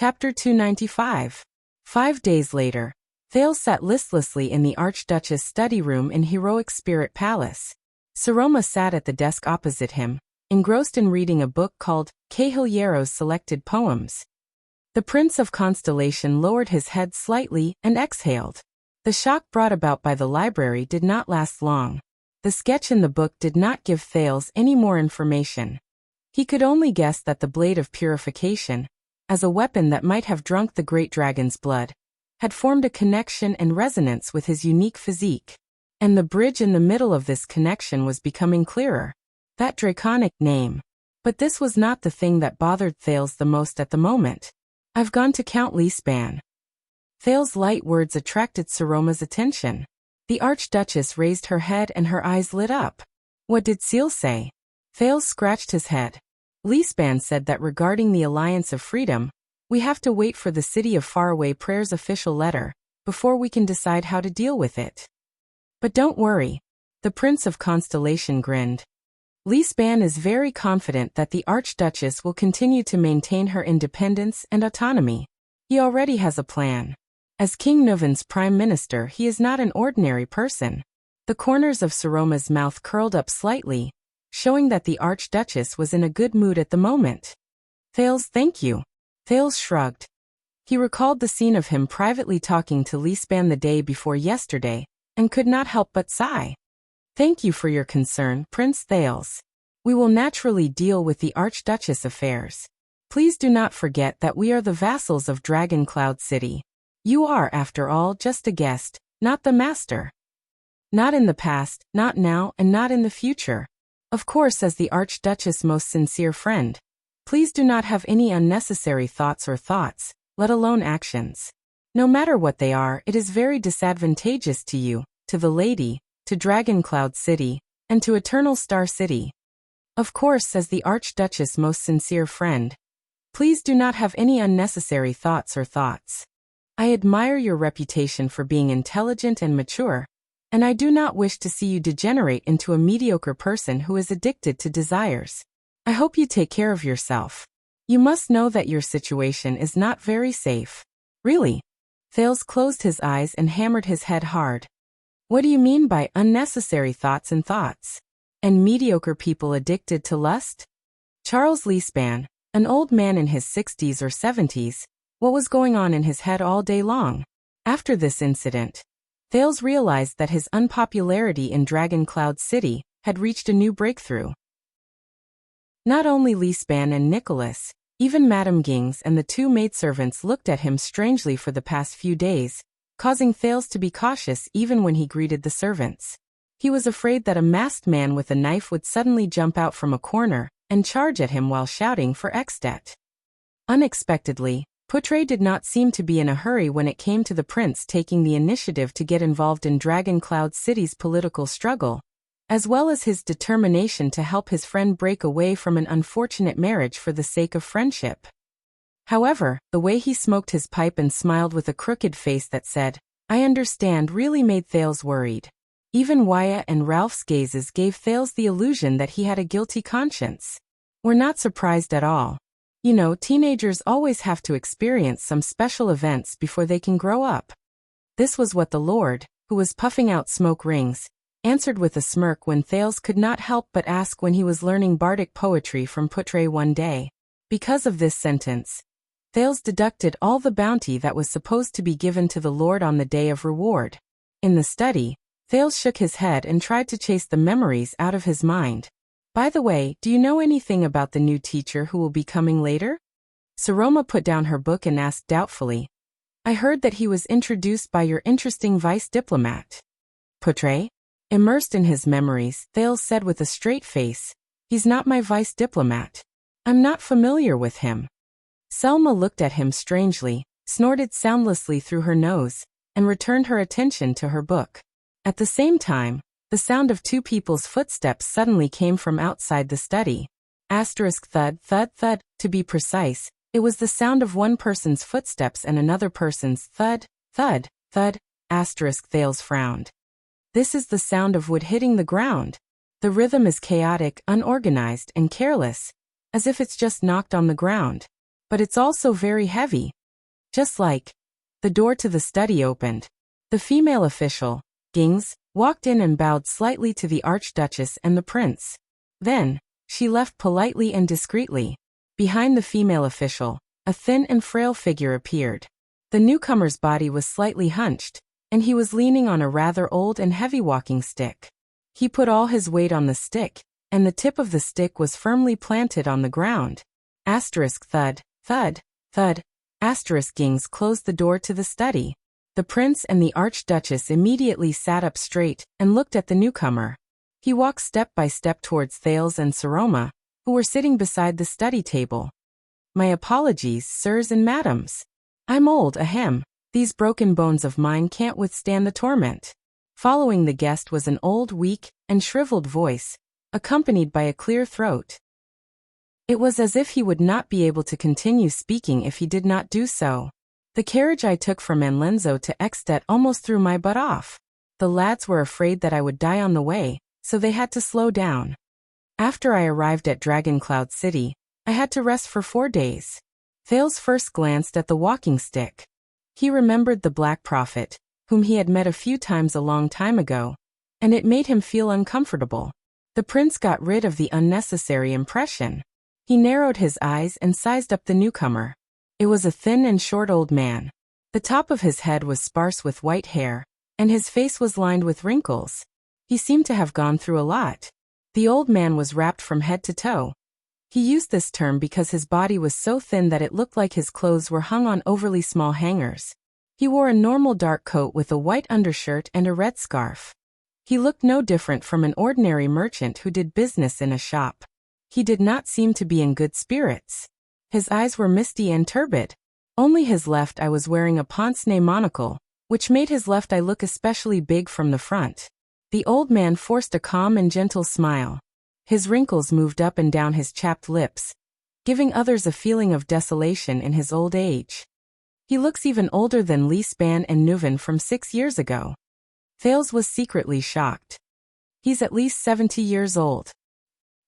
Chapter 295. 5 days later, Thales sat listlessly in the Archduchess' study room in Heroic Spirit Palace. Saroma sat at the desk opposite him, engrossed in reading a book called Cahilliero's Selected Poems. The Prince of Constellation lowered his head slightly and exhaled. The shock brought about by the library did not last long. The sketch in the book did not give Thales any more information. He could only guess that the blade of purification, as a weapon that might have drunk the great dragon's blood, had formed a connection and resonance with his unique physique. And the bridge in the middle of this connection was becoming clearer. That draconic name. But this was not the thing that bothered Thales the most at the moment. I've gone to Count Leespan. Thales' light words attracted Saroma's attention. The Archduchess raised her head and her eyes lit up. What did Seal say? Thales scratched his head. Leespan said that regarding the Alliance of Freedom, we have to wait for the City of Faraway Prayer's official letter, before we can decide how to deal with it. But don't worry. The Prince of Constellation grinned. Leespan is very confident that the Archduchess will continue to maintain her independence and autonomy. He already has a plan. As King Nuvan's Prime Minister, he is not an ordinary person. The corners of Saroma's mouth curled up slightly, showing that the Archduchess was in a good mood at the moment. Thales, thank you. Thales shrugged. He recalled the scene of him privately talking to Leespan the day before yesterday, and could not help but sigh. Thank you for your concern, Prince Thales. We will naturally deal with the Archduchess affairs. Please do not forget that we are the vassals of Dragon Cloud City. You are, after all, just a guest, not the master. Not in the past, not now, and not in the future. Of course, as the Archduchess' most sincere friend, please do not have any unnecessary thoughts, let alone actions. No matter what they are, it is very disadvantageous to you, to the lady, to Dragon Cloud City, and to Eternal Star City. Of course, as the Archduchess' most sincere friend, please do not have any unnecessary thoughts. I admire your reputation for being intelligent and mature, and I do not wish to see you degenerate into a mediocre person who is addicted to desires. I hope you take care of yourself. You must know that your situation is not very safe. Really? Thales closed his eyes and hammered his head hard. What do you mean by unnecessary thoughts? And mediocre people addicted to lust? Charles Leespan, an old man in his 60s or 70s, what was going on in his head all day long? After this incident, Thales realized that his unpopularity in Dragon Cloud City had reached a new breakthrough. Not only Leespan and Nicholas, even Madame Gings and the two maidservants looked at him strangely for the past few days, causing Thales to be cautious even when he greeted the servants. He was afraid that a masked man with a knife would suddenly jump out from a corner and charge at him while shouting for extat. Unexpectedly, Poutre did not seem to be in a hurry when it came to the prince taking the initiative to get involved in Dragon Cloud City's political struggle, as well as his determination to help his friend break away from an unfortunate marriage for the sake of friendship. However, the way he smoked his pipe and smiled with a crooked face that said, "I understand," really made Thales worried. Even Wyatt and Ralph's gazes gave Thales the illusion that he had a guilty conscience. We're not surprised at all. You know, teenagers always have to experience some special events before they can grow up. This was what the Lord, who was puffing out smoke rings, answered with a smirk when Thales could not help but ask when he was learning bardic poetry from Poutre one day. Because of this sentence, Thales deducted all the bounty that was supposed to be given to the Lord on the day of reward. In the study, Thales shook his head and tried to chase the memories out of his mind. By the way, do you know anything about the new teacher who will be coming later? Saroma put down her book and asked doubtfully. I heard that he was introduced by your interesting vice diplomat. Poutre? Immersed in his memories, Thales said with a straight face, he's not my vice diplomat. I'm not familiar with him. Selma looked at him strangely, snorted soundlessly through her nose, and returned her attention to her book. At the same time, the sound of two people's footsteps suddenly came from outside the study. Thud, thud, thud, to be precise, it was the sound of one person's footsteps and another person's thud, thud, thud, Thales frowned. This is the sound of wood hitting the ground. The rhythm is chaotic, unorganized, and careless, as if it's just knocked on the ground. but it's also very heavy. Just like. The door to the study opened. The female official, Gings, walked in and bowed slightly to the Archduchess and the prince. Then, she left politely and discreetly. Behind the female official, a thin and frail figure appeared. The newcomer's body was slightly hunched, and he was leaning on a rather old and heavy walking stick. He put all his weight on the stick, and the tip of the stick was firmly planted on the ground. Asterisk thud, thud, thud. Asterisk Gings closed the door to the study. The prince and the Archduchess immediately sat up straight and looked at the newcomer. He walked step by step towards Thales and Saroma, who were sitting beside the study table. My apologies, sirs and madams. I'm old, ahem. These broken bones of mine can't withstand the torment. Following the guest was an old, weak, and shriveled voice, accompanied by a clear throat. It was as if he would not be able to continue speaking if he did not do so. The carriage I took from Anlenzo to Ekstedt almost threw my butt off. The lads were afraid that I would die on the way, so they had to slow down. After I arrived at Dragoncloud City, I had to rest for 4 days. Thales first glanced at the walking stick. He remembered the Black Prophet, whom he had met a few times a long time ago, and it made him feel uncomfortable. The prince got rid of the unnecessary impression. He narrowed his eyes and sized up the newcomer. It was a thin and short old man. The top of his head was sparse with white hair, and his face was lined with wrinkles. He seemed to have gone through a lot. The old man was wrapped from head to toe. He used this term because his body was so thin that it looked like his clothes were hung on overly small hangers. He wore a normal dark coat with a white undershirt and a red scarf. He looked no different from an ordinary merchant who did business in a shop. He did not seem to be in good spirits. His eyes were misty and turbid. Only his left eye was wearing a pince-nez monocle, which made his left eye look especially big from the front. The old man forced a calm and gentle smile. His wrinkles moved up and down his chapped lips, giving others a feeling of desolation in his old age. He looks even older than Leespan and Neuven from 6 years ago. Thales was secretly shocked. He's at least 70 years old.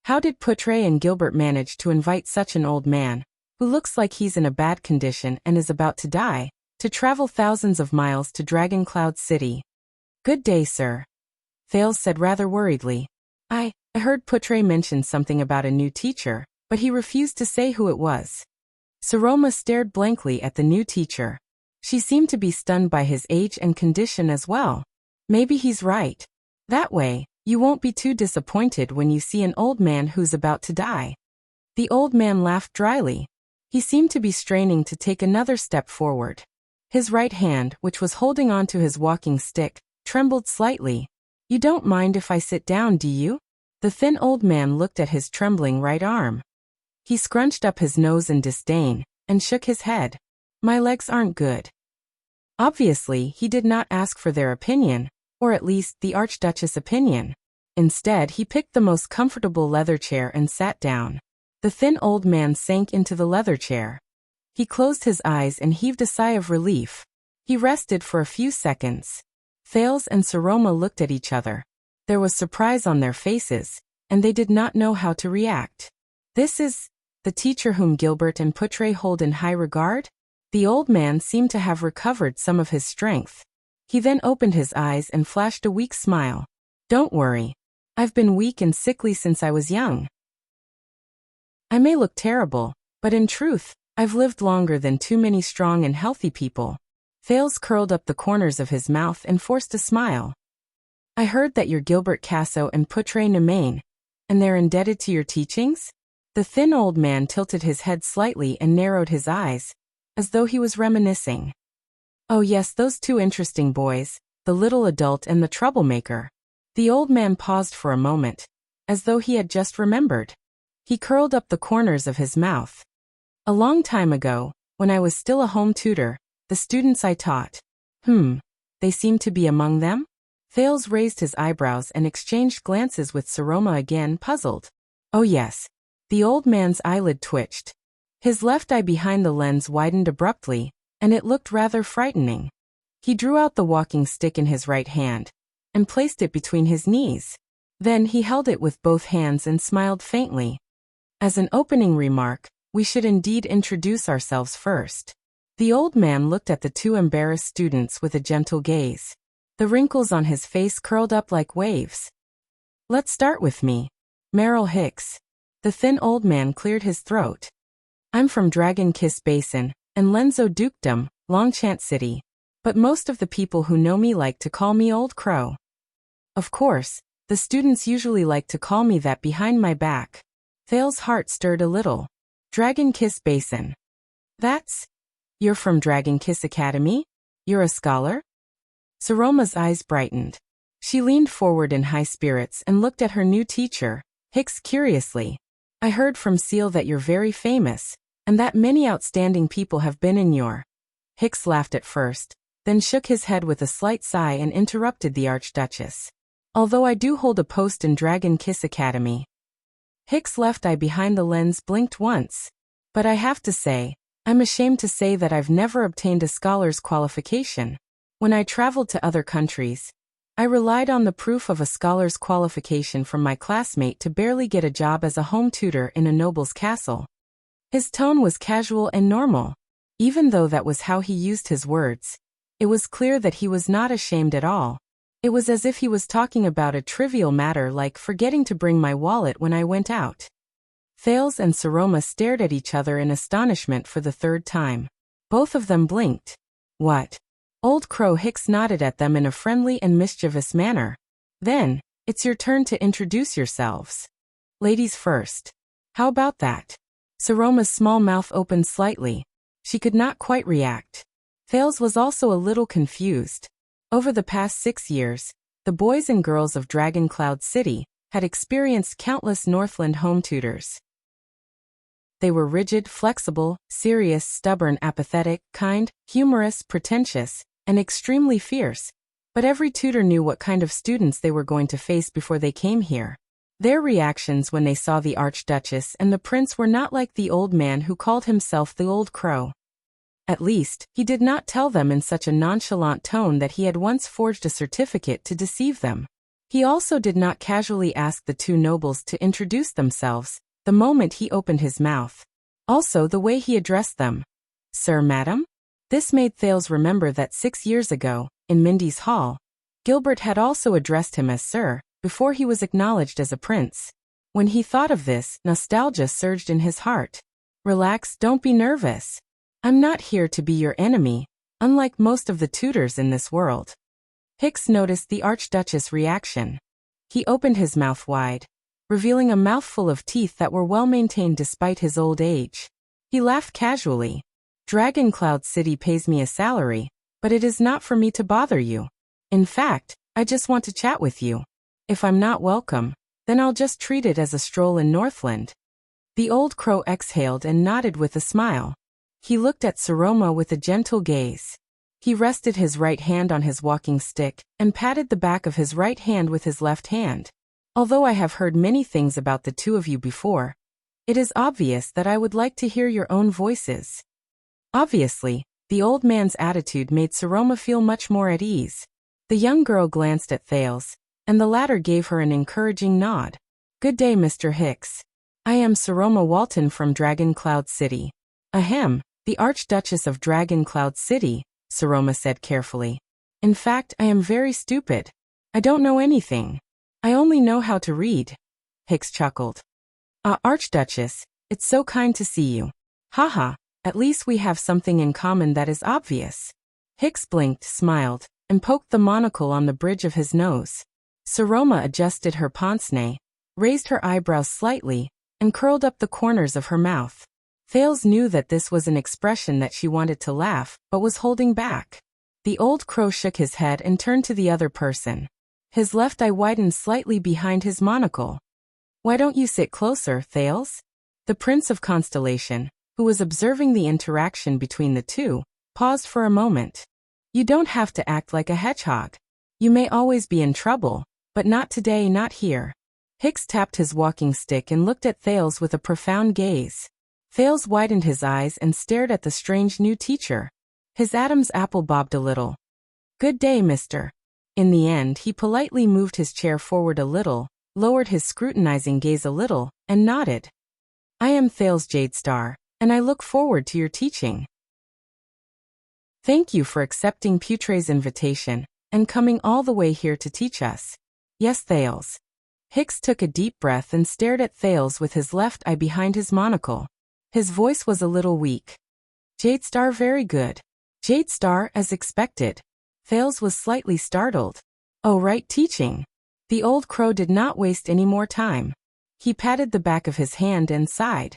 How did Poutre and Gilbert manage to invite such an old man, who looks like he's in a bad condition and is about to die, to travel thousands of miles to Dragoncloud City? Good day, sir. Thales said rather worriedly. I heard Poutre mention something about a new teacher, but he refused to say who it was. Saroma stared blankly at the new teacher. She seemed to be stunned by his age and condition as well. Maybe he's right. That way, you won't be too disappointed when you see an old man who's about to die. The old man laughed dryly. He seemed to be straining to take another step forward. His right hand, which was holding on to his walking stick, trembled slightly. You don't mind if I sit down, do you? The thin old man looked at his trembling right arm. He scrunched up his nose in disdain, and shook his head. My legs aren't good. Obviously, he did not ask for their opinion, or at least the Archduchess' opinion. Instead, he picked the most comfortable leather chair and sat down. The thin old man sank into the leather chair. He closed his eyes and heaved a sigh of relief. He rested for a few seconds. Thales and Saroma looked at each other. There was surprise on their faces, and they did not know how to react. This is the teacher whom Gilbert and Poutre hold in high regard? The old man seemed to have recovered some of his strength. He then opened his eyes and flashed a weak smile. Don't worry. I've been weak and sickly since I was young. I may look terrible, but in truth, I've lived longer than too many strong and healthy people. Thales curled up the corners of his mouth and forced a smile. I heard that you're Gilbert Casso and Poutre Nemain, and they're indebted to your teachings? The thin old man tilted his head slightly and narrowed his eyes, as though he was reminiscing. Oh yes, those two interesting boys, the little adult and the troublemaker. The old man paused for a moment, as though he had just remembered. He curled up the corners of his mouth. A long time ago, when I was still a home tutor, the students I taught. They seem to be among them? Thales raised his eyebrows and exchanged glances with Saroma again, puzzled. Oh yes. The old man's eyelid twitched. His left eye behind the lens widened abruptly, and it looked rather frightening. He drew out the walking stick in his right hand, and placed it between his knees. Then he held it with both hands and smiled faintly. As an opening remark, We should indeed introduce ourselves first. The old man looked at the two embarrassed students with a gentle gaze. The wrinkles on his face curled up like waves. Let's start with me. Merrill Hicks. The thin old man cleared his throat. I'm from Dragon Kiss Basin, and Lenzo Dukedom, Longchant City. But most of the people who know me like to call me Old Crow. Of course, the students usually like to call me that behind my back. Thale's heart stirred a little. Dragon Kiss Basin. You're from Dragon Kiss Academy? You're a scholar? Saroma's eyes brightened. She leaned forward in high spirits and looked at her new teacher, Hicks, curiously. I heard from Seal that you're very famous, and that many outstanding people have been in your... Hicks laughed at first, then shook his head with a slight sigh and interrupted the Archduchess. Although I do hold a post in Dragon Kiss Academy. Hicks' left eye behind the lens blinked once. But I have to say, I'm ashamed to say that I've never obtained a scholar's qualification. When I traveled to other countries, I relied on the proof of a scholar's qualification from my classmate to barely get a job as a home tutor in a noble's castle. His tone was casual and normal. Even though that was how he used his words, it was clear that he was not ashamed at all. It was as if he was talking about a trivial matter like forgetting to bring my wallet when I went out. Thales and Saroma stared at each other in astonishment for the third time. Both of them blinked. What? Old Crow Hicks nodded at them in a friendly and mischievous manner. Then, it's your turn to introduce yourselves. Ladies first. How about that? Saroma's small mouth opened slightly. She could not quite react. Thales was also a little confused. Over the past 6 years, the boys and girls of Dragon Cloud City had experienced countless Northland home tutors. They were rigid, flexible, serious, stubborn, apathetic, kind, humorous, pretentious, and extremely fierce. But every tutor knew what kind of students they were going to face before they came here. Their reactions when they saw the Archduchess and the Prince were not like the old man who called himself the Old Crow. At least, he did not tell them in such a nonchalant tone that he had once forged a certificate to deceive them. He also did not casually ask the two nobles to introduce themselves the moment he opened his mouth. Also the way he addressed them. Sir, madam? This made Thales remember that 6 years ago, in Mindy's hall, Gilbert had also addressed him as Sir, before he was acknowledged as a prince. When he thought of this, nostalgia surged in his heart. Relax, don't be nervous. I'm not here to be your enemy, unlike most of the tutors in this world. Hicks noticed the Archduchess' reaction. He opened his mouth wide, revealing a mouthful of teeth that were well maintained despite his old age. He laughed casually. Dragon Cloud City pays me a salary, but it is not for me to bother you. In fact, I just want to chat with you. If I'm not welcome, then I'll just treat it as a stroll in Northland. The Old Crow exhaled and nodded with a smile. He looked at Saroma with a gentle gaze. He rested his right hand on his walking stick and patted the back of his right hand with his left hand. Although I have heard many things about the two of you before, it is obvious that I would like to hear your own voices. Obviously, the old man's attitude made Saroma feel much more at ease. The young girl glanced at Thales, and the latter gave her an encouraging nod. Good day, Mr. Hicks. I am Saroma Walton from Dragon Cloud City. Ahem, the Archduchess of Dragon Cloud City, Saroma said carefully. In fact, I am very stupid. I don't know anything. I only know how to read. Hicks chuckled. Archduchess, it's so kind to see you. Haha, at least we have something in common that is obvious. Hicks blinked, smiled, and poked the monocle on the bridge of his nose. Saroma adjusted her pince-nez, raised her eyebrows slightly, and curled up the corners of her mouth. Thales knew that this was an expression that she wanted to laugh, but was holding back. The Old Crow shook his head and turned to the other person. His left eye widened slightly behind his monocle. Why don't you sit closer, Thales? The Prince of Constellation, who was observing the interaction between the two, paused for a moment. You don't have to act like a hedgehog. You may always be in trouble, but not today, not here. Hicks tapped his walking stick and looked at Thales with a profound gaze. Thales widened his eyes and stared at the strange new teacher. His Adam's apple bobbed a little. Good day, mister. In the end, he politely moved his chair forward a little, lowered his scrutinizing gaze a little, and nodded. I am Thales Jadestar, and I look forward to your teaching. Thank you for accepting Putre's invitation and coming all the way here to teach us. Yes, Thales. Hicks took a deep breath and stared at Thales with his left eye behind his monocle. His voice was a little weak. Jadestar, very good. Jadestar, as expected. Thales was slightly startled. Oh, right, teaching. The old crow did not waste any more time. He patted the back of his hand and sighed.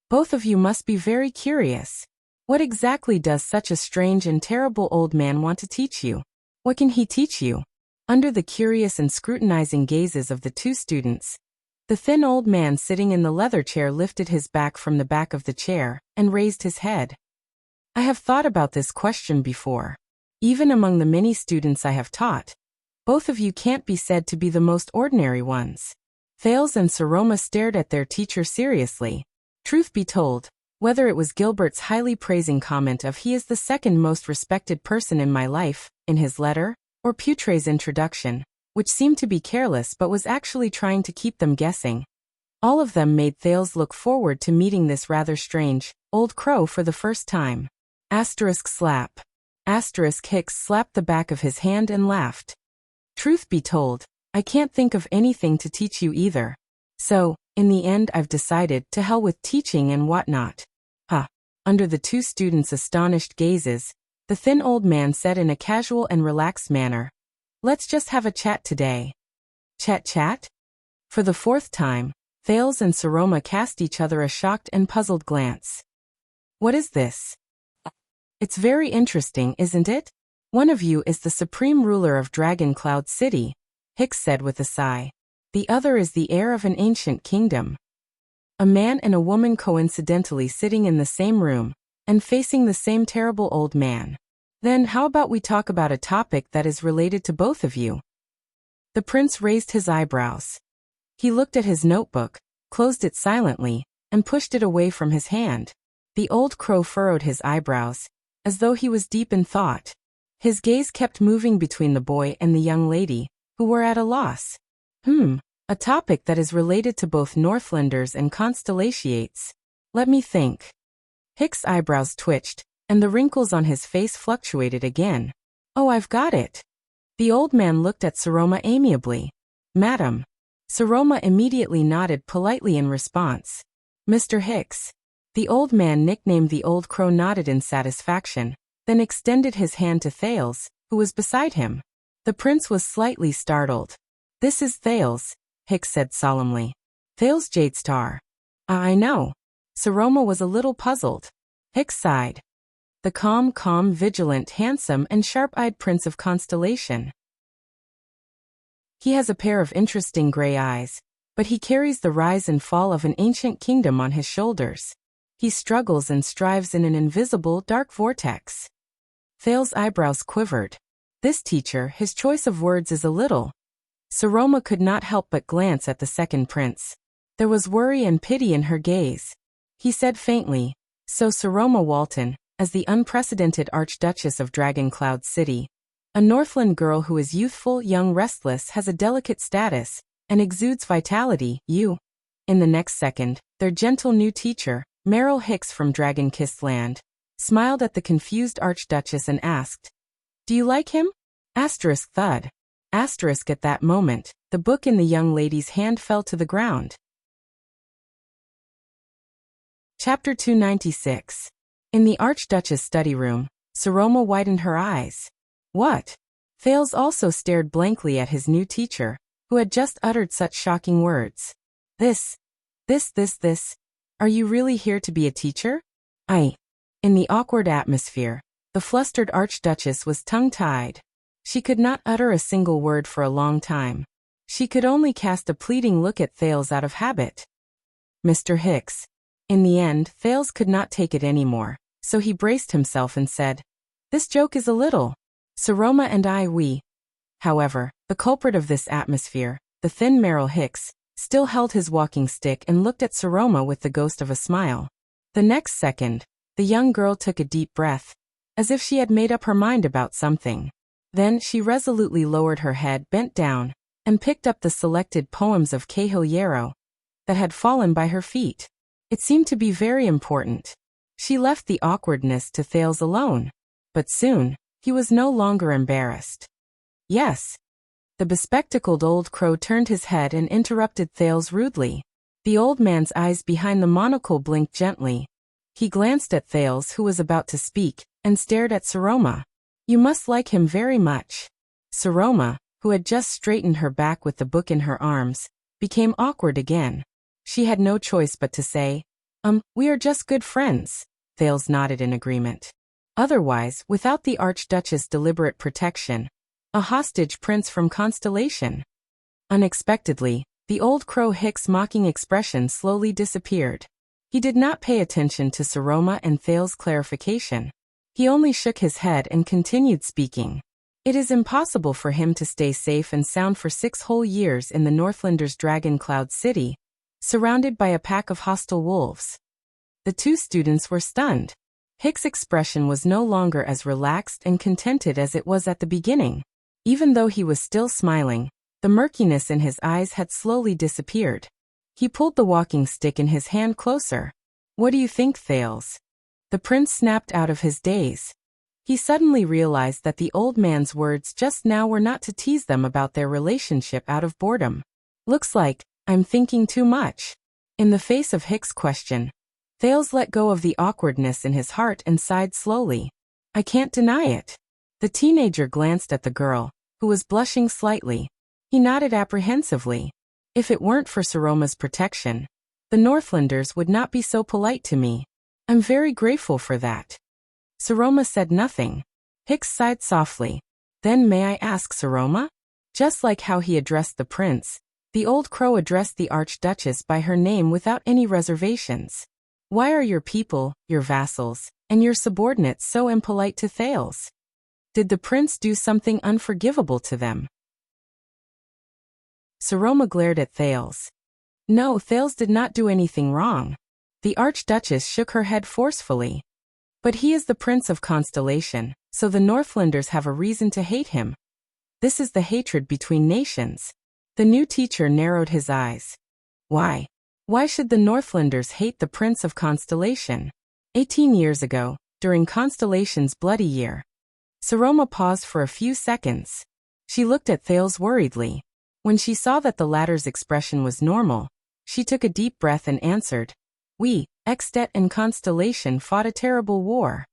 Both of you must be very curious. What exactly does such a strange and terrible old man want to teach you? What can he teach you? Under the curious and scrutinizing gazes of the two students, the thin old man sitting in the leather chair lifted his back from the back of the chair and raised his head. I have thought about this question before. Even among the many students I have taught, both of you can't be said to be the most ordinary ones. Thales and Saroma stared at their teacher seriously. Truth be told, whether it was Gilbert's highly praising comment of "he is the second most respected person in my life" in his letter, or Putre's introduction, which seemed to be careless but was actually trying to keep them guessing, all of them made Thales look forward to meeting this rather strange old crow for the first time. Slap. Hicks slapped the back of his hand and laughed. Truth be told, I can't think of anything to teach you either. So, in the end I've decided to hell with teaching and whatnot. Under the two students' astonished gazes, the thin old man said in a casual and relaxed manner, let's just have a chat today. Chat? For the fourth time, Thales and Saroma cast each other a shocked and puzzled glance. What is this? It's very interesting, isn't it? One of you is the supreme ruler of Dragon Cloud City, Hicks said with a sigh. The other is the heir of an ancient kingdom. A man and a woman coincidentally sitting in the same room, and facing the same terrible old man. Then how about we talk about a topic that is related to both of you? The prince raised his eyebrows. He looked at his notebook, closed it silently, and pushed it away from his hand. The old crow furrowed his eyebrows, as though he was deep in thought. His gaze kept moving between the boy and the young lady, who were at a loss. A topic that is related to both Northlanders and Constellatiates. Let me think. Hicks' eyebrows twitched, and the wrinkles on his face fluctuated again. Oh, I've got it. The old man looked at Saroma amiably. Madam. Saroma immediately nodded politely in response. Mr. Hicks. The old man nicknamed the old crow nodded in satisfaction, then extended his hand to Thales, who was beside him. The prince was slightly startled. This is Thales, Hicks said solemnly. Thales Jadestar. I know. Saroma was a little puzzled. Hicks sighed. The calm, vigilant, handsome, and sharp-eyed prince of Constellation. He has a pair of interesting gray eyes, but he carries the rise and fall of an ancient kingdom on his shoulders. He struggles and strives in an invisible, dark vortex. Thales' eyebrows quivered. This teacher, his choice of words is a little. Saroma could not help but glance at the second prince. There was worry and pity in her gaze. He said faintly, so Saroma Walton, as the unprecedented Archduchess of Dragon Cloud City, a Northland girl who is youthful, young, restless, has a delicate status, and exudes vitality, you. In the next second, their gentle new teacher, Meryl Hicks from Dragon-Kissed Land, smiled at the confused Archduchess and asked, Do you like him? Thud. At that moment, the book in the young lady's hand fell to the ground. Chapter 296. In the Archduchess' study room, Saroma widened her eyes. What? Thales also stared blankly at his new teacher, who had just uttered such shocking words. This. Are you really here to be a teacher? In the awkward atmosphere, the flustered Archduchess was tongue-tied. She could not utter a single word for a long time. She could only cast a pleading look at Thales out of habit. Mr. Hicks. In the end, Thales could not take it anymore, so he braced himself and said, This joke is a little. Saroma and we. However, the culprit of this atmosphere, the thin Meryl Hicks, still held his walking stick and looked at Saroma with the ghost of a smile. The next second, the young girl took a deep breath, as if she had made up her mind about something. Then she resolutely lowered her head, bent down, and picked up the selected poems of Cahill Yarrow that had fallen by her feet. It seemed to be very important. She left the awkwardness to Thales alone. But soon, he was no longer embarrassed. Yes. The bespectacled old crow turned his head and interrupted Thales rudely. The old man's eyes behind the monocle blinked gently. He glanced at Thales, who was about to speak, and stared at Saroma. You must like him very much. Saroma, who had just straightened her back with the book in her arms, became awkward again. She had no choice but to say, we are just good friends. Thales nodded in agreement. Otherwise, without the Archduchess' deliberate protection, a hostage prince from Constellation. Unexpectedly, the old crow Hick's mocking expression slowly disappeared. He did not pay attention to Saroma and Thales' clarification. He only shook his head and continued speaking. It is impossible for him to stay safe and sound for 6 whole years in the Northlanders' Dragon Cloud City, surrounded by a pack of hostile wolves. The two students were stunned. Hick's expression was no longer as relaxed and contented as it was at the beginning. Even though he was still smiling, the murkiness in his eyes had slowly disappeared. He pulled the walking stick in his hand closer. What do you think, Thales? The prince snapped out of his daze. He suddenly realized that the old man's words just now were not to tease them about their relationship out of boredom. Looks like I'm thinking too much. In the face of Hick's question, Thales let go of the awkwardness in his heart and sighed slowly. I can't deny it. The teenager glanced at the girl, who was blushing slightly. He nodded apprehensively. If it weren't for Saroma's protection, the Northlanders would not be so polite to me. I'm very grateful for that. Saroma said nothing. Hicks sighed softly. Then may I ask, Saroma? Just like how he addressed the prince, the old crow addressed the Archduchess by her name without any reservations. Why are your people, your vassals, and your subordinates so impolite to Thales? Did the prince do something unforgivable to them? Saroma glared at Thales. No, Thales did not do anything wrong. The Archduchess shook her head forcefully. But he is the Prince of Constellation, so the Northlanders have a reason to hate him. This is the hatred between nations. The new teacher narrowed his eyes. Why? Why should the Northlanders hate the Prince of Constellation? 18 years ago, during Constellation's bloody year. Saroma paused for a few seconds. She looked at Thales worriedly. When she saw that the latter's expression was normal, she took a deep breath and answered, We, Extet and Constellation fought a terrible war.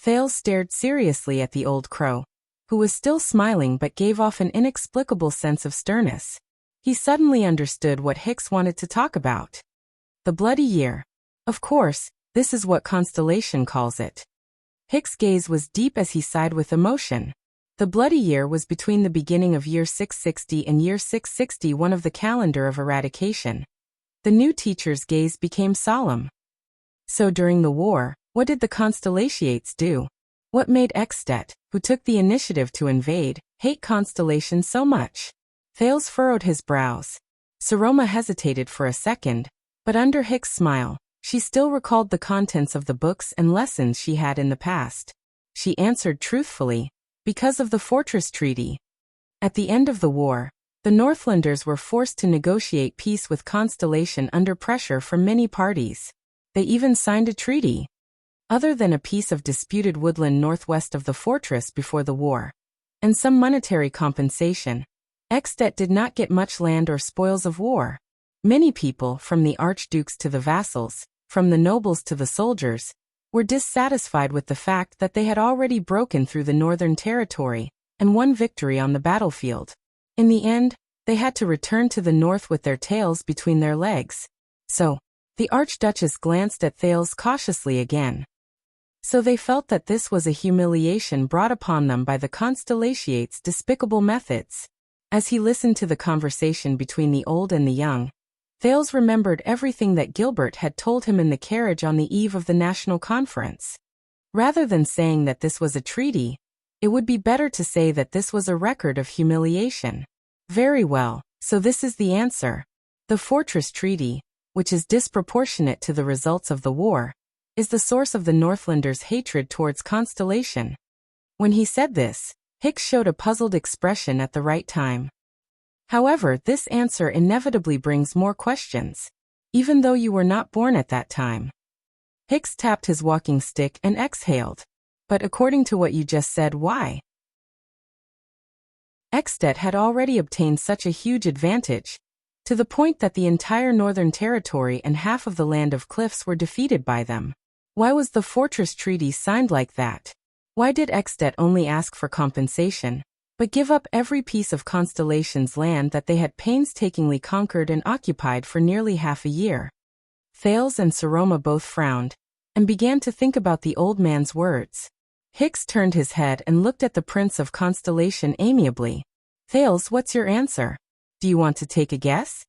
Thales stared seriously at the old crow, who was still smiling but gave off an inexplicable sense of sternness. He suddenly understood what Hicks wanted to talk about. The bloody year. Of course, this is what Constellation calls it. Hicks' gaze was deep as he sighed with emotion. The bloody year was between the beginning of year 660 and year 661 of the calendar of eradication. The new teacher's gaze became solemn. So during the war, what did the Constellationates do? What made Extet, who took the initiative to invade, hate Constellation so much? Thales furrowed his brows. Saroma hesitated for a second, but under Hicks' smile, she still recalled the contents of the books and lessons she had in the past. She answered truthfully, because of the Fortress Treaty. At the end of the war, the Northlanders were forced to negotiate peace with Constellation under pressure from many parties. They even signed a treaty. Other than a piece of disputed woodland northwest of the fortress before the war, and some monetary compensation, Extet did not get much land or spoils of war. Many people, from the archdukes to the vassals, from the nobles to the soldiers, were dissatisfied with the fact that they had already broken through the northern territory and won victory on the battlefield. In the end, they had to return to the north with their tails between their legs. So, the Archduchess glanced at Thales cautiously again. So they felt that this was a humiliation brought upon them by the Constellationates' despicable methods. As he listened to the conversation between the old and the young, Thales remembered everything that Gilbert had told him in the carriage on the eve of the National Conference. Rather than saying that this was a treaty, it would be better to say that this was a record of humiliation. Very well, so this is the answer. The Fortress Treaty, which is disproportionate to the results of the war, is the source of the Northlanders' hatred towards Constellation. When he said this, Hicks showed a puzzled expression at the right time. However, this answer inevitably brings more questions. even though you were not born at that time. Hicks tapped his walking stick and exhaled. But according to what you just said, why? Extet had already obtained such a huge advantage, to the point that the entire Northern Territory and half of the Land of Cliffs were defeated by them. Why was the Fortress Treaty signed like that? Why did Extet only ask for compensation, but give up every piece of Constellation's land that they had painstakingly conquered and occupied for nearly half a year? Thales and Saroma both frowned, and began to think about the old man's words. Hicks turned his head and looked at the Prince of Constellation amiably. Thales, what's your answer? Do you want to take a guess?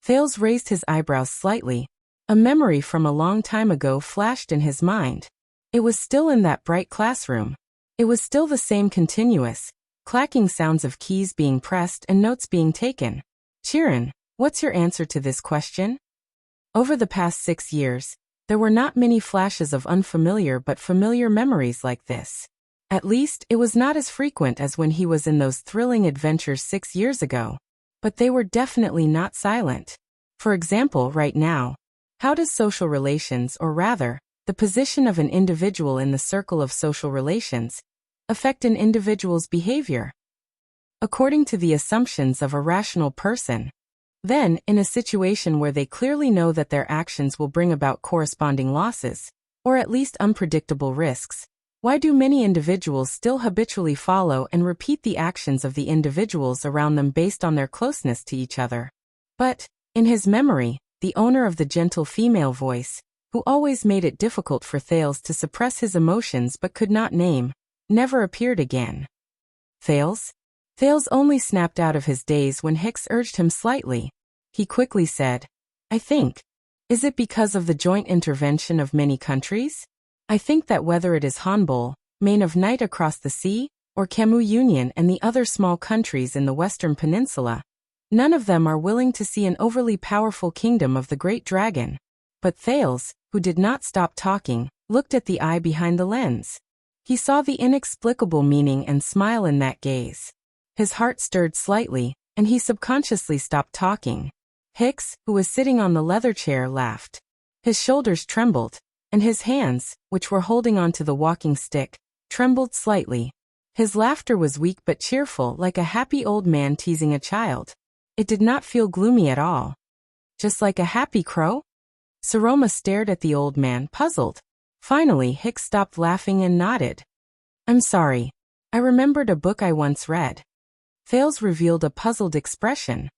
Thales raised his eyebrows slightly. A memory from a long time ago flashed in his mind. It was still in that bright classroom. It was still the same continuous, clacking sounds of keys being pressed and notes being taken. Chiron, what's your answer to this question? Over the past 6 years, there were not many flashes of unfamiliar but familiar memories like this. At least, it was not as frequent as when he was in those thrilling adventures 6 years ago. But they were definitely not silent. For example, right now, how does social relations, or rather, the position of an individual in the circle of social relations, affect an individual's behavior? According to the assumptions of a rational person. Then, in a situation where they clearly know that their actions will bring about corresponding losses, or at least unpredictable risks, why do many individuals still habitually follow and repeat the actions of the individuals around them based on their closeness to each other? But, in his memory, the owner of the gentle female voice, who always made it difficult for Thales to suppress his emotions but could not name, never appeared again. Thales? Thales only snapped out of his daze when Hicks urged him slightly. He quickly said, I think. Is it because of the joint intervention of many countries? I think that whether it is Hanbol, Main of Night across the sea, or Camus Union and the other small countries in the Western Peninsula, none of them are willing to see an overly powerful kingdom of the Great Dragon. But Thales, who did not stop talking, looked at the eye behind the lens. He saw the inexplicable meaning and smile in that gaze. His heart stirred slightly, and he subconsciously stopped talking. Hicks, who was sitting on the leather chair, laughed. His shoulders trembled, and his hands, which were holding onto the walking stick, trembled slightly. His laughter was weak but cheerful, like a happy old man teasing a child. It did not feel gloomy at all. Just like a happy crow? Saroma stared at the old man, puzzled. Finally, Hicks stopped laughing and nodded. I'm sorry. I remembered a book I once read. Thales revealed a puzzled expression.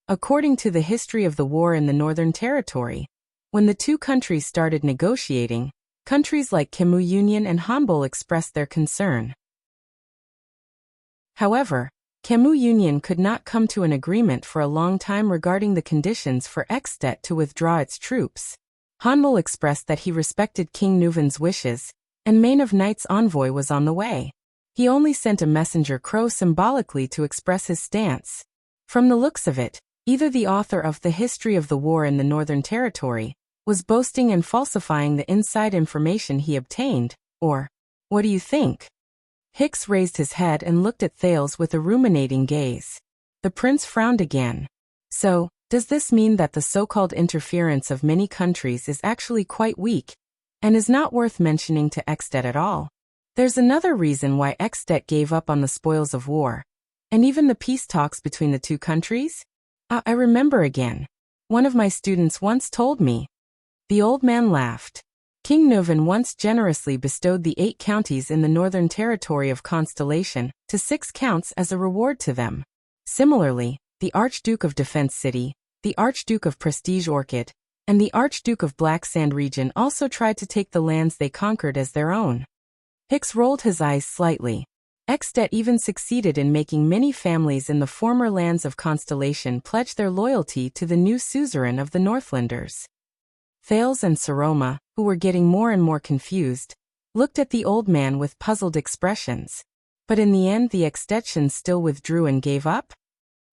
According to the history of the war in the Northern Territory, when the two countries started negotiating, countries like Camus Union and Hanbol expressed their concern. However, Camus Union could not come to an agreement for a long time regarding the conditions for Extet to withdraw its troops. Hanbol expressed that he respected King Nuvan's wishes, and Main of Night's envoy was on the way. He only sent a messenger crow symbolically to express his stance. From the looks of it, either the author of The History of the War in the Northern Territory was boasting and falsifying the inside information he obtained, or, what do you think? Hicks raised his head and looked at Thales with a ruminating gaze. The prince frowned again. So, does this mean that the so-called interference of many countries is actually quite weak, and is not worth mentioning to Extet at all? There's another reason why Extet gave up on the spoils of war, and even the peace talks between the two countries? I remember again. One of my students once told me. The old man laughed. King Nuvan once generously bestowed the 8 counties in the Northern Territory of Constellation to 6 counts as a reward to them. Similarly, the Archduke of Defense City, the Archduke of Prestige Orchid, and the Archduke of Black Sand region also tried to take the lands they conquered as their own. Hicks rolled his eyes slightly. Extet even succeeded in making many families in the former lands of Constellation pledge their loyalty to the new suzerain of the Northlanders. Thales and Saroma, who were getting more and more confused, looked at the old man with puzzled expressions. But in the end the Extetians still withdrew and gave up?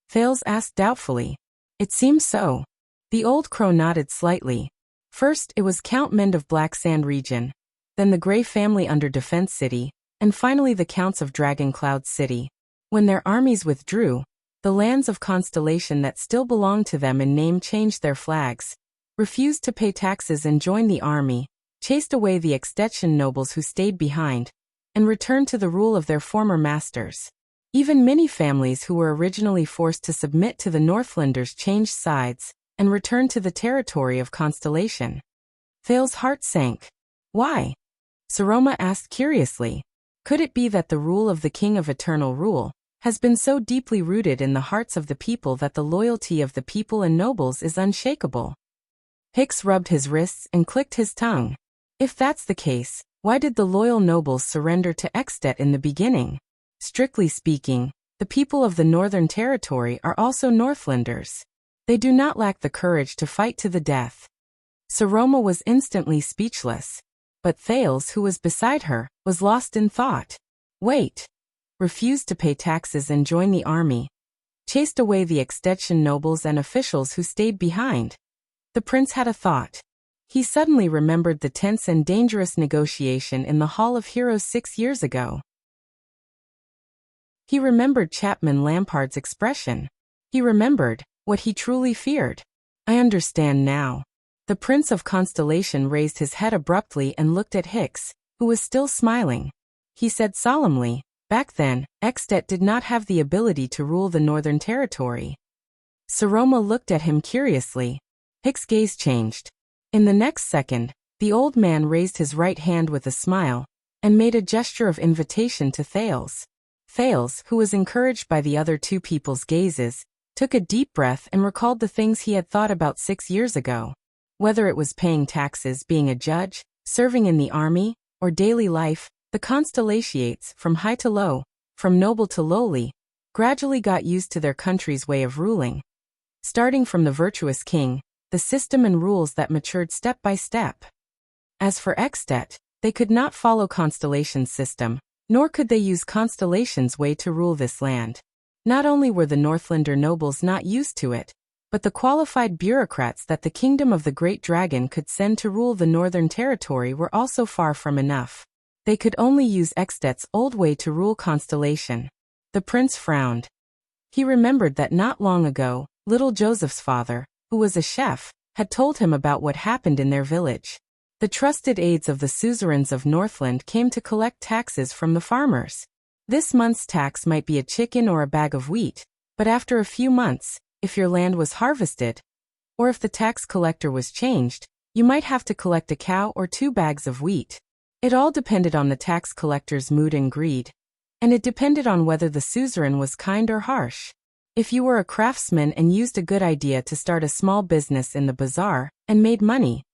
Thales asked doubtfully. It seems so. The old crow nodded slightly. First it was Count Mend of Black Sand region, then the Grey family under Defense City, and finally the Counts of Dragon Cloud City. When their armies withdrew, the lands of Constellation that still belonged to them in name changed their flags, refused to pay taxes and join the army, chased away the extension nobles who stayed behind, and returned to the rule of their former masters. Even many families who were originally forced to submit to the Northlanders changed sides and returned to the territory of Constellation. Thal's heart sank. Why? Saroma asked curiously. Could it be that the rule of the King of Eternal Rule has been so deeply rooted in the hearts of the people that the loyalty of the people and nobles is unshakable? Hicks rubbed his wrists and clicked his tongue. If that's the case, why did the loyal nobles surrender to Extet in the beginning? Strictly speaking, the people of the Northern Territory are also Northlanders. They do not lack the courage to fight to the death. Saroma was instantly speechless. But Thales, who was beside her, was lost in thought. Wait. Refused to pay taxes and join the army. Chased away the extension nobles and officials who stayed behind. The prince had a thought. He suddenly remembered the tense and dangerous negotiation in the Hall of Heroes 6 years ago. He remembered Chapman Lampard's expression. He remembered what he truly feared. I understand now. The Prince of Constellation raised his head abruptly and looked at Hicks, who was still smiling. He said solemnly, back then, Extet did not have the ability to rule the Northern Territory. Saroma looked at him curiously. Hicks' gaze changed. In the next second, the old man raised his right hand with a smile and made a gesture of invitation to Thales. Thales, who was encouraged by the other two people's gazes, took a deep breath and recalled the things he had thought about 6 years ago. Whether it was paying taxes, being a judge, serving in the army, or daily life, the Constellations, from high to low, from noble to lowly, gradually got used to their country's way of ruling. Starting from the virtuous king, the system and rules that matured step by step. As for Extet, they could not follow Constellation's system, nor could they use Constellation's way to rule this land. Not only were the Northlander nobles not used to it, but the qualified bureaucrats that the kingdom of the Great Dragon could send to rule the Northern Territory were also far from enough. They could only use Extet's old way to rule Constellation. The prince frowned. He remembered that not long ago, little Joseph's father, who was a chef, had told him about what happened in their village. The trusted aides of the suzerains of Northland came to collect taxes from the farmers. This month's tax might be a chicken or a bag of wheat, but after a few months, if your land was harvested, or if the tax collector was changed, you might have to collect a cow or 2 bags of wheat. It all depended on the tax collector's mood and greed. And it depended on whether the suzerain was kind or harsh. If you were a craftsman and used a good idea to start a small business in the bazaar and made money,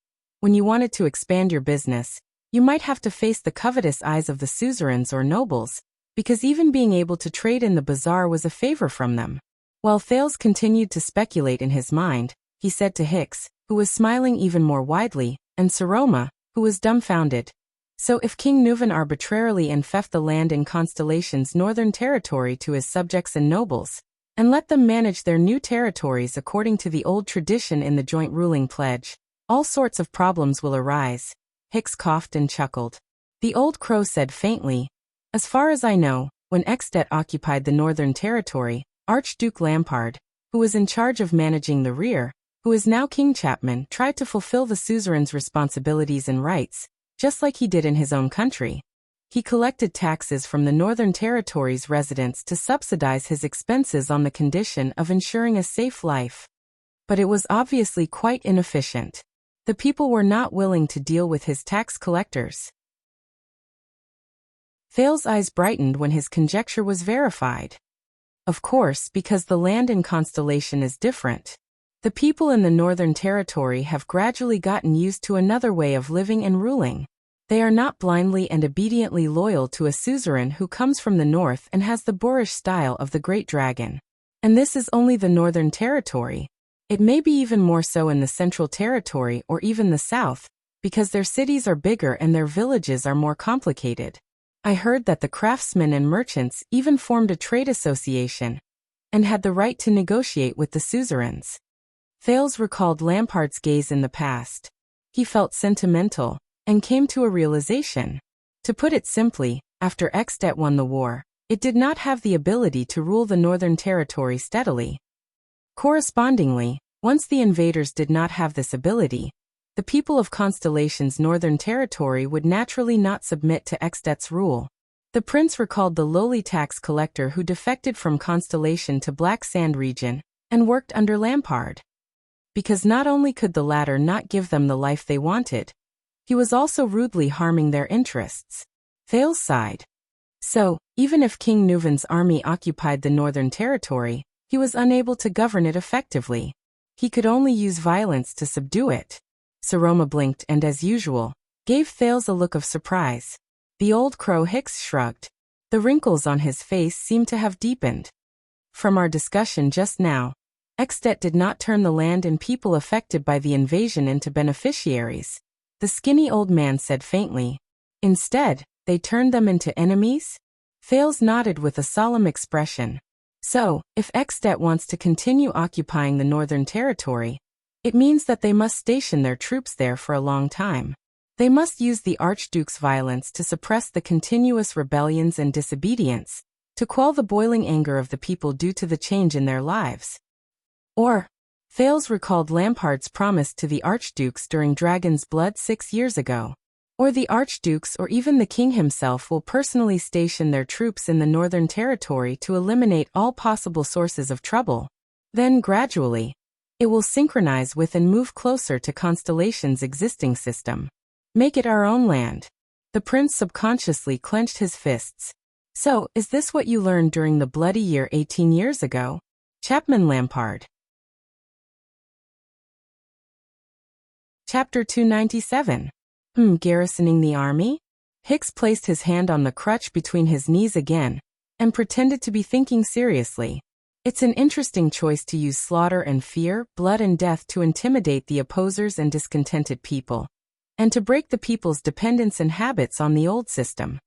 when you wanted to expand your business, you might have to face the covetous eyes of the suzerains or nobles, because even being able to trade in the bazaar was a favor from them. While Thales continued to speculate in his mind, he said to Hicks, who was smiling even more widely, and Saroma, who was dumbfounded, so if King Nuvan arbitrarily enfeoffed the land in Constellation's northern territory to his subjects and nobles, and let them manage their new territories according to the old tradition in the joint ruling pledge, all sorts of problems will arise. Hicks coughed and chuckled. The old crow said faintly, as far as I know, when Extet occupied the Northern Territory, Archduke Lampard, who was in charge of managing the rear, who is now King Chapman, tried to fulfill the suzerain's responsibilities and rights, just like he did in his own country. He collected taxes from the Northern Territory's residents to subsidize his expenses on the condition of ensuring a safe life. But it was obviously quite inefficient. The people were not willing to deal with his tax collectors. Thales' eyes brightened when his conjecture was verified. Of course, because the land in Constellation is different. The people in the Northern Territory have gradually gotten used to another way of living and ruling. They are not blindly and obediently loyal to a suzerain who comes from the north and has the boorish style of the Great Dragon. And this is only the Northern Territory. It may be even more so in the Central Territory or even the South, because their cities are bigger and their villages are more complicated. I heard that the craftsmen and merchants even formed a trade association and had the right to negotiate with the suzerains. Thales recalled Lampard's gaze in the past. He felt sentimental and came to a realization. To put it simply, after Extet won the war, it did not have the ability to rule the Northern Territory steadily. Correspondingly, Once the invaders did not have this ability, the people of Constellation's northern territory would naturally not submit to Extet's rule. The prince recalled the lowly tax collector who defected from Constellation to Black Sand region and worked under Lampard. Because not only could the latter not give them the life they wanted, he was also rudely harming their interests. Thales sighed. So, even if King Nuvan's army occupied the northern territory, he was unable to govern it effectively. He could only use violence to subdue it. Saroma blinked and, as usual, gave Thales a look of surprise. The old crow Hicks shrugged. The wrinkles on his face seemed to have deepened. From our discussion just now, Extet did not turn the land and people affected by the invasion into beneficiaries, the skinny old man said faintly. Instead, they turned them into enemies? Thales nodded with a solemn expression. So, if Extet wants to continue occupying the northern territory, it means that they must station their troops there for a long time. They must use the Archduke's violence to suppress the continuous rebellions and disobedience, to quell the boiling anger of the people due to the change in their lives. Or, Thales recalled Lampard's promise to the Archdukes during Dragon's Blood 6 years ago. Or the Archdukes or even the king himself will personally station their troops in the northern territory to eliminate all possible sources of trouble. Then, gradually, it will synchronize with and move closer to Constellation's existing system. Make it our own land. The prince subconsciously clenched his fists. So, is this what you learned during the bloody year 18 years ago? Chapman Lampard. Chapter 297. Garrisoning the army? Hicks placed his hand on the crutch between his knees again, and pretended to be thinking seriously. It's an interesting choice to use slaughter and fear, blood and death to intimidate the opposers and discontented people, and to break the people's dependence and habits on the old system.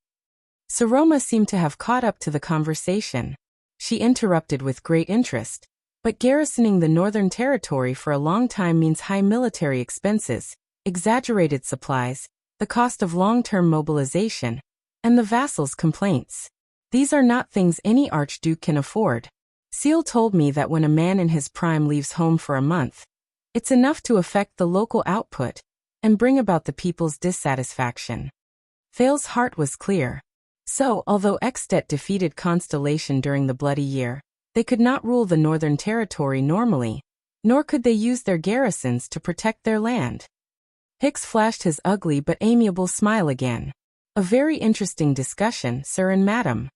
Saroma seemed to have caught up to the conversation. She interrupted with great interest. But garrisoning the northern territory for a long time means high military expenses, exaggerated supplies, the cost of long-term mobilization, and the vassals' complaints. These are not things any archduke can afford. Seal told me that when a man in his prime leaves home for a month, it's enough to affect the local output and bring about the people's dissatisfaction. Thales' heart was clear. So, although Extet defeated Constellation during the bloody year, they could not rule the northern territory normally, nor could they use their garrisons to protect their land. Hicks flashed his ugly but amiable smile again. A very interesting discussion, sir and madam.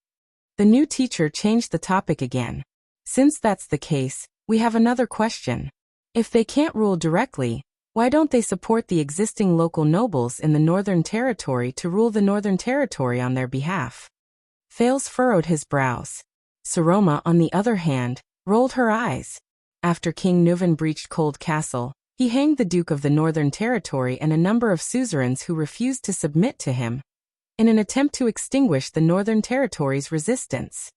The new teacher changed the topic again. Since that's the case, we have another question. If they can't rule directly, why don't they support the existing local nobles in the northern territory to rule the northern territory on their behalf? Thales furrowed his brows. Saroma, on the other hand, rolled her eyes. After King Nuvan breached Cold Castle, he hanged the Duke of the Northern Territory and a number of suzerains who refused to submit to him, in an attempt to extinguish the Northern Territory's resistance.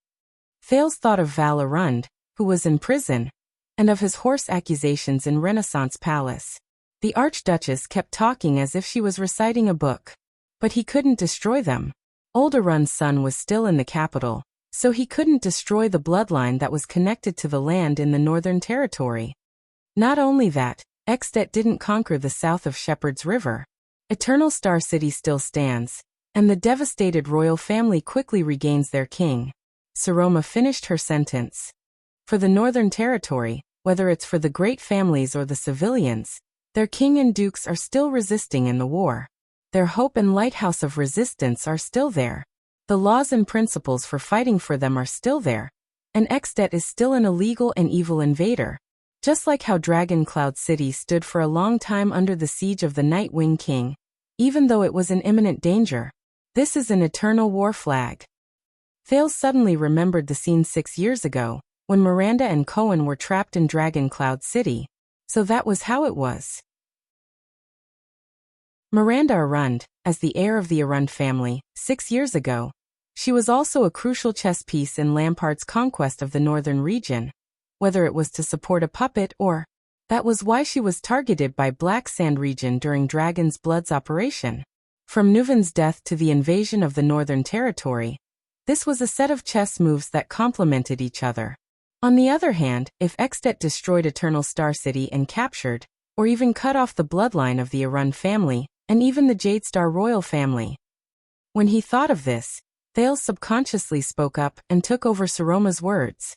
Thales thought of Val Arund, who was in prison, and of his horse accusations in Renaissance Palace. The Archduchess kept talking as if she was reciting a book. But he couldn't destroy them. Old Arund's son was still in the capital, so he couldn't destroy the bloodline that was connected to the land in the Northern Territory. Not only that, Extet didn't conquer the south of Shepherd's River. Eternal Star City still stands, and the devastated royal family quickly regains their king. Saroma finished her sentence. For the Northern Territory, whether it's for the great families or the civilians, their king and dukes are still resisting in the war. Their hope and lighthouse of resistance are still there. The laws and principles for fighting for them are still there, and Extet is still an illegal and evil invader. Just like how Dragon Cloud City stood for a long time under the siege of the Nightwing King, even though it was in imminent danger. This is an eternal war flag. Thales suddenly remembered the scene 6 years ago, when Miranda and Cohen were trapped in Dragon Cloud City. So that was how it was. Miranda Arund, as the heir of the Arund family, 6 years ago, she was also a crucial chess piece in Lampard's conquest of the northern region. Whether it was to support a puppet or, that was why she was targeted by Black Sand region during Dragon's Blood's operation. From Nuvan's death to the invasion of the Northern Territory, this was a set of chess moves that complemented each other. On the other hand, if Extet destroyed Eternal Star City and captured, or even cut off the bloodline of the Arun family, and even the Jade Star royal family. When he thought of this, Thales subconsciously spoke up and took over Saroma's words.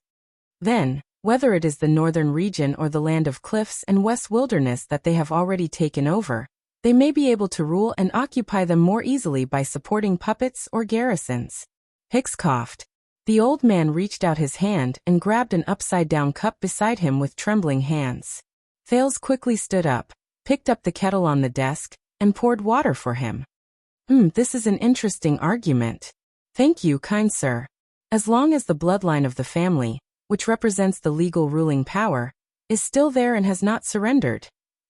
Then, whether it is the northern region or the land of cliffs and west wilderness that they have already taken over, they may be able to rule and occupy them more easily by supporting puppets or garrisons. Hicks coughed. The old man reached out his hand and grabbed an upside-down cup beside him with trembling hands. Thales quickly stood up, picked up the kettle on the desk, and poured water for him. This is an interesting argument. Thank you, kind sir. As long as the bloodline of the family, which represents the legal ruling power, is still there and has not surrendered.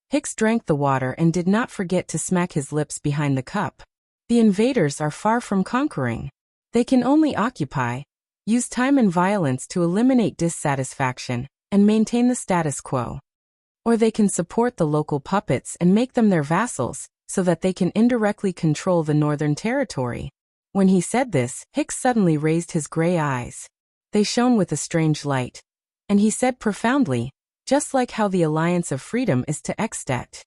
Hicks drank the water and did not forget to smack his lips behind the cup. The invaders are far from conquering. They can only occupy, use time and violence to eliminate dissatisfaction, and maintain the status quo. Or they can support the local puppets and make them their vassals, so that they can indirectly control the Northern Territory. When he said this, Hicks suddenly raised his gray eyes. They shone with a strange light. And he said profoundly, just like how the Alliance of Freedom is to Extet.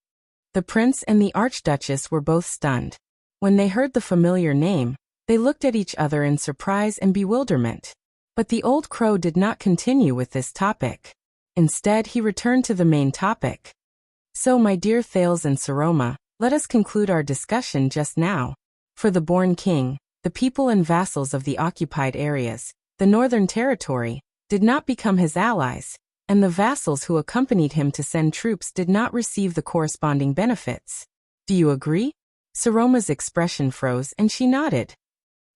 The prince and the archduchess were both stunned. When they heard the familiar name, they looked at each other in surprise and bewilderment. But the old crow did not continue with this topic. Instead, he returned to the main topic. So, my dear Thales and Saroma, let us conclude our discussion just now. For the born king, the people and vassals of the occupied areas, the Northern Territory, did not become his allies, and the vassals who accompanied him to send troops did not receive the corresponding benefits. Do you agree? Saroma's expression froze and she nodded.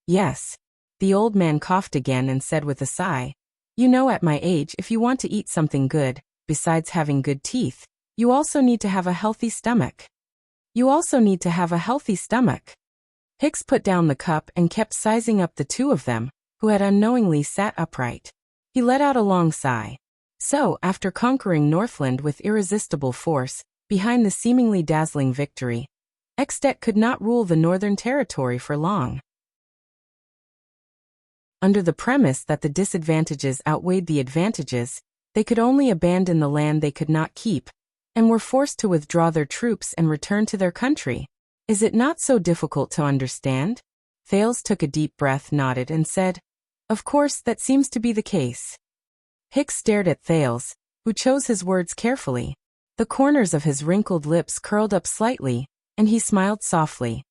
Yes. The old man coughed again and said with a sigh, you know, at my age, if you want to eat something good, besides having good teeth, you also need to have a healthy stomach. Hicks put down the cup and kept sizing up the two of them, who had unknowingly sat upright. He let out a long sigh. So, after conquering Northland with irresistible force, behind the seemingly dazzling victory, Extet could not rule the Northern Territory for long. Under the premise that the disadvantages outweighed the advantages, they could only abandon the land they could not keep, and were forced to withdraw their troops and return to their country. Is it not so difficult to understand? Thales took a deep breath, nodded, and said, of course, that seems to be the case. Hicks stared at Thales, who chose his words carefully. The corners of his wrinkled lips curled up slightly, and he smiled softly.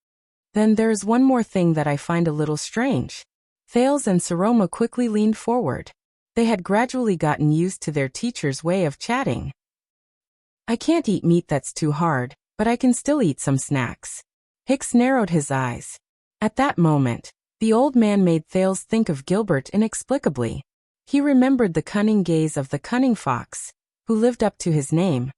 Then there is one more thing that I find a little strange. Thales and Saroma quickly leaned forward. They had gradually gotten used to their teacher's way of chatting. I can't eat meat, that's too hard, but I can still eat some snacks. Hicks narrowed his eyes. At that moment, the old man made Thales think of Gilbert inexplicably. He remembered the cunning gaze of the cunning fox, who lived up to his name.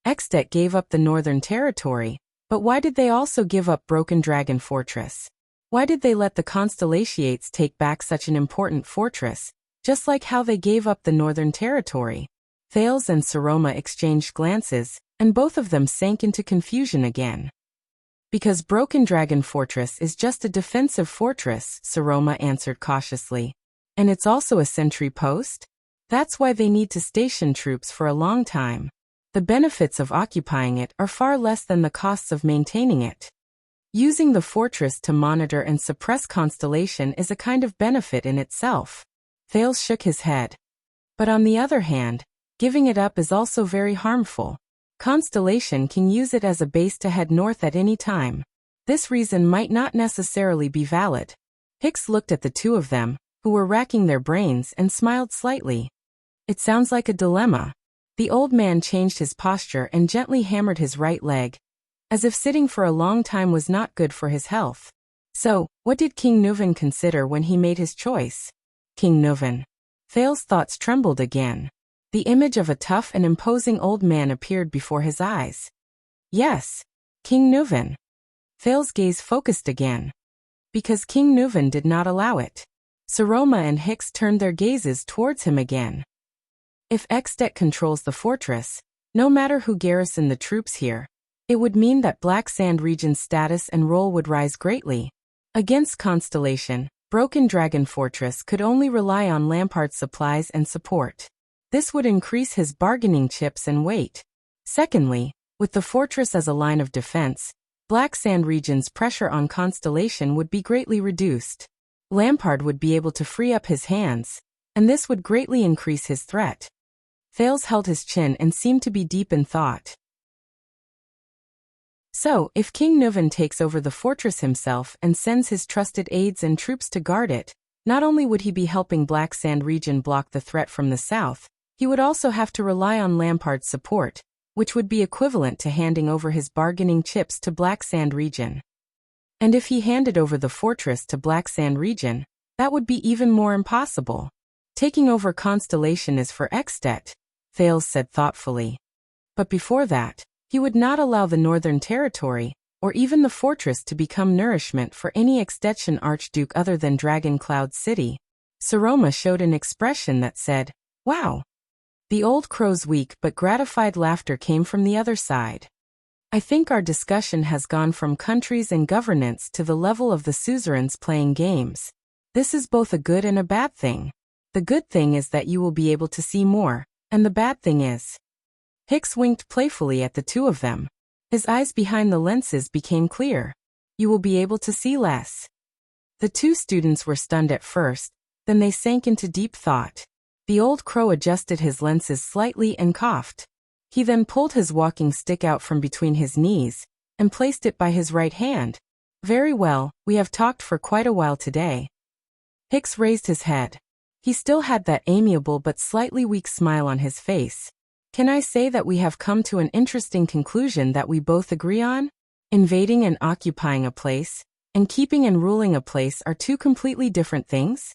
Extet gave up the Northern Territory, but why did they also give up Broken Dragon Fortress? Why did they let the Constellations take back such an important fortress, just like how they gave up the Northern Territory? Thales and Saroma exchanged glances, and both of them sank into confusion again. Because Broken Dragon Fortress is just a defensive fortress, Saroma answered cautiously. And it's also a sentry post? That's why they need to station troops for a long time. The benefits of occupying it are far less than the costs of maintaining it. Using the fortress to monitor and suppress Constellation is a kind of benefit in itself. Thales shook his head. But on the other hand, giving it up is also very harmful. Constellation can use it as a base to head north at any time. This reason might not necessarily be valid. Hicks looked at the two of them, who were racking their brains, and smiled slightly. It sounds like a dilemma. The old man changed his posture and gently hammered his right leg, as if sitting for a long time was not good for his health. So, what did King Nuvan consider when he made his choice? King Nuvan. Thales' thoughts trembled again. The image of a tough and imposing old man appeared before his eyes. Yes, King Nuvan. Thales' gaze focused again. Because King Nuvan did not allow it. Saroma and Hicks turned their gazes towards him again. If Extet controls the fortress, no matter who garrisoned the troops here, it would mean that Black Sand region's status and role would rise greatly. Against Constellation, Broken Dragon Fortress could only rely on Lampart's supplies and support. This would increase his bargaining chips and weight. Secondly, with the fortress as a line of defense, Black Sand region's pressure on Constellation would be greatly reduced. Lampard would be able to free up his hands, and this would greatly increase his threat. Thales held his chin and seemed to be deep in thought. So, if King Nuvan takes over the fortress himself and sends his trusted aides and troops to guard it, not only would he be helping Black Sand region block the threat from the south, he would also have to rely on Lampard's support, which would be equivalent to handing over his bargaining chips to Black Sand region. And if he handed over the fortress to Black Sand region, that would be even more impossible. Taking over Constellation is for Extet, Thales said thoughtfully. But before that, he would not allow the Northern Territory, or even the fortress to become nourishment for any Extension Archduke other than Dragon Cloud City. Saroma showed an expression that said, "Wow." The old crow's weak but gratified laughter came from the other side. I think our discussion has gone from countries and governance to the level of the suzerains playing games. This is both a good and a bad thing. The good thing is that you will be able to see more, and the bad thing is. Hicks winked playfully at the two of them. His eyes behind the lenses became clear. You will be able to see less. The two students were stunned at first, then they sank into deep thought. The old crow adjusted his lenses slightly and coughed. He then pulled his walking stick out from between his knees and placed it by his right hand. Very well, we have talked for quite a while today. Hicks raised his head. He still had that amiable but slightly weak smile on his face. Can I say that we have come to an interesting conclusion that we both agree on? Invading and occupying a place, and keeping and ruling a place are two completely different things?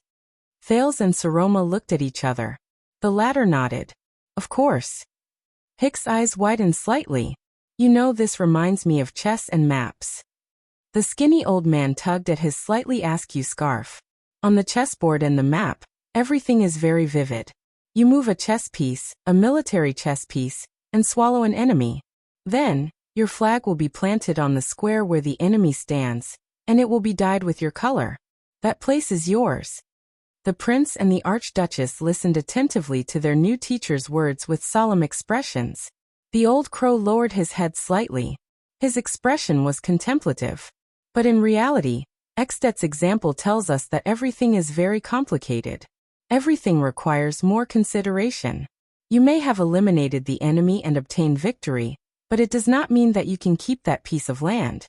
Thales and Saroma looked at each other. The latter nodded. Of course. Hicks' eyes widened slightly. You know, this reminds me of chess and maps. The skinny old man tugged at his slightly askew scarf. On the chessboard and the map, everything is very vivid. You move a chess piece, a military chess piece, and swallow an enemy. Then, your flag will be planted on the square where the enemy stands, and it will be dyed with your color. That place is yours. The prince and the archduchess listened attentively to their new teacher's words with solemn expressions. The old crow lowered his head slightly. His expression was contemplative. But in reality, Extet's example tells us that everything is very complicated. Everything requires more consideration. You may have eliminated the enemy and obtained victory, but it does not mean that you can keep that piece of land.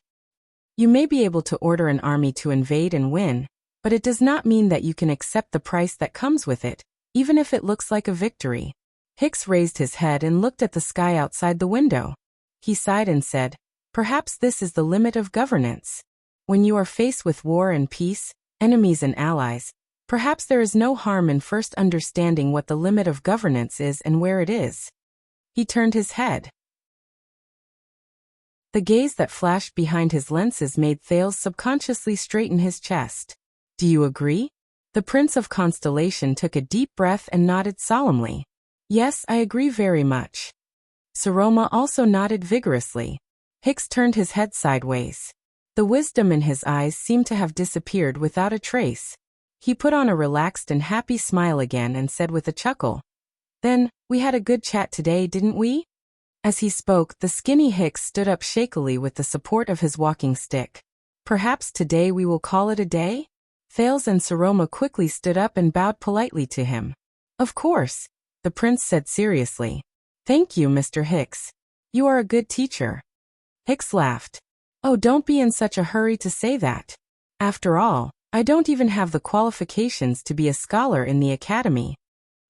You may be able to order an army to invade and win, but it does not mean that you can accept the price that comes with it, even if it looks like a victory. Hicks raised his head and looked at the sky outside the window. He sighed and said, perhaps this is the limit of governance. When you are faced with war and peace, enemies and allies, perhaps there is no harm in first understanding what the limit of governance is and where it is. He turned his head. The gaze that flashed behind his lenses made Thales subconsciously straighten his chest. Do you agree? The Prince of Constellation took a deep breath and nodded solemnly. Yes, I agree very much. Saroma also nodded vigorously. Hicks turned his head sideways. The wisdom in his eyes seemed to have disappeared without a trace. He put on a relaxed and happy smile again and said with a chuckle, Then, we had a good chat today, didn't we? As he spoke, the skinny Hicks stood up shakily with the support of his walking stick. Perhaps today we will call it a day? Thales and Saroma quickly stood up and bowed politely to him. Of course, the prince said seriously. Thank you, Mr. Hicks. You are a good teacher. Hicks laughed. Oh, don't be in such a hurry to say that. After all, I don't even have the qualifications to be a scholar in the academy.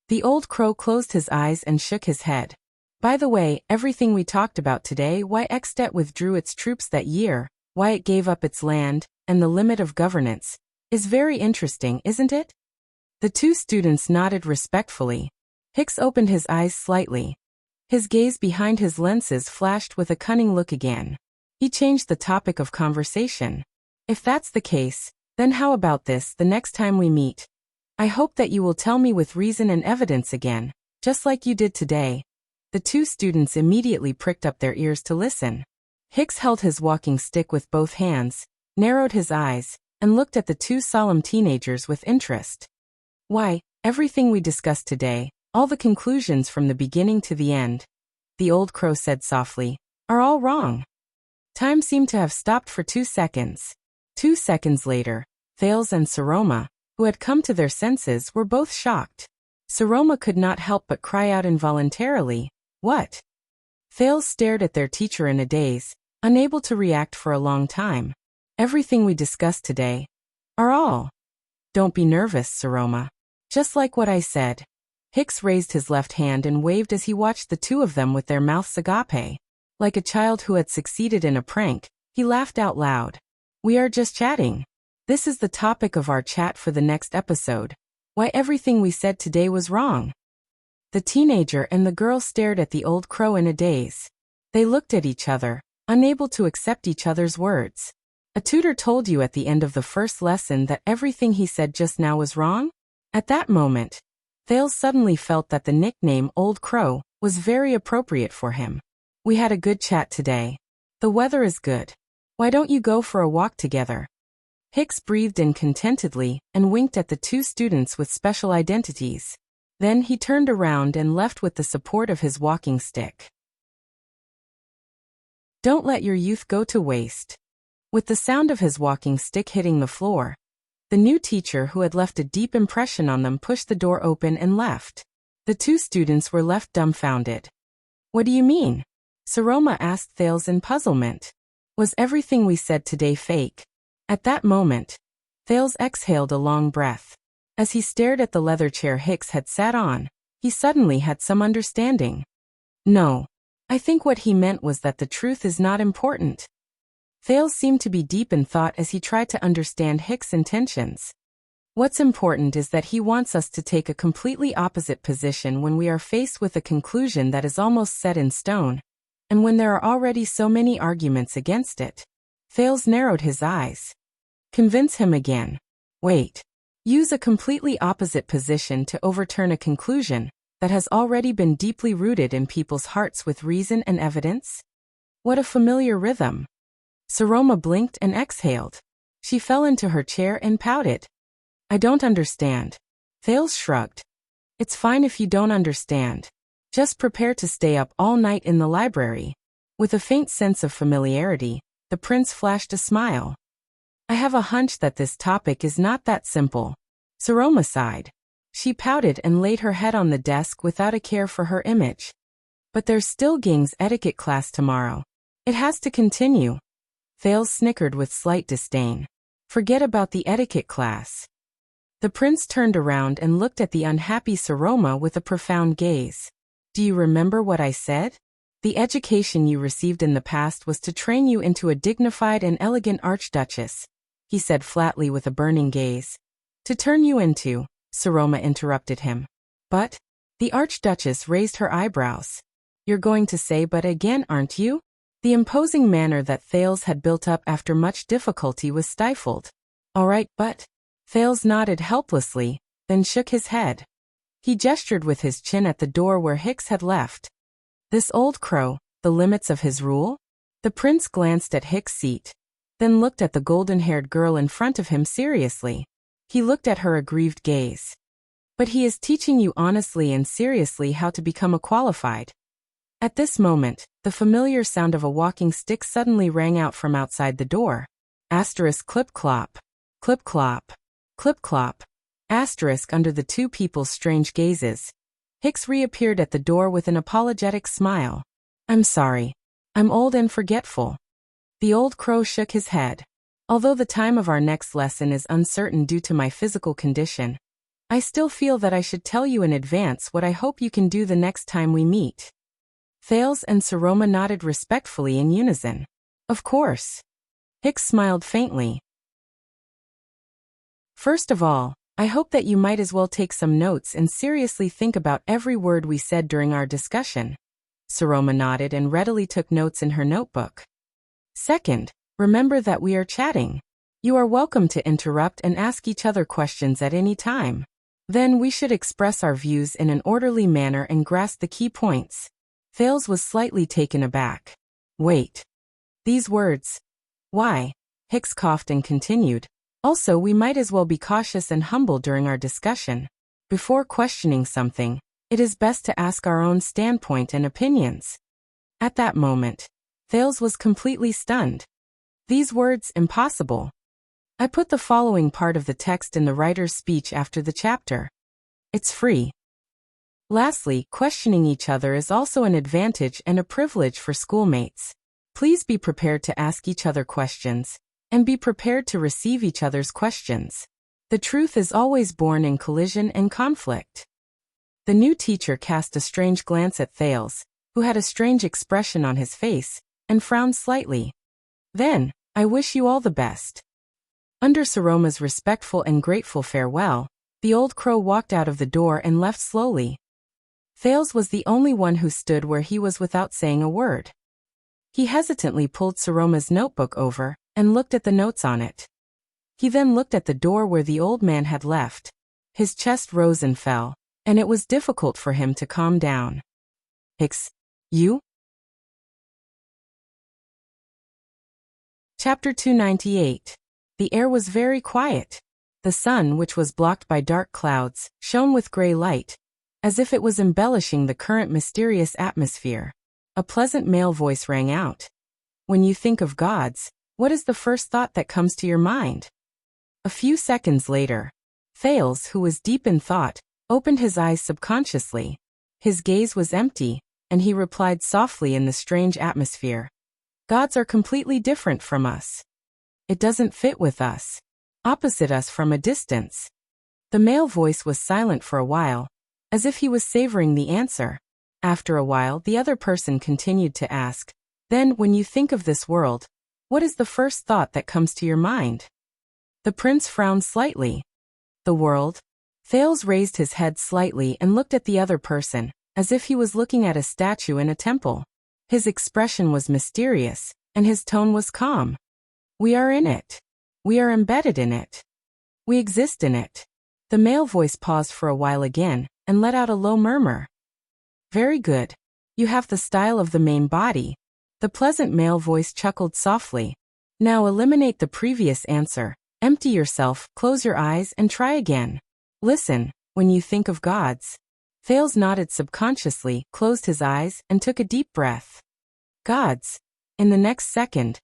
The old crow closed his eyes and shook his head. By the way, everything we talked about today, why Extet withdrew its troops that year, why it gave up its land, and the limit of governance, is very interesting, isn't it? The two students nodded respectfully. Hicks opened his eyes slightly. His gaze behind his lenses flashed with a cunning look again. He changed the topic of conversation. If that's the case, then how about this the next time we meet? I hope that you will tell me with reason and evidence again, just like you did today. The two students immediately pricked up their ears to listen. Hicks held his walking stick with both hands, narrowed his eyes, and looked at the two solemn teenagers with interest. Why, everything we discussed today, All the conclusions from the beginning to the end, the old crow said softly, are all wrong. Time seemed to have stopped for 2 seconds. 2 seconds later, Thales and Saroma, who had come to their senses, were both shocked. Saroma could not help but cry out involuntarily, "What?" Thales stared at their teacher in a daze, unable to react for a long time. "Everything we discussed today are all." "Don't be nervous, Saroma. Just like what I said." Hicks raised his left hand and waved as he watched the two of them with their mouths agape. Like a child who had succeeded in a prank, he laughed out loud. "We are just chatting. This is the topic of our chat for the next episode. Why everything we said today was wrong." The teenager and the girl stared at the old crow in a daze. They looked at each other, unable to accept each other's words. "A tutor told you at the end of the first lesson that everything he said just now was wrong?" At that moment, Thales suddenly felt that the nickname Old Crow was very appropriate for him. "We had a good chat today. The weather is good. Why don't you go for a walk together?" Hicks breathed in contentedly and winked at the two students with special identities. Then he turned around and left with the support of his walking stick. Don't let your youth go to waste. With the sound of his walking stick hitting the floor, the new teacher who had left a deep impression on them pushed the door open and left. The two students were left dumbfounded. "What do you mean?" Saroma asked Thales in puzzlement. "Was everything we said today fake?" At that moment, Thales exhaled a long breath. As he stared at the leather chair Hicks had sat on, he suddenly had some understanding. "No. I think what he meant was that the truth is not important." Thales seemed to be deep in thought as he tried to understand Hicks' intentions. "What's important is that he wants us to take a completely opposite position when we are faced with a conclusion that is almost set in stone, and when there are already so many arguments against it." Thales narrowed his eyes. "Convince him again." "Wait. Use a completely opposite position to overturn a conclusion that has already been deeply rooted in people's hearts with reason and evidence?" What a familiar rhythm. Saroma blinked and exhaled. She fell into her chair and pouted. "I don't understand." Thales shrugged. "It's fine if you don't understand. Just prepare to stay up all night in the library." With a faint sense of familiarity, the prince flashed a smile. "I have a hunch that this topic is not that simple." Saroma sighed. She pouted and laid her head on the desk without a care for her image. "But there's still Ging's etiquette class tomorrow. It has to continue." Thales snickered with slight disdain. "Forget about the etiquette class." The prince turned around and looked at the unhappy Saroma with a profound gaze. "Do you remember what I said? The education you received in the past was to train you into a dignified and elegant archduchess," he said flatly with a burning gaze. "To turn you into," Saroma interrupted him. "But?" The archduchess raised her eyebrows. "You're going to say but again, aren't you?" The imposing manner that Thales had built up after much difficulty was stifled. "All right, but?" Thales nodded helplessly, then shook his head. He gestured with his chin at the door where Hicks had left. "This old crow, the limits of his rule?" The prince glanced at Hicks' seat, then looked at the golden-haired girl in front of him seriously. He looked at her aggrieved gaze. "But he is teaching you honestly and seriously how to become a qualified." At this moment, the familiar sound of a walking stick suddenly rang out from outside the door. Asterisk clip-clop. Clip-clop. Clip-clop. Asterisk under the two people's strange gazes. Hicks reappeared at the door with an apologetic smile. "I'm sorry. I'm old and forgetful." The old crow shook his head. "Although the time of our next lesson is uncertain due to my physical condition, I still feel that I should tell you in advance what I hope you can do the next time we meet." Thales and Saroma nodded respectfully in unison. "Of course." Hicks smiled faintly. "First of all, I hope that you might as well take some notes and seriously think about every word we said during our discussion." Saroma nodded and readily took notes in her notebook. "Second, remember that we are chatting. You are welcome to interrupt and ask each other questions at any time. Then we should express our views in an orderly manner and grasp the key points." Thales was slightly taken aback. "Wait. These words. Why?" Hicks coughed and continued. "Also, we might as well be cautious and humble during our discussion. Before questioning something, It is best to ask our own standpoint and opinions. At that moment, Thales was completely stunned. These words, impossible. I put the following part of the text in the writer's speech after the chapter. It's free. Lastly, questioning each other is also an advantage and a privilege for schoolmates. Please be prepared to ask each other questions, and be prepared to receive each other's questions. The truth is always born in collision and conflict. The new teacher cast a strange glance at Thales, who had a strange expression on his face, and frowned slightly. Then, I wish you all the best. Under Saroma's respectful and grateful farewell, the old crow walked out of the door and left slowly. Thales was the only one who stood where he was without saying a word. He hesitantly pulled Saroma's notebook over, and looked at the notes on it. He then looked at the door where the old man had left. His chest rose and fell, and it was difficult for him to calm down. You? Chapter 298. The air was very quiet. The sun, which was blocked by dark clouds, shone with gray light, as if it was embellishing the current mysterious atmosphere. A pleasant male voice rang out. When you think of gods, what is the first thought that comes to your mind? A few seconds later, Thales, who was deep in thought, opened his eyes subconsciously. His gaze was empty, and he replied softly in the strange atmosphere. Gods are completely different from us. It doesn't fit with us. Opposite us from a distance. The male voice was silent for a while, as if he was savoring the answer. After a while, the other person continued to ask, then, when you think of this world, what is the first thought that comes to your mind? The prince frowned slightly. The world? Thales raised his head slightly and looked at the other person, as if he was looking at a statue in a temple. His expression was mysterious, and his tone was calm. We are in it. We are embedded in it. We exist in it. The male voice paused for a while again, and let out a low murmur. Very good. You have the style of the main body. The pleasant male voice chuckled softly. Now eliminate the previous answer. Empty yourself, close your eyes, and try again. Listen, when you think of gods. Thales nodded subconsciously, closed his eyes, and took a deep breath. Gods. In the next second,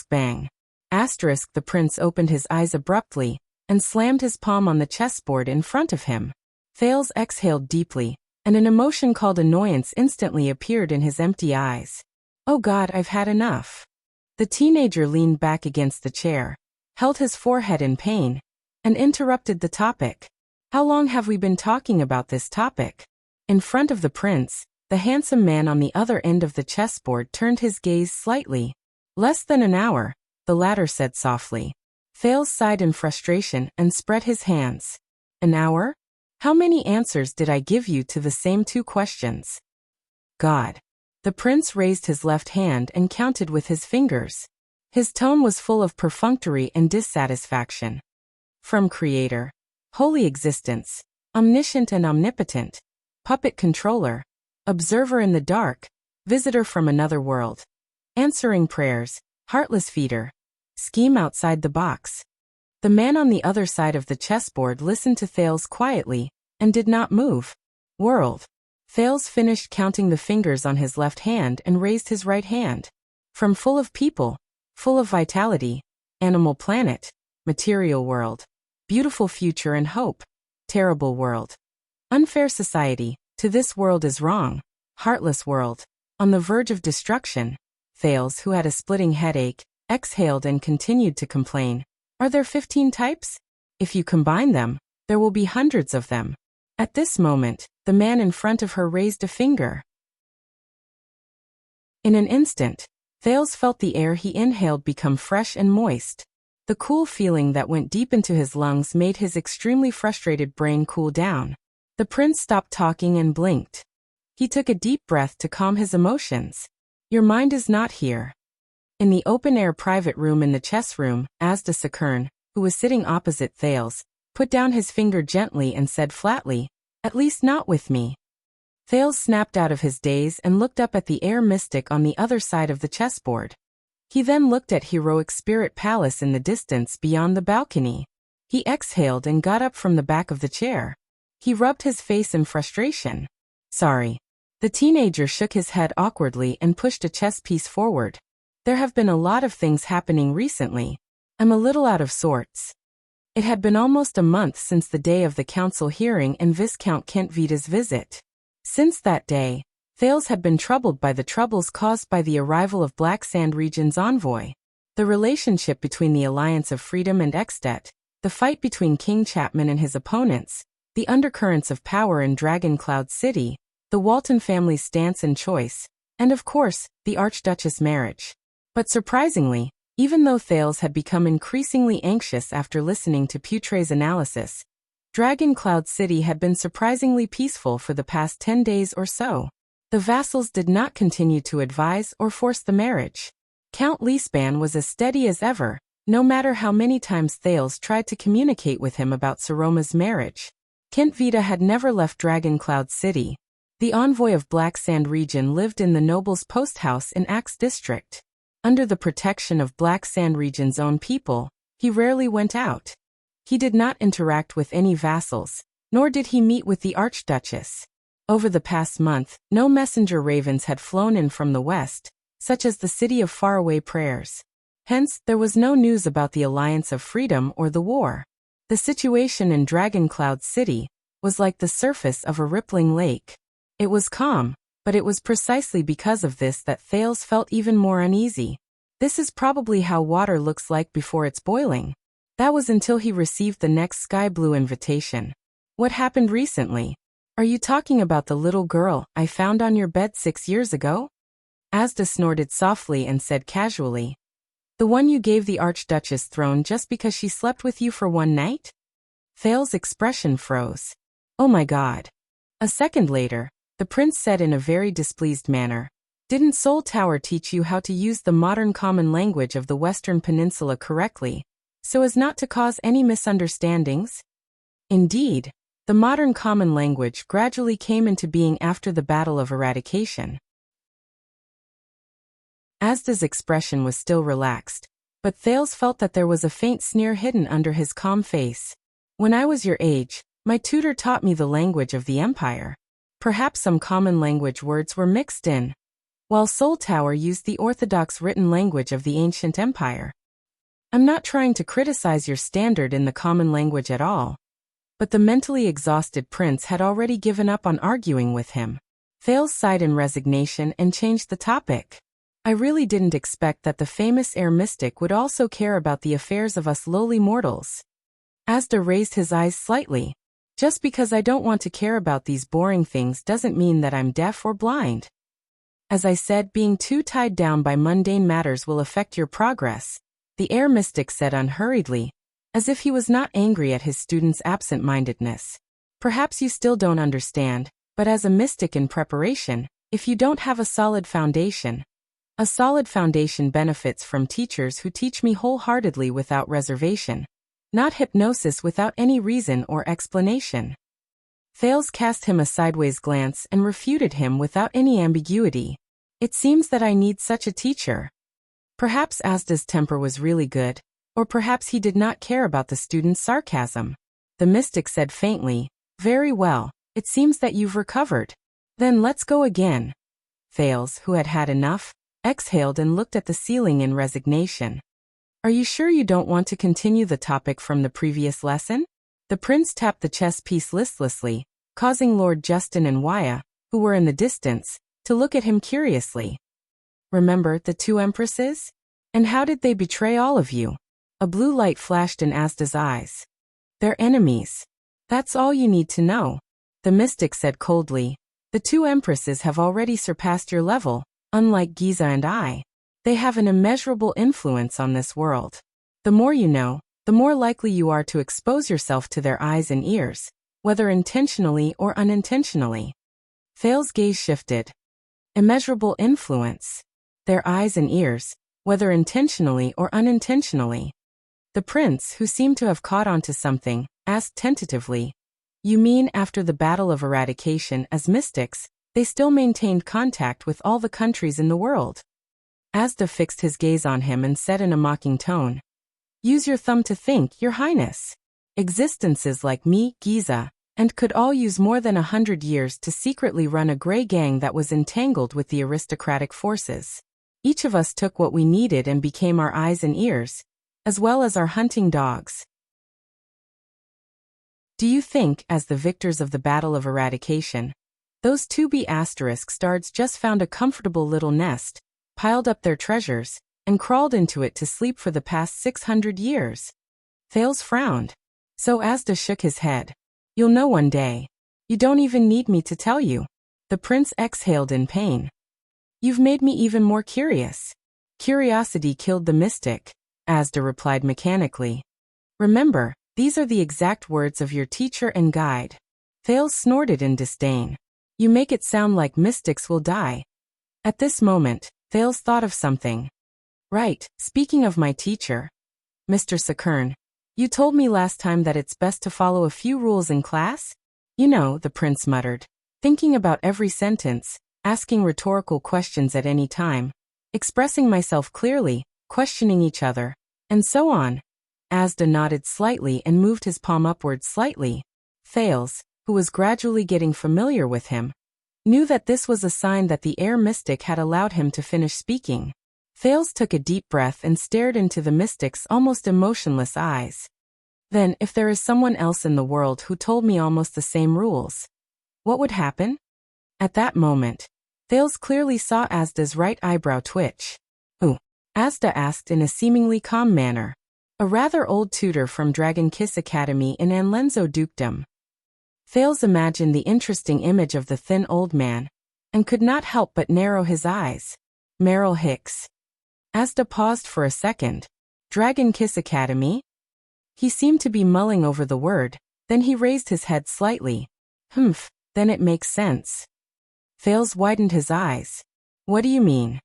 bang. The prince opened his eyes abruptly, and slammed his palm on the chessboard in front of him. Thales exhaled deeply, and an emotion called annoyance instantly appeared in his empty eyes. Oh God, I've had enough. The teenager leaned back against the chair, held his forehead in pain, and interrupted the topic. How long have we been talking about this topic? In front of the prince, the handsome man on the other end of the chessboard turned his gaze slightly. Less than an hour, the latter said softly. Thales sighed in frustration and spread his hands. An hour? How many answers did I give you to the same two questions? God. The prince raised his left hand and counted with his fingers. His tone was full of perfunctory and dissatisfaction. From Creator, Holy Existence, Omniscient and Omnipotent, Puppet Controller, Observer in the Dark, Visitor from Another World, Answering Prayers, Heartless Feeder, Scheme Outside the Box. The man on the other side of the chessboard listened to Thales quietly, and did not move. World. Thales finished counting the fingers on his left hand and raised his right hand. From full of people, full of vitality, Animal Planet, Material World, Beautiful Future and Hope, Terrible World. Unfair Society, To This World is Wrong, Heartless World, On the Verge of Destruction. Thales, who had a splitting headache, exhaled and continued to complain. Are there 15 types? If you combine them, there will be hundreds of them. At this moment, the man in front of her raised a finger. In an instant, Thales felt the air he inhaled become fresh and moist. The cool feeling that went deep into his lungs made his extremely frustrated brain cool down. The prince stopped talking and blinked. He took a deep breath to calm his emotions. Your mind is not here. In the open-air private room in the chess room, Asda Sakern, who was sitting opposite Thales, put down his finger gently and said flatly, At least not with me. Thales snapped out of his daze and looked up at the air mystic on the other side of the chessboard. He then looked at Heroic Spirit Palace in the distance beyond the balcony. He exhaled and got up from the back of the chair. He rubbed his face in frustration. Sorry. The teenager shook his head awkwardly and pushed a chess piece forward. There have been a lot of things happening recently. I'm a little out of sorts. It had been almost a month since the day of the council hearing and Viscount Kentvita's visit. Since that day, Thales had been troubled by the troubles caused by the arrival of Black Sand Region's envoy. The relationship between the Alliance of Freedom and Extet, the fight between King Chapman and his opponents, the undercurrents of power in Dragon Cloud City, the Walton family's stance and choice, and of course, the Archduchess marriage. But surprisingly, even though Thales had become increasingly anxious after listening to Putre's analysis, Dragon Cloud City had been surprisingly peaceful for the past 10 days or so. The vassals did not continue to advise or force the marriage. Count Leespan was as steady as ever, no matter how many times Thales tried to communicate with him about Saroma's marriage. Kentvita had never left Dragon Cloud City. The envoy of Black Sand Region lived in the Nobles' Post House in Axe District. Under the protection of Black Sand Region's own people, he rarely went out. He did not interact with any vassals, nor did he meet with the Archduchess. Over the past month, no messenger ravens had flown in from the west, such as the city of faraway prayers. Hence, there was no news about the Alliance of Freedom or the war. The situation in Dragon Cloud City was like the surface of a rippling lake. It was calm, but it was precisely because of this that Thales felt even more uneasy. This is probably how water looks like before it's boiling. That was until he received the next sky blue invitation. What happened recently? Are you talking about the little girl I found on your bed 6 years ago? Asda snorted softly and said casually. The one you gave the Archduchess throne just because she slept with you for one night? Thales' expression froze. Oh my God. A second later, the prince said in a very displeased manner, "Didn't Soul Tower teach you how to use the modern common language of the Western Peninsula correctly, so as not to cause any misunderstandings?" Indeed, the modern common language gradually came into being after the Battle of Eradication. Asda's expression was still relaxed, but Thales felt that there was a faint sneer hidden under his calm face. When I was your age, my tutor taught me the language of the Empire. Perhaps some common language words were mixed in, while Soul Tower used the orthodox written language of the ancient empire. I'm not trying to criticize your standard in the common language at all. But the mentally exhausted prince had already given up on arguing with him. Thales sighed in resignation and changed the topic. I really didn't expect that the famous Heir mystic would also care about the affairs of us lowly mortals. Asda raised his eyes slightly. Just because I don't want to care about these boring things doesn't mean that I'm deaf or blind. As I said, being too tied down by mundane matters will affect your progress, the Heir mystic said unhurriedly, as if he was not angry at his student's absent-mindedness. Perhaps you still don't understand, but as a mystic in preparation, if you don't have a solid foundation benefits from teachers who teach me wholeheartedly without reservation, not hypnosis without any reason or explanation. Thales cast him a sideways glance and refuted him without any ambiguity. It seems that I need such a teacher. Perhaps Asda's temper was really good, or perhaps he did not care about the student's sarcasm. The mystic said faintly, "Very well, it seems that you've recovered. Then let's go again." Thales, who had had enough, exhaled and looked at the ceiling in resignation. Are you sure you don't want to continue the topic from the previous lesson? The prince tapped the chess piece listlessly, causing Lord Justin and Waya, who were in the distance, to look at him curiously. Remember the two empresses? And how did they betray all of you? A blue light flashed in Asda's eyes. They're enemies. That's all you need to know. The mystic said coldly. The two empresses have already surpassed your level, unlike Giza and I. They have an immeasurable influence on this world. The more you know, the more likely you are to expose yourself to their eyes and ears, whether intentionally or unintentionally. Thales' gaze shifted. Immeasurable influence. Their eyes and ears, whether intentionally or unintentionally. The prince, who seemed to have caught on to something, asked tentatively, "You mean after the Battle of Eradication, as mystics, they still maintained contact with all the countries in the world?" Asda fixed his gaze on him and said in a mocking tone, "Use your thumb to think, your highness. Existences like me, Giza, and could all use more than 100 years to secretly run a gray gang that was entangled with the aristocratic forces. Each of us took what we needed and became our eyes and ears, as well as our hunting dogs. Do you think, as the victors of the Battle of Eradication, those 2B****stards just found a comfortable little nest, piled up their treasures, and crawled into it to sleep for the past 600 years? Thales frowned. So Asda shook his head. You'll know one day. You don't even need me to tell you. The prince exhaled in pain. You've made me even more curious. Curiosity killed the mystic, Asda replied mechanically. Remember, these are the exact words of your teacher and guide. Thales snorted in disdain. You make it sound like mystics will die. At this moment, Thales thought of something. Right, speaking of my teacher. Mr. Sakern, you told me last time that it's best to follow a few rules in class? You know, the prince muttered, thinking about every sentence, asking rhetorical questions at any time, expressing myself clearly, questioning each other, and so on. Asda nodded slightly and moved his palm upward slightly. Thales, who was gradually getting familiar with him, knew that this was a sign that the air mystic had allowed him to finish speaking. Thales took a deep breath and stared into the mystic's almost emotionless eyes. Then, if there is someone else in the world who told me almost the same rules, what would happen? At that moment, Thales clearly saw Asda's right eyebrow twitch. Who? Asda asked in a seemingly calm manner. A rather old tutor from Dragon Kiss Academy in Anlenzo Dukedom. Thales imagined the interesting image of the thin old man, and could not help but narrow his eyes. Merrill Hicks. Asda paused for a second. Dragon Kiss Academy? He seemed to be mulling over the word, then he raised his head slightly. Humph, then it makes sense. Thales widened his eyes. What do you mean?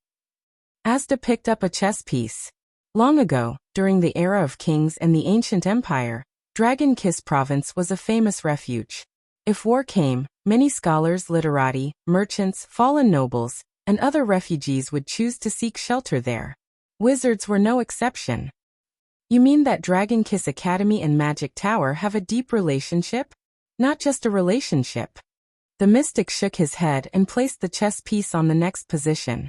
Asda picked up a chess piece. Long ago, during the era of kings and the ancient empire, Dragon Kiss province was a famous refuge. If war came, many scholars, literati, merchants, fallen nobles, and other refugees would choose to seek shelter there. Wizards were no exception. You mean that Dragon Kiss Academy and Magic Tower have a deep relationship? Not just a relationship. The mystic shook his head and placed the chess piece on the next position.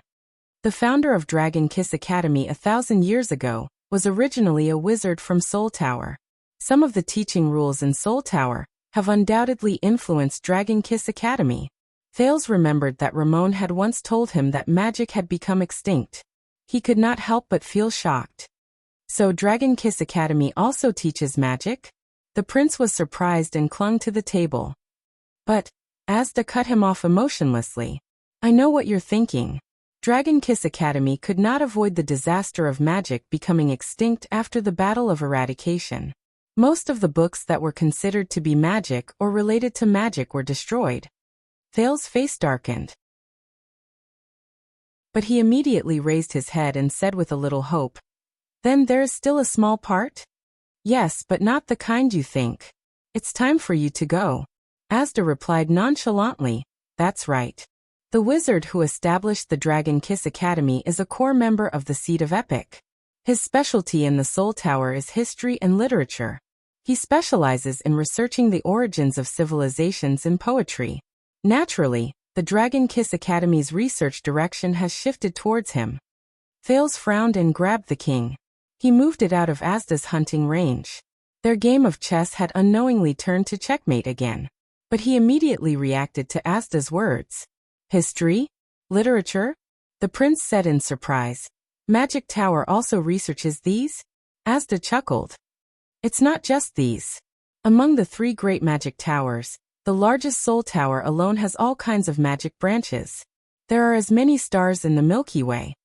The founder of Dragon Kiss Academy 1,000 years ago was originally a wizard from Soul Tower. Some of the teaching rules in Soul Tower have undoubtedly influenced Dragon Kiss Academy. Thales remembered that Ramon had once told him that magic had become extinct. He could not help but feel shocked. So Dragon Kiss Academy also teaches magic? The prince was surprised and clung to the table. But, Asda cut him off emotionlessly. I know what you're thinking. Dragon Kiss Academy could not avoid the disaster of magic becoming extinct after the Battle of Eradication. Most of the books that were considered to be magic or related to magic were destroyed. Thales' face darkened. But he immediately raised his head and said with a little hope, Then there is still a small part? Yes, but not the kind you think. It's time for you to go. Asda replied nonchalantly, That's right. The wizard who established the Dragon Kiss Academy is a core member of the Seed of Epic. His specialty in the Soul Tower is history and literature. He specializes in researching the origins of civilizations in poetry. Naturally, the Dragon Kiss Academy's research direction has shifted towards him. Thales frowned and grabbed the king. He moved it out of Asda's hunting range. Their game of chess had unknowingly turned to checkmate again. But he immediately reacted to Asda's words. History? Literature? The prince said in surprise. Magic Tower also researches these? Asda chuckled. It's not just these. Among the 3 great magic towers, the largest Soul Tower alone has all kinds of magic branches. There are as many stars in the Milky Way.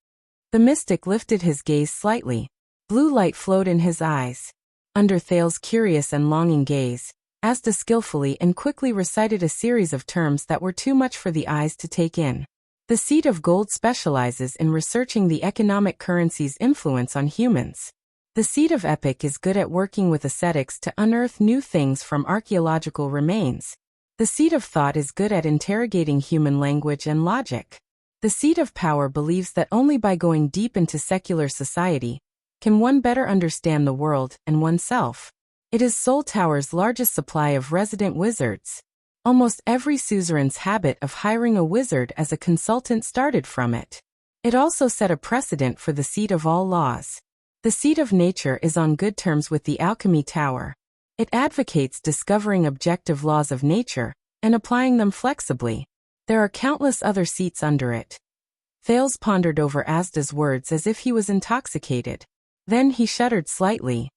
The mystic lifted his gaze slightly. Blue light flowed in his eyes. Under Thales' curious and longing gaze, Asda skillfully and quickly recited a series of terms that were too much for the eyes to take in. The Seed of Gold specializes in researching the economic currency's influence on humans. The Seed of Epic is good at working with ascetics to unearth new things from archaeological remains. The Seed of Thought is good at interrogating human language and logic. The Seed of Power believes that only by going deep into secular society can one better understand the world and oneself. It is Seoul Tower's largest supply of resident wizards. Almost every suzerain's habit of hiring a wizard as a consultant started from it. It also set a precedent for the seat of all laws. The seat of nature is on good terms with the Alchemy Tower. It advocates discovering objective laws of nature and applying them flexibly. There are countless other seats under it. Thales pondered over Asda's words as if he was intoxicated. Then he shuddered slightly.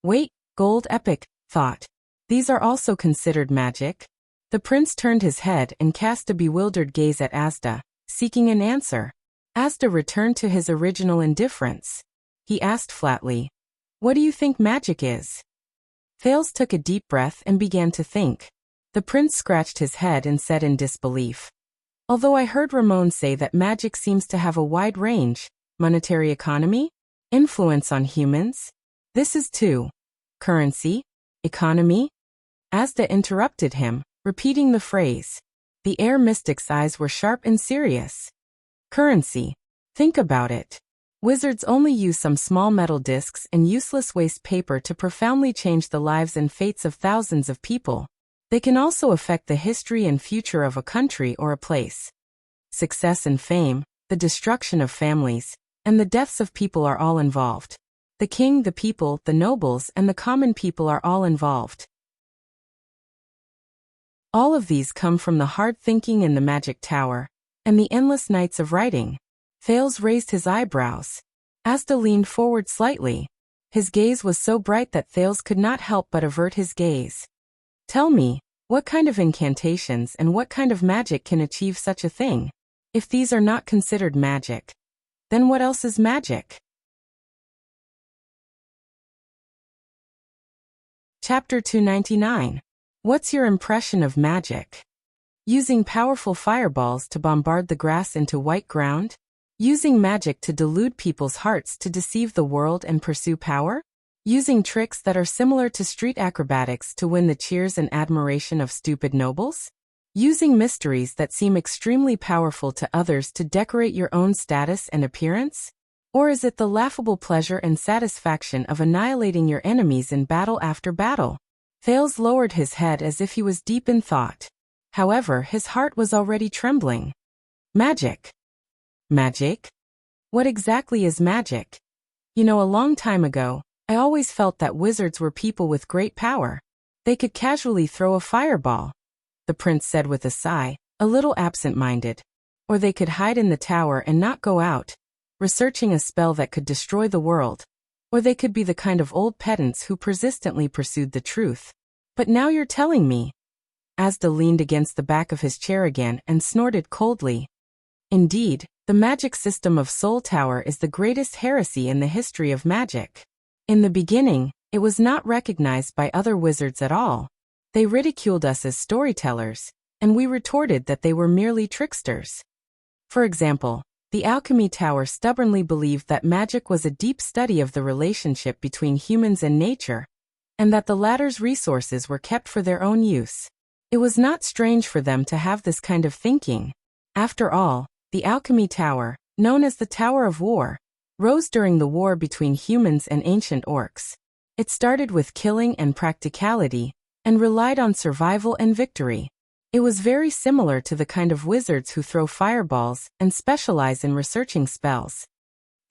Wait, gold epic, thought. These are also considered magic? The prince turned his head and cast a bewildered gaze at Asda, seeking an answer. Asda returned to his original indifference. He asked flatly, "What do you think magic is?" Thales took a deep breath and began to think. The prince scratched his head and said in disbelief, "Although I heard Ramon say that magic seems to have a wide range, monetary economy, influence on humans, this is too. Currency, economy?" Asda interrupted him, repeating the phrase. The air mystic's eyes were sharp and serious. Currency. Think about it. Wizards only use some small metal discs and useless waste paper to profoundly change the lives and fates of thousands of people. They can also affect the history and future of a country or a place. Success and fame, the destruction of families, and the deaths of people are all involved. The king, the people, the nobles, and the common people are all involved. All of these come from the hard thinking in the magic tower, and the endless nights of writing. Thales raised his eyebrows. Asda leaned forward slightly. His gaze was so bright that Thales could not help but avert his gaze. Tell me, what kind of incantations and what kind of magic can achieve such a thing? If these are not considered magic, then what else is magic? Chapter 299. What's your impression of magic? Using powerful fireballs to bombard the grass into white ground? Using magic to delude people's hearts to deceive the world and pursue power? Using tricks that are similar to street acrobatics to win the cheers and admiration of stupid nobles? Using mysteries that seem extremely powerful to others to decorate your own status and appearance? Or is it the laughable pleasure and satisfaction of annihilating your enemies in battle after battle? Thales lowered his head as if he was deep in thought. However, his heart was already trembling. Magic. Magic? What exactly is magic? You know, a long time ago, I always felt that wizards were people with great power. They could casually throw a fireball, the prince said with a sigh, a little absent-minded. Or they could hide in the tower and not go out, researching a spell that could destroy the world. Or they could be the kind of old pedants who persistently pursued the truth. But now you're telling me. Asda leaned against the back of his chair again and snorted coldly. Indeed, the magic system of Seoul Tower is the greatest heresy in the history of magic. In the beginning, it was not recognized by other wizards at all. They ridiculed us as storytellers, and we retorted that they were merely tricksters. For example, the Alchemy Tower stubbornly believed that magic was a deep study of the relationship between humans and nature, and that the latter's resources were kept for their own use. It was not strange for them to have this kind of thinking. After all, the Alchemy Tower, known as the Tower of War, rose during the war between humans and ancient orcs. It started with killing and practicality, and relied on survival and victory. It was very similar to the kind of wizards who throw fireballs and specialize in researching spells.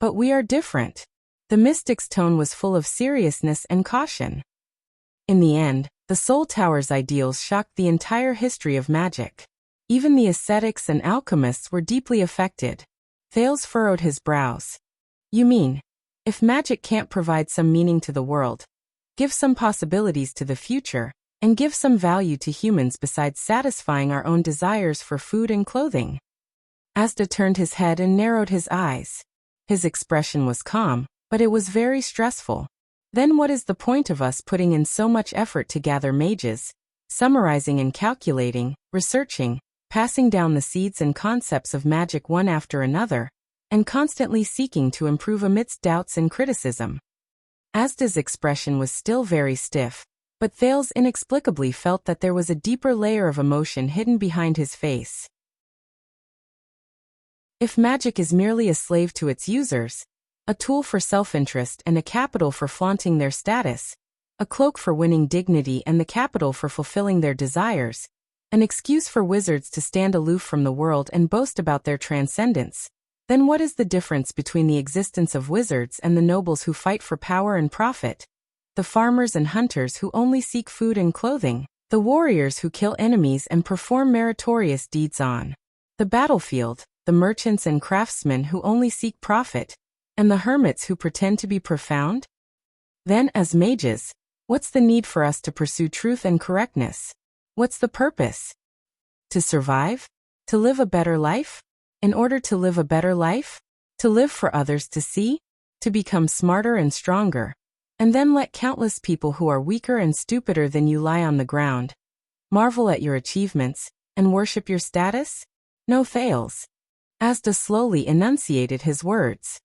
But we are different. The mystic's tone was full of seriousness and caution. In the end, the Seoul Tower's ideals shocked the entire history of magic. Even the ascetics and alchemists were deeply affected. Thales furrowed his brows. You mean, if magic can't provide some meaning to the world, give some possibilities to the future, and give some value to humans besides satisfying our own desires for food and clothing? Asda turned his head and narrowed his eyes. His expression was calm, but it was very stressful. Then what is the point of us putting in so much effort to gather mages, summarizing and calculating, researching, passing down the seeds and concepts of magic one after another, and constantly seeking to improve amidst doubts and criticism? Asda's expression was still very stiff, but Thales inexplicably felt that there was a deeper layer of emotion hidden behind his face. If magic is merely a slave to its users, a tool for self-interest and a capital for flaunting their status, a cloak for winning dignity and the capital for fulfilling their desires, an excuse for wizards to stand aloof from the world and boast about their transcendence. Then what is the difference between the existence of wizards and the nobles who fight for power and profit? The farmers and hunters who only seek food and clothing? The warriors who kill enemies and perform meritorious deeds on the battlefield? The merchants and craftsmen who only seek profit? And the hermits who pretend to be profound? Then, as mages, what's the need for us to pursue truth and correctness? What's the purpose? To survive? To live a better life? In order to live a better life? To live for others to see? To become smarter and stronger? And then let countless people who are weaker and stupider than you lie on the ground, marvel at your achievements, and worship your status? No fails. Asda slowly enunciated his words.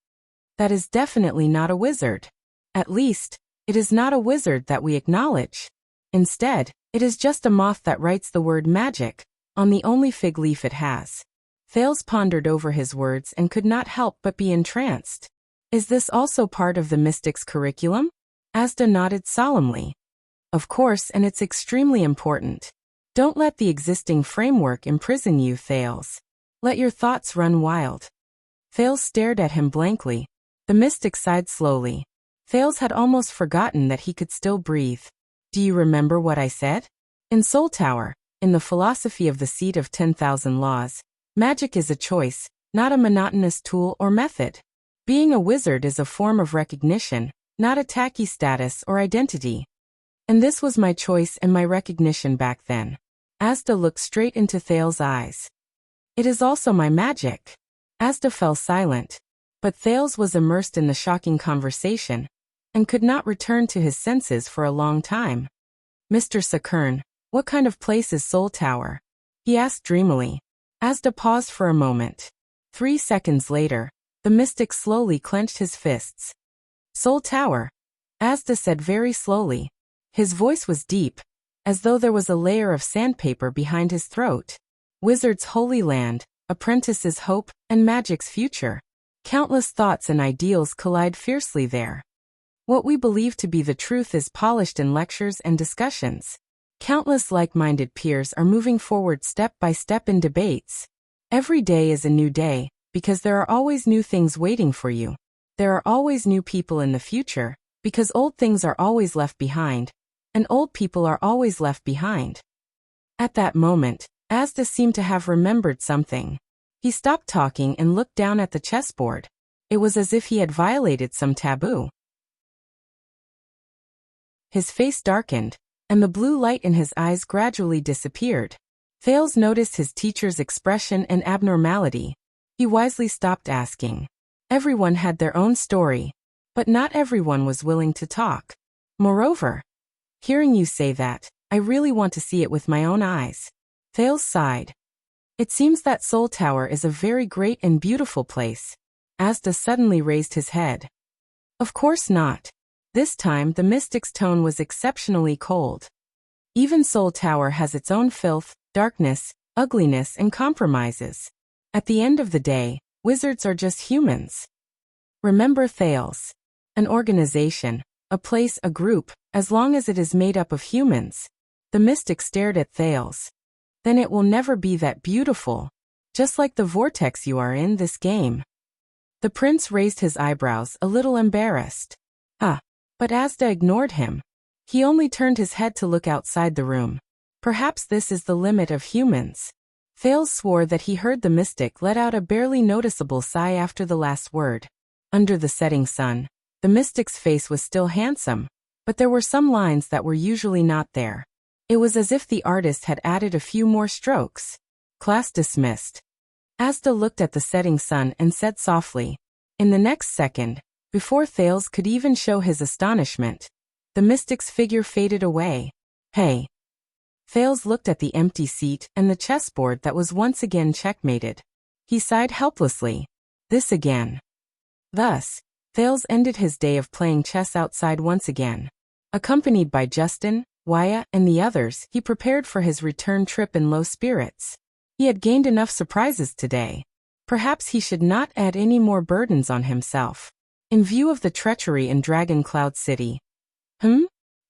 That is definitely not a wizard. At least, it is not a wizard that we acknowledge. Instead, it is just a moth that writes the word magic on the only fig leaf it has. Thales pondered over his words and could not help but be entranced. Is this also part of the mystic's curriculum? Asda nodded solemnly. Of course, and it's extremely important. Don't let the existing framework imprison you, Thales. Let your thoughts run wild. Thales stared at him blankly. The mystic sighed slowly. Thales had almost forgotten that he could still breathe. Do you remember what I said? In Soul Tower, in the philosophy of the Seat of 10,000 Laws, magic is a choice, not a monotonous tool or method. Being a wizard is a form of recognition, not a tacky status or identity. And this was my choice and my recognition back then. Asda looked straight into Thales' eyes. It is also my magic. Asda fell silent, but Thales was immersed in the shocking conversation, and could not return to his senses for a long time. Mr. Sakern, what kind of place is Soul Tower? He asked dreamily. Asda paused for a moment. 3 seconds later, the mystic slowly clenched his fists. Soul Tower, Asda said very slowly. His voice was deep, as though there was a layer of sandpaper behind his throat. Wizard's holy land, apprentice's hope, and magic's future. Countless thoughts and ideals collide fiercely there. What we believe to be the truth is polished in lectures and discussions. Countless like-minded peers are moving forward step by step in debates. Every day is a new day, because there are always new things waiting for you. There are always new people in the future, because old things are always left behind, and old people are always left behind. At that moment, Asda seemed to have remembered something. He stopped talking and looked down at the chessboard. It was as if he had violated some taboo. His face darkened, and the blue light in his eyes gradually disappeared. Thales noticed his teacher's expression and abnormality. He wisely stopped asking. Everyone had their own story, but not everyone was willing to talk. Moreover, hearing you say that, I really want to see it with my own eyes. Thales sighed. It seems that Soul Tower is a very great and beautiful place. Asda suddenly raised his head. Of course not. This time the mystic's tone was exceptionally cold. Even Soul Tower has its own filth, darkness, ugliness, and compromises. At the end of the day, wizards are just humans. Remember Thales. An organization, a place, a group, as long as it is made up of humans. The mystic stared at Thales. Then it will never be that beautiful. Just like the vortex you are in this game. The prince raised his eyebrows, a little embarrassed. But Asda ignored him. He only turned his head to look outside the room. Perhaps this is the limit of humans. Thales swore that he heard the mystic let out a barely noticeable sigh after the last word. Under the setting sun, the mystic's face was still handsome, but there were some lines that were usually not there. It was as if the artist had added a few more strokes. Class dismissed. Asda looked at the setting sun and said softly. In the next second, before Thales could even show his astonishment, the mystic's figure faded away. Hey. Thales looked at the empty seat and the chessboard that was once again checkmated. He sighed helplessly. This again. Thus, Thales ended his day of playing chess outside once again. Accompanied by Justin, Waya, and the others, he prepared for his return trip in low spirits. He had gained enough surprises today. Perhaps he should not add any more burdens on himself. In view of the treachery in Dragon Cloud City.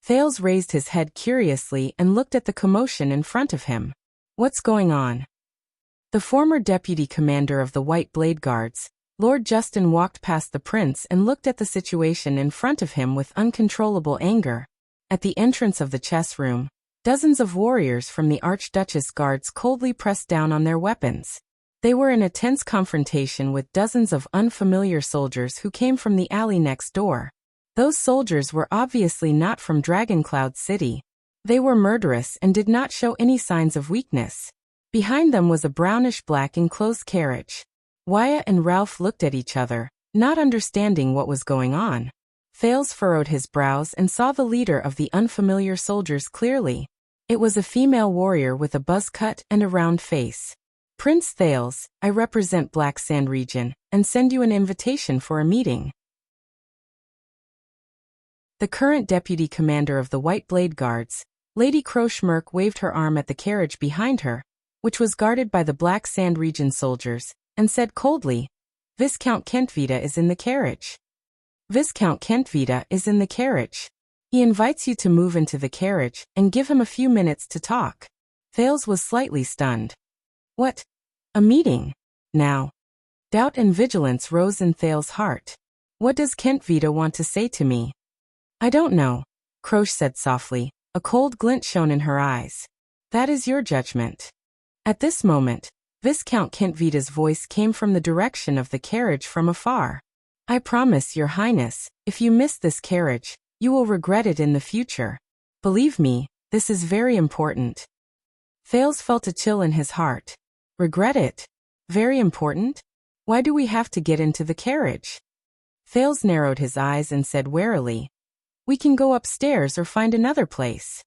Thales raised his head curiously and looked at the commotion in front of him. What's going on? The former deputy commander of the White Blade Guards, Lord Justin, walked past the prince and looked at the situation in front of him with uncontrollable anger. At the entrance of the chess room, dozens of warriors from the Archduchess Guards coldly pressed down on their weapons. They were in a tense confrontation with dozens of unfamiliar soldiers who came from the alley next door. Those soldiers were obviously not from Dragoncloud City. They were murderous and did not show any signs of weakness. Behind them was a brownish-black enclosed carriage. Wyatt and Ralph looked at each other, not understanding what was going on. Thales furrowed his brows and saw the leader of the unfamiliar soldiers clearly. It was a female warrior with a buzz cut and a round face. Prince Thales, I represent Black Sand Region, and send you an invitation for a meeting. The current deputy commander of the White Blade Guards, Lady Crochmerk, waved her arm at the carriage behind her, which was guarded by the Black Sand Region soldiers, and said coldly, Viscount Kentvita is in the carriage. Viscount Kentvita is in the carriage. He invites you to move into the carriage and give him a few minutes to talk. Thales was slightly stunned. What? A meeting? Now? Doubt and vigilance rose in Thales' heart. What does Kentvita want to say to me? I don't know, Croche said softly, a cold glint shone in her eyes. That is your judgment. At this moment, Viscount Kentvita's voice came from the direction of the carriage from afar. I promise, Your Highness, if you miss this carriage, you will regret it in the future. Believe me, this is very important. Thales felt a chill in his heart. Regret it? Very important? Why do we have to get into the carriage? Thales narrowed his eyes and said warily, We can go upstairs or find another place.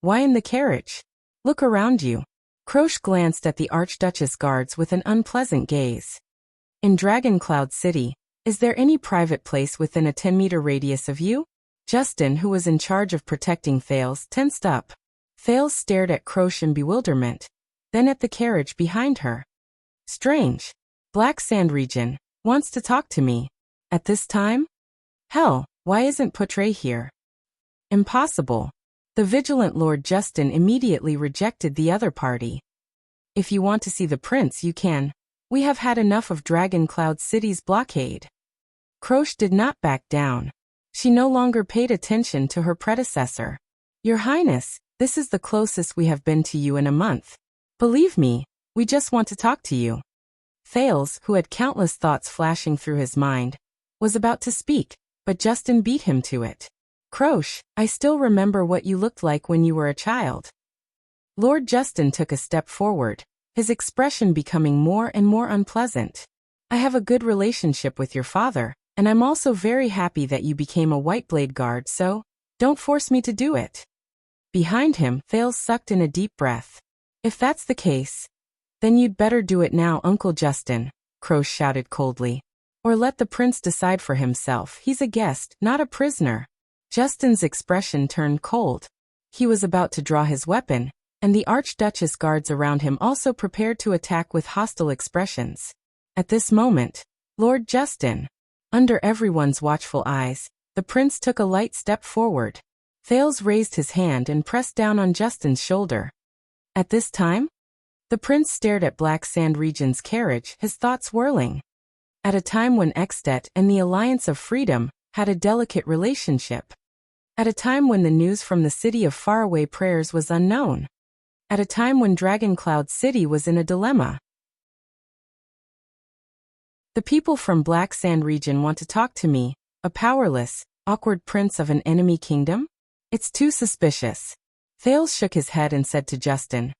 Why in the carriage? Look around you. Croche glanced at the Archduchess Guards with an unpleasant gaze. In Dragoncloud City, is there any private place within a 10-meter radius of you? Justin, who was in charge of protecting Thales, tensed up. Thales stared at Croche in bewilderment, then at the carriage behind her. Strange. Black Sand Region wants to talk to me. At this time? Hell, why isn't Potre here? Impossible. The vigilant Lord Justin immediately rejected the other party. If you want to see the prince, you can. We have had enough of Dragoncloud City's blockade. Croche did not back down. She no longer paid attention to her predecessor. Your Highness, this is the closest we have been to you in a month. Believe me, we just want to talk to you. Thales, who had countless thoughts flashing through his mind, was about to speak, but Justin beat him to it. Croche, I still remember what you looked like when you were a child. Lord Justin took a step forward, his expression becoming more and more unpleasant. I have a good relationship with your father, and I'm also very happy that you became a White Blade Guard, so don't force me to do it. Behind him, Thales sucked in a deep breath. If that's the case, then you'd better do it now, Uncle Justin, Croche shouted coldly. Or let the prince decide for himself. He's a guest, not a prisoner. Justin's expression turned cold. He was about to draw his weapon, and the Archduchess Guards around him also prepared to attack with hostile expressions. At this moment, Lord Justin, under everyone's watchful eyes, the prince took a light step forward. Thales raised his hand and pressed down on Justin's shoulder. At this time, the prince stared at Black Sand Region's carriage, his thoughts whirling. At a time when Extet and the Alliance of Freedom had a delicate relationship. At a time when the news from the city of faraway prayers was unknown. At a time when Dragoncloud City was in a dilemma. The people from Black Sand Region want to talk to me, a powerless, awkward prince of an enemy kingdom? It's too suspicious. Thales shook his head and said to Justin,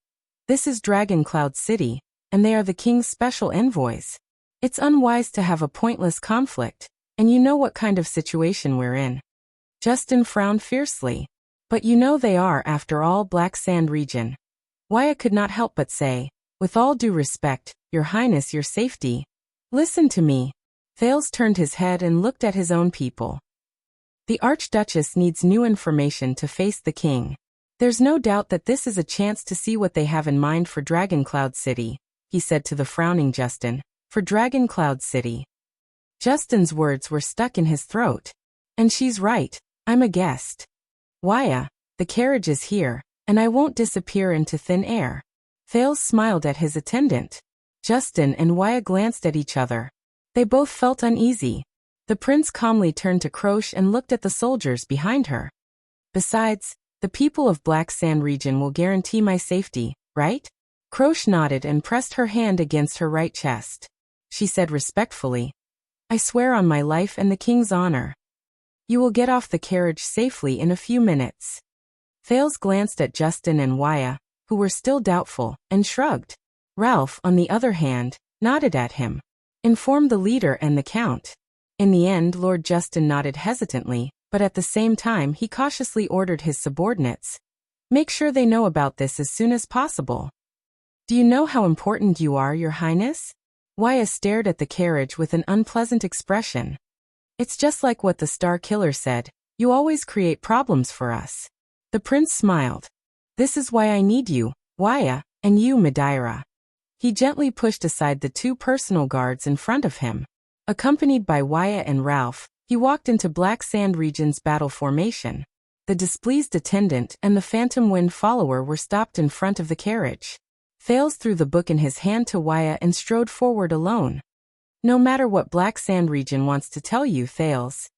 This is Dragoncloud City, and they are the king's special envoys. It's unwise to have a pointless conflict, and you know what kind of situation we're in. Justin frowned fiercely. But you know they are, after all, Black Sand Region. Wyatt could not help but say, with all due respect, Your Highness, your safety. Listen to me. Thales turned his head and looked at his own people. The Archduchess needs new information to face the king. There's no doubt that this is a chance to see what they have in mind for Dragoncloud City, he said to the frowning Justin. For Dragoncloud City. Justin's words were stuck in his throat. And she's right, I'm a guest. Waya, the carriage is here, and I won't disappear into thin air. Thales smiled at his attendant. Justin and Waya glanced at each other. They both felt uneasy. The prince calmly turned to Croche and looked at the soldiers behind her. Besides, the people of Black Sand region will guarantee my safety, right? Croche nodded and pressed her hand against her right chest. She said respectfully, I swear on my life and the king's honor. You will get off the carriage safely in a few minutes. Thales glanced at Justin and Waya, who were still doubtful, and shrugged. Ralph, on the other hand, nodded at him. Inform the leader and the count. In the end, Lord Justin nodded hesitantly, but at the same time he cautiously ordered his subordinates. Make sure they know about this as soon as possible. Do you know how important you are, Your Highness? Waya stared at the carriage with an unpleasant expression. It's just like what the Star Killer said, you always create problems for us. The prince smiled. This is why I need you, Waya, and you, Madeira. He gently pushed aside the two personal guards in front of him. Accompanied by Waya and Ralph, he walked into Black Sand region's battle formation. The displeased attendant and the Phantom Wind follower were stopped in front of the carriage. Thales threw the book in his hand to Waya and strode forward alone. No matter what Black Sand region wants to tell you, Thales,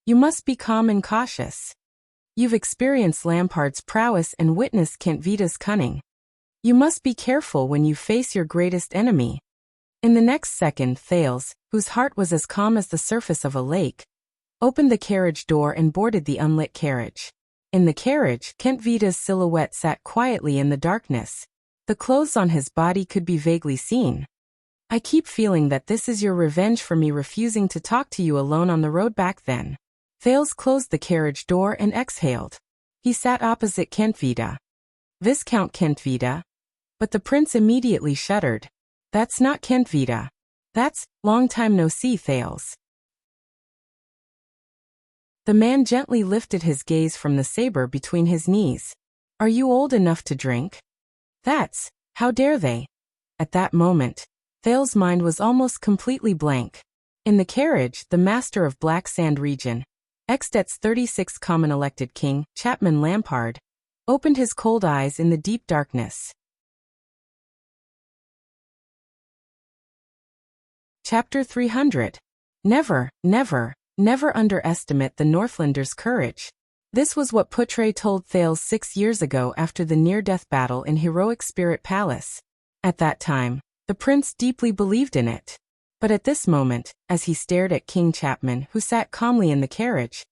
you must be calm and cautious. You've experienced Lampard's prowess and witnessed Kent Vita's cunning. You must be careful when you face your greatest enemy. In the next second, Thales, whose heart was as calm as the surface of a lake, opened the carriage door and boarded the unlit carriage. In the carriage, Kent Vita's silhouette sat quietly in the darkness. The clothes on his body could be vaguely seen. I keep feeling that this is your revenge for me refusing to talk to you alone on the road back then. Thales closed the carriage door and exhaled. He sat opposite Kent Vita. Viscount Kent Vita? But the prince immediately shuddered. That's not Kent Vita. That's, long time no see, Thales. The man gently lifted his gaze from the saber between his knees. Are you old enough to drink? That's, how dare they? At that moment, Thales' mind was almost completely blank. In the carriage, the master of Black Sand region, Extet's 36th common elected king, Chapman Lampard, opened his cold eyes in the deep darkness. Chapter 300. Never, never, never underestimate the Northlanders' courage. This was what Putre told Thales 6 years ago after the near-death battle in Heroic Spirit Palace. At that time, the prince deeply believed in it. But at this moment, as he stared at King Chapman, who sat calmly in the carriage,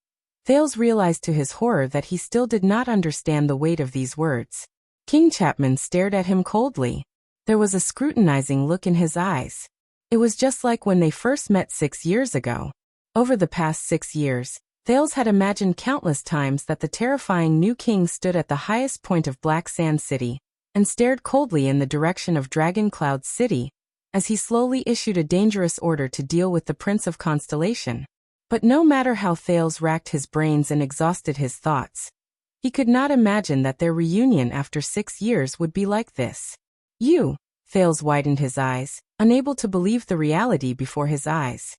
Thales realized to his horror that he still did not understand the weight of these words. King Chapman stared at him coldly. There was a scrutinizing look in his eyes. It was just like when they first met 6 years ago. Over the past 6 years, Thales had imagined countless times that the terrifying new king stood at the highest point of Black Sand City and stared coldly in the direction of Dragon Cloud City as he slowly issued a dangerous order to deal with the Prince of Constellation. But no matter how Thales racked his brains and exhausted his thoughts, he could not imagine that their reunion after 6 years would be like this. You, Thales widened his eyes, unable to believe the reality before his eyes.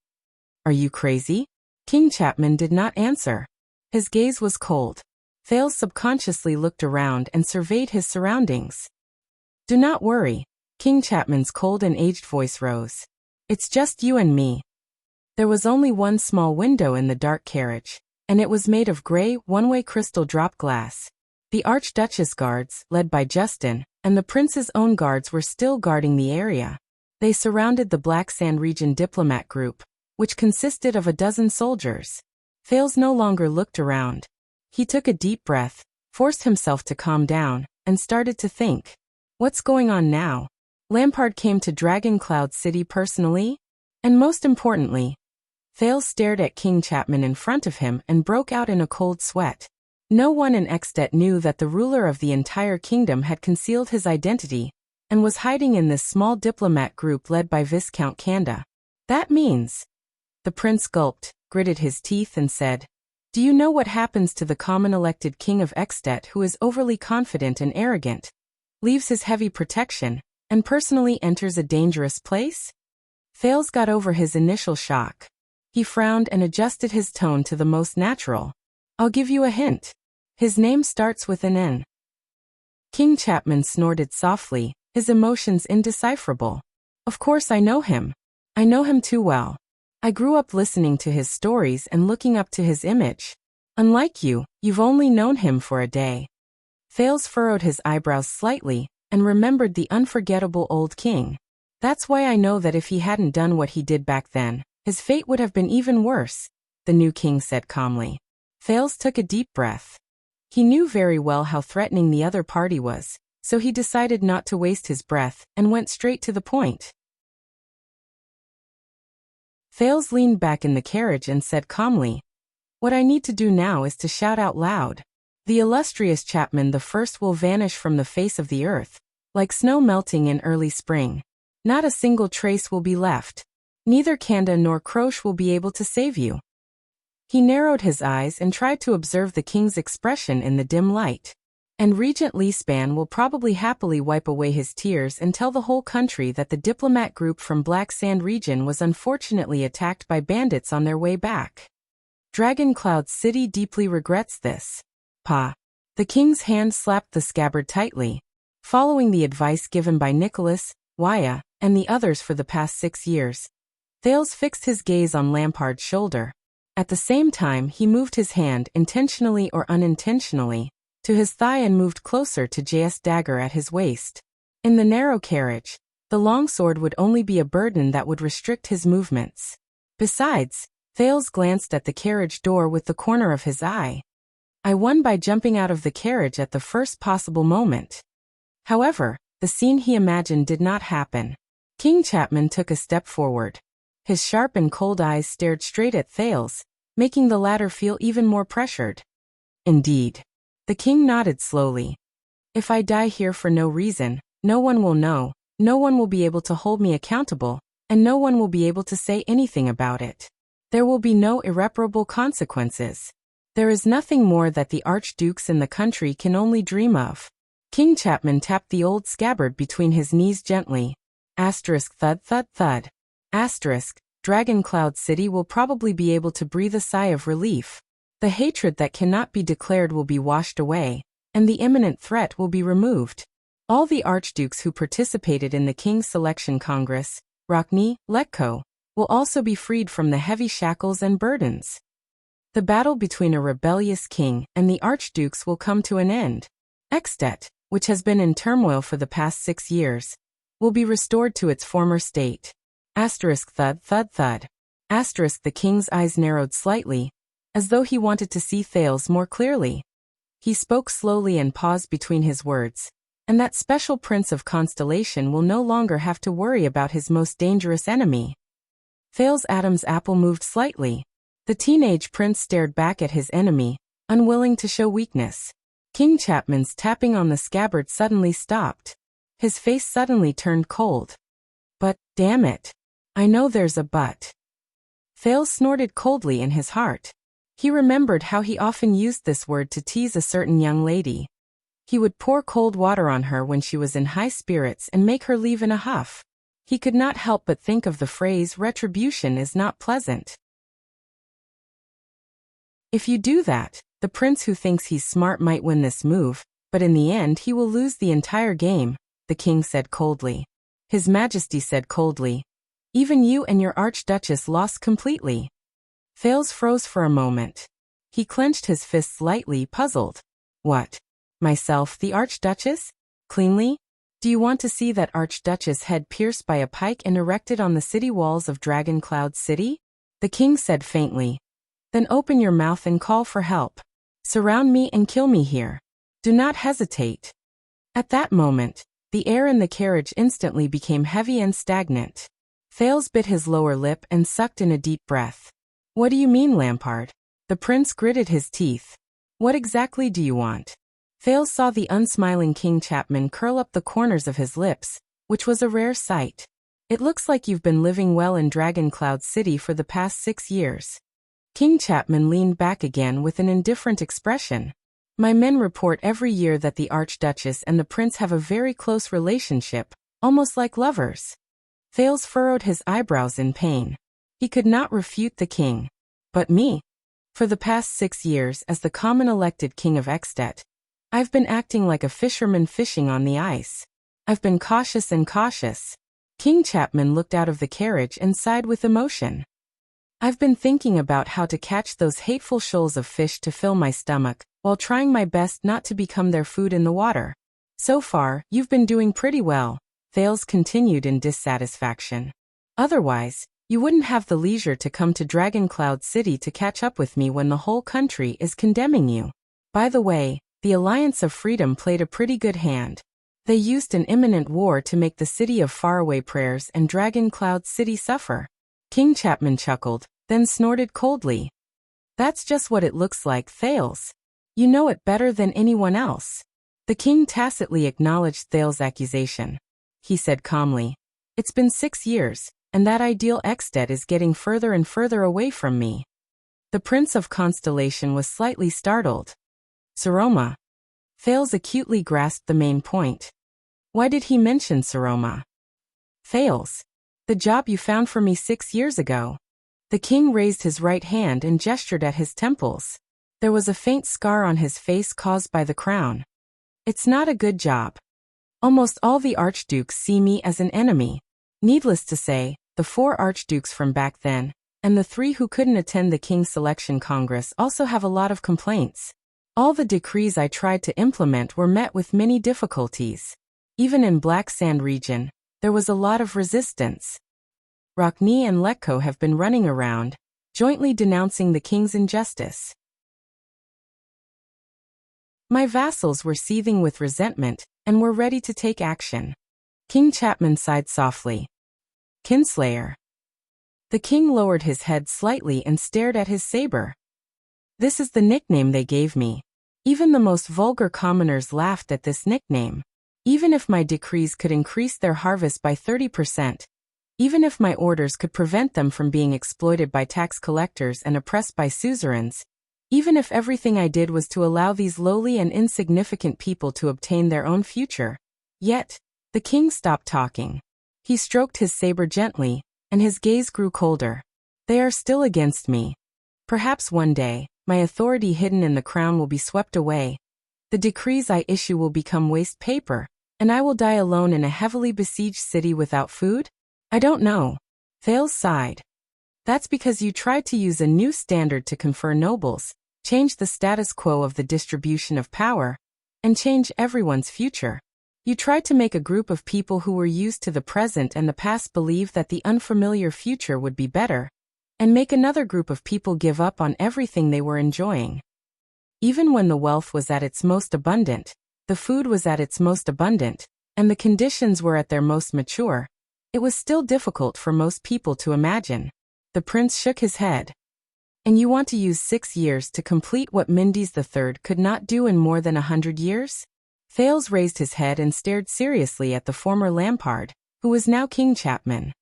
Are you crazy? King Chapman did not answer. His gaze was cold. Thales subconsciously looked around and surveyed his surroundings. Do not worry. King Chapman's cold and aged voice rose. It's just you and me. There was only one small window in the dark carriage, and it was made of gray, one-way crystal drop glass. The Archduchess guards, led by Justin, and the prince's own guards were still guarding the area. They surrounded the Black Sand region diplomat group, which consisted of 12 soldiers. Thales no longer looked around. He took a deep breath, forced himself to calm down, and started to think. What's going on now? Lampard came to Dragon Cloud City personally? And most importantly, Thales stared at King Chapman in front of him and broke out in a cold sweat. No one in Extet knew that the ruler of the entire kingdom had concealed his identity and was hiding in this small diplomat group led by Viscount Kanda. That means... The prince gulped, gritted his teeth and said, Do you know what happens to the common elected king of Extet who is overly confident and arrogant, leaves his heavy protection, and personally enters a dangerous place? Thales got over his initial shock. He frowned and adjusted his tone to the most natural. I'll give you a hint. His name starts with an N. King Chapman snorted softly, his emotions indecipherable. Of course I know him. I know him too well. I grew up listening to his stories and looking up to his image. Unlike you, you've only known him for a day. Thales furrowed his eyebrows slightly and remembered the unforgettable old king. That's why I know that if he hadn't done what he did back then, his fate would have been even worse, the new king said calmly. Thales took a deep breath. He knew very well how threatening the other party was, so he decided not to waste his breath and went straight to the point. Thales leaned back in the carriage and said calmly, "What I need to do now is to shout out loud. The illustrious Chapman the First will vanish from the face of the earth, like snow melting in early spring. Not a single trace will be left. Neither Kanda nor Croche will be able to save you." He narrowed his eyes and tried to observe the king's expression in the dim light. And Regent Leespan will probably happily wipe away his tears and tell the whole country that the diplomat group from Black Sand region was unfortunately attacked by bandits on their way back. Dragon Cloud City deeply regrets this. Pa. The king's hand slapped the scabbard tightly. Following the advice given by Nicholas, Waya, and the others for the past 6 years, Thales fixed his gaze on Lampard's shoulder. At the same time he moved his hand, intentionally or unintentionally, to his thigh and moved closer to J.S. dagger at his waist. In the narrow carriage, the longsword would only be a burden that would restrict his movements. Besides, Thales glanced at the carriage door with the corner of his eye. I won by jumping out of the carriage at the first possible moment. However, the scene he imagined did not happen. King Chapman took a step forward. His sharp and cold eyes stared straight at Thales, making the latter feel even more pressured. Indeed. The king nodded slowly. If I die here for no reason, no one will know, no one will be able to hold me accountable, and no one will be able to say anything about it. There will be no irreparable consequences. There is nothing more that the archdukes in the country can only dream of. King Chapman tapped the old scabbard between his knees gently. Asterisk thud thud thud. Asterisk, Dragon Cloud City will probably be able to breathe a sigh of relief. The hatred that cannot be declared will be washed away, and the imminent threat will be removed. All the archdukes who participated in the King's Selection Congress, Rockne, Letko, will also be freed from the heavy shackles and burdens. The battle between a rebellious king and the archdukes will come to an end. Extet, which has been in turmoil for the past 6 years, will be restored to its former state. Asterisk thud thud thud. Asterisk the king's eyes narrowed slightly, as though he wanted to see Thales more clearly. He spoke slowly and paused between his words, and that special prince of constellation will no longer have to worry about his most dangerous enemy. Thales Adam's apple moved slightly. The teenage prince stared back at his enemy, unwilling to show weakness. King Chapman's tapping on the scabbard suddenly stopped. His face suddenly turned cold. But, damn it. I know there's a but. Thales snorted coldly in his heart. He remembered how he often used this word to tease a certain young lady. He would pour cold water on her when she was in high spirits and make her leave in a huff. He could not help but think of the phrase retribution is not pleasant. If you do that, the prince who thinks he's smart might win this move, but in the end he will lose the entire game, the king said coldly. His Majesty said coldly, even you and your Archduchess lost completely. Thales froze for a moment. He clenched his fists lightly, puzzled. What? Myself, the Archduchess? Cleanly? Do you want to see that Archduchess head pierced by a pike and erected on the city walls of Dragon Cloud City? The king said faintly. Then open your mouth and call for help. Surround me and kill me here. Do not hesitate. At that moment, the air in the carriage instantly became heavy and stagnant. Thales bit his lower lip and sucked in a deep breath. What do you mean, Lampard? The prince gritted his teeth. What exactly do you want? Thales saw the unsmiling King Chapman curl up the corners of his lips, which was a rare sight. It looks like you've been living well in Dragon Cloud City for the past 6 years. King Chapman leaned back again with an indifferent expression. My men report every year that the Archduchess and the prince have a very close relationship, almost like lovers. Thales furrowed his eyebrows in pain. He could not refute the king. But me? For the past 6 years as the common elected king of Extet, I've been acting like a fisherman fishing on the ice. I've been cautious and cautious. King Chapman looked out of the carriage and sighed with emotion. I've been thinking about how to catch those hateful shoals of fish to fill my stomach, while trying my best not to become their food in the water. So far, you've been doing pretty well, Thales continued in dissatisfaction. Otherwise, you wouldn't have the leisure to come to Dragon Cloud City to catch up with me when the whole country is condemning you. By the way, the Alliance of Freedom played a pretty good hand. They used an imminent war to make the city of Faraway Prayers and Dragon Cloud City suffer. King Chapman chuckled, then snorted coldly. That's just what it looks like, Thales. You know it better than anyone else. The king tacitly acknowledged Thales' accusation. He said calmly, "It's been 6 years, and that ideal Extet is getting further and further away from me." The Prince of Constellation was slightly startled. Saroma. Thales acutely grasped the main point. Why did he mention Saroma? Thales. The job you found for me 6 years ago. The king raised his right hand and gestured at his temples. There was a faint scar on his face caused by the crown. It's not a good job. Almost all the archdukes see me as an enemy. Needless to say, the 4 archdukes from back then, and the 3 who couldn't attend the King's Selection Congress also have a lot of complaints. All the decrees I tried to implement were met with many difficulties. Even in Black Sand region, there was a lot of resistance. Rockney and Lekko have been running around, jointly denouncing the king's injustice. My vassals were seething with resentment, and were ready to take action. King Chapman sighed softly. Kinslayer. The king lowered his head slightly and stared at his saber. This is the nickname they gave me. Even the most vulgar commoners laughed at this nickname. Even if my decrees could increase their harvest by 30%, even if my orders could prevent them from being exploited by tax collectors and oppressed by suzerains, even if everything I did was to allow these lowly and insignificant people to obtain their own future. Yet, the king stopped talking. He stroked his saber gently, and his gaze grew colder. They are still against me. Perhaps one day, my authority hidden in the crown will be swept away. The decrees I issue will become waste paper, and I will die alone in a heavily besieged city without food? I don't know. Thales sighed. That's because you tried to use a new standard to confer nobles, change the status quo of the distribution of power, and change everyone's future. You tried to make a group of people who were used to the present and the past believe that the unfamiliar future would be better, and make another group of people give up on everything they were enjoying. Even when the wealth was at its most abundant, the food was at its most abundant, and the conditions were at their most mature, it was still difficult for most people to imagine. The prince shook his head. And you want to use 6 years to complete what Mendes III could not do in more than 100 years? Thales raised his head and stared seriously at the former Lampard, who was now King Chapman.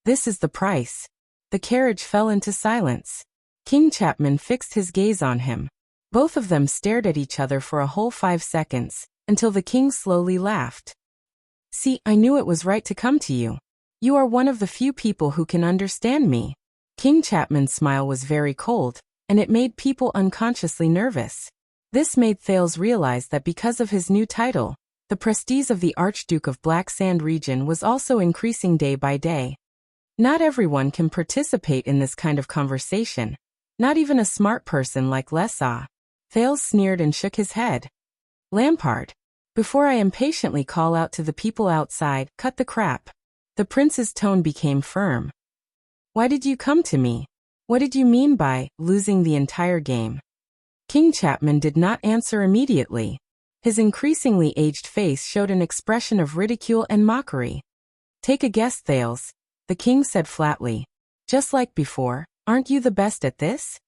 This is the price. The carriage fell into silence. King Chapman fixed his gaze on him. Both of them stared at each other for a whole 5 seconds, until the king slowly laughed. See, I knew it was right to come to you. You are one of the few people who can understand me. King Chapman's smile was very cold, and it made people unconsciously nervous. This made Thales realize that because of his new title, the prestige of the Archduke of Black Sand region was also increasing day by day. Not everyone can participate in this kind of conversation, not even a smart person like Lessa. Thales sneered and shook his head. Lampard, before I impatiently call out to the people outside, cut the crap. The prince's tone became firm. Why did you come to me? What did you mean by losing the entire game? King Chapman did not answer immediately. His increasingly aged face showed an expression of ridicule and mockery. Take a guess, Thales, the king said flatly. Just like before, aren't you the best at this?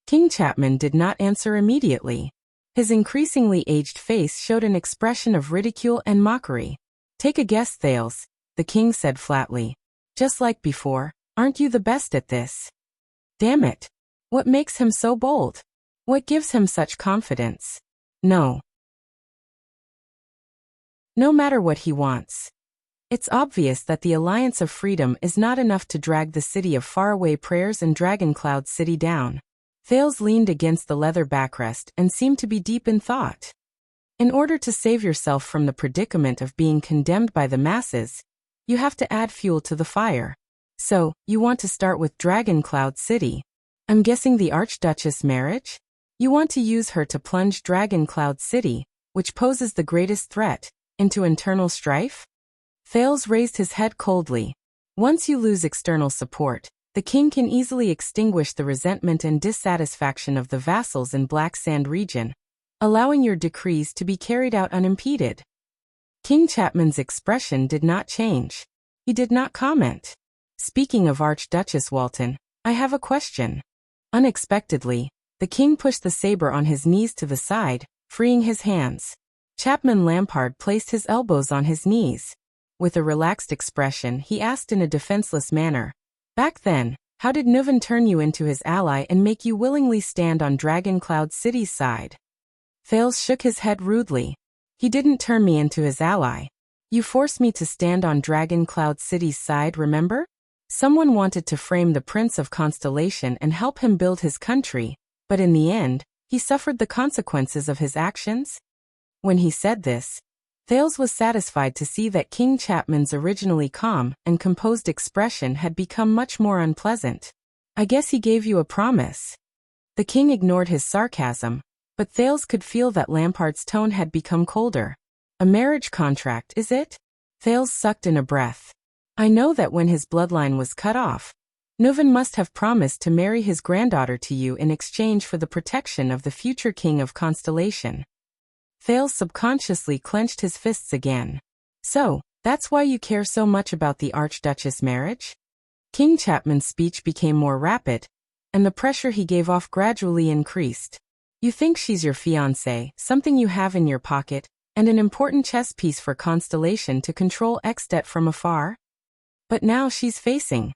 King Chapman did not answer immediately. His increasingly aged face showed an expression of ridicule and mockery. Take a guess, Thales, the king said flatly. Just like before, aren't you the best at this? Damn it. What makes him so bold? What gives him such confidence? No. No matter what he wants. It's obvious that the Alliance of Freedom is not enough to drag the city of Faraway Prayers and Dragon Cloud City down. Thales leaned against the leather backrest and seemed to be deep in thought. In order to save yourself from the predicament of being condemned by the masses, you have to add fuel to the fire. So, you want to start with Dragon Cloud City. I'm guessing the Archduchess marriage? You want to use her to plunge Dragon Cloud City, which poses the greatest threat, into internal strife? Thales raised his head coldly. Once you lose external support, the king can easily extinguish the resentment and dissatisfaction of the vassals in Black Sand region, allowing your decrees to be carried out unimpeded. King Chapman's expression did not change. He did not comment. Speaking of Archduchess Walton, I have a question. Unexpectedly, the king pushed the saber on his knees to the side, freeing his hands. Chapman Lampard placed his elbows on his knees. With a relaxed expression, he asked in a defenseless manner, "Back then, how did Nuven turn you into his ally and make you willingly stand on Dragon Cloud City's side?" Thales shook his head rudely. "He didn't turn me into his ally. You forced me to stand on Dragon Cloud City's side, remember? Someone wanted to frame the Prince of Constellation and help him build his country, but in the end, he suffered the consequences of his actions?" When he said this, Thales was satisfied to see that King Chapman's originally calm and composed expression had become much more unpleasant. "I guess he gave you a promise." The king ignored his sarcasm, but Thales could feel that Lampard's tone had become colder. "A marriage contract, is it?" Thales sucked in a breath. "I know that when his bloodline was cut off, Nuven must have promised to marry his granddaughter to you in exchange for the protection of the future king of Constellation." Thales subconsciously clenched his fists again. "So, that's why you care so much about the Archduchess marriage?" King Chapman's speech became more rapid, and the pressure he gave off gradually increased. "You think she's your fiancée, something you have in your pocket, and an important chess piece for Constellation to control Extet from afar? But now she's facing..."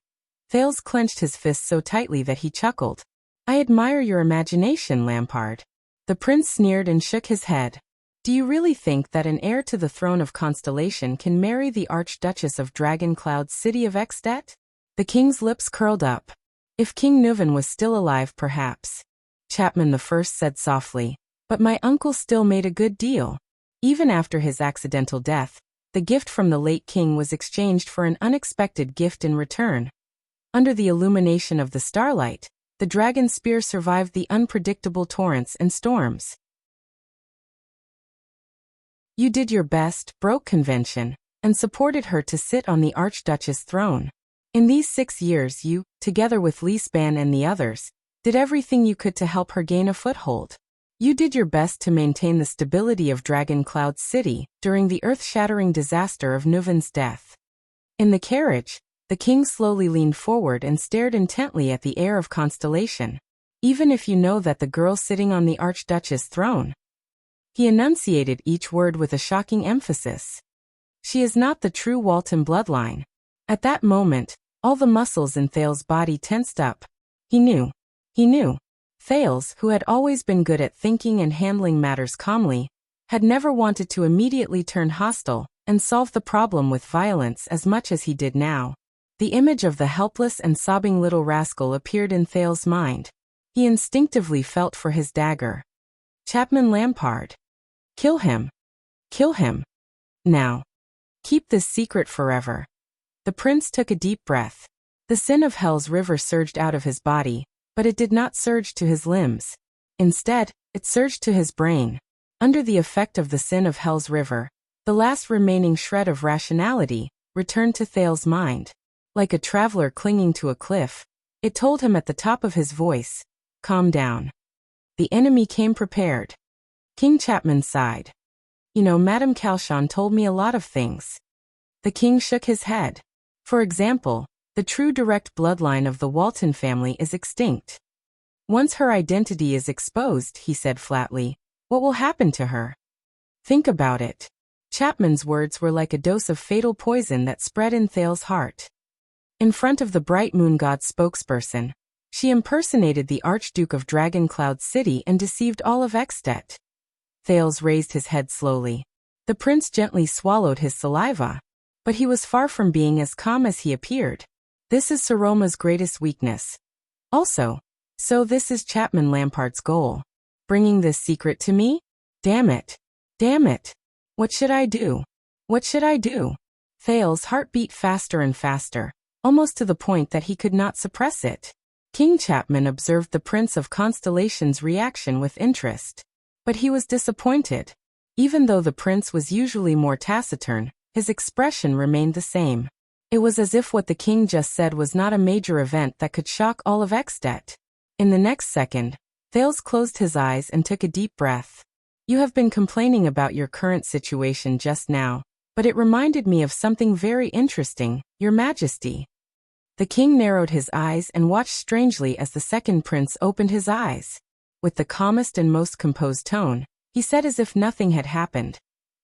Thales clenched his fists so tightly that he chuckled. "I admire your imagination, Lampard." The prince sneered and shook his head. "Do you really think that an heir to the throne of Constellation can marry the Archduchess of Dragon Cloud City of Extet?" The king's lips curled up. "If King Nuven was still alive, perhaps." Chapman I said softly, "But my uncle still made a good deal. Even after his accidental death, the gift from the late king was exchanged for an unexpected gift in return. Under the illumination of the starlight, the dragon spear survived the unpredictable torrents and storms. You did your best, broke convention, and supported her to sit on the Archduchess throne. In these 6 years you, together with Liesban and the others, did everything you could to help her gain a foothold. You did your best to maintain the stability of Dragon Cloud City during the earth-shattering disaster of Nuven's death." In the carriage, the king slowly leaned forward and stared intently at the heir of Constellation. "Even if you know that the girl sitting on the Archduchess throne..." He enunciated each word with a shocking emphasis. "She is not the true Walton bloodline." At that moment, all the muscles in Thales' body tensed up. He knew. Thales, who had always been good at thinking and handling matters calmly, had never wanted to immediately turn hostile and solve the problem with violence as much as he did now. The image of the helpless and sobbing little rascal appeared in Thales' mind. He instinctively felt for his dagger. "Chapman Lampard. Kill him. Kill him. Now. Keep this secret forever." The prince took a deep breath. The sin of Hell's river surged out of his body, but it did not surge to his limbs. Instead, it surged to his brain. Under the effect of the sin of Hell's river, the last remaining shred of rationality returned to Thales' mind. Like a traveler clinging to a cliff, it told him at the top of his voice, "Calm down." The enemy came prepared. King Chapman sighed. "You know, Madame Calchon told me a lot of things." The king shook his head. "For example, the true direct bloodline of the Walton family is extinct. Once her identity is exposed," he said flatly, "what will happen to her? Think about it." Chapman's words were like a dose of fatal poison that spread in Thales' heart. In front of the Bright Moon God's spokesperson, she impersonated the Archduke of Dragon Cloud City and deceived all of Extet. Thales raised his head slowly. The prince gently swallowed his saliva, but he was far from being as calm as he appeared. "This is Saroma's greatest weakness. Also, So this is Chapman Lampard's goal. Bringing this secret to me? Damn it. Damn it. What should I do? What should I do? Thale's heart beat faster and faster, almost to the point that he could not suppress it. King Chapman observed the Prince of Constellation's reaction with interest. But he was disappointed. Even though the prince was usually more taciturn, his expression remained the same. It was as if what the king just said was not a major event that could shock all of Extet. In the next second, Thales closed his eyes and took a deep breath. You have been complaining about your current situation just now, but it reminded me of something very interesting, Your Majesty. The king narrowed his eyes and watched strangely as the second prince opened his eyes. With the calmest and most composed tone, he said as if nothing had happened.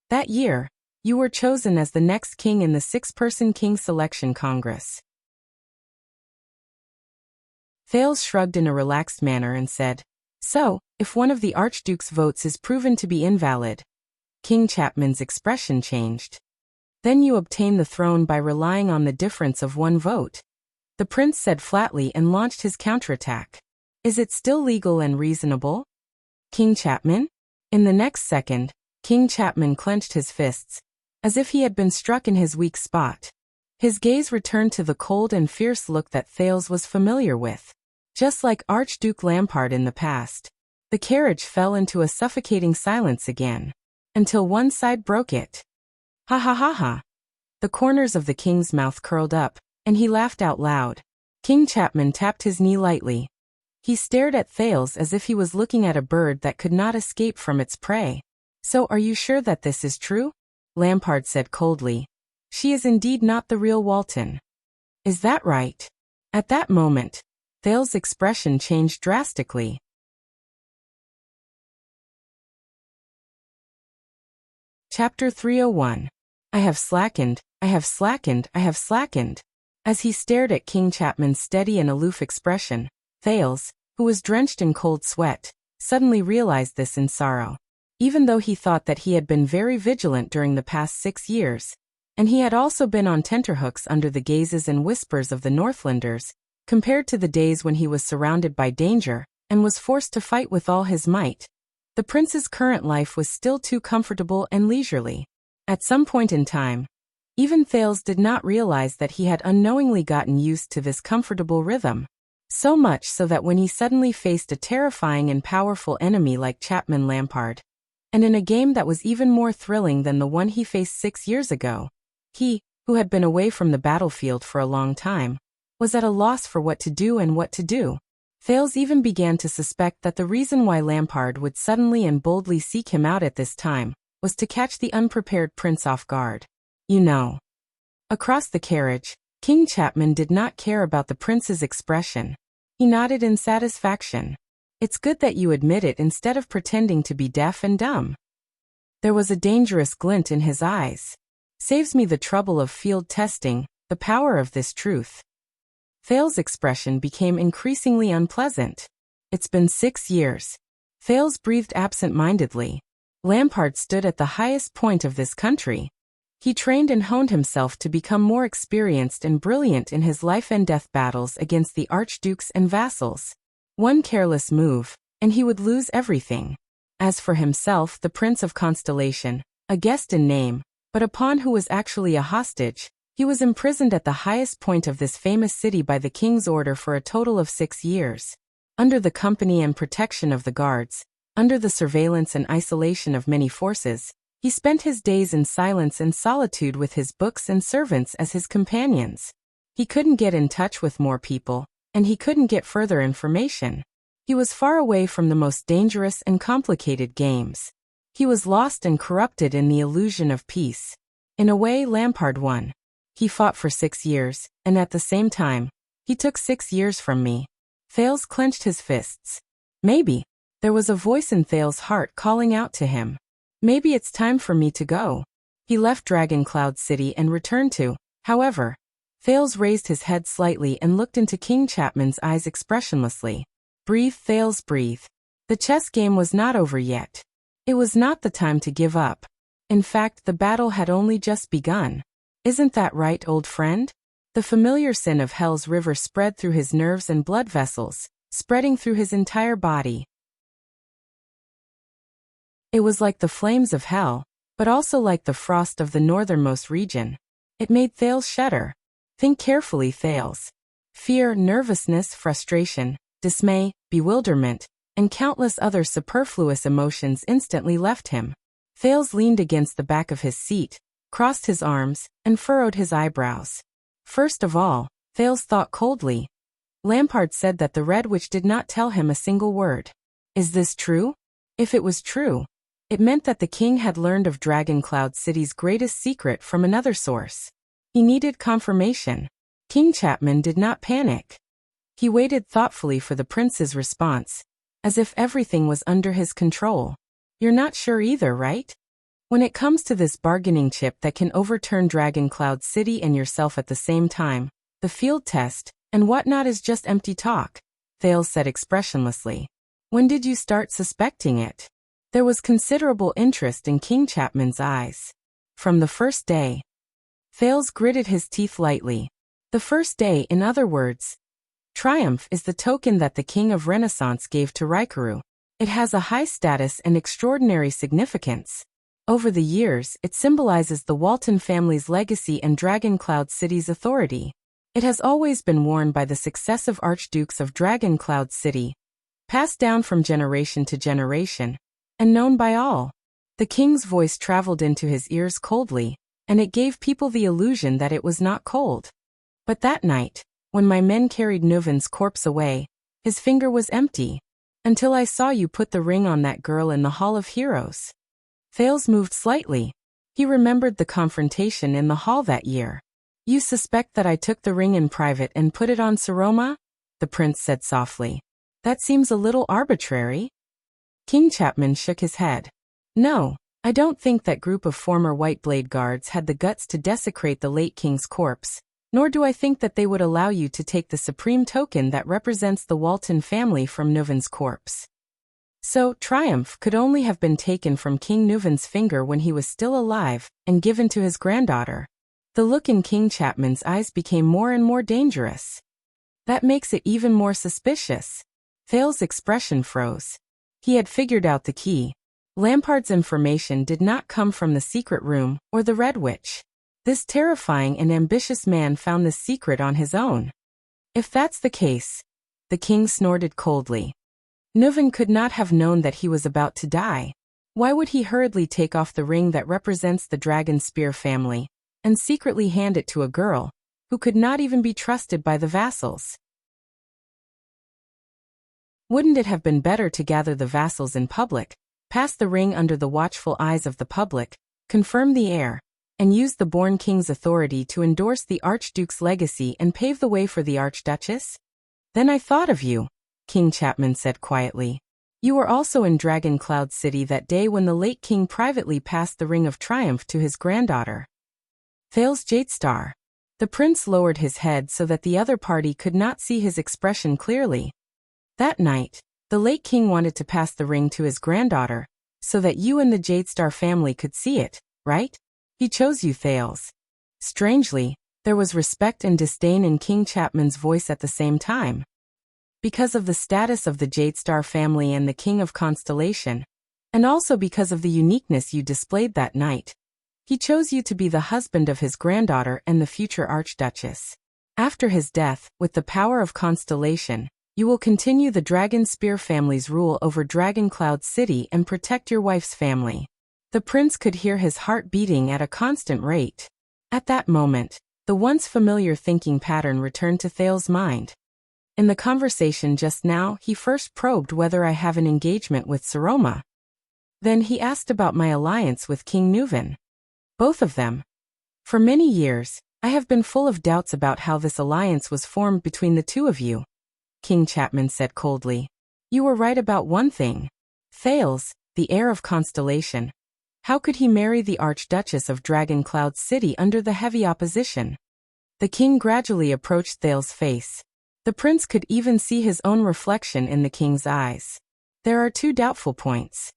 That year, you were chosen as the next king in the 6-person King Selection Congress. Thales shrugged in a relaxed manner and said, So, if one of the Archduke's votes is proven to be invalid. King Chapman's expression changed. Then you obtain the throne by relying on the difference of one vote. The prince said flatly and launched his counterattack. Is it still legal and reasonable? King Chapman? In the next second, King Chapman clenched his fists, as if he had been struck in his weak spot. His gaze returned to the cold and fierce look that Thales was familiar with. Just like Archduke Lampard in the past, the carriage fell into a suffocating silence again, until one side broke it. Ha ha ha ha. The corners of the king's mouth curled up, and he laughed out loud. King Chapman tapped his knee lightly. He stared at Thales as if he was looking at a bird that could not escape from its prey. So are you sure that this is true? Lampard said coldly. She is indeed not the real Walton. Is that right? At that moment, Thales' expression changed drastically. Chapter 301. I have slackened, I have slackened, I have slackened. As he stared at King Chapman's steady and aloof expression, Thales, who was drenched in cold sweat, suddenly realized this in sorrow. Even though he thought that he had been very vigilant during the past 6 years, and he had also been on tenterhooks under the gazes and whispers of the Northlanders, compared to the days when he was surrounded by danger and was forced to fight with all his might, the prince's current life was still too comfortable and leisurely. At some point in time, even Thales did not realize that he had unknowingly gotten used to this comfortable rhythm. So much so that when he suddenly faced a terrifying and powerful enemy like Chapman Lampard, and in a game that was even more thrilling than the one he faced 6 years ago, he, who had been away from the battlefield for a long time, was at a loss for what to do and what to do. Thales even began to suspect that the reason why Lampard would suddenly and boldly seek him out at this time was to catch the unprepared prince off guard. You know. Across the carriage, King Chapman did not care about the prince's expression. He nodded in satisfaction. It's good that you admit it instead of pretending to be deaf and dumb. There was a dangerous glint in his eyes. Saves me the trouble of field testing, the power of this truth. Thales' expression became increasingly unpleasant. It's been 6 years. Thales breathed absent-mindedly. Lampard stood at the highest point of this country. He trained and honed himself to become more experienced and brilliant in his life-and-death battles against the archdukes and vassals. One careless move, and he would lose everything. As for himself, the Prince of Constellation, a guest in name, but a pawn who was actually a hostage, he was imprisoned at the highest point of this famous city by the king's order for a total of 6 years. Under the company and protection of the guards, under the surveillance and isolation of many forces, he spent his days in silence and solitude with his books and servants as his companions. He couldn't get in touch with more people, and he couldn't get further information. He was far away from the most dangerous and complicated games. He was lost and corrupted in the illusion of peace. In a way, Lampard won. He fought for 6 years, and at the same time, he took 6 years from me. Thales clenched his fists. Maybe. There was a voice in Thales' heart calling out to him. Maybe it's time for me to go. He left Dragon Cloud City and returned to, however. Thales raised his head slightly and looked into King Chapman's eyes expressionlessly. Breathe, Thales, breathe. The chess game was not over yet. It was not the time to give up. In fact, the battle had only just begun. Isn't that right, old friend? The familiar sin of Hell's River spread through his nerves and blood vessels, spreading through his entire body. It was like the flames of hell, but also like the frost of the northernmost region. It made Thales shudder. Think carefully, Thales. Fear, nervousness, frustration, dismay, bewilderment, and countless other superfluous emotions instantly left him. Thales leaned against the back of his seat, crossed his arms, and furrowed his eyebrows. First of all, Thales thought coldly. Lampard said that the Red Witch did not tell him a single word. Is this true? If it was true, it meant that the king had learned of Dragoncloud City's greatest secret from another source. He needed confirmation. King Chapman did not panic. He waited thoughtfully for the prince's response, as if everything was under his control. You're not sure either, right? When it comes to this bargaining chip that can overturn Dragoncloud City and yourself at the same time, the field test and whatnot is just empty talk, Thales said expressionlessly. When did you start suspecting it? There was considerable interest in King Chapman's eyes. From the first day. Thales gritted his teeth lightly. The first day, in other words. Triumph is the token that the King of Renaissance gave to Raikuru. It has a high status and extraordinary significance. Over the years, it symbolizes the Walton family's legacy and Dragoncloud City's authority. It has always been worn by the successive archdukes of Dragoncloud City, passed down from generation to generation, and known by all. The king's voice traveled into his ears coldly, and it gave people the illusion that it was not cold. But that night, when my men carried Nuvin's corpse away, his finger was empty, until I saw you put the ring on that girl in the Hall of Heroes. Thales moved slightly. He remembered the confrontation in the hall that year. You suspect that I took the ring in private and put it on Saroma? The prince said softly. That seems a little arbitrary. King Chapman shook his head. No, I don't think that group of former White Blade guards had the guts to desecrate the late king's corpse, nor do I think that they would allow you to take the supreme token that represents the Walton family from Nuvin's corpse. So, Triumph could only have been taken from King Nuvin's finger when he was still alive and given to his granddaughter. The look in King Chapman's eyes became more and more dangerous. That makes it even more suspicious. Thales' expression froze. He had figured out the key. Lampard's information did not come from the secret room or the Red Witch. This terrifying and ambitious man found the secret on his own. If that's the case, the king snorted coldly. Nuvin could not have known that he was about to die. Why would he hurriedly take off the ring that represents the Dragon Spear family and secretly hand it to a girl who could not even be trusted by the vassals? Wouldn't it have been better to gather the vassals in public, pass the ring under the watchful eyes of the public, confirm the heir, and use the born king's authority to endorse the Archduke's legacy and pave the way for the Archduchess? Then I thought of you, King Chapman said quietly. You were also in Dragoncloud City that day when the late king privately passed the Ring of Triumph to his granddaughter. Thales Jadestar. The prince lowered his head so that the other party could not see his expression clearly. That night, the late king wanted to pass the ring to his granddaughter, so that you and the Jadestar family could see it, right? He chose you, Thales. Strangely, there was respect and disdain in King Chapman's voice at the same time. Because of the status of the Jadestar family and the King of Constellation, and also because of the uniqueness you displayed that night, he chose you to be the husband of his granddaughter and the future Archduchess. After his death, with the power of Constellation, you will continue the Dragon Spear family's rule over Dragoncloud City and protect your wife's family. The prince could hear his heart beating at a constant rate. At that moment, the once familiar thinking pattern returned to Thales' mind. In the conversation just now, he first probed whether I have an engagement with Saroma. Then he asked about my alliance with King Nuvin. Both of them. For many years, I have been full of doubts about how this alliance was formed between the two of you, King Chapman said coldly. You were right about one thing. Thales, the heir of Constellation. How could he marry the Archduchess of Dragoncloud City under the heavy opposition? The king gradually approached Thales' face. The prince could even see his own reflection in the king's eyes. There are two doubtful points.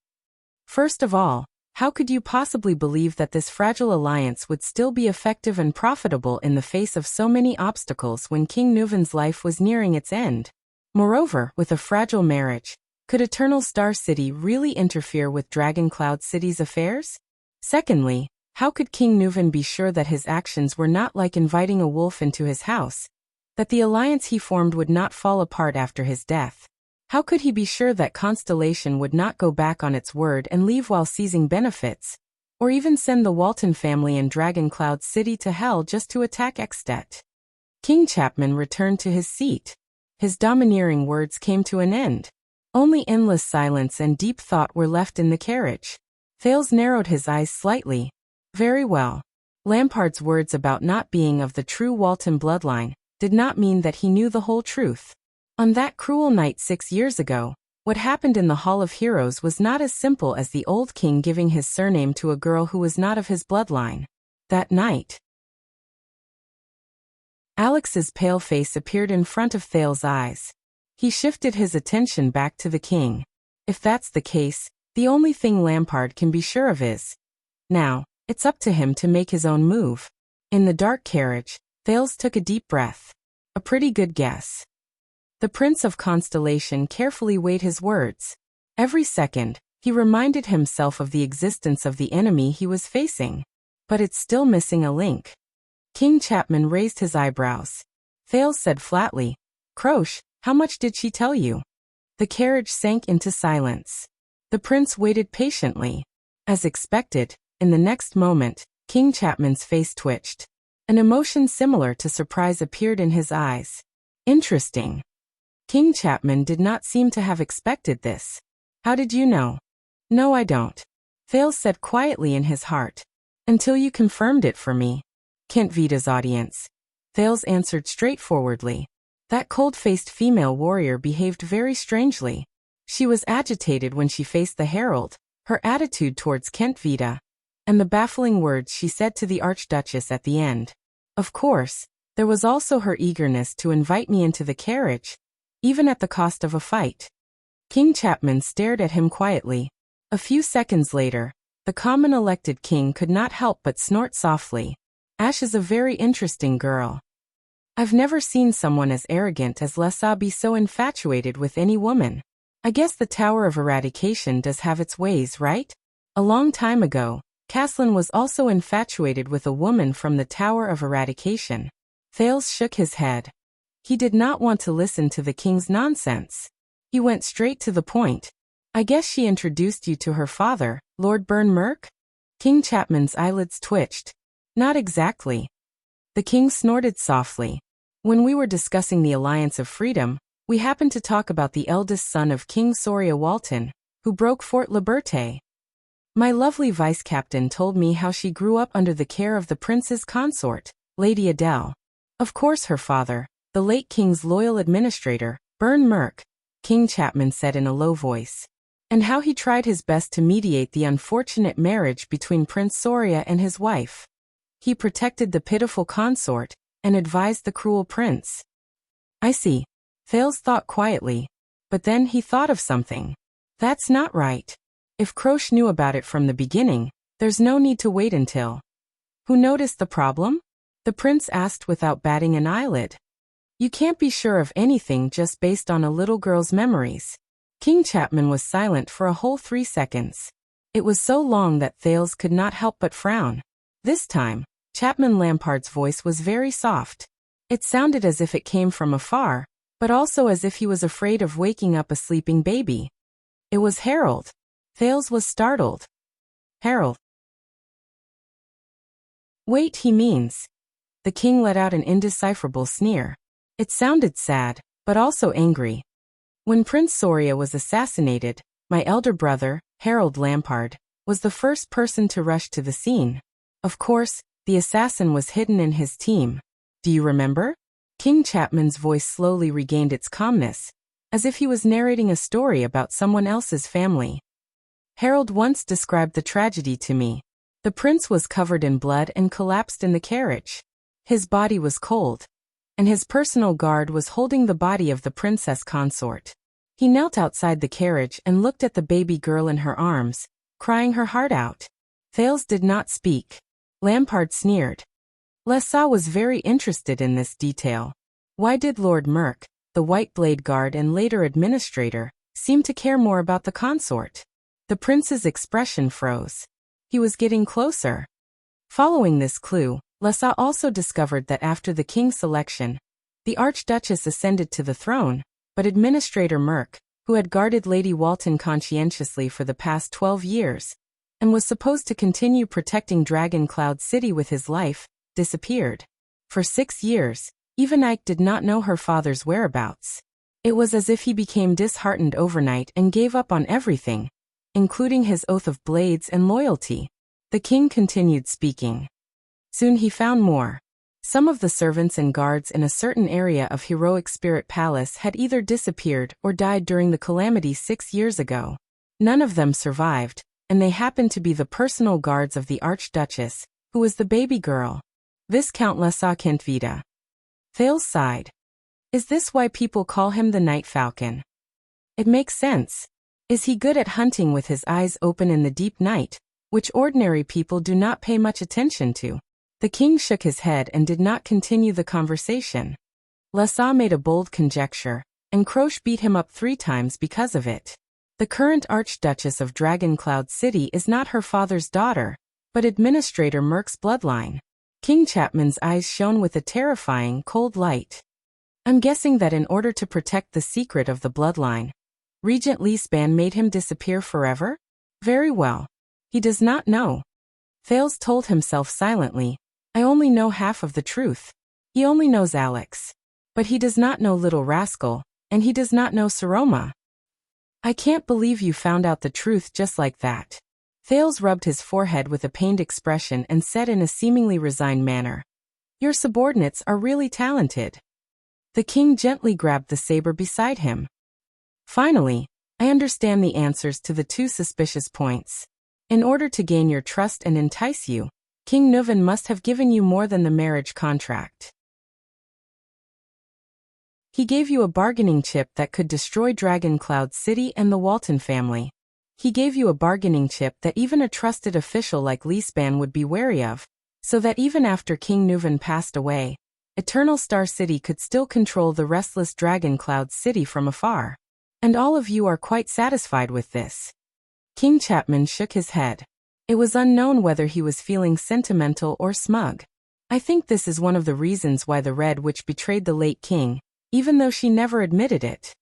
First of all, how could you possibly believe that this fragile alliance would still be effective and profitable in the face of so many obstacles when King Nuvin's life was nearing its end? Moreover, with a fragile marriage, could Eternal Star City really interfere with Dragon Cloud City's affairs? Secondly, how could King Nuvan be sure that his actions were not like inviting a wolf into his house, that the alliance he formed would not fall apart after his death? How could he be sure that Constellation would not go back on its word and leave while seizing benefits, or even send the Walton family and Dragon Cloud City to hell just to attack Extet? King Chapman returned to his seat. His domineering words came to an end. Only endless silence and deep thought were left in the carriage. Thales narrowed his eyes slightly. Very well. Lampard's words about not being of the true Walton bloodline did not mean that he knew the whole truth. On that cruel night 6 years ago, what happened in the Hall of Heroes was not as simple as the old king giving his surname to a girl who was not of his bloodline. That night, Alex's pale face appeared in front of Thales' eyes. He shifted his attention back to the king. If that's the case, the only thing Lampard can be sure of is, now, it's up to him to make his own move. In the dark carriage, Thales took a deep breath. A pretty good guess. The Prince of Constellation carefully weighed his words. Every second, he reminded himself of the existence of the enemy he was facing. But it's still missing a link. King Chapman raised his eyebrows. Thales said flatly, "Croche, how much did she tell you?" The carriage sank into silence. The prince waited patiently. As expected, in the next moment, King Chapman's face twitched. An emotion similar to surprise appeared in his eyes. Interesting. King Chapman did not seem to have expected this. How did you know? No, I don't. Thales said quietly in his heart. Until you confirmed it for me. Kent Vita's audience. Thales answered straightforwardly. That cold-faced female warrior behaved very strangely. She was agitated when she faced the herald, her attitude towards Kent Vita, and the baffling words she said to the Archduchess at the end. Of course, there was also her eagerness to invite me into the carriage, even at the cost of a fight. King Chapman stared at him quietly. A few seconds later, the common elected king could not help but snort softly. Ash is a very interesting girl. I've never seen someone as arrogant as Lessa be so infatuated with any woman. I guess the Tower of Eradication does have its ways, right? A long time ago, Caslin was also infatuated with a woman from the Tower of Eradication. Thales shook his head. He did not want to listen to the king's nonsense. He went straight to the point. I guess she introduced you to her father, Lord Burn Merk? King Chapman's eyelids twitched. Not exactly. The king snorted softly. When we were discussing the Alliance of Freedom, we happened to talk about the eldest son of King Soria Walton, who broke Fort Liberté. My lovely vice-captain told me how she grew up under the care of the prince's consort, Lady Adele. Of course her father, the late king's loyal administrator, Burn Merk, King Chapman said in a low voice. And how he tried his best to mediate the unfortunate marriage between Prince Soria and his wife. He protected the pitiful consort, and advised the cruel prince. I see. Thales thought quietly. But then he thought of something. That's not right. If Croche knew about it from the beginning, there's no need to wait until. Who noticed the problem? The prince asked without batting an eyelid. You can't be sure of anything just based on a little girl's memories. King Chapman was silent for a whole 3 seconds. It was so long that Thales could not help but frown. This time, Chapman Lampard's voice was very soft. It sounded as if it came from afar, but also as if he was afraid of waking up a sleeping baby. It was Harold. Thales was startled. Harold. Wait, he means. The king let out an indecipherable sneer. It sounded sad, but also angry. When Prince Soria was assassinated, my elder brother, Harold Lampard, was the first person to rush to the scene. Of course, the assassin was hidden in his team. Do you remember? King Chapman's voice slowly regained its calmness, as if he was narrating a story about someone else's family. Harold once described the tragedy to me. The prince was covered in blood and collapsed in the carriage. His body was cold, and his personal guard was holding the body of the princess consort. He knelt outside the carriage and looked at the baby girl in her arms, crying her heart out. Thales did not speak. Lampard sneered. Lessa was very interested in this detail. Why did Lord Merk, the White Blade Guard and later administrator, seemed to care more about the consort. The prince's expression froze. He was getting closer. Following this clue, Lhasa also discovered that after the king's selection, the Archduchess ascended to the throne, but Administrator Merk, who had guarded Lady Walton conscientiously for the past 12 years, and was supposed to continue protecting Dragon Cloud City with his life, disappeared. For 6 years, even Ike did not know her father's whereabouts. It was as if he became disheartened overnight and gave up on everything, including his oath of blades and loyalty. The king continued speaking. Soon he found more. Some of the servants and guards in a certain area of Heroic Spirit Palace had either disappeared or died during the calamity 6 years ago. None of them survived, and they happened to be the personal guards of the Archduchess, who was the baby girl. Viscount Lhasa Kentvita. Thales sighed. Is this why people call him the Night Falcon? It makes sense. Is he good at hunting with his eyes open in the deep night, which ordinary people do not pay much attention to? The king shook his head and did not continue the conversation. Lhasa made a bold conjecture, and Croche beat him up 3 times because of it. The current Archduchess of Dragon Cloud City is not her father's daughter, but Administrator Merk's bloodline. King Chapman's eyes shone with a terrifying, cold light. I'm guessing that in order to protect the secret of the bloodline, Regent Leespan made him disappear forever? Very well. He does not know. Thales told himself silently, I only know half of the truth. He only knows Alex. But he does not know Little Rascal, and he does not know Saroma. I can't believe you found out the truth just like that. Thales rubbed his forehead with a pained expression and said in a seemingly resigned manner, Your subordinates are really talented. The king gently grabbed the saber beside him. Finally, I understand the answers to the 2 suspicious points. In order to gain your trust and entice you, King Nuvan must have given you more than the marriage contract. He gave you a bargaining chip that could destroy Dragon Cloud City and the Walton family. He gave you a bargaining chip that even a trusted official like Leespan would be wary of, so that even after King Nuvan passed away, Eternal Star City could still control the restless Dragon Cloud City from afar. And all of you are quite satisfied with this. King Chapman shook his head. It was unknown whether he was feeling sentimental or smug. I think this is one of the reasons why the Red Witch betrayed the late king, even though she never admitted it.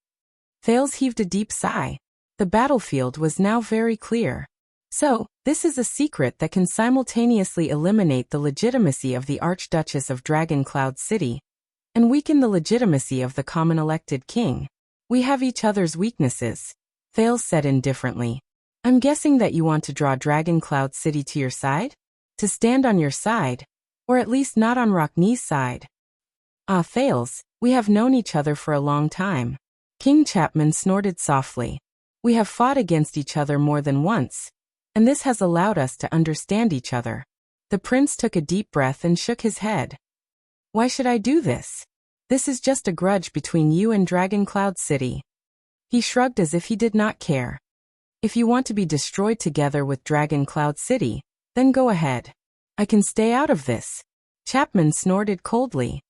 Thales heaved a deep sigh. The battlefield was now very clear. So, this is a secret that can simultaneously eliminate the legitimacy of the Archduchess of Dragon Cloud City and weaken the legitimacy of the common elected king. We have each other's weaknesses, Thales said indifferently. I'm guessing that you want to draw Dragon Cloud City to your side? To stand on your side? Or at least not on Rocknee's side? Ah, Thales, we have known each other for a long time. King Chapman snorted softly. We have fought against each other more than once, and this has allowed us to understand each other. The prince took a deep breath and shook his head. Why should I do this? This is just a grudge between you and Dragon Cloud City. He shrugged as if he did not care. If you want to be destroyed together with Dragon Cloud City, then go ahead. I can stay out of this. Chapman snorted coldly.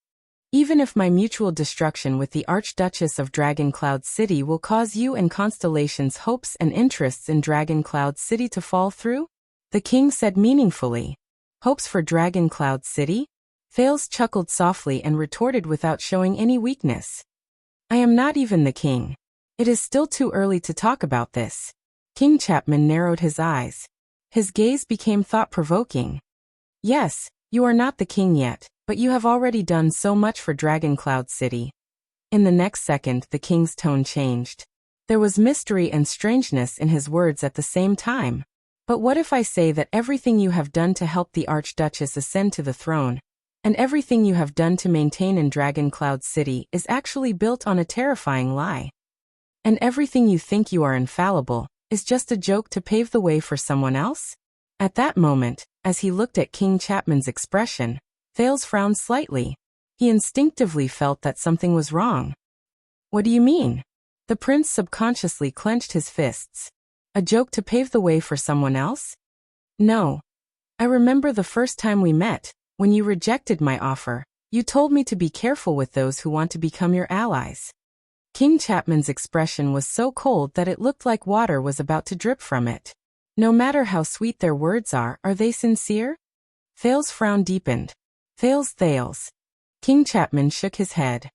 Even if my mutual destruction with the Archduchess of Dragon Cloud City will cause you and Constellation's hopes and interests in Dragon Cloud City to fall through? The king said meaningfully. Hopes for Dragon Cloud City? Thales chuckled softly and retorted without showing any weakness. I am not even the king. It is still too early to talk about this. King Chapman narrowed his eyes. His gaze became thought-provoking. Yes, you are not the king yet, but you have already done so much for Dragon Cloud City. In the next second, the king's tone changed. There was mystery and strangeness in his words at the same time. But what if I say that everything you have done to help the Archduchess ascend to the throne, and everything you have done to maintain in Dragon Cloud City is actually built on a terrifying lie? And everything you think you are infallible is just a joke to pave the way for someone else? At that moment, as he looked at King Chapman's expression, Thales frowned slightly. He instinctively felt that something was wrong. What do you mean? The prince subconsciously clenched his fists. A joke to pave the way for someone else? No. I remember the first time we met, when you rejected my offer, you told me to be careful with those who want to become your allies. King Chapman's expression was so cold that it looked like water was about to drip from it. No matter how sweet their words are they sincere? Thales' frown deepened. Thales. King Chapman shook his head.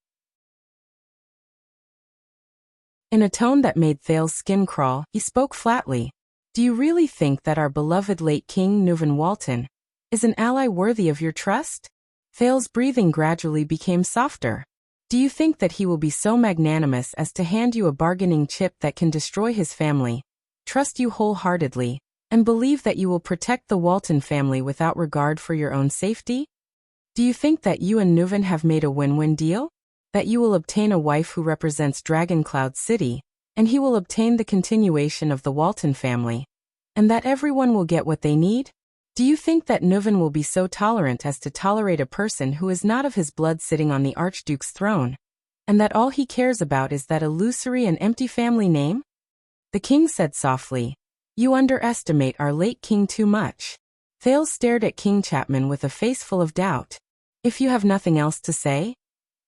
In a tone that made Thales' skin crawl, he spoke flatly. Do you really think that our beloved late King Nuvan Walton is an ally worthy of your trust? Thales' breathing gradually became softer. Do you think that he will be so magnanimous as to hand you a bargaining chip that can destroy his family, trust you wholeheartedly, and believe that you will protect the Walton family without regard for your own safety? Do you think that you and Nuvan have made a win-win deal? That you will obtain a wife who represents Dragoncloud City, and he will obtain the continuation of the Walton family, and that everyone will get what they need? Do you think that Nuvan will be so tolerant as to tolerate a person who is not of his blood sitting on the Archduke's throne, and that all he cares about is that illusory and empty family name? The king said softly, You underestimate our late king too much. Thales stared at King Chapman with a face full of doubt. If you have nothing else to say?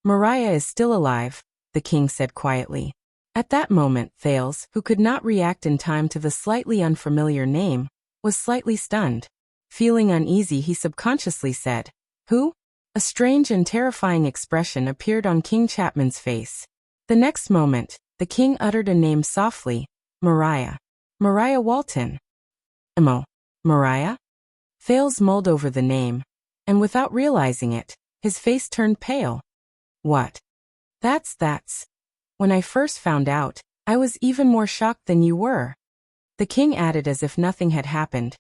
Maria is still alive, the king said quietly. At that moment, Thales, who could not react in time to the slightly unfamiliar name, was slightly stunned. Feeling uneasy, he subconsciously said, Who? A strange and terrifying expression appeared on King Chapman's face. The next moment, the king uttered a name softly, Maria. Maria Walton. Maria? Thales mulled over the name, and without realizing it, his face turned pale. What? That's. When I first found out, I was even more shocked than you were. The king added as if nothing had happened.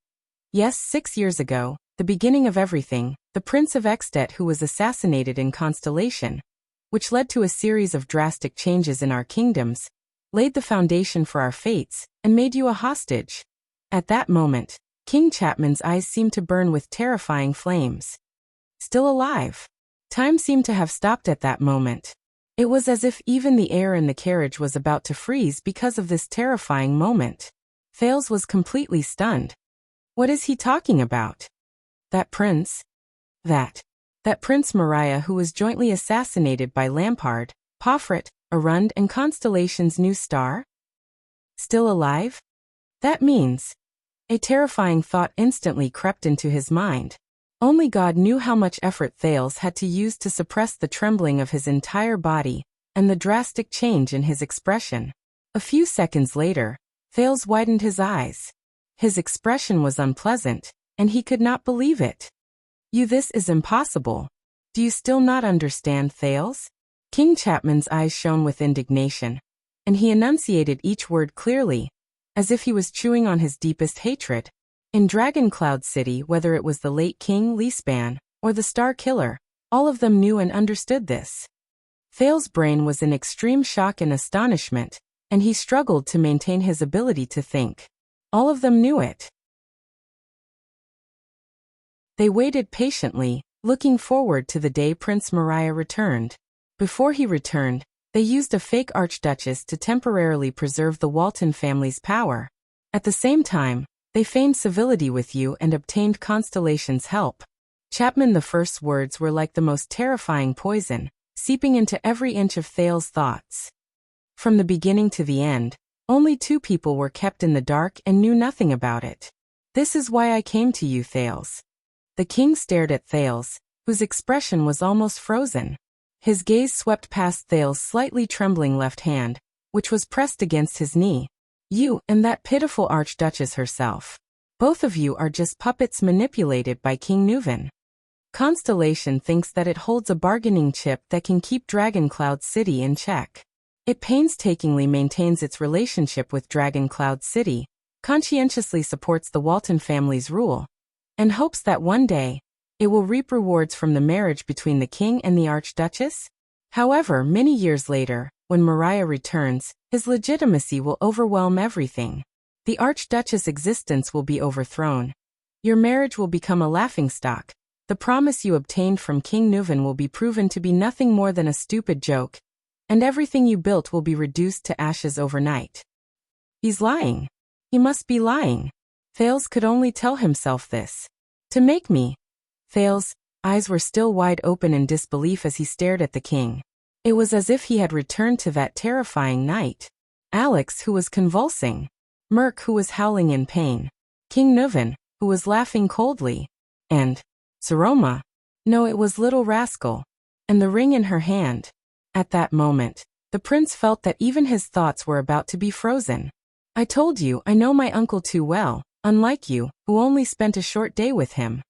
Yes, 6 years ago, the beginning of everything, the Prince of Extet who was assassinated in Constellation, which led to a series of drastic changes in our kingdoms, laid the foundation for our fates, and made you a hostage. At that moment, King Chapman's eyes seemed to burn with terrifying flames. Still alive. Time seemed to have stopped at that moment. It was as if even the air in the carriage was about to freeze because of this terrifying moment. Thales was completely stunned. What is he talking about? That prince? That Prince Maria who was jointly assassinated by Lampard, Pofret, Arund and Constellation's new star? Still alive? That means... A terrifying thought instantly crept into his mind. Only God knew how much effort Thales had to use to suppress the trembling of his entire body, and the drastic change in his expression. A few seconds later, Thales widened his eyes. His expression was unpleasant, and he could not believe it. This is impossible. Do you still not understand, Thales? King Chapman's eyes shone with indignation, and he enunciated each word clearly, as if he was chewing on his deepest hatred. In Dragoncloud City, whether it was the late King Leespan, or the Star Killer, all of them knew and understood this. Thales' brain was in extreme shock and astonishment, and he struggled to maintain his ability to think. All of them knew it. They waited patiently, looking forward to the day Prince Maria returned. Before he returned, they used a fake archduchess to temporarily preserve the Walton family's power. At the same time, they feigned civility with you and obtained Constellation's help. Chapman, the first words were like the most terrifying poison, seeping into every inch of Thales' thoughts. From the beginning to the end, only 2 people were kept in the dark and knew nothing about it. This is why I came to you, Thales. The king stared at Thales, whose expression was almost frozen. His gaze swept past Thales' slightly trembling left hand, which was pressed against his knee. You and that pitiful archduchess herself. Both of you are just puppets manipulated by King Nuvan. Constellation thinks that it holds a bargaining chip that can keep Dragoncloud City in check. It painstakingly maintains its relationship with Dragoncloud City, conscientiously supports the Walton family's rule, and hopes that one day, it will reap rewards from the marriage between the king and the archduchess. However, many years later, when Maria returns, his legitimacy will overwhelm everything. The archduchess' existence will be overthrown. Your marriage will become a laughingstock. The promise you obtained from King Nuvan will be proven to be nothing more than a stupid joke, and everything you built will be reduced to ashes overnight. He's lying. He must be lying. Thales could only tell himself this. To make me. Thales' eyes were still wide open in disbelief as he stared at the king. It was as if he had returned to that terrifying night. Alex, who was convulsing. Merc, who was howling in pain. King Nuven, who was laughing coldly. And Saroma. No, it was little rascal. And the ring in her hand. At that moment, the prince felt that even his thoughts were about to be frozen. I told you, I know my uncle too well, unlike you, who only spent a short day with him.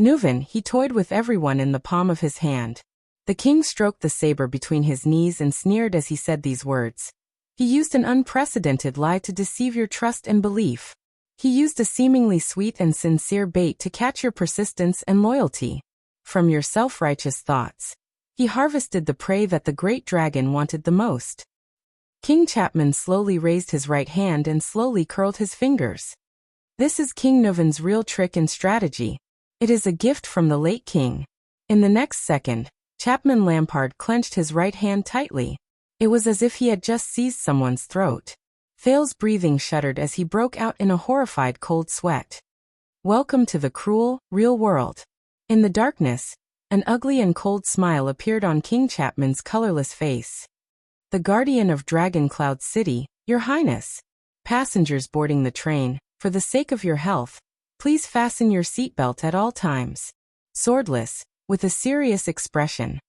Nuven, he toyed with everyone in the palm of his hand. The king stroked the saber between his knees and sneered as he said these words. He used an unprecedented lie to deceive your trust and belief. He used a seemingly sweet and sincere bait to catch your persistence and loyalty. From your self-righteous thoughts, he harvested the prey that the great dragon wanted the most. King Chapman slowly raised his right hand and slowly curled his fingers. This is King Nuven's real trick and strategy. It is a gift from the late king. In the next second, Chapman Lampard clenched his right hand tightly. It was as if he had just seized someone's throat. Thale's breathing shuddered as he broke out in a horrified cold sweat. Welcome to the cruel, real world. In the darkness, an ugly and cold smile appeared on King Chapman's colorless face. The guardian of Dragon Cloud City, Your Highness. Passengers boarding the train, for the sake of your health, please fasten your seatbelt at all times. Swordless, with a serious expression.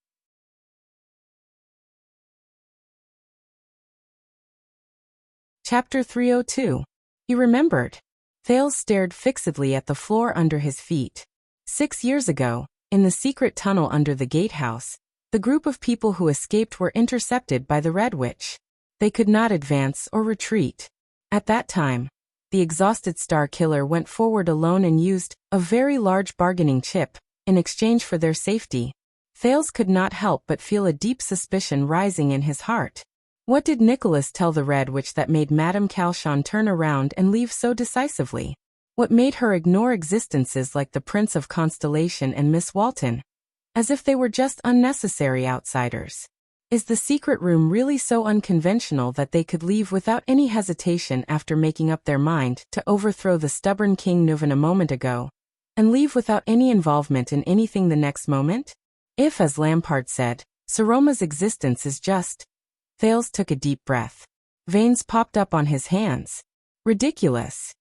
Chapter 302. He remembered. Thales stared fixedly at the floor under his feet. 6 years ago, in the secret tunnel under the gatehouse, the group of people who escaped were intercepted by the Red Witch. They could not advance or retreat. At that time, the exhausted Star Killer went forward alone and used a very large bargaining chip in exchange for their safety. Thales could not help but feel a deep suspicion rising in his heart. What did Nicholas tell the Red Witch that made Madame Calchon turn around and leave so decisively? What made her ignore existences like the Prince of Constellation and Miss Walton, as if they were just unnecessary outsiders? Is the secret room really so unconventional that they could leave without any hesitation after making up their mind to overthrow the stubborn King Nuven a moment ago, and leave without any involvement in anything the next moment? If, as Lampard said, Saroma's existence is just... Thales took a deep breath. Veins popped up on his hands. Ridiculous.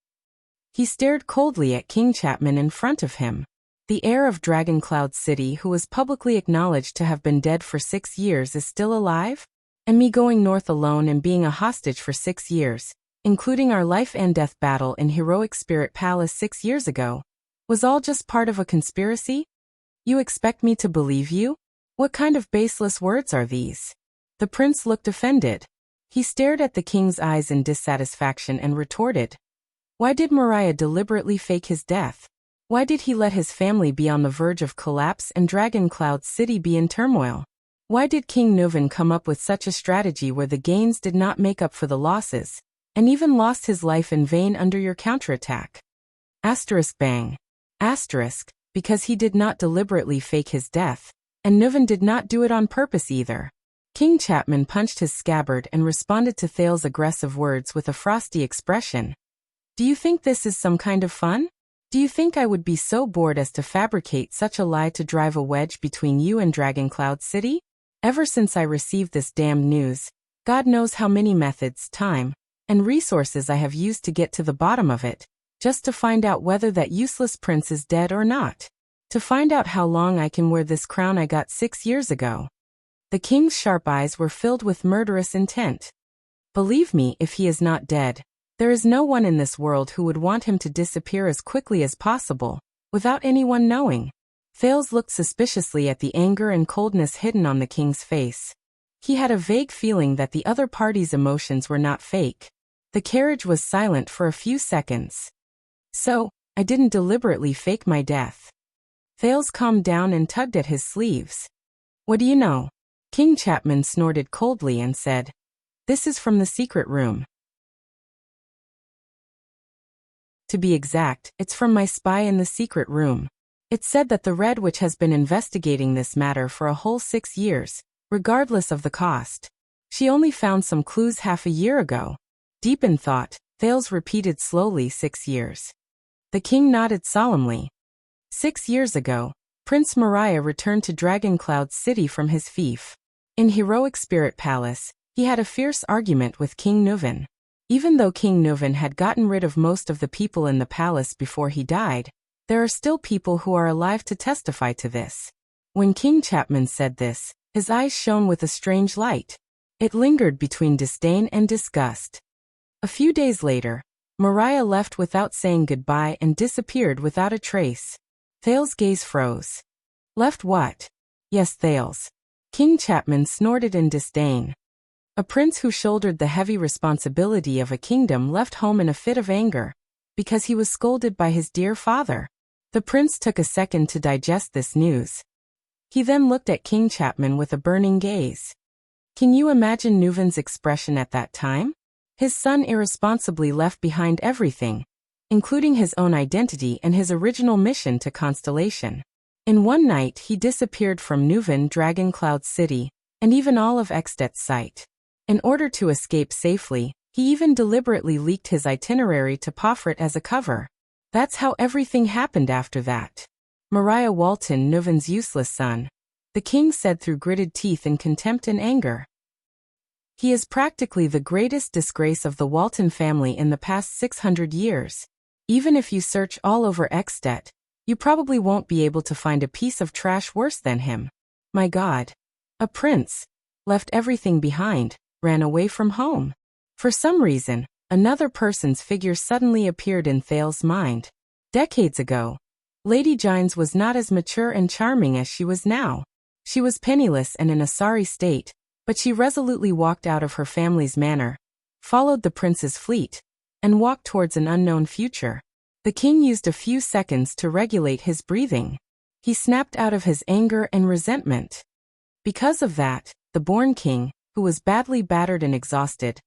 He stared coldly at King Chapman in front of him. The heir of Dragon Cloud City, who was publicly acknowledged to have been dead for 6 years, is still alive? And me going north alone and being a hostage for 6 years, including our life and death battle in Heroic Spirit Palace 6 years ago, was all just part of a conspiracy? You expect me to believe you? What kind of baseless words are these? The prince looked offended. He stared at the king's eyes in dissatisfaction and retorted. Why did Mariah deliberately fake his death? Why did he let his family be on the verge of collapse and Dragon Cloud City be in turmoil? Why did King Nuven come up with such a strategy where the gains did not make up for the losses, and even lost his life in vain under your counterattack? Asterisk bang. Asterisk, because he did not deliberately fake his death, and Nuven did not do it on purpose either. King Chapman punched his scabbard and responded to Thales' aggressive words with a frosty expression. Do you think this is some kind of fun? Do you think I would be so bored as to fabricate such a lie to drive a wedge between you and Dragon Cloud City? Ever since I received this damned news, God knows how many methods, time, and resources I have used to get to the bottom of it, just to find out whether that useless prince is dead or not. To find out how long I can wear this crown I got 6 years ago. The king's sharp eyes were filled with murderous intent. Believe me, if he is not dead, there is no one in this world who would want him to disappear as quickly as possible, without anyone knowing. Thales looked suspiciously at the anger and coldness hidden on the king's face. He had a vague feeling that the other party's emotions were not fake. The carriage was silent for a few seconds. So, I didn't deliberately fake my death. Thales calmed down and tugged at his sleeves. What do you know? King Chapman snorted coldly and said, This is from the secret room. To be exact, it's from my spy in the secret room. It said that the Red Witch has been investigating this matter for a whole 6 years, regardless of the cost. She only found some clues half a year ago. Deep in thought, Thales repeated slowly 6 years. The king nodded solemnly. 6 years ago, Prince Mariah returned to Dragon Cloud City from his fief. In Heroic Spirit Palace, he had a fierce argument with King Nuvan. Even though King Nuvan had gotten rid of most of the people in the palace before he died, there are still people who are alive to testify to this. When King Chapman said this, his eyes shone with a strange light. It lingered between disdain and disgust. A few days later, Mariah left without saying goodbye and disappeared without a trace. Thales' gaze froze. Left what? Yes, Thales. King Chapman snorted in disdain. A prince who shouldered the heavy responsibility of a kingdom left home in a fit of anger, because he was scolded by his dear father. The prince took a second to digest this news. He then looked at King Chapman with a burning gaze. Can you imagine Nuvan's expression at that time? His son irresponsibly left behind everything, including his own identity and his original mission to Constellation. In one night he disappeared from Nuvan Dragon Cloud City, and even all of Extet's sight. In order to escape safely, he even deliberately leaked his itinerary to Pofrit as a cover. That's how everything happened after that. Mariah Walton, Nuvan's useless son, the king said through gritted teeth in contempt and anger. He is practically the greatest disgrace of the Walton family in the past 600 years. Even if you search all over Extet, you probably won't be able to find a piece of trash worse than him. My God. A prince. Left everything behind, ran away from home. For some reason, another person's figure suddenly appeared in Thales' mind. Decades ago, Lady Gines was not as mature and charming as she was now. She was penniless and in a sorry state, but she resolutely walked out of her family's manor, followed the prince's fleet, and walked towards an unknown future. The king used a few seconds to regulate his breathing. He snapped out of his anger and resentment. Because of that, the born king, who was badly battered and exhausted,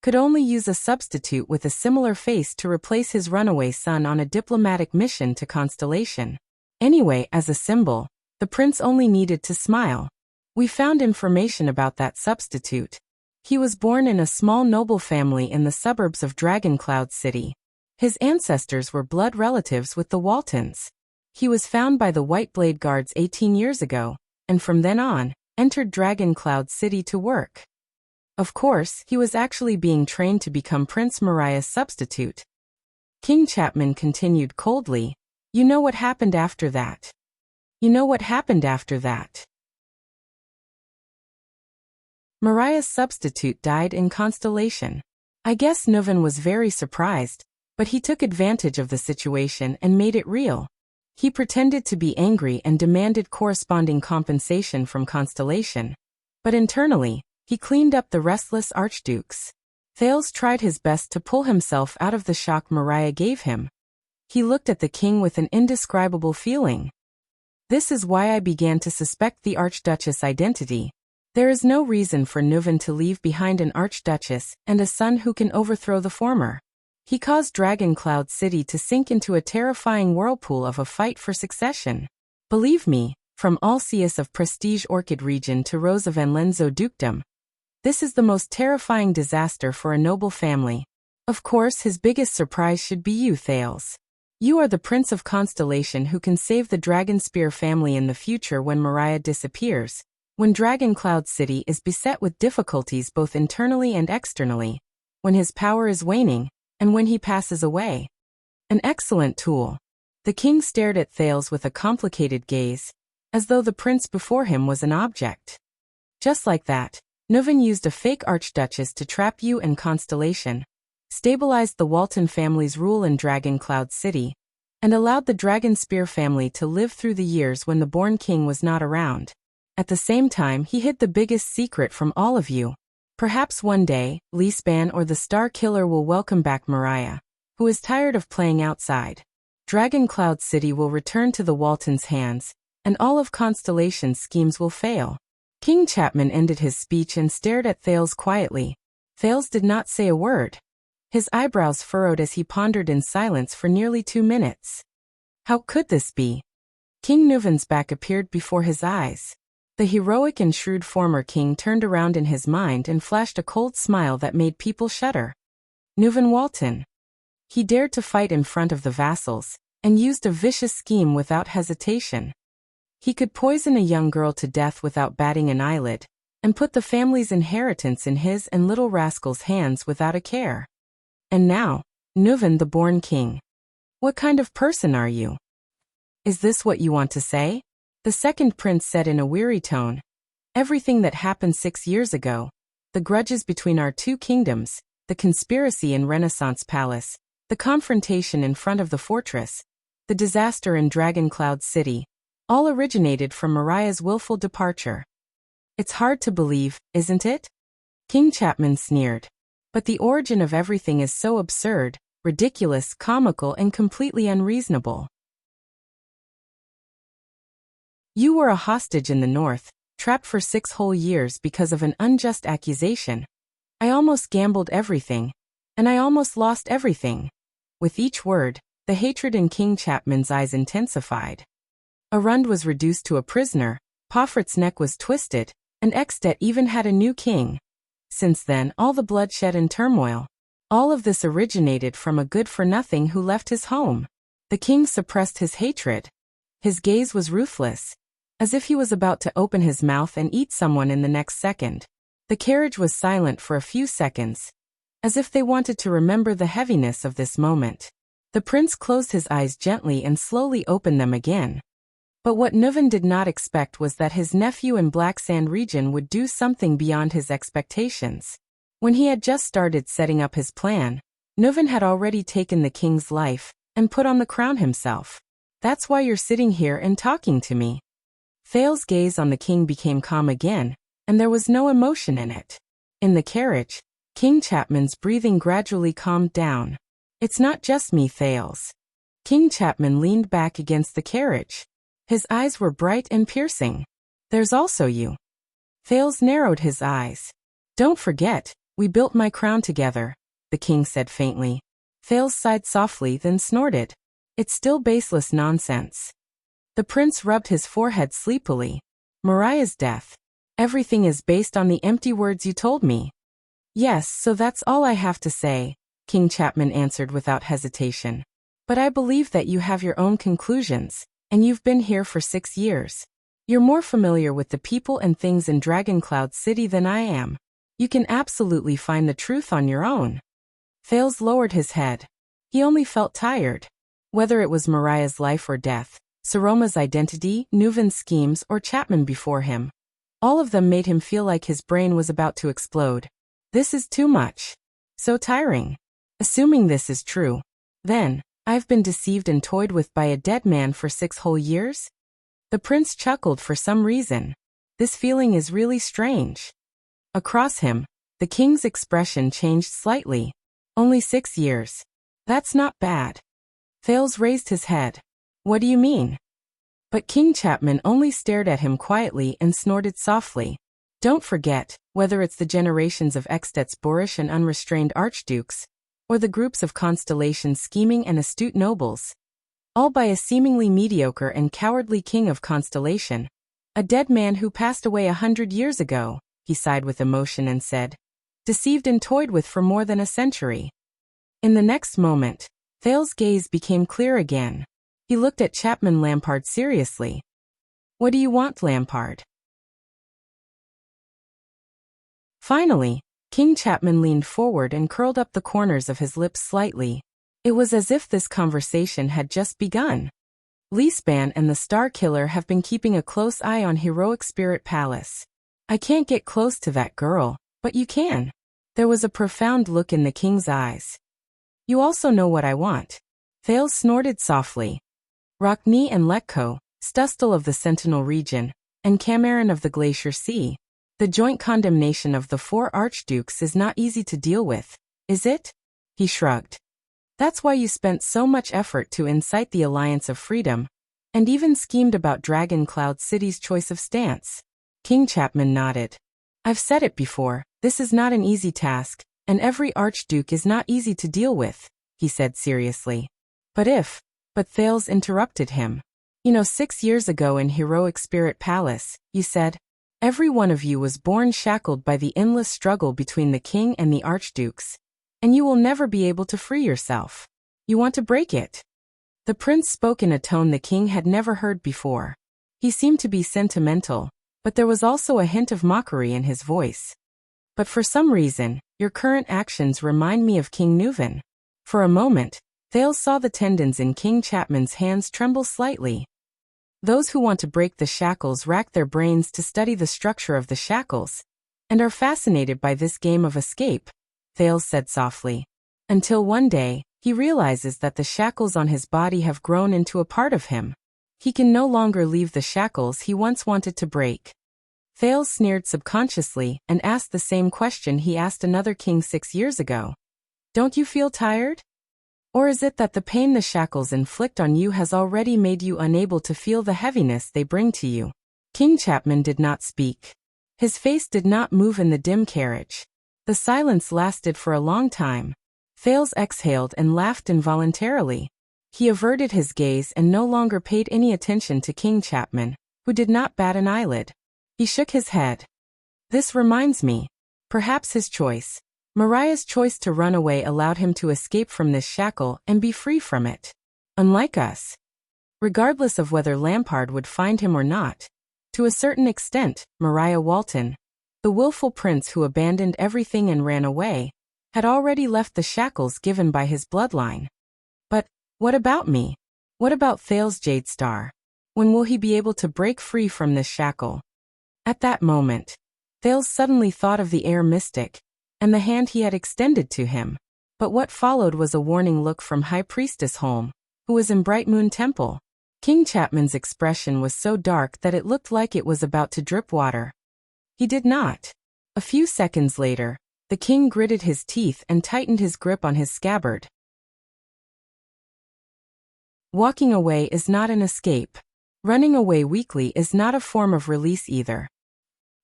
could only use a substitute with a similar face to replace his runaway son on a diplomatic mission to Constellation. Anyway, as a symbol, the prince only needed to smile. We found information about that substitute. He was born in a small noble family in the suburbs of Dragon Cloud City. His ancestors were blood relatives with the Waltons. He was found by the White Blade Guards 18 years ago, and from then on, entered Dragon Cloud City to work. Of course, he was actually being trained to become Prince Mariah's substitute. King Chapman continued coldly, "You know what happened after that. You know what happened after that. Mariah's substitute died in Constellation. I guess Nuvan was very surprised, but he took advantage of the situation and made it real. He pretended to be angry and demanded corresponding compensation from Constellation. But internally, he cleaned up the restless archdukes. Thales tried his best to pull himself out of the shock Mariah gave him. He looked at the king with an indescribable feeling. This is why I began to suspect the Archduchess' identity. There is no reason for Nuvan to leave behind an Archduchess and a son who can overthrow the former. He caused Dragon Cloud City to sink into a terrifying whirlpool of a fight for succession. Believe me, from Alceus of Prestige Orchid region to Rose of Enlenzo Dukedom, this is the most terrifying disaster for a noble family. Of course, his biggest surprise should be you, Thales. You are the Prince of Constellation who can save the Dragonspear family in the future when Mariah disappears, when Dragon Cloud City is beset with difficulties both internally and externally, when his power is waning, and when he passes away. An excellent tool. The king stared at Thales with a complicated gaze, as though the prince before him was an object. Just like that, Nuvan used a fake archduchess to trap you and Constellation, stabilized the Walton family's rule in Dragon Cloud City, and allowed the Dragonspear family to live through the years when the born king was not around. At the same time, he hid the biggest secret from all of you. Perhaps one day, Leespan or the Star Killer will welcome back Mariah, who is tired of playing outside. Dragon Cloud City will return to the Waltons' hands, and all of Constellation's schemes will fail. King Chapman ended his speech and stared at Thales quietly. Thales did not say a word. His eyebrows furrowed as he pondered in silence for nearly 2 minutes. How could this be? King Nuvan's back appeared before his eyes. The heroic and shrewd former king turned around in his mind and flashed a cold smile that made people shudder. Nuvan Walton. He dared to fight in front of the vassals, and used a vicious scheme without hesitation. He could poison a young girl to death without batting an eyelid, and put the family's inheritance in his and little rascal's hands without a care. And now, Nuvan the born king. What kind of person are you? Is this what you want to say? The second prince said in a weary tone. Everything that happened 6 years ago, the grudges between our two kingdoms, the conspiracy in Renaissance Palace, the confrontation in front of the fortress, the disaster in Dragoncloud City, all originated from Mariah's willful departure. It's hard to believe, isn't it? King Chapman sneered. But the origin of everything is so absurd, ridiculous, comical, and completely unreasonable. You were a hostage in the north, trapped for 6 whole years because of an unjust accusation. I almost gambled everything, and I almost lost everything. With each word, the hatred in King Chapman's eyes intensified. Arund was reduced to a prisoner, Poffert's neck was twisted, and Extet even had a new king. Since then, all the bloodshed and turmoil. All of this originated from a good-for-nothing who left his home. The king suppressed his hatred. His gaze was ruthless, as if he was about to open his mouth and eat someone in the next second. The carriage was silent for a few seconds, as if they wanted to remember the heaviness of this moment. The prince closed his eyes gently and slowly opened them again. But what Nuvan did not expect was that his nephew in Black Sand region would do something beyond his expectations. When he had just started setting up his plan, Nuvan had already taken the king's life and put on the crown himself. That's why you're sitting here and talking to me. Thail's gaze on the king became calm again, and there was no emotion in it. In the carriage, King Chapman's breathing gradually calmed down. It's not just me, Thales. King Chapman leaned back against the carriage. His eyes were bright and piercing. There's also you. Thales narrowed his eyes. Don't forget, we built my crown together, the king said faintly. Thales sighed softly, then snorted. It's still baseless nonsense. The prince rubbed his forehead sleepily. Mariah's death. Everything is based on the empty words you told me. Yes, so that's all I have to say, King Chapman answered without hesitation. But I believe that you have your own conclusions, and you've been here for 6 years. You're more familiar with the people and things in Dragoncloud City than I am. You can absolutely find the truth on your own. Thales lowered his head. He only felt tired. Whether it was Mariah's life or death, Saroma's identity, Nuvan's schemes, or Chapman before him, all of them made him feel like his brain was about to explode. This is too much. So tiring. Assuming this is true, then, I've been deceived and toyed with by a dead man for 6 whole years? The prince chuckled for some reason. This feeling is really strange. Across him, the king's expression changed slightly. Only 6 years. That's not bad. Thales raised his head. What do you mean? But King Chapman only stared at him quietly and snorted softly. Don't forget, whether it's the generations of Extet's boorish and unrestrained archdukes, or the groups of Constellation's scheming and astute nobles, all by a seemingly mediocre and cowardly king of Constellation, a dead man who passed away 100 years ago, he sighed with emotion and said, deceived and toyed with for more than a century. In the next moment, Thail's gaze became clear again. He looked at Chapman Lampard seriously. What do you want, Lampard? Finally, King Chapman leaned forward and curled up the corners of his lips slightly. It was as if this conversation had just begun. Leespan and the Star Killer have been keeping a close eye on Heroic Spirit Palace. I can't get close to that girl, but you can. There was a profound look in the king's eyes. You also know what I want. Thales snorted softly. Rockne and Letko, Stustel of the Sentinel region, and Cameron of the Glacier Sea. The joint condemnation of the 4 archdukes is not easy to deal with, is it? He shrugged. That's why you spent so much effort to incite the Alliance of Freedom, and even schemed about Dragoncloud City's choice of stance. King Chapman nodded. I've said it before, this is not an easy task, and every archduke is not easy to deal with, he said seriously. But Thales interrupted him. 6 years ago in Heroic Spirit Palace, you said, every one of you was born shackled by the endless struggle between the king and the archdukes, and you will never be able to free yourself. You want to break it. The prince spoke in a tone the king had never heard before. He seemed to be sentimental, but there was also a hint of mockery in his voice. But for some reason, your current actions remind me of King Nuvan. For a moment, Thales saw the tendons in King Chapman's hands tremble slightly. Those who want to break the shackles rack their brains to study the structure of the shackles, and are fascinated by this game of escape, Thales said softly. Until one day, he realizes that the shackles on his body have grown into a part of him. He can no longer leave the shackles he once wanted to break. Thales sneered subconsciously and asked the same question he asked another king 6 years ago. Don't you feel tired? Or is it that the pain the shackles inflict on you has already made you unable to feel the heaviness they bring to you? King Chapman did not speak. His face did not move in the dim carriage. The silence lasted for a long time. Thales exhaled and laughed involuntarily. He averted his gaze and no longer paid any attention to King Chapman, who did not bat an eyelid. He shook his head. This reminds me. Perhaps his choice. Mariah's choice to run away allowed him to escape from this shackle and be free from it. Unlike us. Regardless of whether Lampard would find him or not. To a certain extent, Mariah Walton, the willful prince who abandoned everything and ran away, had already left the shackles given by his bloodline. But, what about me? What about Thales Jadestar? When will he be able to break free from this shackle? At that moment, Thales suddenly thought of the Heir mystic, and the hand he had extended to him. But what followed was a warning look from High Priestess Holm, who was in Bright Moon Temple. King Chapman's expression was so dark that it looked like it was about to drip water. He did not. A few seconds later, the king gritted his teeth and tightened his grip on his scabbard. Walking away is not an escape. Running away weakly is not a form of release either.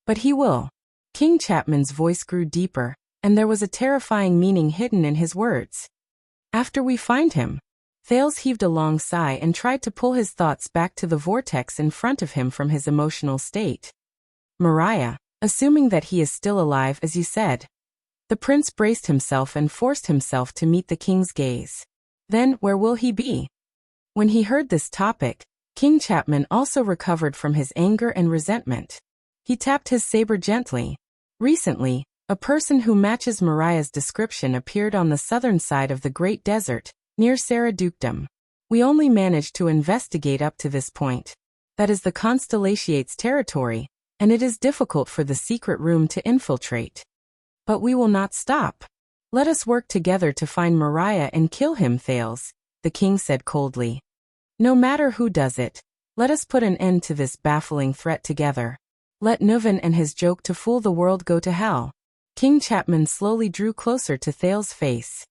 But he will. King Chapman's voice grew deeper, and there was a terrifying meaning hidden in his words. After we find him. Thales heaved a long sigh and tried to pull his thoughts back to the vortex in front of him from his emotional state. Mariah, assuming that he is still alive as you said. The prince braced himself and forced himself to meet the king's gaze. Then, where will he be? When he heard this topic, King Chapman also recovered from his anger and resentment. He tapped his saber gently. Recently, a person who matches Mariah's description appeared on the southern side of the Great Desert, near Sarah Dukedom. We only managed to investigate up to this point. That is the Constellation's territory, and it is difficult for the secret room to infiltrate. But we will not stop. Let us work together to find Mariah and kill him, Thales, the king said coldly. No matter who does it, let us put an end to this baffling threat together. Let Nuvan and his joke to fool the world go to hell. King Chapman slowly drew closer to Thales' face.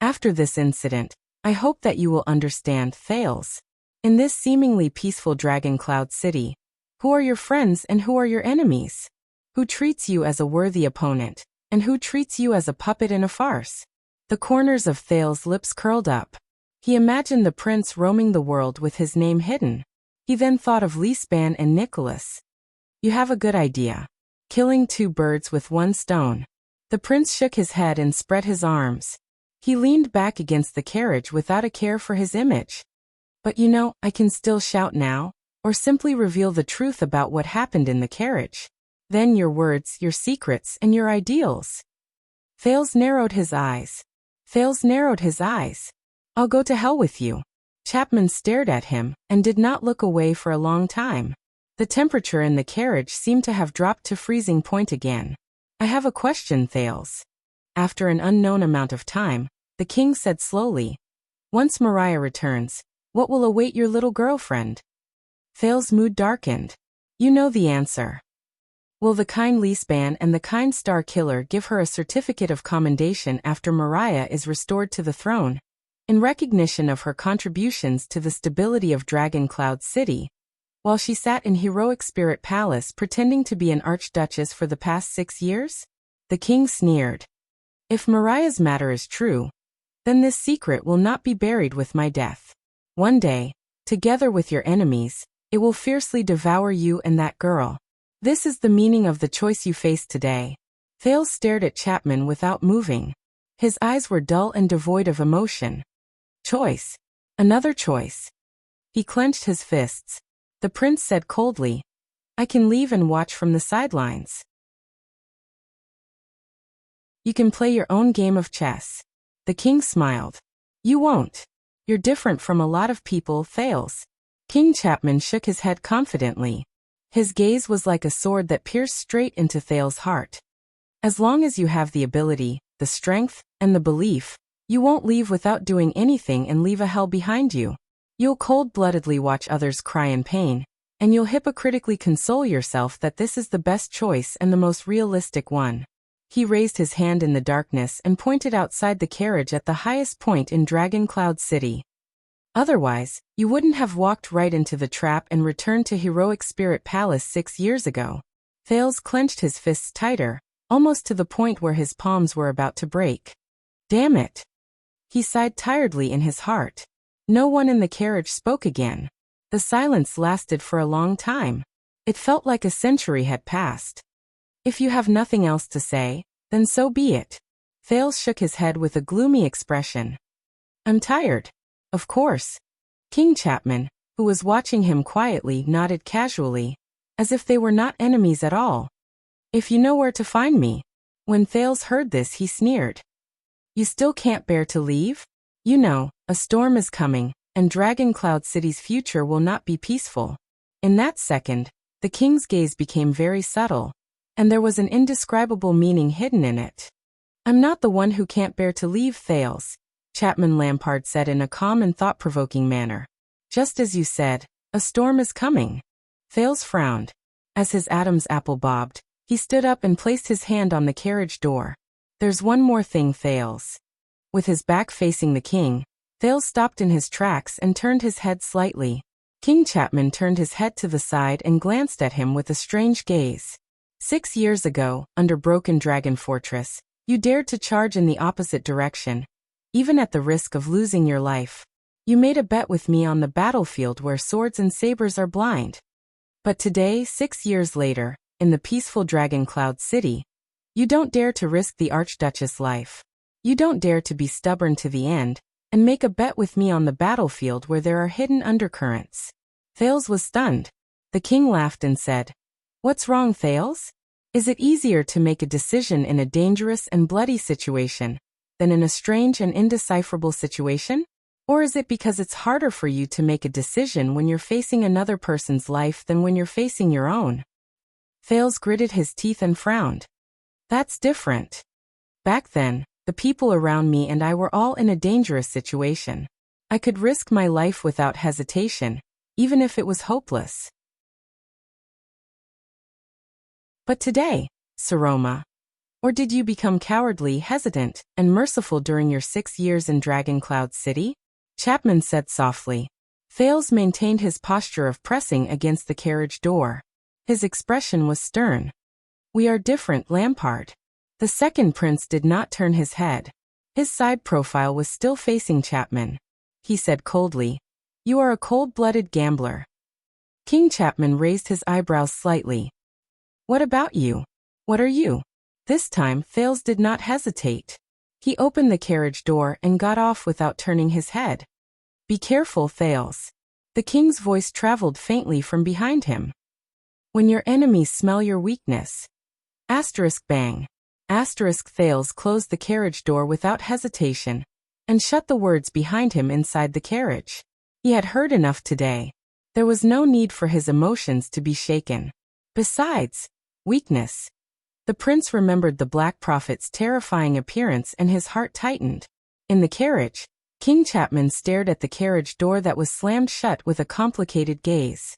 After this incident, I hope that you will understand, Thales. In this seemingly peaceful Dragon Cloud City, who are your friends and who are your enemies? Who treats you as a worthy opponent, and who treats you as a puppet in a farce? The corners of Thales' lips curled up. He imagined the prince roaming the world with his name hidden. He then thought of Leespan and Nicholas. You have a good idea. Killing two birds with one stone. The prince shook his head and spread his arms. He leaned back against the carriage without a care for his image. But you know, I can still shout now, or simply reveal the truth about what happened in the carriage. Then your words, your secrets, and your ideals. Thales narrowed his eyes. I'll go to hell with you. Chapman stared at him, and did not look away for a long time. The temperature in the carriage seemed to have dropped to freezing point again. I have a question, Thales. After an unknown amount of time, the king said slowly. Once Mariah returns, what will await your little girlfriend? Thales' mood darkened. You know the answer. Will the kind Leespan and the kind Star Killer give her a certificate of commendation after Mariah is restored to the throne, in recognition of her contributions to the stability of Dragon Cloud City, while she sat in Heroic Spirit Palace pretending to be an archduchess for the past 6 years? The king sneered. If Mariah's matter is true, then this secret will not be buried with my death. One day, together with your enemies, it will fiercely devour you and that girl. This is the meaning of the choice you face today. Thales stared at Chapman without moving. His eyes were dull and devoid of emotion. Choice. Another choice. He clenched his fists. The prince said coldly, I can leave and watch from the sidelines. You can play your own game of chess. The king smiled. You won't. You're different from a lot of people, Thales. King Chapman shook his head confidently. His gaze was like a sword that pierced straight into Thales' heart. As long as you have the ability, the strength, and the belief, you won't leave without doing anything and leave a hell behind you. You'll cold-bloodedly watch others cry in pain, and you'll hypocritically console yourself that this is the best choice and the most realistic one. He raised his hand in the darkness and pointed outside the carriage at the highest point in Dragon Cloud City. Otherwise, you wouldn't have walked right into the trap and returned to Heroic Spirit Palace 6 years ago. Thales clenched his fists tighter, almost to the point where his palms were about to break. Damn it! He sighed tiredly in his heart. No one in the carriage spoke again. The silence lasted for a long time. It felt like a century had passed. If you have nothing else to say, then so be it. Thales shook his head with a gloomy expression. I'm tired. Of course. King Chapman, who was watching him quietly, nodded casually, as if they were not enemies at all. If you know where to find me. When Thales heard this, he sneered. You still can't bear to leave? You know, a storm is coming, and Dragon Cloud City's future will not be peaceful. In that second, the king's gaze became very subtle, and there was an indescribable meaning hidden in it. I'm not the one who can't bear to leave, Thales, Chapman Lampard said in a calm and thought-provoking manner. Just as you said, a storm is coming. Thales frowned. As his Adam's apple bobbed, he stood up and placed his hand on the carriage door. There's one more thing, Thales. With his back facing the king, Thales stopped in his tracks and turned his head slightly. King Chapman turned his head to the side and glanced at him with a strange gaze. 6 years ago, under Broken Dragon Fortress, you dared to charge in the opposite direction, even at the risk of losing your life. You made a bet with me on the battlefield where swords and sabers are blind. But today, 6 years later, in the peaceful Dragon Cloud City, you don't dare to risk the Archduchess' life. You don't dare to be stubborn to the end, and make a bet with me on the battlefield where there are hidden undercurrents. Thales was stunned. The king laughed and said, What's wrong, Thales? Is it easier to make a decision in a dangerous and bloody situation than in a strange and indecipherable situation? Or is it because it's harder for you to make a decision when you're facing another person's life than when you're facing your own? Thales gritted his teeth and frowned. That's different. Back then, the people around me and I were all in a dangerous situation. I could risk my life without hesitation, even if it was hopeless. But today, Saroma. Or did you become cowardly, hesitant, and merciful during your 6 years in Dragon Cloud City? Chapman said softly. Thales maintained his posture of pressing against the carriage door. His expression was stern. We are different, Lampard. The second prince did not turn his head. His side profile was still facing Chapman. He said coldly, You are a cold-blooded gambler. King Chapman raised his eyebrows slightly. What about you? What are you? This time, Thales did not hesitate. He opened the carriage door and got off without turning his head. Be careful, Thales. The king's voice traveled faintly from behind him. When your enemies smell your weakness. Asterisk bang. Asterisk Thales closed the carriage door without hesitation and shut the words behind him inside the carriage. He had heard enough today. There was no need for his emotions to be shaken. Besides, weakness. The prince remembered the Black Prophet's terrifying appearance and his heart tightened. In the carriage, King Chapman stared at the carriage door that was slammed shut with a complicated gaze.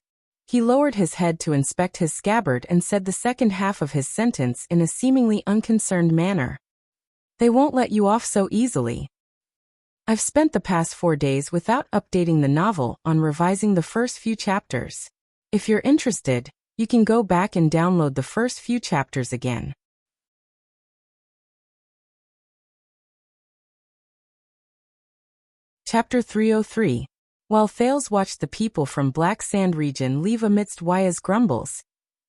He lowered his head to inspect his scabbard and said the second half of his sentence in a seemingly unconcerned manner. They won't let you off so easily. I've spent the past 4 days without updating the novel on revising the first few chapters. If you're interested, you can go back and download the first few chapters again. Chapter 303. While Thales watched the people from Black Sand region leave amidst Waya's grumbles,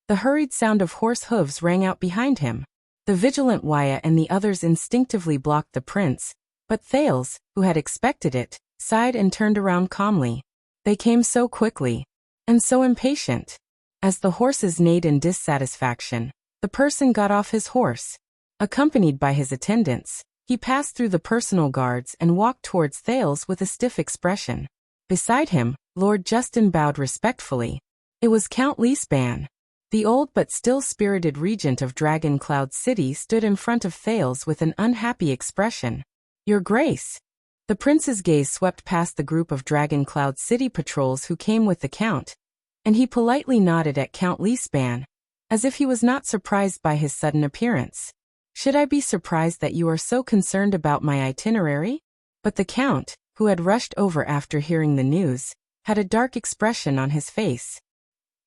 the hurried sound of horse hooves rang out behind him. The vigilant Waya and the others instinctively blocked the prince, but Thales, who had expected it, sighed and turned around calmly. They came so quickly. And so impatient. As the horses neighed in dissatisfaction, the person got off his horse. Accompanied by his attendants, he passed through the personal guards and walked towards Thales with a stiff expression. Beside him, Lord Justin bowed respectfully. It was Count Leespan. The old but still spirited regent of Dragon Cloud City stood in front of Thales with an unhappy expression. "Your Grace." The prince's gaze swept past the group of Dragon Cloud City patrols who came with the count, and he politely nodded at Count Leespan, as if he was not surprised by his sudden appearance. "Should I be surprised that you are so concerned about my itinerary?" But the count, who had rushed over after hearing the news, had a dark expression on his face.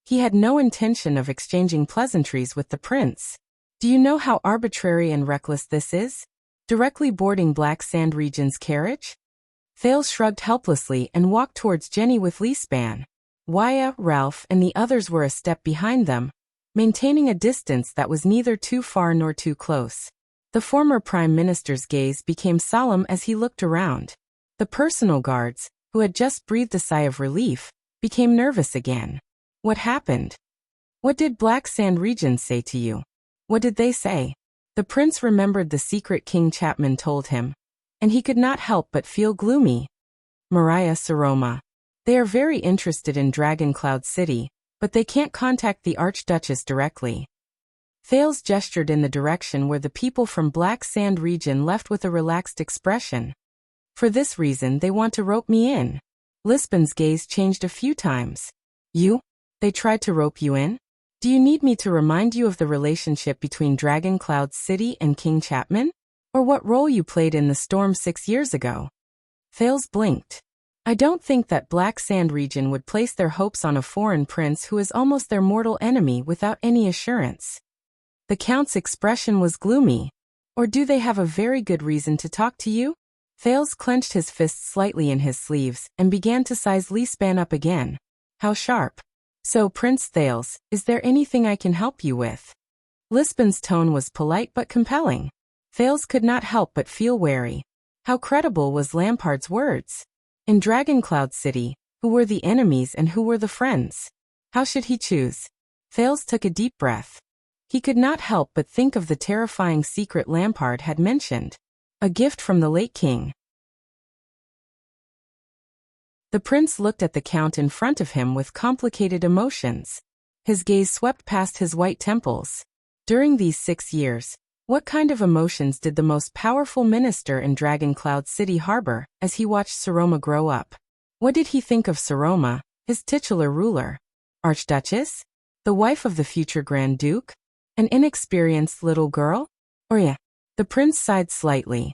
He had no intention of exchanging pleasantries with the prince. "Do you know how arbitrary and reckless this is? Directly boarding Black Sand Region's carriage?" Thales shrugged helplessly and walked towards Jenny with Leespan. Waya, Ralph, and the others were a step behind them, maintaining a distance that was neither too far nor too close. The former prime minister's gaze became solemn as he looked around. The personal guards, who had just breathed a sigh of relief, became nervous again. "What happened? What did Black Sand Region say to you? What did they say?" The prince remembered the secret King Chapman told him, and he could not help but feel gloomy. "Mariah Saroma. They are very interested in Dragon Cloud City, but they can't contact the Archduchess directly." Thales gestured in the direction where the people from Black Sand Region left with a relaxed expression. "For this reason they want to rope me in." Lispan's gaze changed a few times. "You? They tried to rope you in? Do you need me to remind you of the relationship between Dragon Cloud City and King Chapman? Or what role you played in the storm 6 years ago?" Thales blinked. "I don't think that Black Sand Region would place their hopes on a foreign prince who is almost their mortal enemy without any assurance." The count's expression was gloomy. "Or do they have a very good reason to talk to you?" Thales clenched his fists slightly in his sleeves and began to size Leespan up again. "How sharp. So, Prince Thales, is there anything I can help you with?" Lispan's tone was polite but compelling. Thales could not help but feel wary. How credible was Lampard's words? In Dragon Cloud City, who were the enemies and who were the friends? How should he choose? Thales took a deep breath. He could not help but think of the terrifying secret Lampard had mentioned. A gift from the late king. The prince looked at the count in front of him with complicated emotions. His gaze swept past his white temples. During these 6 years, what kind of emotions did the most powerful minister in Dragon Cloud City harbor as he watched Saroma grow up? What did he think of Saroma, his titular ruler? Archduchess? The wife of the future Grand Duke? An inexperienced little girl? Or yeah. The prince sighed slightly.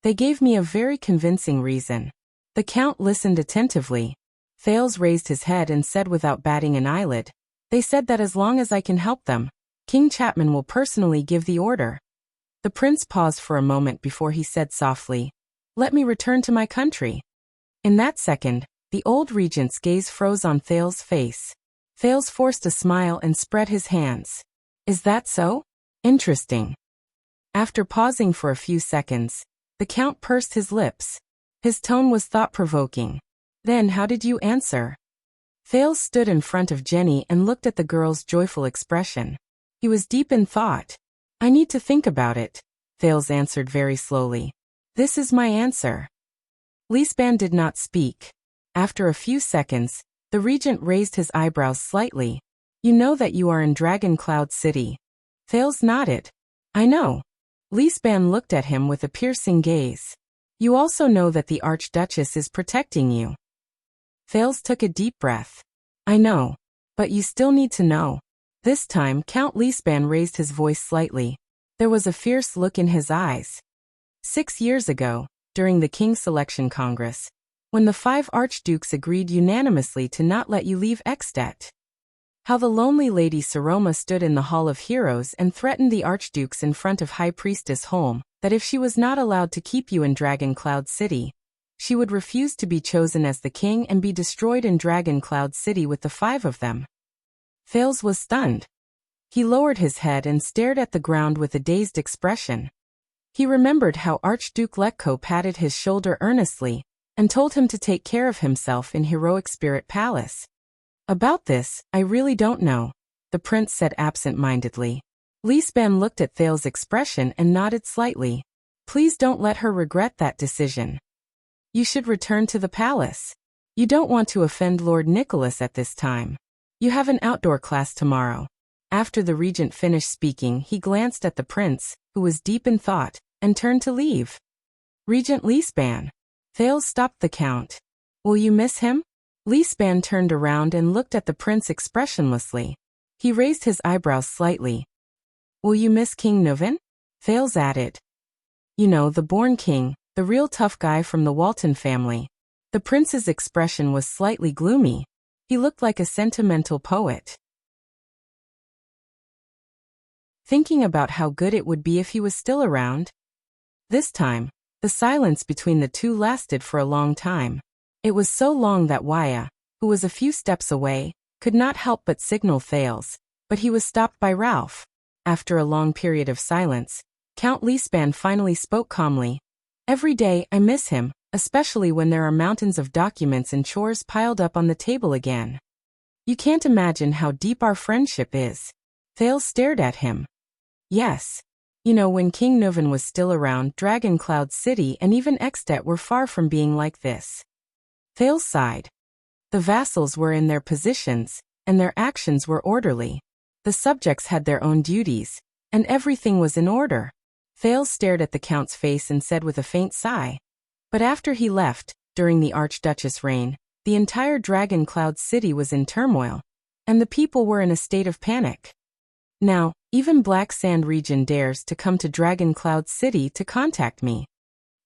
"They gave me a very convincing reason." The count listened attentively. Thales raised his head and said without batting an eyelid, "They said that as long as I can help them, King Chapman will personally give the order." The prince paused for a moment before he said softly, "Let me return to my country." In that second, the old regent's gaze froze on Thales' face. Thales forced a smile and spread his hands. "Is that so? Interesting." After pausing for a few seconds, the count pursed his lips. His tone was thought-provoking. "Then how did you answer?" Thales stood in front of Jenny and looked at the girl's joyful expression. He was deep in thought. "I need to think about it," Thales answered very slowly. "This is my answer." Leespan did not speak. After a few seconds, the regent raised his eyebrows slightly. "You know that you are in Dragon Cloud City." Thales nodded. "I know." Leespan looked at him with a piercing gaze. "You also know that the Archduchess is protecting you." Thales took a deep breath. "I know. But you still need to know." This time, Count Leespan raised his voice slightly. There was a fierce look in his eyes. 6 years ago, during the King Selection Congress, when the 5 archdukes agreed unanimously to not let you leave Ekstedt. How the lonely Lady Saroma stood in the Hall of Heroes and threatened the archdukes in front of High Priestess Holm, that if she was not allowed to keep you in Dragon Cloud City, she would refuse to be chosen as the king and be destroyed in Dragon Cloud City with the 5 of them. Thales was stunned. He lowered his head and stared at the ground with a dazed expression. He remembered how Archduke Letko patted his shoulder earnestly and told him to take care of himself in Heroic Spirit Palace. About this, I really don't know, the prince said absent-mindedly. Lisban looked at Thales's expression and nodded slightly. Please don't let her regret that decision. You should return to the palace. You don't want to offend Lord Nicholas at this time. You have an outdoor class tomorrow. After the regent finished speaking, he glanced at the prince, who was deep in thought, and turned to leave. Regent Lisban. Thales stopped the count. Will you miss him? Lisban turned around and looked at the prince expressionlessly. He raised his eyebrows slightly. Will you miss King Nuvan? Thales added. You know, the born king, the real tough guy from the Walton family. The prince's expression was slightly gloomy. He looked like a sentimental poet. Thinking about how good it would be if he was still around. This time, the silence between the two lasted for a long time. It was so long that Waya, who was a few steps away, could not help but signal Thales, but he was stopped by Ralph. After a long period of silence, Count Lisban finally spoke calmly. Every day I miss him, especially when there are mountains of documents and chores piled up on the table again. You can't imagine how deep our friendship is. Thales stared at him. Yes. You know, when King Nuvan was still around, Dragoncloud City and even Extet were far from being like this. Thales sighed. The vassals were in their positions, and their actions were orderly. The subjects had their own duties, and everything was in order. Thales stared at the count's face and said with a faint sigh. But after he left, during the Archduchess' reign, the entire Dragoncloud City was in turmoil, and the people were in a state of panic. Now, even Black Sand region dares to come to Dragoncloud City to contact me.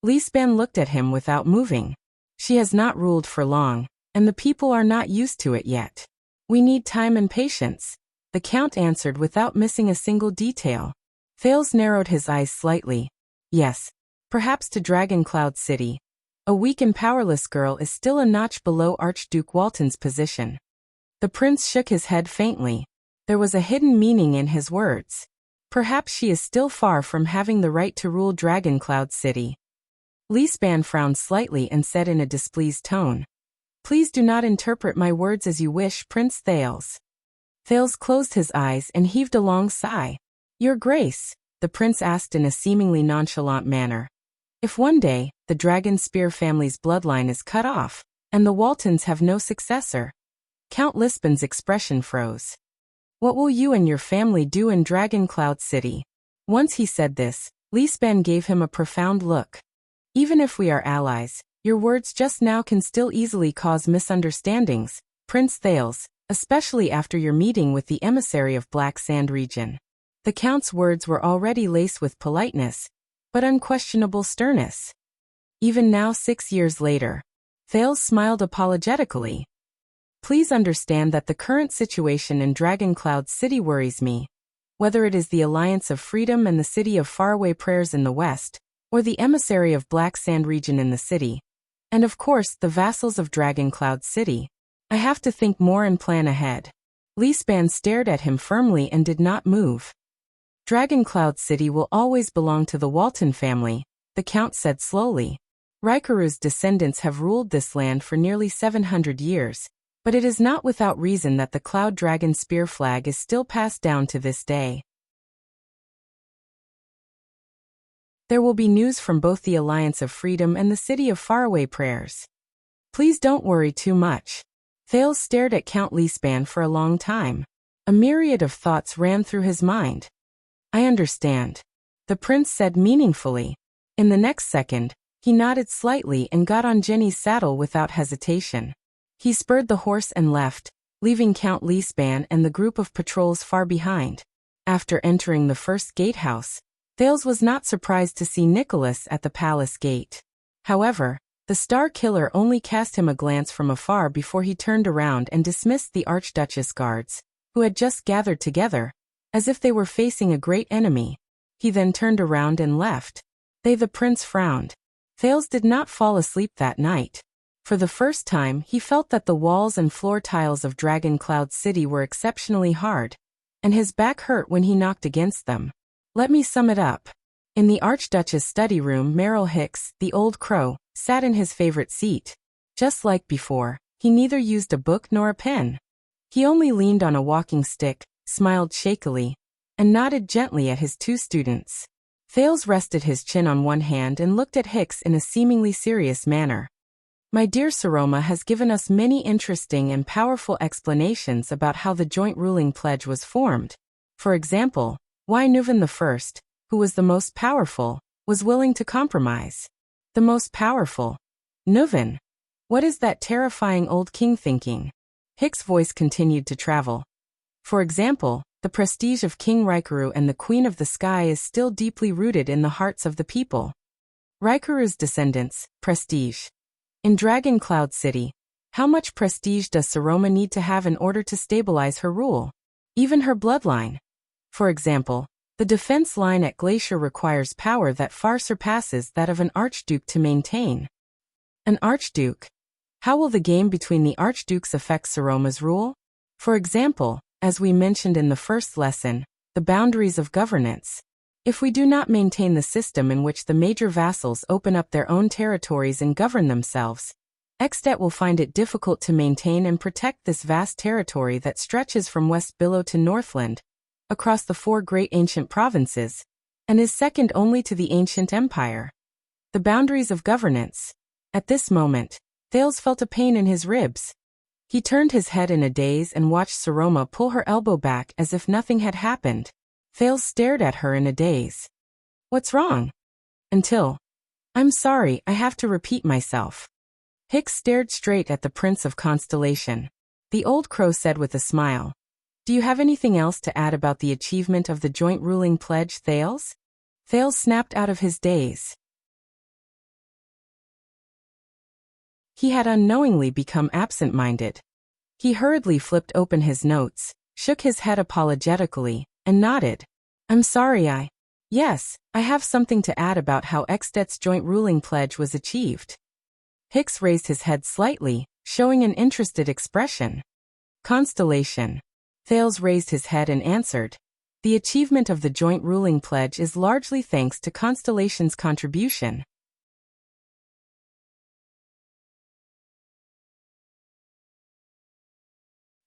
Lisban looked at him without moving. She has not ruled for long, and the people are not used to it yet. We need time and patience, the count answered without missing a single detail. Thales narrowed his eyes slightly. Yes, perhaps to Dragoncloud City. A weak and powerless girl is still a notch below Archduke Walton's position. The prince shook his head faintly. There was a hidden meaning in his words. Perhaps she is still far from having the right to rule Dragoncloud City. Lisban frowned slightly and said in a displeased tone, Please do not interpret my words as you wish, Prince Thales. Thales closed his eyes and heaved a long sigh. Your Grace, the prince asked in a seemingly nonchalant manner. If one day, the Dragon Spear family's bloodline is cut off, and the Waltons have no successor. Count Lisban's expression froze. What will you and your family do in Dragoncloud City? Once he said this, Lisban gave him a profound look. Even if we are allies, your words just now can still easily cause misunderstandings, Prince Thales, especially after your meeting with the emissary of Black Sand region. The count's words were already laced with politeness, but unquestionable sternness. Even now 6 years later, Thales smiled apologetically. Please understand that the current situation in Dragoncloud City worries me. Whether it is the Alliance of Freedom and the City of Faraway Prayers in the west, or the emissary of Black Sand region in the city, and of course the vassals of Dragoncloud City, I have to think more and plan ahead. Lisban stared at him firmly and did not move. Dragoncloud City will always belong to the Walton family, the count said slowly. Raikaru's descendants have ruled this land for nearly 700 years, but it is not without reason that the Cloud Dragon Spear flag is still passed down to this day. There will be news from both the Alliance of Freedom and the City of Faraway Prayers. Please don't worry too much. Thales stared at Count Lisban for a long time. A myriad of thoughts ran through his mind. I understand, the prince said meaningfully. In the next second, he nodded slightly and got on Jenny's saddle without hesitation. He spurred the horse and left, leaving Count Lisban and the group of patrols far behind. After entering the first gatehouse, Thales was not surprised to see Nicholas at the palace gate. However, the Star Killer only cast him a glance from afar before he turned around and dismissed the Archduchess guards, who had just gathered together, as if they were facing a great enemy. He then turned around and left. The prince frowned. Thales did not fall asleep that night. For the first time, he felt that the walls and floor tiles of Dragoncloud City were exceptionally hard, and his back hurt when he knocked against them. Let me sum it up. In the Archduchess' study room, Merrill Hicks, the old crow, sat in his favorite seat. Just like before, he neither used a book nor a pen. He only leaned on a walking stick, smiled shakily, and nodded gently at his two students. Thales rested his chin on one hand and looked at Hicks in a seemingly serious manner. My dear Saroma has given us many interesting and powerful explanations about how the joint ruling pledge was formed. For example, why Nuvan I, who was the most powerful, was willing to compromise. The most powerful? Nuvan? What is that terrifying old king thinking? Hicks' voice continued to travel. For example, the prestige of King Raikaru and the Queen of the Sky is still deeply rooted in the hearts of the people. Raikaru's descendants, prestige. In Dragon Cloud City, how much prestige does Saroma need to have in order to stabilize her rule? Even her bloodline. For example, the defense line at Glacier requires power that far surpasses that of an archduke to maintain. An archduke? How will the game between the archdukes affect Saroma's rule? For example, as we mentioned in the first lesson, the boundaries of governance. If we do not maintain the system in which the major vassals open up their own territories and govern themselves, Extet will find it difficult to maintain and protect this vast territory that stretches from West Billow to Northland, across the 4 great ancient provinces, and is second only to the ancient empire. The boundaries of governance. At this moment, Thales felt a pain in his ribs. He turned his head in a daze and watched Saroma pull her elbow back as if nothing had happened. Thales stared at her in a daze. What's wrong? Until. I'm sorry, I have to repeat myself. Hicks stared straight at the Prince of Constellation. The old crow said with a smile. Do you have anything else to add about the achievement of the joint ruling pledge, Thales? Thales snapped out of his daze. He had unknowingly become absent-minded. He hurriedly flipped open his notes, shook his head apologetically, and nodded. I'm sorry, Yes, I have something to add about how Extet's joint ruling pledge was achieved. Hicks raised his head slightly, showing an interested expression. Constellation. Thales raised his head and answered. The achievement of the joint ruling pledge is largely thanks to Constellation's contribution.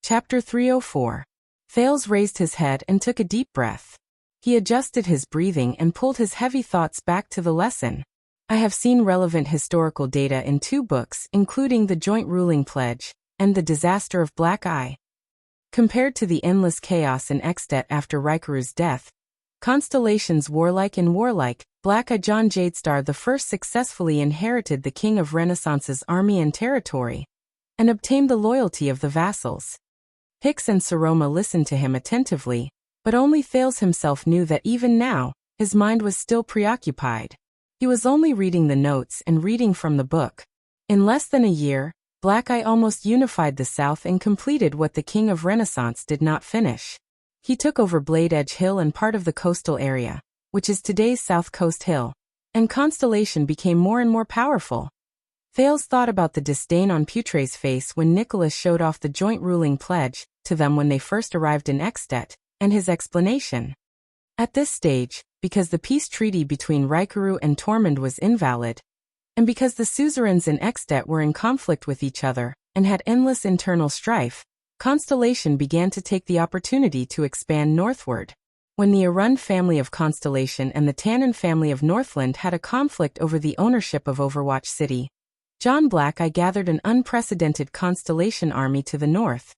Chapter 304. Thales raised his head and took a deep breath. He adjusted his breathing and pulled his heavy thoughts back to the lesson. I have seen relevant historical data in 2 books, including The Joint Ruling Pledge and The Disaster of Black Eye. Compared to the endless chaos in Extet after Raikaru's death, Constellation's warlike, Black Eye John Jadestar I successfully inherited the King of Renaissance's army and territory, and obtained the loyalty of the vassals. Hicks and Saroma listened to him attentively, but only Thales himself knew that even now, his mind was still preoccupied. He was only reading the notes and reading from the book. In less than a year, Black Eye almost unified the South and completed what the King of Renaissance did not finish. He took over Blade Edge Hill and part of the coastal area, which is today's South Coast Hill, and Constellation became more and more powerful. Thales thought about the disdain on Putre's face when Nicholas showed off the joint ruling pledge to them when they first arrived in Extet, and his explanation. At this stage, because the peace treaty between Raikaru and Tormund was invalid, and because the suzerains in Extet were in conflict with each other and had endless internal strife, Constellation began to take the opportunity to expand northward. When the Arun family of Constellation and the Tannen family of Northland had a conflict over the ownership of Overwatch City, John Black Eye gathered an unprecedented Constellation army to the north.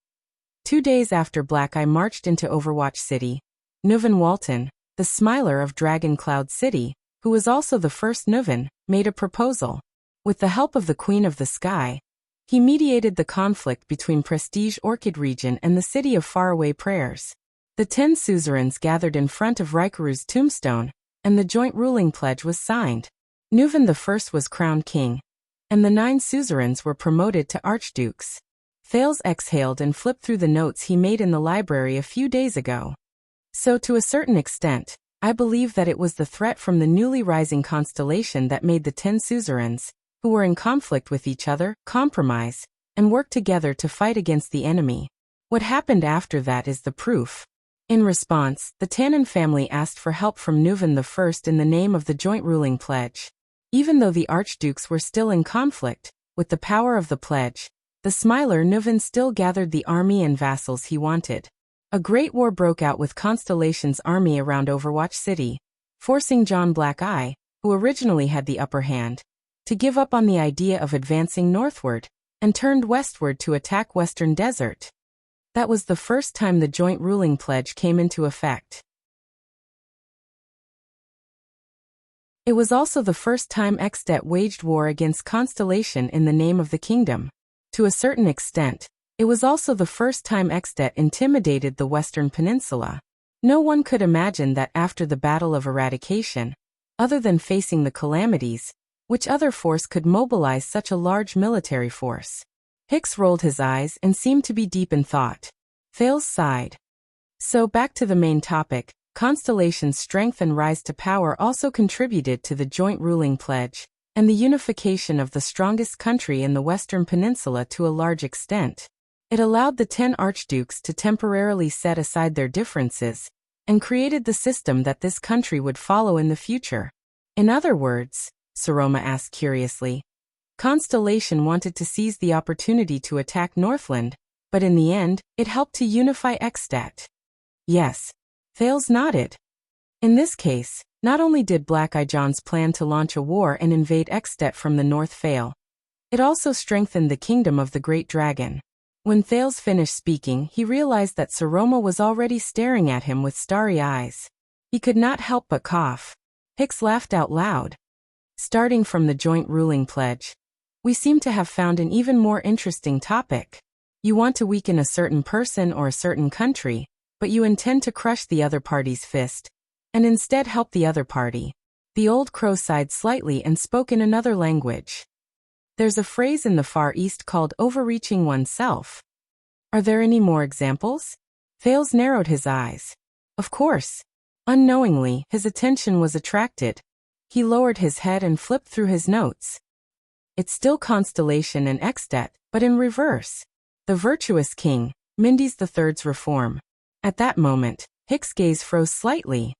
2 days after Black Eye marched into Overwatch City, Nuvan Walton, the Smiler of Dragon Cloud City, who was also the first Nuvan, made a proposal. With the help of the Queen of the Sky, he mediated the conflict between Prestige Orchid Region and the City of Faraway Prayers. The 10 suzerains gathered in front of Raikaru's tombstone, and the joint ruling pledge was signed. Nuvan I was crowned king, and the 9 suzerains were promoted to archdukes. Thales exhaled and flipped through the notes he made in the library a few days ago. So to a certain extent, I believe that it was the threat from the newly rising constellation that made the 10 suzerains, who were in conflict with each other, compromise, and work together to fight against the enemy. What happened after that is the proof. In response, the Tannen family asked for help from Nuvan I in the name of the joint ruling pledge. Even though the archdukes were still in conflict, with the power of the pledge, the smiler Nuvan still gathered the army and vassals he wanted. A great war broke out with Constellation's army around Overwatch City, forcing John Black-Eye, who originally had the upper hand, to give up on the idea of advancing northward, and turned westward to attack Western Desert. That was the first time the joint ruling pledge came into effect. It was also the first time Extet waged war against Constellation in the name of the kingdom. To a certain extent, it was also the first time Extet intimidated the Western Peninsula. No one could imagine that after the Battle of Eradication, other than facing the calamities, which other force could mobilize such a large military force. Hicks rolled his eyes and seemed to be deep in thought. Thales sighed. So back to the main topic, Constellation's strength and rise to power also contributed to the joint ruling pledge, and the unification of the strongest country in the Western Peninsula to a large extent. It allowed the 10 archdukes to temporarily set aside their differences, and created the system that this country would follow in the future. In other words, Saroma asked curiously, Constellation wanted to seize the opportunity to attack Northland, but in the end, it helped to unify Extet. Yes. Thales nodded. In this case, not only did Black-Eye John's plan to launch a war and invade Extet from the north fail, it also strengthened the kingdom of the Great Dragon. When Thales finished speaking, he realized that Saroma was already staring at him with starry eyes. He could not help but cough. Hicks laughed out loud. Starting from the joint ruling pledge, we seem to have found an even more interesting topic. You want to weaken a certain person or a certain country, but you intend to crush the other party's fist, and instead help the other party. The old crow sighed slightly and spoke in another language. There's a phrase in the Far East called overreaching oneself. Are there any more examples? Thales narrowed his eyes. Of course. Unknowingly, his attention was attracted. He lowered his head and flipped through his notes. It's still Constellation and Extet, but in reverse. The virtuous king, Mindes III's reform. At that moment, Hicks' gaze froze slightly.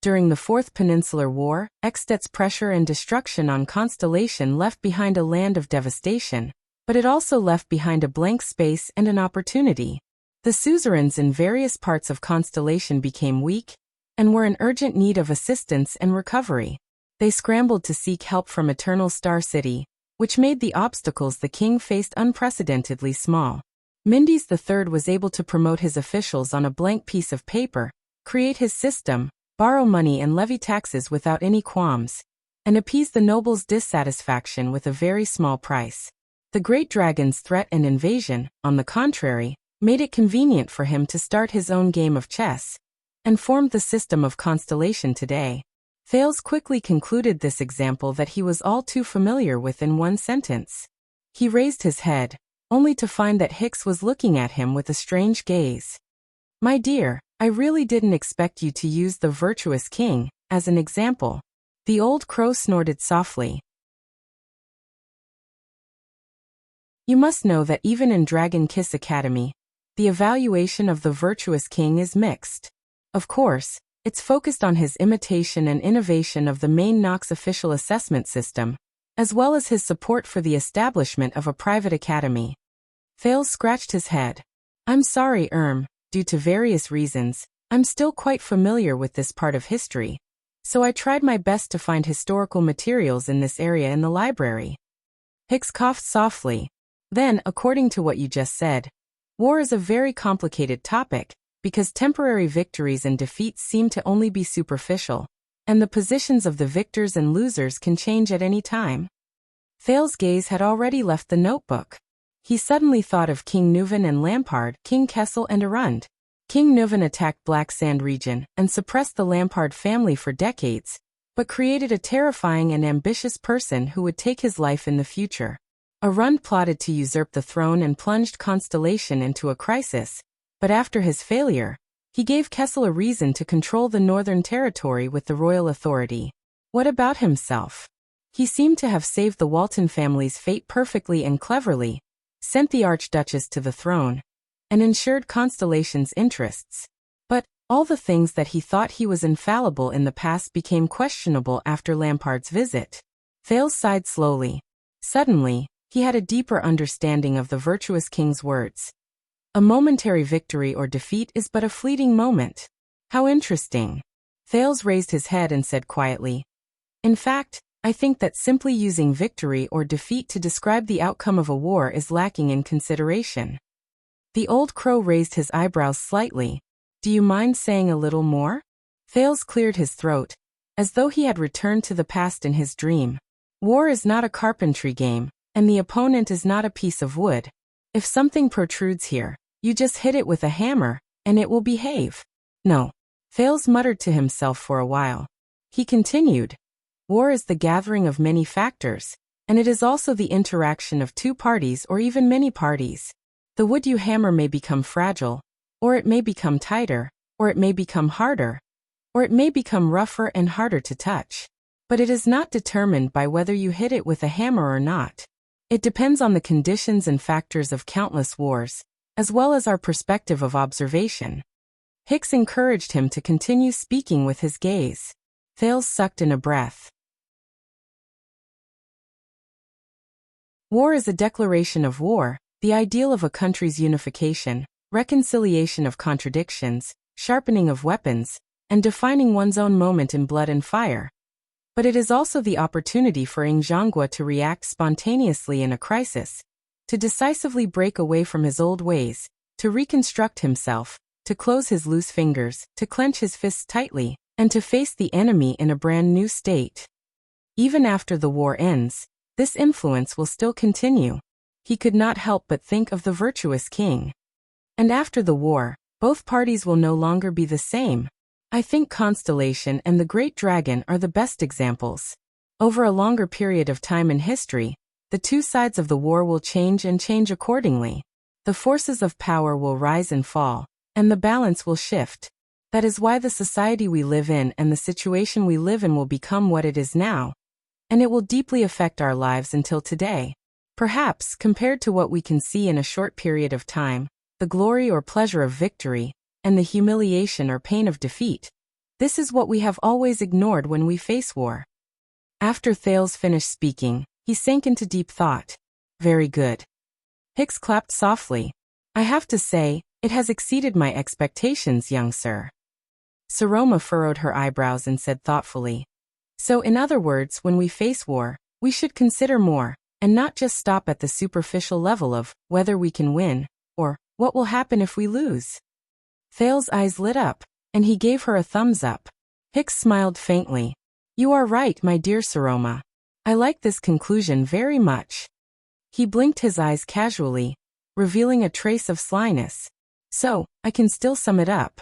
During the Fourth Peninsular War, Extet's pressure and destruction on Constellation left behind a land of devastation, but it also left behind a blank space and an opportunity. The suzerains in various parts of Constellation became weak, and were in urgent need of assistance and recovery. They scrambled to seek help from Eternal Star City, which made the obstacles the king faced unprecedentedly small. Mindes III was able to promote his officials on a blank piece of paper, create his system, borrow money and levy taxes without any qualms, and appease the nobles' dissatisfaction with a very small price. The Great Dragon's threat and invasion, on the contrary, made it convenient for him to start his own game of chess, and formed the system of Constellation today. Thales quickly concluded this example that he was all too familiar with in one sentence. He raised his head, only to find that Hicks was looking at him with a strange gaze. My dear, I really didn't expect you to use the virtuous king as an example. The old crow snorted softly. You must know that even in Dragon Kiss Academy, the evaluation of the virtuous king is mixed. Of course, it's focused on his imitation and innovation of the main Nox official assessment system, as well as his support for the establishment of a private academy. Thales scratched his head. I'm sorry, due to various reasons, I'm still quite familiar with this part of history, so I tried my best to find historical materials in this area in the library. Hicks coughed softly. Then, according to what you just said, war is a very complicated topic, because temporary victories and defeats seem to only be superficial, and the positions of the victors and losers can change at any time. Thales' gaze had already left the notebook. He suddenly thought of King Nuvan and Lampard, King Kessel and Arund. King Nuvan attacked Black Sand region and suppressed the Lampard family for decades, but created a terrifying and ambitious person who would take his life in the future. Arund plotted to usurp the throne and plunged Constellation into a crisis, but after his failure, he gave Kessel a reason to control the Northern Territory with the royal authority. What about himself? He seemed to have saved the Walton family's fate perfectly and cleverly, sent the Archduchess to the throne, and ensured Constellation's interests. But all the things that he thought he was infallible in the past became questionable after Lampard's visit. Thales sighed slowly. Suddenly, He had a deeper understanding of the virtuous king's words. A momentary victory or defeat is but a fleeting moment. How interesting. Thales raised his head and said quietly, "In fact, I think that simply using victory or defeat to describe the outcome of a war is lacking in consideration." The old crow raised his eyebrows slightly. "Do you mind saying a little more?" Thales cleared his throat, as though he had returned to the past in his dream. War is not a carpentry game, and the opponent is not a piece of wood. If something protrudes here, you just hit it with a hammer, and it will behave. No. Thales muttered to himself for a while. He continued, "War is the gathering of many factors, and it is also the interaction of two parties or even many parties. The wood you hammer may become fragile, or it may become tighter, or it may become harder, or it may become rougher and harder to touch. But it is not determined by whether you hit it with a hammer or not. It depends on the conditions and factors of countless wars, as well as our perspective of observation." Hicks encouraged him to continue speaking with his gaze. Thales sucked in a breath. War is a declaration of war, the ideal of a country's unification, reconciliation of contradictions, sharpening of weapons, and defining one's own moment in blood and fire. But it is also the opportunity for Ingjangwa to react spontaneously in a crisis, to decisively break away from his old ways, to reconstruct himself, to close his loose fingers, to clench his fists tightly, and to face the enemy in a brand new state. Even after the war ends, this influence will still continue. He could not help but think of the virtuous king. And after the war, both parties will no longer be the same. I think Constellation and the Great Dragon are the best examples. Over a longer period of time in history, the two sides of the war will change and change accordingly. The forces of power will rise and fall, and the balance will shift. That is why the society we live in and the situation we live in will become what it is now, and it will deeply affect our lives until today. Perhaps, compared to what we can see in a short period of time, the glory or pleasure of victory, and the humiliation or pain of defeat, this is what we have always ignored when we face war. After Thales finished speaking, he sank into deep thought. Very good. Hicks clapped softly. I have to say, it has exceeded my expectations, young sir. Saroma furrowed her eyebrows and said thoughtfully, So in other words, when we face war, we should consider more, and not just stop at the superficial level of whether we can win, or what will happen if we lose. Thales' eyes lit up, and he gave her a thumbs up. Hicks smiled faintly. You are right, my dear Saroma. I like this conclusion very much. He blinked his eyes casually, revealing a trace of slyness. So, I can still sum it up.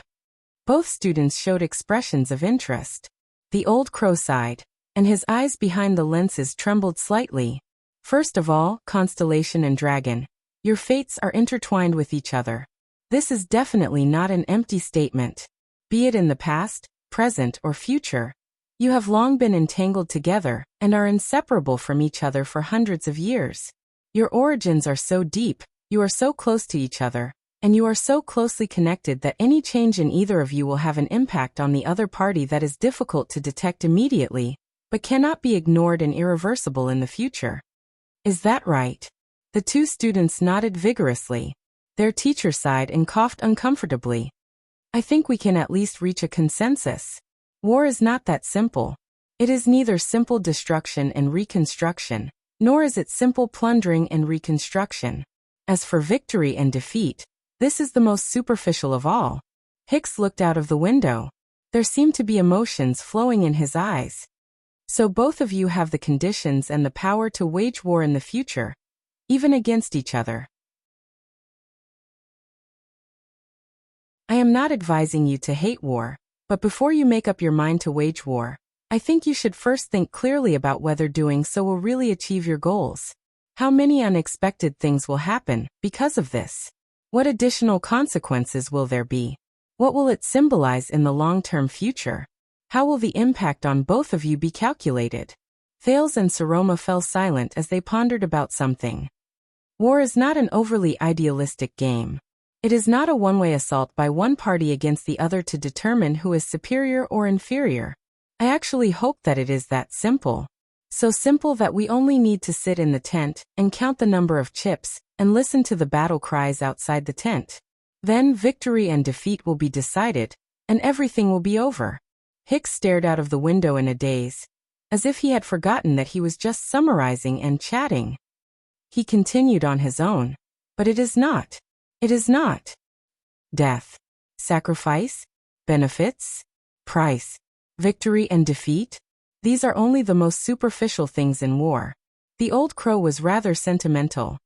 Both students showed expressions of interest. The old crow sighed, and his eyes behind the lenses trembled slightly. First of all, Constellation and Dragon, your fates are intertwined with each other. This is definitely not an empty statement. Be it in the past, present, or future, you have long been entangled together and are inseparable from each other for hundreds of years. Your origins are so deep, you are so close to each other, and you are so closely connected that any change in either of you will have an impact on the other party that is difficult to detect immediately, but cannot be ignored and irreversible in the future. Is that right? The two students nodded vigorously. Their teacher sighed and coughed uncomfortably. I think we can at least reach a consensus. War is not that simple. It is neither simple destruction and reconstruction, nor is it simple plundering and reconstruction. As for victory and defeat, this is the most superficial of all. Hicks looked out of the window. There seemed to be emotions flowing in his eyes. So both of you have the conditions and the power to wage war in the future, even against each other. I am not advising you to hate war, but before you make up your mind to wage war, I think you should first think clearly about whether doing so will really achieve your goals. How many unexpected things will happen because of this? What additional consequences will there be? What will it symbolize in the long-term future? How will the impact on both of you be calculated? Thales and Saroma fell silent as they pondered about something. War is not an overly idealistic game. It is not a one-way assault by one party against the other to determine who is superior or inferior. I actually hope that it is that simple. So simple that we only need to sit in the tent and count the number of chips and listen to the battle cries outside the tent. Then victory and defeat will be decided, and everything will be over. Hicks stared out of the window in a daze, as if he had forgotten that he was just summarizing and chatting. He continued on his own. But it is not. It is not. Death, sacrifice, benefits, price, victory and defeat. These are only the most superficial things in war. The old crow was rather sentimental.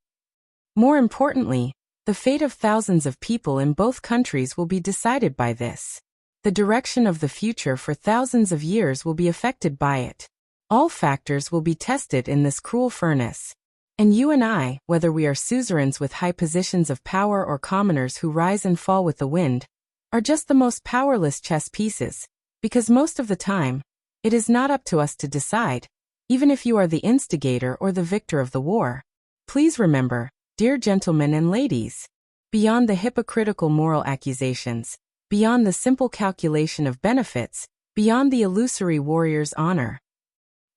More importantly, the fate of thousands of people in both countries will be decided by this. The direction of the future for thousands of years will be affected by it. All factors will be tested in this cruel furnace. And you and I, whether we are suzerains with high positions of power or commoners who rise and fall with the wind, are just the most powerless chess pieces, because most of the time, it is not up to us to decide, even if you are the instigator or the victor of the war. Please remember, dear gentlemen and ladies, beyond the hypocritical moral accusations, beyond the simple calculation of benefits, beyond the illusory warrior's honor.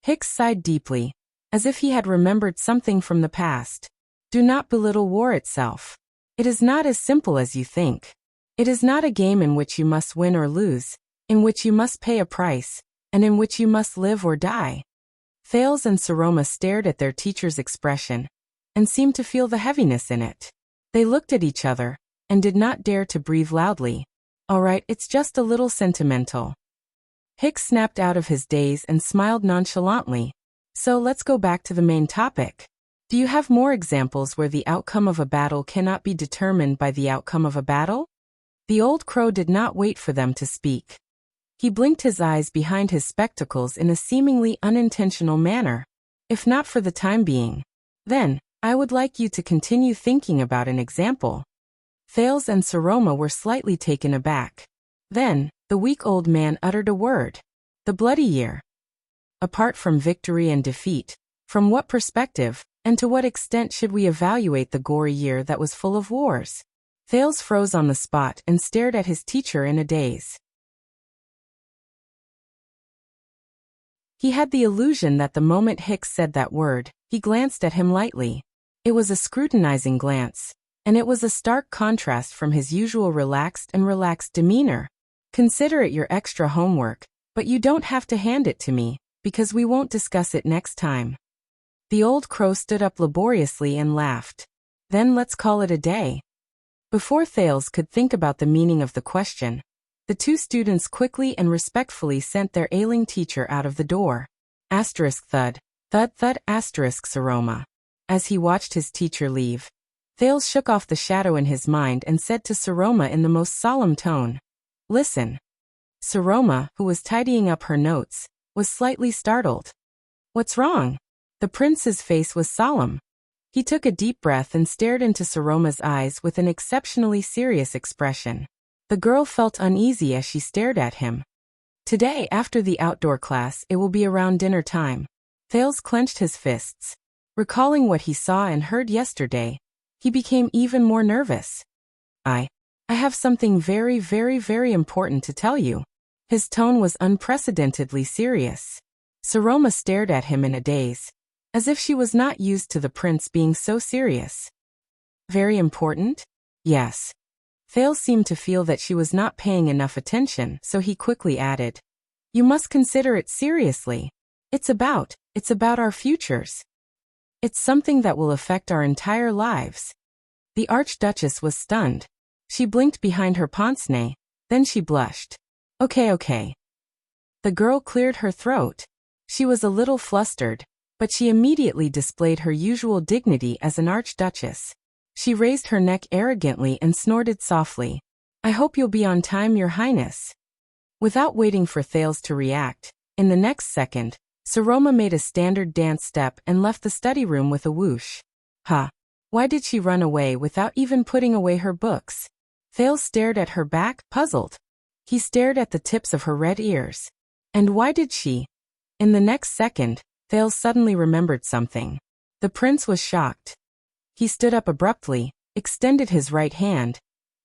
Hicks sighed deeply, as if he had remembered something from the past. Do not belittle war itself. It is not as simple as you think. It is not a game in which you must win or lose, in which you must pay a price, and in which you must live or die. Thales and Saroma stared at their teacher's expression, and seemed to feel the heaviness in it. They looked at each other, and did not dare to breathe loudly. All right, it's just a little sentimental. Hicks snapped out of his daze and smiled nonchalantly. So let's go back to the main topic. Do you have more examples where the outcome of a battle cannot be determined by the outcome of a battle? The old crow did not wait for them to speak. He blinked his eyes behind his spectacles in a seemingly unintentional manner. If not for the time being, then, I would like you to continue thinking about an example. Thales and Saroma were slightly taken aback. Then, the weak old man uttered a word. The bloody year. Apart from victory and defeat, from what perspective, and to what extent should we evaluate the gory year that was full of wars? Thales froze on the spot and stared at his teacher in a daze. He had the illusion that the moment Hicks said that word, he glanced at him lightly. It was a scrutinizing glance, and it was a stark contrast from his usual relaxed demeanor. Consider it your extra homework, but you don't have to hand it to me, because we won't discuss it next time. The old crow stood up laboriously and laughed. Then let's call it a day. Before Thales could think about the meaning of the question, the two students quickly and respectfully sent their ailing teacher out of the door. Asterisk thud, thud thud asterisk Saroma. As he watched his teacher leave, Thales shook off the shadow in his mind and said to Saroma in the most solemn tone, "Listen." Saroma, who was tidying up her notes, was slightly startled. What's wrong? The prince's face was solemn. He took a deep breath and stared into Saroma's eyes with an exceptionally serious expression. The girl felt uneasy as she stared at him. Today, after the outdoor class, it will be around dinner time. Thales clenched his fists. Recalling what he saw and heard yesterday, he became even more nervous. I have something very, very, very important to tell you. His tone was unprecedentedly serious. Saroma stared at him in a daze, as if she was not used to the prince being so serious. Very important? Yes. Thales seemed to feel that she was not paying enough attention, so he quickly added, "You must consider it seriously. It's about our futures. It's something that will affect our entire lives." The Archduchess was stunned. She blinked behind her pince-nez, then she blushed. Okay. The girl cleared her throat. She was a little flustered, but she immediately displayed her usual dignity as an archduchess. She raised her neck arrogantly and snorted softly. "I hope you'll be on time, Your Highness." Without waiting for Thales to react, in the next second, Saroma made a standard dance step and left the study room with a whoosh. Why did she run away without even putting away her books? Thales stared at her back, puzzled. He stared at the tips of her red ears. And why did she? In the next second, Thales suddenly remembered something. The prince was shocked. He stood up abruptly, extended his right hand,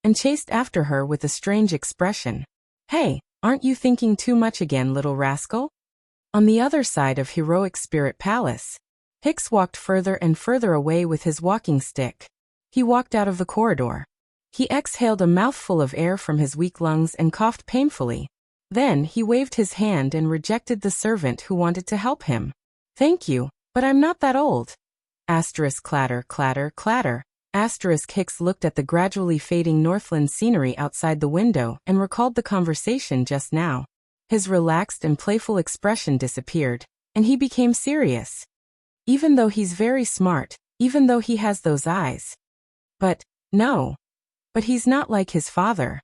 and chased after her with a strange expression. "Hey, aren't you thinking too much again, little rascal?" On the other side of Heroic Spirit Palace, Hicks walked further and further away with his walking stick. He walked out of the corridor. He exhaled a mouthful of air from his weak lungs and coughed painfully. Then he waved his hand and rejected the servant who wanted to help him. "Thank you, but I'm not that old." Asterisk clatter, clatter, clatter. Asterisk Hicks looked at the gradually fading Northland scenery outside the window and recalled the conversation just now. His relaxed and playful expression disappeared, and he became serious. Even though he's very smart, even though he has those eyes. But he's not like his father.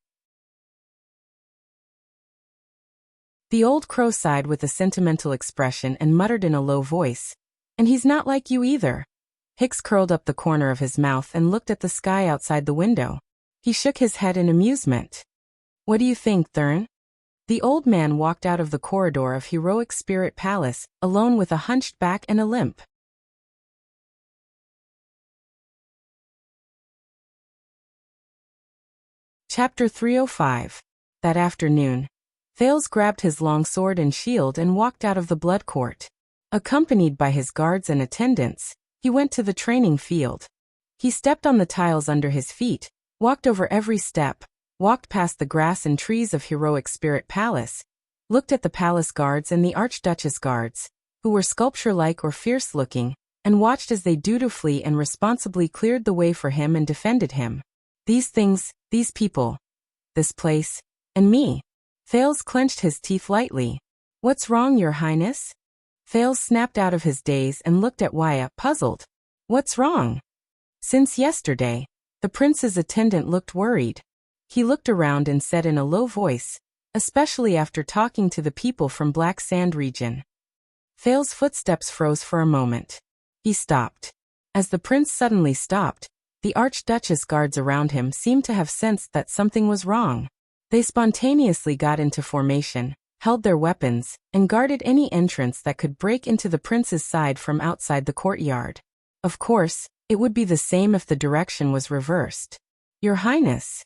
The old crow sighed with a sentimental expression and muttered in a low voice, "And he's not like you either." Hicks curled up the corner of his mouth and looked at the sky outside the window. He shook his head in amusement. "What do you think, Thurn?" The old man walked out of the corridor of Heroic Spirit Palace, alone with a hunched back and a limp. Chapter 305. That afternoon, Thales grabbed his long sword and shield and walked out of the blood court. Accompanied by his guards and attendants, he went to the training field. He stepped on the tiles under his feet, walked over every step, walked past the grass and trees of Heroic Spirit Palace, looked at the palace guards and the Archduchess guards, who were sculpture-like or fierce-looking, and watched as they dutifully and responsibly cleared the way for him and defended him. These things, these people, this place, and me. Thales clenched his teeth lightly. "What's wrong, Your Highness?" Thales snapped out of his daze and looked at Waya, puzzled. "What's wrong?" Since yesterday, the prince's attendant looked worried. He looked around and said in a low voice, especially after talking to the people from Black Sand region. Thales' footsteps froze for a moment. He stopped. As the prince suddenly stopped, the Archduchess guards around him seemed to have sensed that something was wrong. They spontaneously got into formation, held their weapons, and guarded any entrance that could break into the prince's side from outside the courtyard. Of course, it would be the same if the direction was reversed. "Your Highness?"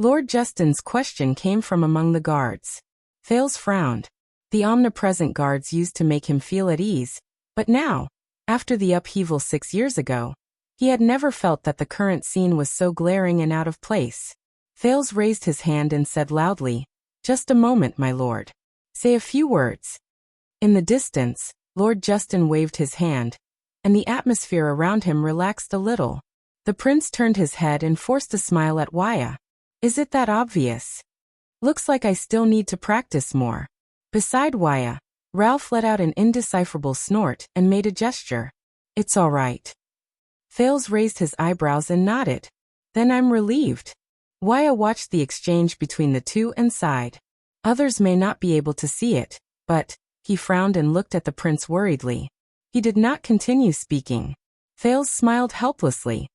Lord Justin's question came from among the guards. Thales frowned. The omnipresent guards used to make him feel at ease, but now, after the upheaval 6 years ago, he had never felt that the current scene was so glaring and out of place. Thales raised his hand and said loudly, "Just a moment, my lord. Say a few words." In the distance, Lord Justin waved his hand, and the atmosphere around him relaxed a little. The prince turned his head and forced a smile at Waya. "Is it that obvious? Looks like I still need to practice more." Beside Waya, Ralph let out an indecipherable snort and made a gesture. "It's all right." Thales raised his eyebrows and nodded. "Then I'm relieved." Waya watched the exchange between the two and sighed. Others may not be able to see it, but, he frowned and looked at the prince worriedly. He did not continue speaking. Thales smiled helplessly.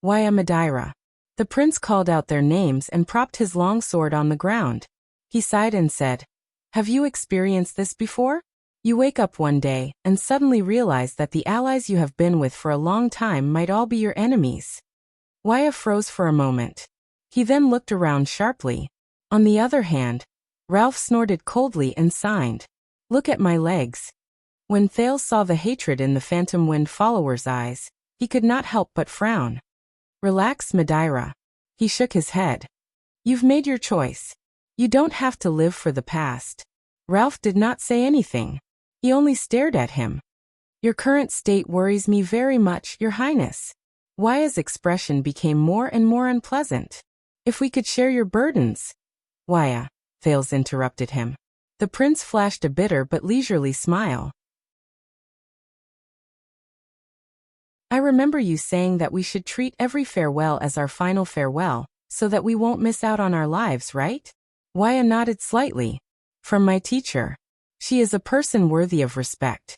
"Waya Madeira." The prince called out their names and propped his long sword on the ground. He sighed and said, "Have you experienced this before? You wake up one day and suddenly realize that the allies you have been with for a long time might all be your enemies." Waya froze for a moment. He then looked around sharply. On the other hand, Ralph snorted coldly and signed, "Look at my legs." When Thales saw the hatred in the Phantom Wind follower's eyes, he could not help but frown. "Relax, Madeira." He shook his head. "You've made your choice. You don't have to live for the past." Ralph did not say anything. He only stared at him. "Your current state worries me very much, Your Highness." Waya's expression became more and more unpleasant. "If we could share your burdens." "Waya," Thales interrupted him. The prince flashed a bitter but leisurely smile. "I remember you saying that we should treat every farewell as our final farewell, so that we won't miss out on our lives, right?" Waya nodded slightly. "From my teacher. She is a person worthy of respect."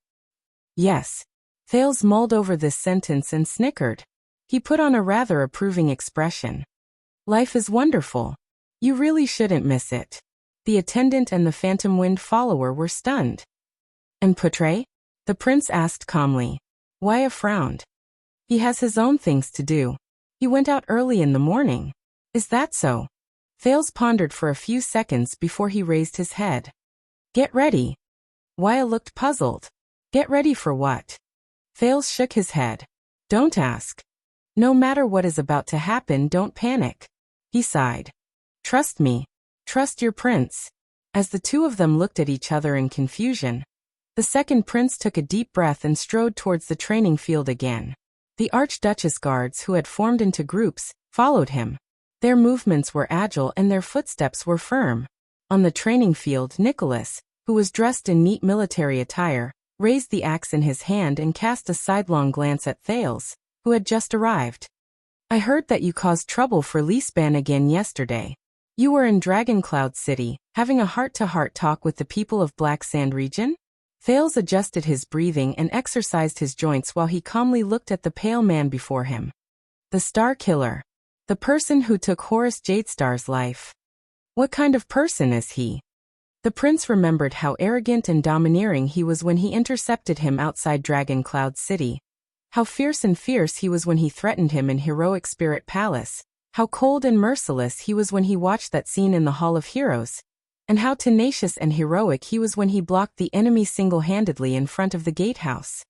"Yes." Thales mulled over this sentence and snickered. He put on a rather approving expression. "Life is wonderful. You really shouldn't miss it." The attendant and the Phantom Wind follower were stunned. "And Putre?" the prince asked calmly. Waya frowned. "He has his own things to do. He went out early in the morning." "Is that so?" Thales pondered for a few seconds before he raised his head. "Get ready." Wyatt looked puzzled. Get ready for what? Thales shook his head. Don't ask. No matter what is about to happen, don't panic. He sighed. Trust me. Trust your prince. As the two of them looked at each other in confusion, the second prince took a deep breath and strode towards the training field again. The Archduchess guards, who had formed into groups, followed him. Their movements were agile and their footsteps were firm. On the training field, Nicholas, who was dressed in neat military attire, raised the axe in his hand and cast a sidelong glance at Thales, who had just arrived. I heard that you caused trouble for Lisban again yesterday. You were in Dragoncloud City, having a heart-to-heart talk with the people of Black Sand region? Thales adjusted his breathing and exercised his joints while he calmly looked at the pale man before him. The Star Killer. The person who took Horus Jadestar's life. What kind of person is he? The prince remembered how arrogant and domineering he was when he intercepted him outside Dragoncloud City. How fierce he was when he threatened him in Heroic Spirit Palace. How cold and merciless he was when he watched that scene in the Hall of Heroes. And how tenacious and heroic he was when he blocked the enemy single-handedly in front of the gatehouse.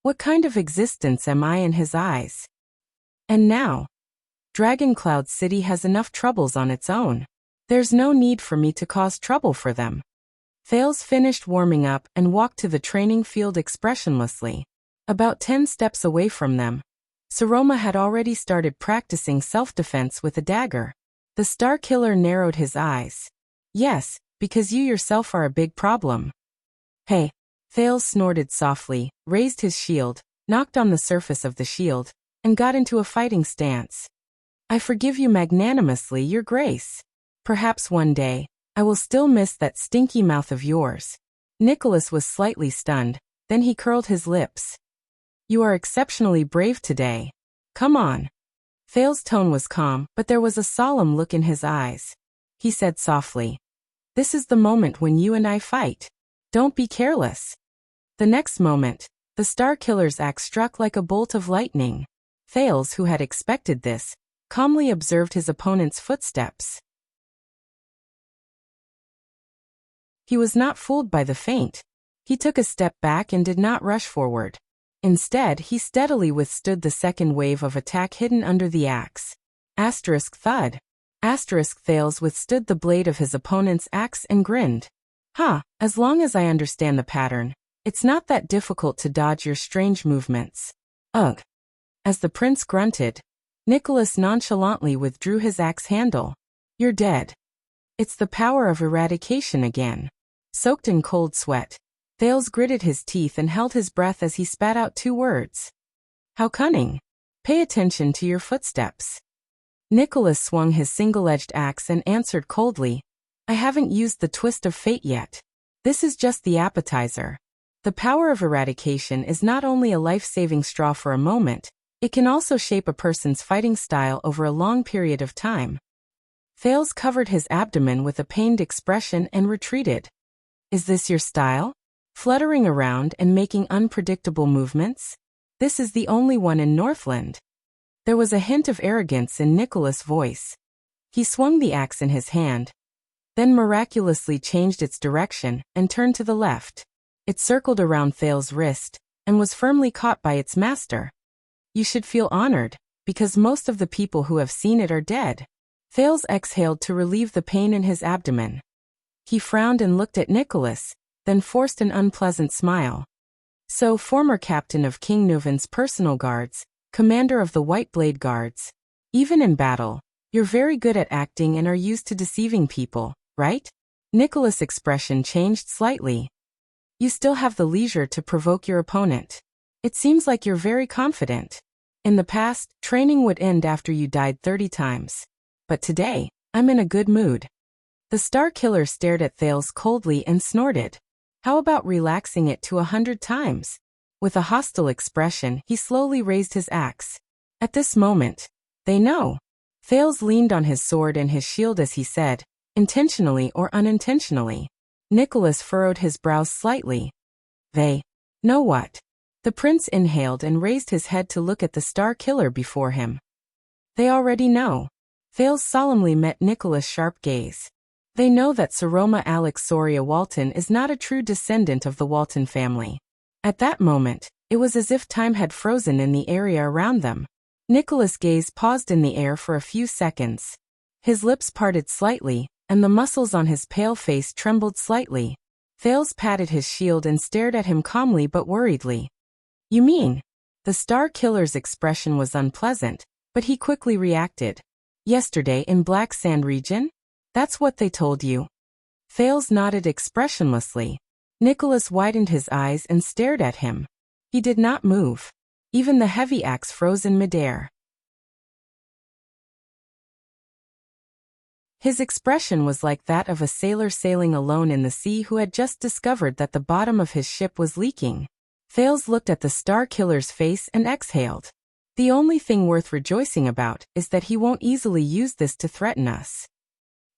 What kind of existence am I in his eyes? And now, Dragoncloud City has enough troubles on its own. There's no need for me to cause trouble for them. Thales finished warming up and walked to the training field expressionlessly. About 10 steps away from them, Saroma had already started practicing self-defense with a dagger. The Star Killer narrowed his eyes. Yes, because you yourself are a big problem. Hey. Thales snorted softly, raised his shield, knocked on the surface of the shield, and got into a fighting stance. I forgive you magnanimously, your grace. Perhaps one day, I will still miss that stinky mouth of yours. Nicholas was slightly stunned, then he curled his lips. You are exceptionally brave today. Come on. Thales' tone was calm, but there was a solemn look in his eyes. He said softly, this is the moment when you and I fight. Don't be careless. The next moment, the Star Killer's axe struck like a bolt of lightning. Thales, who had expected this, calmly observed his opponent's footsteps. He was not fooled by the feint. He took a step back and did not rush forward. Instead, he steadily withstood the second wave of attack hidden under the axe. Asterisk thud. Asterisk Thales withstood the blade of his opponent's axe and grinned. As long as I understand the pattern, it's not that difficult to dodge your strange movements. Ugh. As the prince grunted, Nicholas nonchalantly withdrew his axe handle. You're dead. It's the power of eradication again. Soaked in cold sweat, Thales gritted his teeth and held his breath as he spat out 2 words. How cunning. Pay attention to your footsteps. Nicholas swung his single-edged axe and answered coldly, I haven't used the twist of fate yet. This is just the appetizer. The power of eradication is not only a life-saving straw for a moment, it can also shape a person's fighting style over a long period of time. Thales covered his abdomen with a pained expression and retreated. Is this your style? Fluttering around and making unpredictable movements? This is the only one in Northland. There was a hint of arrogance in Nicholas' voice. He swung the axe in his hand, then miraculously changed its direction and turned to the left. It circled around Thales' wrist and was firmly caught by its master. You should feel honored, because most of the people who have seen it are dead. Thales exhaled to relieve the pain in his abdomen. He frowned and looked at Nicholas, then forced an unpleasant smile. So, former captain of King Nuvan's personal guards, commander of the White Blade Guards. Even in battle, you're very good at acting and are used to deceiving people, right? Nicholas' expression changed slightly. You still have the leisure to provoke your opponent. It seems like you're very confident. In the past, training would end after you died 30 times. But today, I'm in a good mood. The Star Killer stared at Thales coldly and snorted. How about relaxing it to 100 times? With a hostile expression, he slowly raised his axe. At this moment, they know. Thales leaned on his sword and his shield as he said, intentionally or unintentionally. Nicholas furrowed his brows slightly. They know what? The prince inhaled and raised his head to look at the Star Killer before him. They already know. Thales solemnly met Nicholas' sharp gaze. They know that Saroma Alex Soria Walton is not a true descendant of the Walton family. At that moment, it was as if time had frozen in the area around them. Nicholas' gaze paused in the air for a few seconds. His lips parted slightly, and the muscles on his pale face trembled slightly. Thales patted his shield and stared at him calmly but worriedly. You mean? The Star Killer's expression was unpleasant, but he quickly reacted. Yesterday in Black Sand region? That's what they told you. Thales nodded expressionlessly. Nicholas widened his eyes and stared at him. He did not move. Even the heavy axe froze in midair. His expression was like that of a sailor sailing alone in the sea who had just discovered that the bottom of his ship was leaking. Thales looked at the Star Killer's face and exhaled. The only thing worth rejoicing about is that he won't easily use this to threaten us.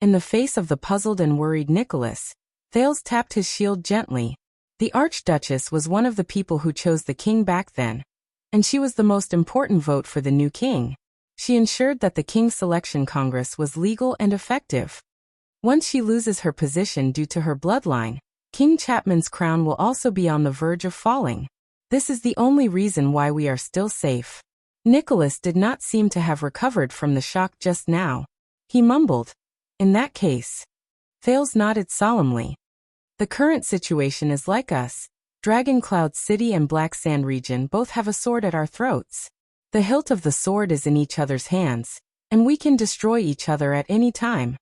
In the face of the puzzled and worried Nicholas, Thales tapped his shield gently. The Archduchess was one of the people who chose the king back then, and she was the most important vote for the new king. She ensured that the King's Selection Congress was legal and effective. Once she loses her position due to her bloodline, King Chapman's crown will also be on the verge of falling. This is the only reason why we are still safe. Nicholas did not seem to have recovered from the shock just now. He mumbled, "In that case." Thales nodded solemnly. The current situation is like us. Dragon Cloud City and Black Sand region both have a sword at our throats. The hilt of the sword is in each other's hands, and we can destroy each other at any time.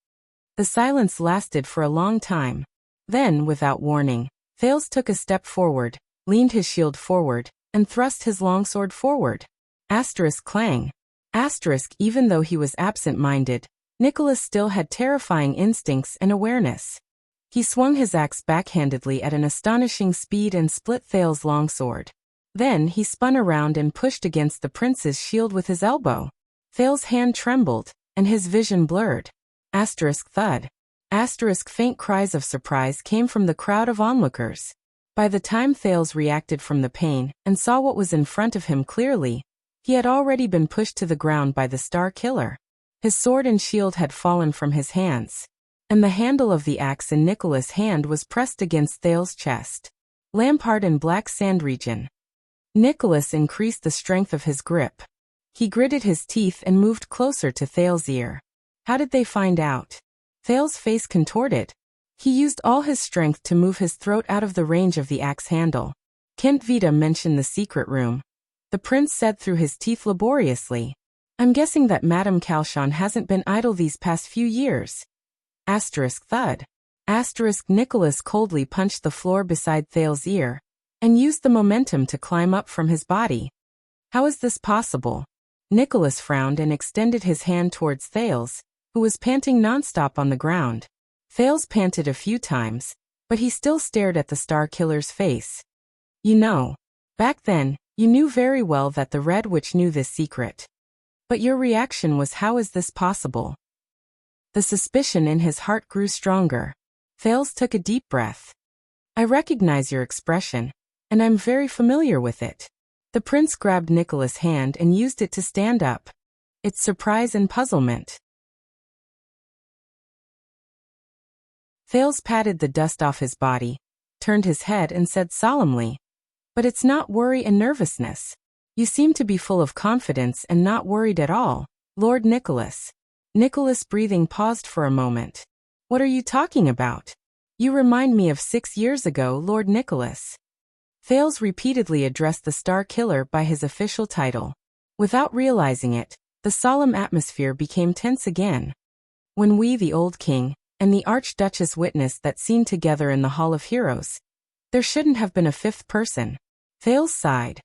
The silence lasted for a long time. Then, without warning, Thales took a step forward, leaned his shield forward, and thrust his longsword forward. Asterisk clang. Asterisk. Even though he was absent-minded, Nicholas still had terrifying instincts and awareness. He swung his axe backhandedly at an astonishing speed and split Thales' longsword. Then he spun around and pushed against the prince's shield with his elbow. Thales' hand trembled, and his vision blurred. Asterisk thud. Asterisk faint cries of surprise came from the crowd of onlookers. By the time Thales reacted from the pain and saw what was in front of him clearly, he had already been pushed to the ground by the Star Killer. His sword and shield had fallen from his hands, and the handle of the axe in Nicholas' hand was pressed against Thales' chest. Lampard in Black Sand region. Nicholas increased the strength of his grip. He gritted his teeth and moved closer to Thales' ear. How did they find out? Thales' face contorted. He used all his strength to move his throat out of the range of the axe handle. Kent Vita mentioned the secret room. The prince said through his teeth laboriously. I'm guessing that Madame Calchon hasn't been idle these past few years. Asterisk thud. Asterisk Nicholas coldly punched the floor beside Thales' ear, and used the momentum to climb up from his body. How is this possible? Nicholas frowned and extended his hand towards Thales, who was panting nonstop on the ground. Thales panted a few times, but he still stared at the Star Killer's face. You know, back then, you knew very well that the Red Witch knew this secret. But your reaction was, how is this possible? The suspicion in his heart grew stronger. Thales took a deep breath. I recognize your expression, and I'm very familiar with it. The prince grabbed Nicholas' hand and used it to stand up. It's surprise and puzzlement. Thales patted the dust off his body, turned his head and said solemnly, but it's not worry and nervousness. You seem to be full of confidence and not worried at all, Lord Nicholas. Nicholas' breathing paused for a moment. What are you talking about? You remind me of 6 years ago, Lord Nicholas. Thales repeatedly addressed the Star Killer by his official title. Without realizing it, the solemn atmosphere became tense again. When we, the old king, and the Archduchess witnessed that scene together in the Hall of Heroes, there shouldn't have been a fifth person. Thales sighed.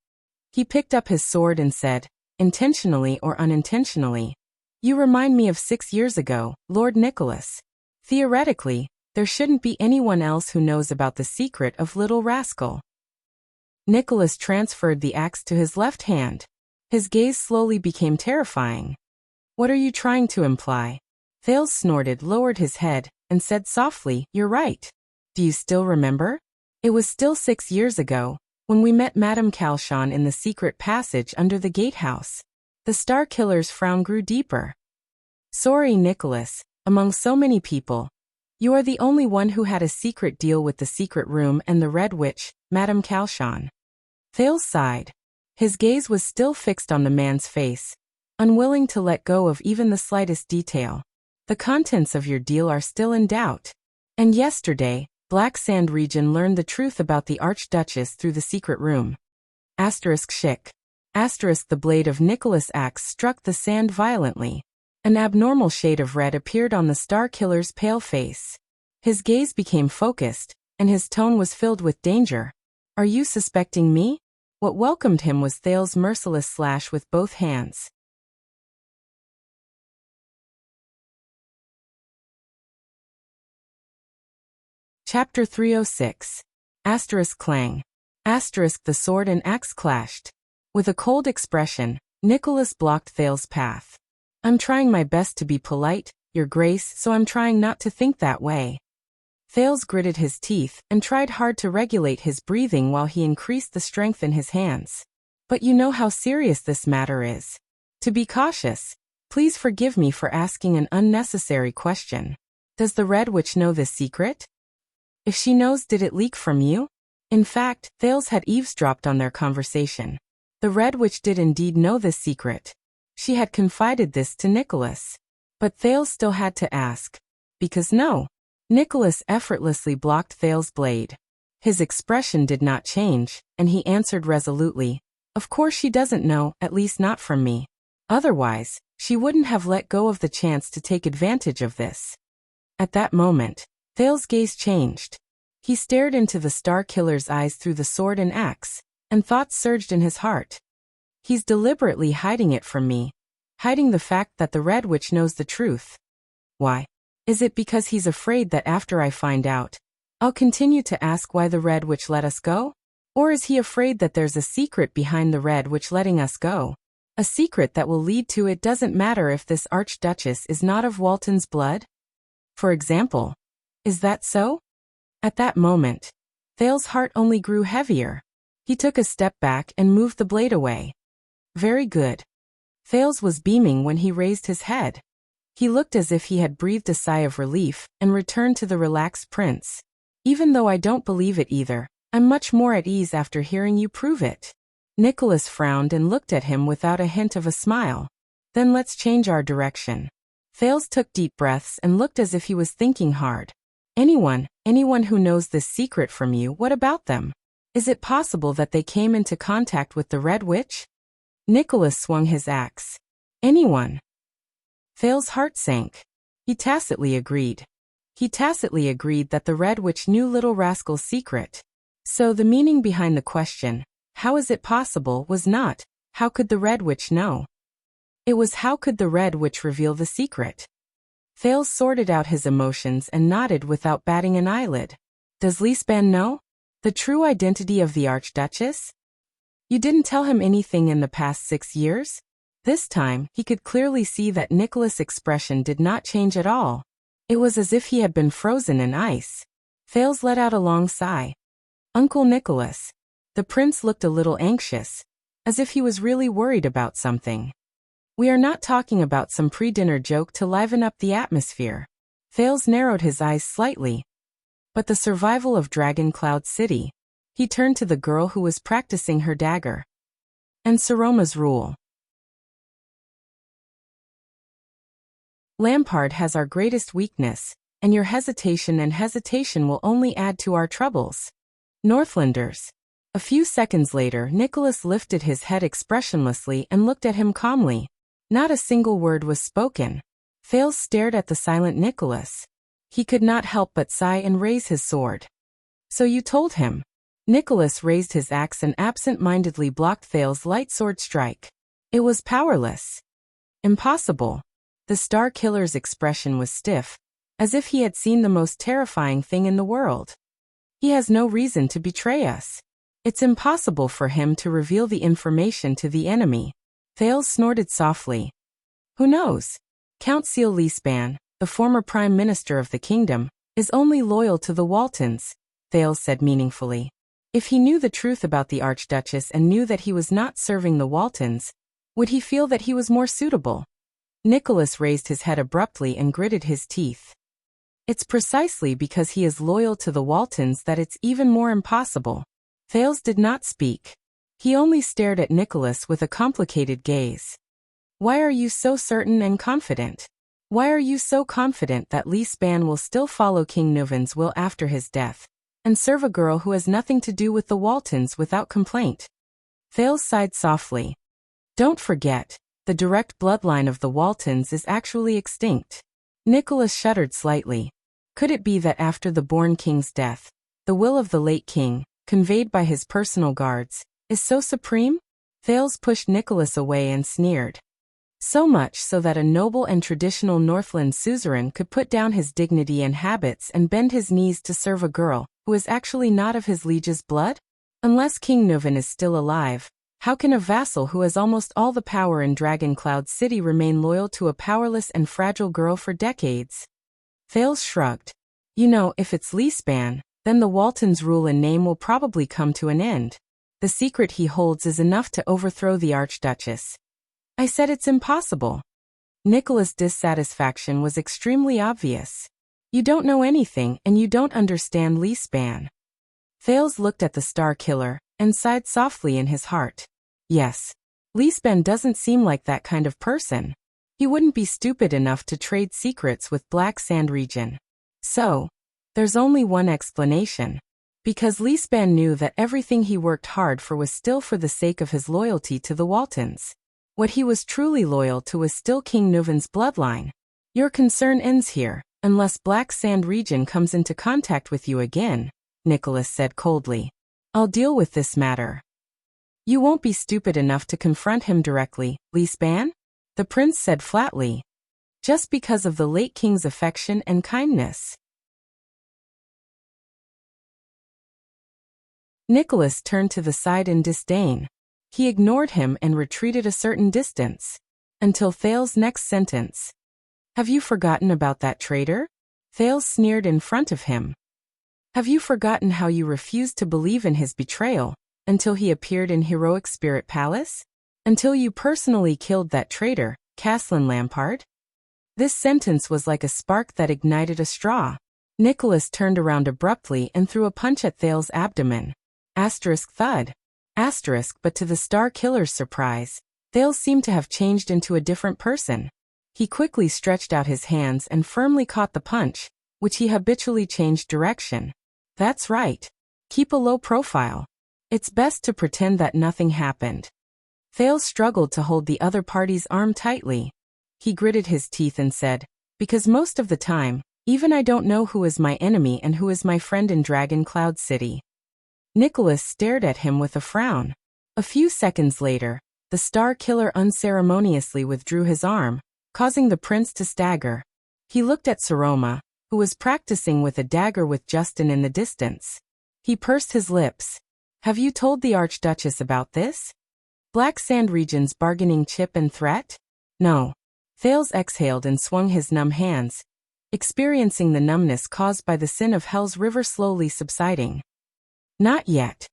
He picked up his sword and said, intentionally or unintentionally, you remind me of 6 years ago, Lord Nicholas. Theoretically, there shouldn't be anyone else who knows about the secret of Little Rascal. Nicholas transferred the axe to his left hand. His gaze slowly became terrifying. What are you trying to imply? Thales snorted, lowered his head, and said softly, you're right. Do you still remember? It was still 6 years ago, when we met Madame Calchon in the secret passage under the gatehouse. The Star Killer's frown grew deeper. Sorry, Nicholas, among so many people, You are the only one who had a secret deal with the secret room and the Red Witch, Madame Calshon. Thales sighed. His gaze was still fixed on the man's face, unwilling to let go of even the slightest detail. The contents of your deal are still in doubt. And yesterday, Black Sand Region learned the truth about the Archduchess through the secret room. Schick. The blade of Nicholas' axe struck the sand violently. An abnormal shade of red appeared on the Star Killer's pale face. His gaze became focused, and his tone was filled with danger. Are you suspecting me? What welcomed him was Thales' merciless slash with both hands. Chapter 306. Clang. The sword and axe clashed. With a cold expression, Nicholas blocked Thales' path. I'm trying my best to be polite, Your Grace, so I'm trying not to think that way. Thales gritted his teeth and tried hard to regulate his breathing while he increased the strength in his hands. But you know how serious this matter is. To be cautious, please forgive me for asking an unnecessary question. Does the Red Witch know this secret? If she knows, did it leak from you? In fact, Thales had eavesdropped on their conversation. The Red Witch did indeed know this secret. She had confided this to Nicholas. But Thales still had to ask. Because no. Nicholas effortlessly blocked Thales' blade. His expression did not change, and he answered resolutely, Of course she doesn't know, at least not from me. Otherwise, she wouldn't have let go of the chance to take advantage of this. At that moment, Thales' gaze changed. He stared into the Star Killer's eyes through the sword and axe, and thoughts surged in his heart. He's deliberately hiding it from me. Hiding the fact that the Red Witch knows the truth. Why? Is it because he's afraid that after I find out, I'll continue to ask why the Red Witch let us go? Or is he afraid that there's a secret behind the Red Witch letting us go? A secret that will lead to it doesn't matter if this Archduchess is not of Walton's blood? For example. Is that so? At that moment, Thales' heart only grew heavier. He took a step back and moved the blade away. Very good. Thales was beaming when he raised his head. He looked as if he had breathed a sigh of relief and returned to the relaxed prince. Even though I don't believe it either, I'm much more at ease after hearing you prove it. Nicholas frowned and looked at him without a hint of a smile. Then let's change our direction. Thales took deep breaths and looked as if he was thinking hard. Anyone who knows this secret from you, what about them? Is it possible that they came into contact with the Red Witch? Nicholas swung his axe. Anyone? Thales' heart sank. He tacitly agreed. That the Red Witch knew Little Rascal's secret. So the meaning behind the question, how is it possible, was not, how could the Red Witch know? It was how could the Red Witch reveal the secret? Thales sorted out his emotions and nodded without batting an eyelid. Does Lisban know? The true identity of the Archduchess? You didn't tell him anything in the past 6 years? This time, he could clearly see that Nicholas' expression did not change at all. It was as if he had been frozen in ice. Thales let out a long sigh. Uncle Nicholas. The prince looked a little anxious, as if he was really worried about something. We are not talking about some pre-dinner joke to liven up the atmosphere. Thales narrowed his eyes slightly. But the survival of Dragon Cloud City. He turned to the girl who was practicing her dagger. And Saroma's rule. Lampard has our greatest weakness, and your hesitation will only add to our troubles. Northlanders. A few seconds later, Nicholas lifted his head expressionlessly and looked at him calmly. Not a single word was spoken. Thales stared at the silent Nicholas. He could not help but sigh and raise his sword. So you told him. Nicholas raised his axe and absent-mindedly blocked Thales' light sword strike. It was powerless. Impossible. The Star Killer's expression was stiff, as if he had seen the most terrifying thing in the world. He has no reason to betray us. It's impossible for him to reveal the information to the enemy. Thales snorted softly. Who knows? Count Seal Lisban, the former Prime Minister of the kingdom, is only loyal to the Waltons, Thales said meaningfully. If he knew the truth about the Archduchess and knew that he was not serving the Waltons, would he feel that he was more suitable? Nicholas raised his head abruptly and gritted his teeth. It's precisely because he is loyal to the Waltons that it's even more impossible. Thales did not speak. He only stared at Nicholas with a complicated gaze. Why are you so certain and confident? Why are you so confident that Leespan will still follow King Nuvan's will after his death, and serve a girl who has nothing to do with the Waltons without complaint? Thales sighed softly. Don't forget, the direct bloodline of the Waltons is actually extinct. Nicholas shuddered slightly. Could it be that after the born king's death, the will of the late king, conveyed by his personal guards, is so supreme? Thales pushed Nicholas away and sneered. So much so that a noble and traditional Northland suzerain could put down his dignity and habits and bend his knees to serve a girl who is actually not of his liege's blood? Unless King Nuvan is still alive, how can a vassal who has almost all the power in Dragoncloud City remain loyal to a powerless and fragile girl for decades? Thales shrugged. You know, if it's Leespan, then the Waltons' rule and name will probably come to an end. The secret he holds is enough to overthrow the Archduchess. I said it's impossible. Nicholas' dissatisfaction was extremely obvious. You don't know anything and you don't understand Leespan. Thales looked at the Star Killer and sighed softly in his heart. Yes, Leespan doesn't seem like that kind of person. He wouldn't be stupid enough to trade secrets with Black Sand Region. So, there's only one explanation. Because Leespan knew that everything he worked hard for was still for the sake of his loyalty to the Waltons. What he was truly loyal to was still King Nuvan's bloodline. Your concern ends here, unless Black Sand Region comes into contact with you again, Nicholas said coldly. I'll deal with this matter. You won't be stupid enough to confront him directly, Leespan? The prince said flatly. Just because of the late king's affection and kindness. Nicholas turned to the side in disdain. He ignored him and retreated a certain distance. Until Thales' next sentence. Have you forgotten about that traitor? Thales sneered in front of him. Have you forgotten how you refused to believe in his betrayal, until he appeared in Heroic Spirit Palace? Until you personally killed that traitor, Caslin Lampard? This sentence was like a spark that ignited a straw. Nicholas turned around abruptly and threw a punch at Thales' abdomen. Asterisk thud. Asterisk, but to the Star Killer's surprise, Thales seemed to have changed into a different person. He quickly stretched out his hands and firmly caught the punch, which he habitually changed direction. That's right. Keep a low profile. It's best to pretend that nothing happened. Thales struggled to hold the other party's arm tightly. He gritted his teeth and said, because most of the time, even I don't know who is my enemy and who is my friend in Dragoncloud City. Nicholas stared at him with a frown. A few seconds later, the Star Killer unceremoniously withdrew his arm, causing the prince to stagger. He looked at Saroma, who was practicing with a dagger with Justin in the distance. He pursed his lips. Have you told the Archduchess about this? Black Sand Region's bargaining chip and threat? No. Thales exhaled and swung his numb hands, experiencing the numbness caused by the sin of Hell's River slowly subsiding. Not yet.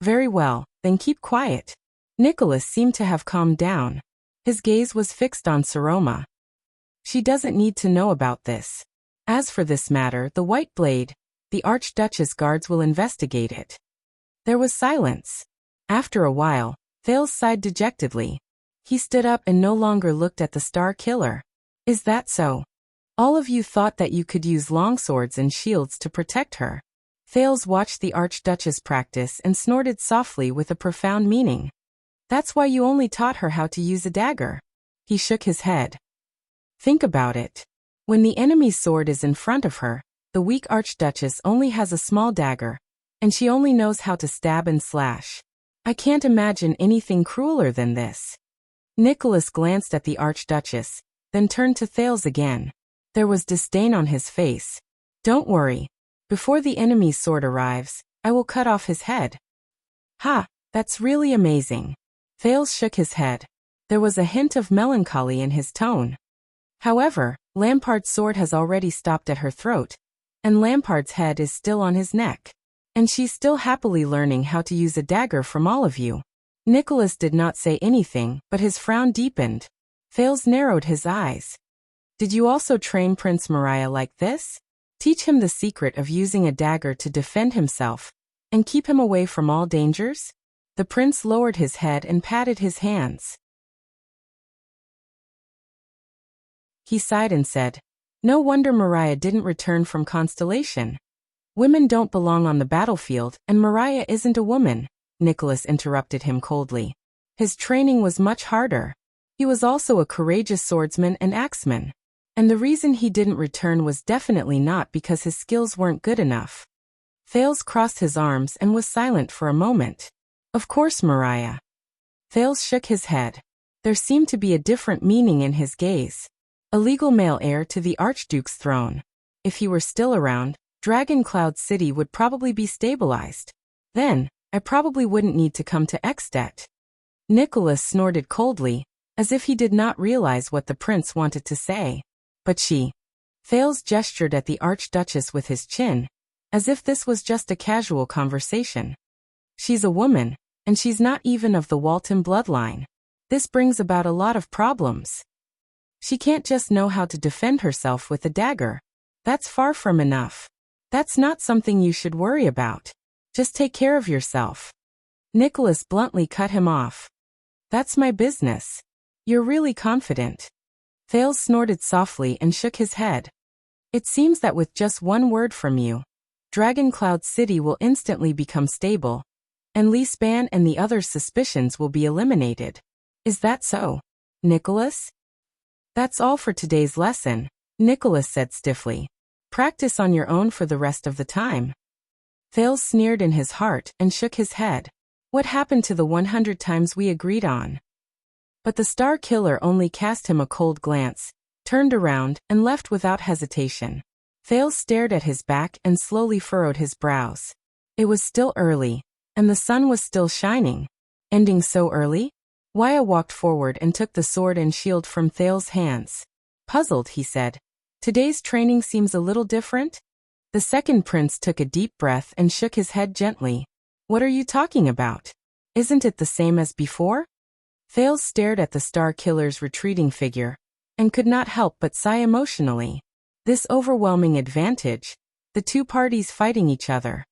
Very well, then keep quiet. Nicholas seemed to have calmed down. His gaze was fixed on Saroma. She doesn't need to know about this. As for this matter, the White Blade, the Archduchess guards will investigate it. There was silence. After a while, Thales sighed dejectedly. He stood up and no longer looked at the Star Killer. Is that so? All of you thought that you could use longswords and shields to protect her. Thales watched the Archduchess practice and snorted softly with a profound meaning. That's why you only taught her how to use a dagger. He shook his head. Think about it. When the enemy's sword is in front of her, the weak Archduchess only has a small dagger, and she only knows how to stab and slash. I can't imagine anything crueler than this. Nicholas glanced at the Archduchess, then turned to Thales again. There was disdain on his face. Don't worry. Before the enemy's sword arrives, I will cut off his head. Ha, that's really amazing. Thales shook his head. There was a hint of melancholy in his tone. However, Lampard's sword has already stopped at her throat, and Lampard's head is still on his neck. And she's still happily learning how to use a dagger from all of you. Nicholas did not say anything, but his frown deepened. Thales narrowed his eyes. Did you also train Prince Moriah like this? Teach him the secret of using a dagger to defend himself, and keep him away from all dangers? The prince lowered his head and patted his hands. He sighed and said, "No wonder Mariah didn't return from Constellation. Women don't belong on the battlefield, and Mariah isn't a woman," Nicholas interrupted him coldly. His training was much harder. He was also a courageous swordsman and axeman. And the reason he didn't return was definitely not because his skills weren't good enough. Thales crossed his arms and was silent for a moment. "Of course, Mariah." Thales shook his head. There seemed to be a different meaning in his gaze. A legal male heir to the Archduke's throne. If he were still around, Dragon Cloud City would probably be stabilized. Then, I probably wouldn't need to come to Ekstedt. Nicholas snorted coldly, as if he did not realize what the prince wanted to say. But she. Thales gestured at the Archduchess with his chin, as if this was just a casual conversation. "She's a woman, and she's not even of the Walton bloodline. This brings about a lot of problems. She can't just know how to defend herself with a dagger. That's far from enough. That's not something you should worry about. Just take care of yourself." Nicholas bluntly cut him off. "That's my business." "You're really confident." Thales snorted softly and shook his head. "It seems that with just one word from you, Dragon Cloud City will instantly become stable, and Lee Span and the other's suspicions will be eliminated. Is that so, Nicholas?" "That's all for today's lesson," Nicholas said stiffly. "Practice on your own for the rest of the time." Thales sneered in his heart and shook his head. "What happened to the 100 times we agreed on?" But the Star Killer only cast him a cold glance, turned around, and left without hesitation. Thales stared at his back and slowly furrowed his brows. It was still early, and the sun was still shining. Ending so early? Waya walked forward and took the sword and shield from Thales' hands. Puzzled, he said, "Today's training seems a little different?" The second prince took a deep breath and shook his head gently. "What are you talking about? Isn't it the same as before?" Thales stared at the Star Killer's retreating figure, and could not help but sigh emotionally. This overwhelming advantage, the two parties fighting each other.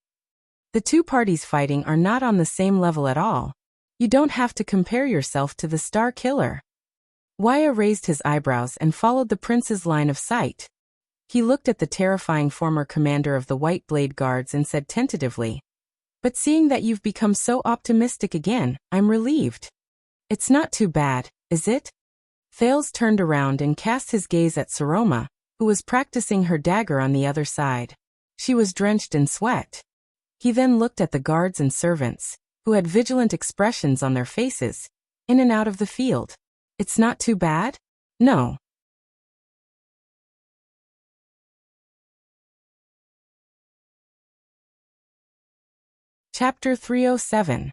The two parties fighting are not on the same level at all. You don't have to compare yourself to the Star Killer. Waya raised his eyebrows and followed the prince's line of sight. He looked at the terrifying former commander of the White Blade Guards and said tentatively, "But seeing that you've become so optimistic again, I'm relieved. It's not too bad, is it?" Thales turned around and cast his gaze at Saroma, who was practicing her dagger on the other side. She was drenched in sweat. He then looked at the guards and servants, who had vigilant expressions on their faces, in and out of the field. "It's not too bad? No." Chapter 307.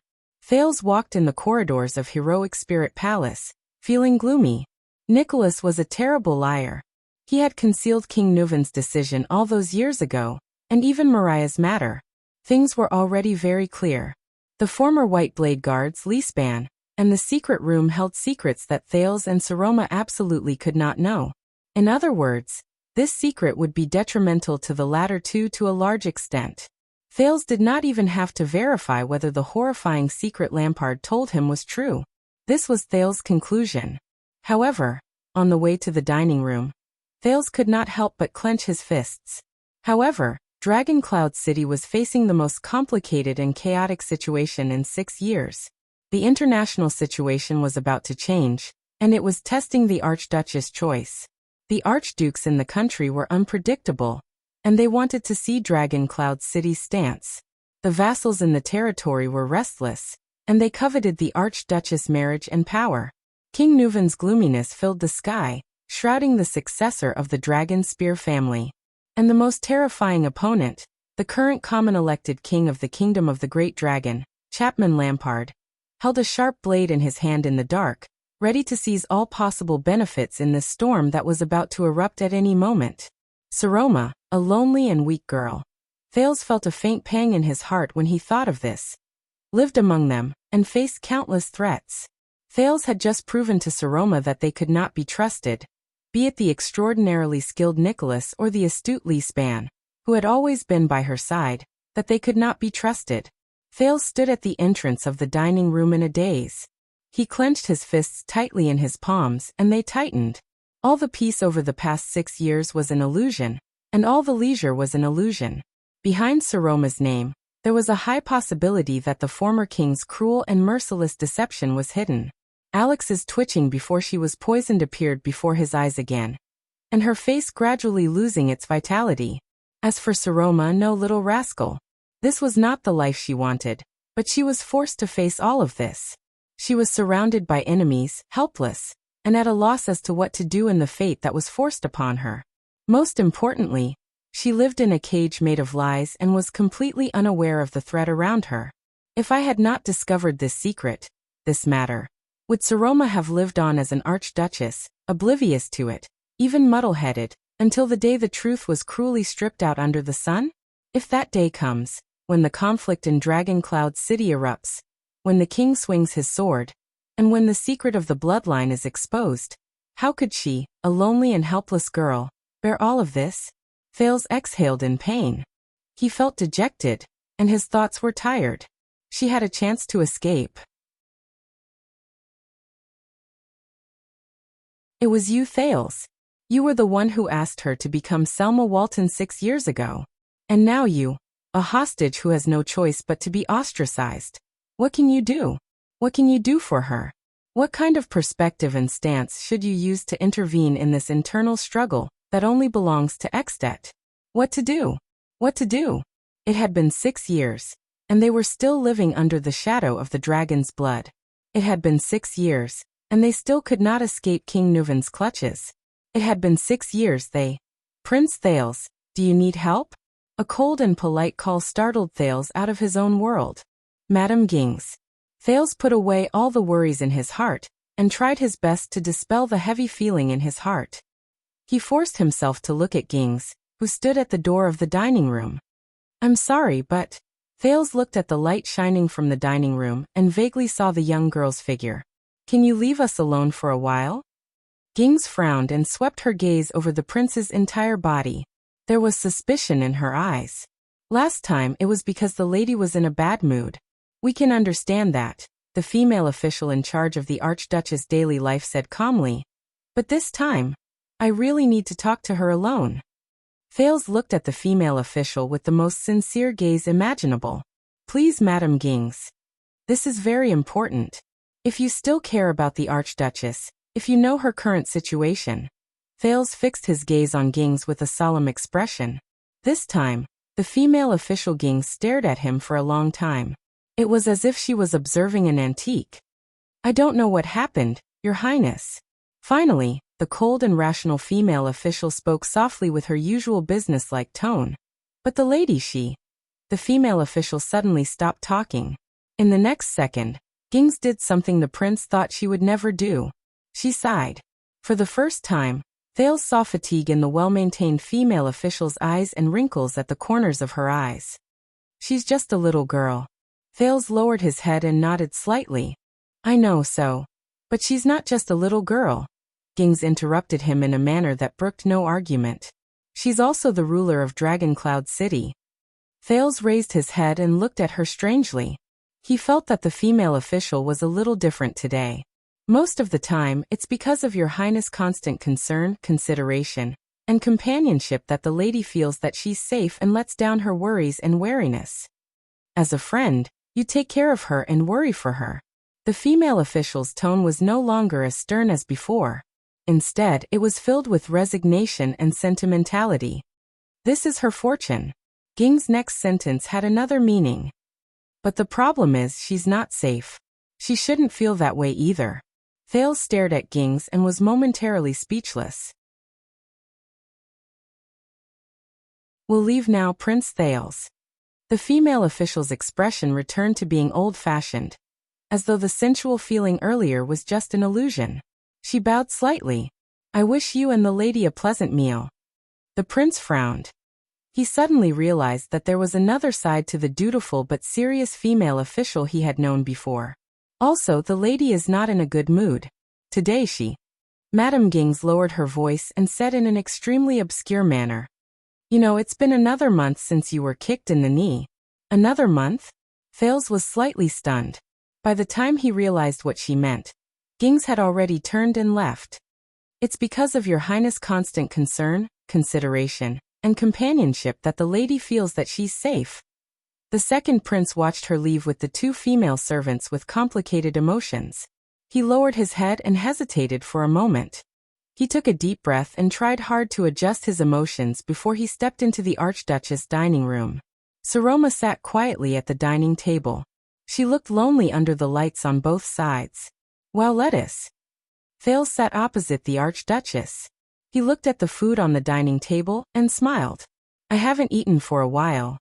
Thales walked in the corridors of Heroic Spirit Palace, feeling gloomy. Nicholas was a terrible liar. He had concealed King Nuvan's decision all those years ago, and even Mariah's matter. Things were already very clear. The former White Blade Guards, Leespan, and the secret room held secrets that Thales and Saroma absolutely could not know. In other words, this secret would be detrimental to the latter two to a large extent. Thales did not even have to verify whether the horrifying secret Lampard told him was true. This was Thales' conclusion. However, on the way to the dining room, Thales could not help but clench his fists. However, Dragon Cloud City was facing the most complicated and chaotic situation in 6 years. The international situation was about to change, and it was testing the Archduchess' choice. The archdukes in the country were unpredictable, and they wanted to see Dragon Cloud City's stance. The vassals in the territory were restless, and they coveted the Archduchess' marriage and power. King Nuvan's gloominess filled the sky, shrouding the successor of the Dragon Spear family. And the most terrifying opponent, the current common-elected king of the Kingdom of the Great Dragon, Chapman Lampard, held a sharp blade in his hand in the dark, ready to seize all possible benefits in this storm that was about to erupt at any moment. Saroma, a lonely and weak girl. Thales felt a faint pang in his heart when he thought of this. Lived among them, and faced countless threats. Thales had just proven to Saroma that they could not be trusted, be it the extraordinarily skilled Nicholas or the astute Leespan. who had always been by her side, that they could not be trusted. Thales stood at the entrance of the dining room in a daze. He clenched his fists tightly in his palms, and they tightened. All the peace over the past 6 years was an illusion, and all the leisure was an illusion. Behind Saroma's name, there was a high possibility that the former king's cruel and merciless deception was hidden. Alex's twitching before she was poisoned appeared before his eyes again, and her face gradually losing its vitality. As for Saroma, no little rascal. This was not the life she wanted, but she was forced to face all of this. She was surrounded by enemies, helpless, and at a loss as to what to do in the fate that was forced upon her. Most importantly, she lived in a cage made of lies and was completely unaware of the threat around her. If I had not discovered this secret, this matter, would Saroma have lived on as an archduchess, oblivious to it, even muddle-headed, until the day the truth was cruelly stripped out under the sun? If that day comes, when the conflict in Dragon Cloud City erupts, when the king swings his sword, and when the secret of the bloodline is exposed, how could she, a lonely and helpless girl, bear all of this? Thales exhaled in pain. He felt dejected, and his thoughts were tired. She had a chance to escape. It was you, Thales. You were the one who asked her to become Selma Walton 6 years ago. And now you, a hostage who has no choice but to be ostracized. What can you do? What can you do for her? What kind of perspective and stance should you use to intervene in this internal struggle that only belongs to Extet? What to do? What to do? It had been 6 years, and they were still living under the shadow of the dragon's blood. It had been 6 years, and they still could not escape King Nuven's clutches. It had been 6 years they... Prince Thales, do you need help? A cold and polite call startled Thales out of his own world. Madam Gings. Thales put away all the worries in his heart, and tried his best to dispel the heavy feeling in his heart. He forced himself to look at Gings, who stood at the door of the dining room. I'm sorry, but... Thales looked at the light shining from the dining room and vaguely saw the young girl's figure. Can you leave us alone for a while? Gings frowned and swept her gaze over the prince's entire body. There was suspicion in her eyes. Last time it was because the lady was in a bad mood. We can understand that, the female official in charge of the Archduchess' daily life said calmly. But this time, I really need to talk to her alone. Thales looked at the female official with the most sincere gaze imaginable. Please, Madam Gings. This is very important. If you still care about the Archduchess, if you know her current situation. Thales fixed his gaze on Gings with a solemn expression. This time, the female official Gings stared at him for a long time. It was as if she was observing an antique. I don't know what happened, Your Highness. Finally, the cold and rational female official spoke softly with her usual businesslike tone. But the lady The female official suddenly stopped talking. In the next second, Gings did something the prince thought she would never do. She sighed. For the first time, Thales saw fatigue in the well-maintained female official's eyes and wrinkles at the corners of her eyes. She's just a little girl. Thales lowered his head and nodded slightly. I know so. But she's not just a little girl. Gings interrupted him in a manner that brooked no argument. She's also the ruler of Dragon Cloud City. Thales raised his head and looked at her strangely. He felt that the female official was a little different today. Most of the time, it's because of Your Highness' constant concern, consideration, and companionship that the lady feels that she's safe and lets down her worries and wariness. As a friend, you take care of her and worry for her. The female official's tone was no longer as stern as before. Instead, it was filled with resignation and sentimentality. This is her fortune. Ging's next sentence had another meaning. But the problem is she's not safe. She shouldn't feel that way either. Thales stared at Gings and was momentarily speechless. We'll leave now, Prince Thales. The female official's expression returned to being old-fashioned, as though the sensual feeling earlier was just an illusion. She bowed slightly. I wish you and the lady a pleasant meal. The prince frowned. He suddenly realized that there was another side to the dutiful but serious female official he had known before. Also, the lady is not in a good mood. Today Madam Gings lowered her voice and said in an extremely obscure manner. It's been another month since you were kicked in the knee. Another month? Thales was slightly stunned. By the time he realized what she meant, Gings had already turned and left. It's because of your highness' constant concern, consideration, and companionship that the lady feels that she's safe. The second prince watched her leave with the two female servants with complicated emotions. He lowered his head and hesitated for a moment. He took a deep breath and tried hard to adjust his emotions before he stepped into the Archduchess' dining room. Saroma sat quietly at the dining table. She looked lonely under the lights on both sides. Well, lettuce. Thales sat opposite the Archduchess. He looked at the food on the dining table and smiled. I haven't eaten for a while.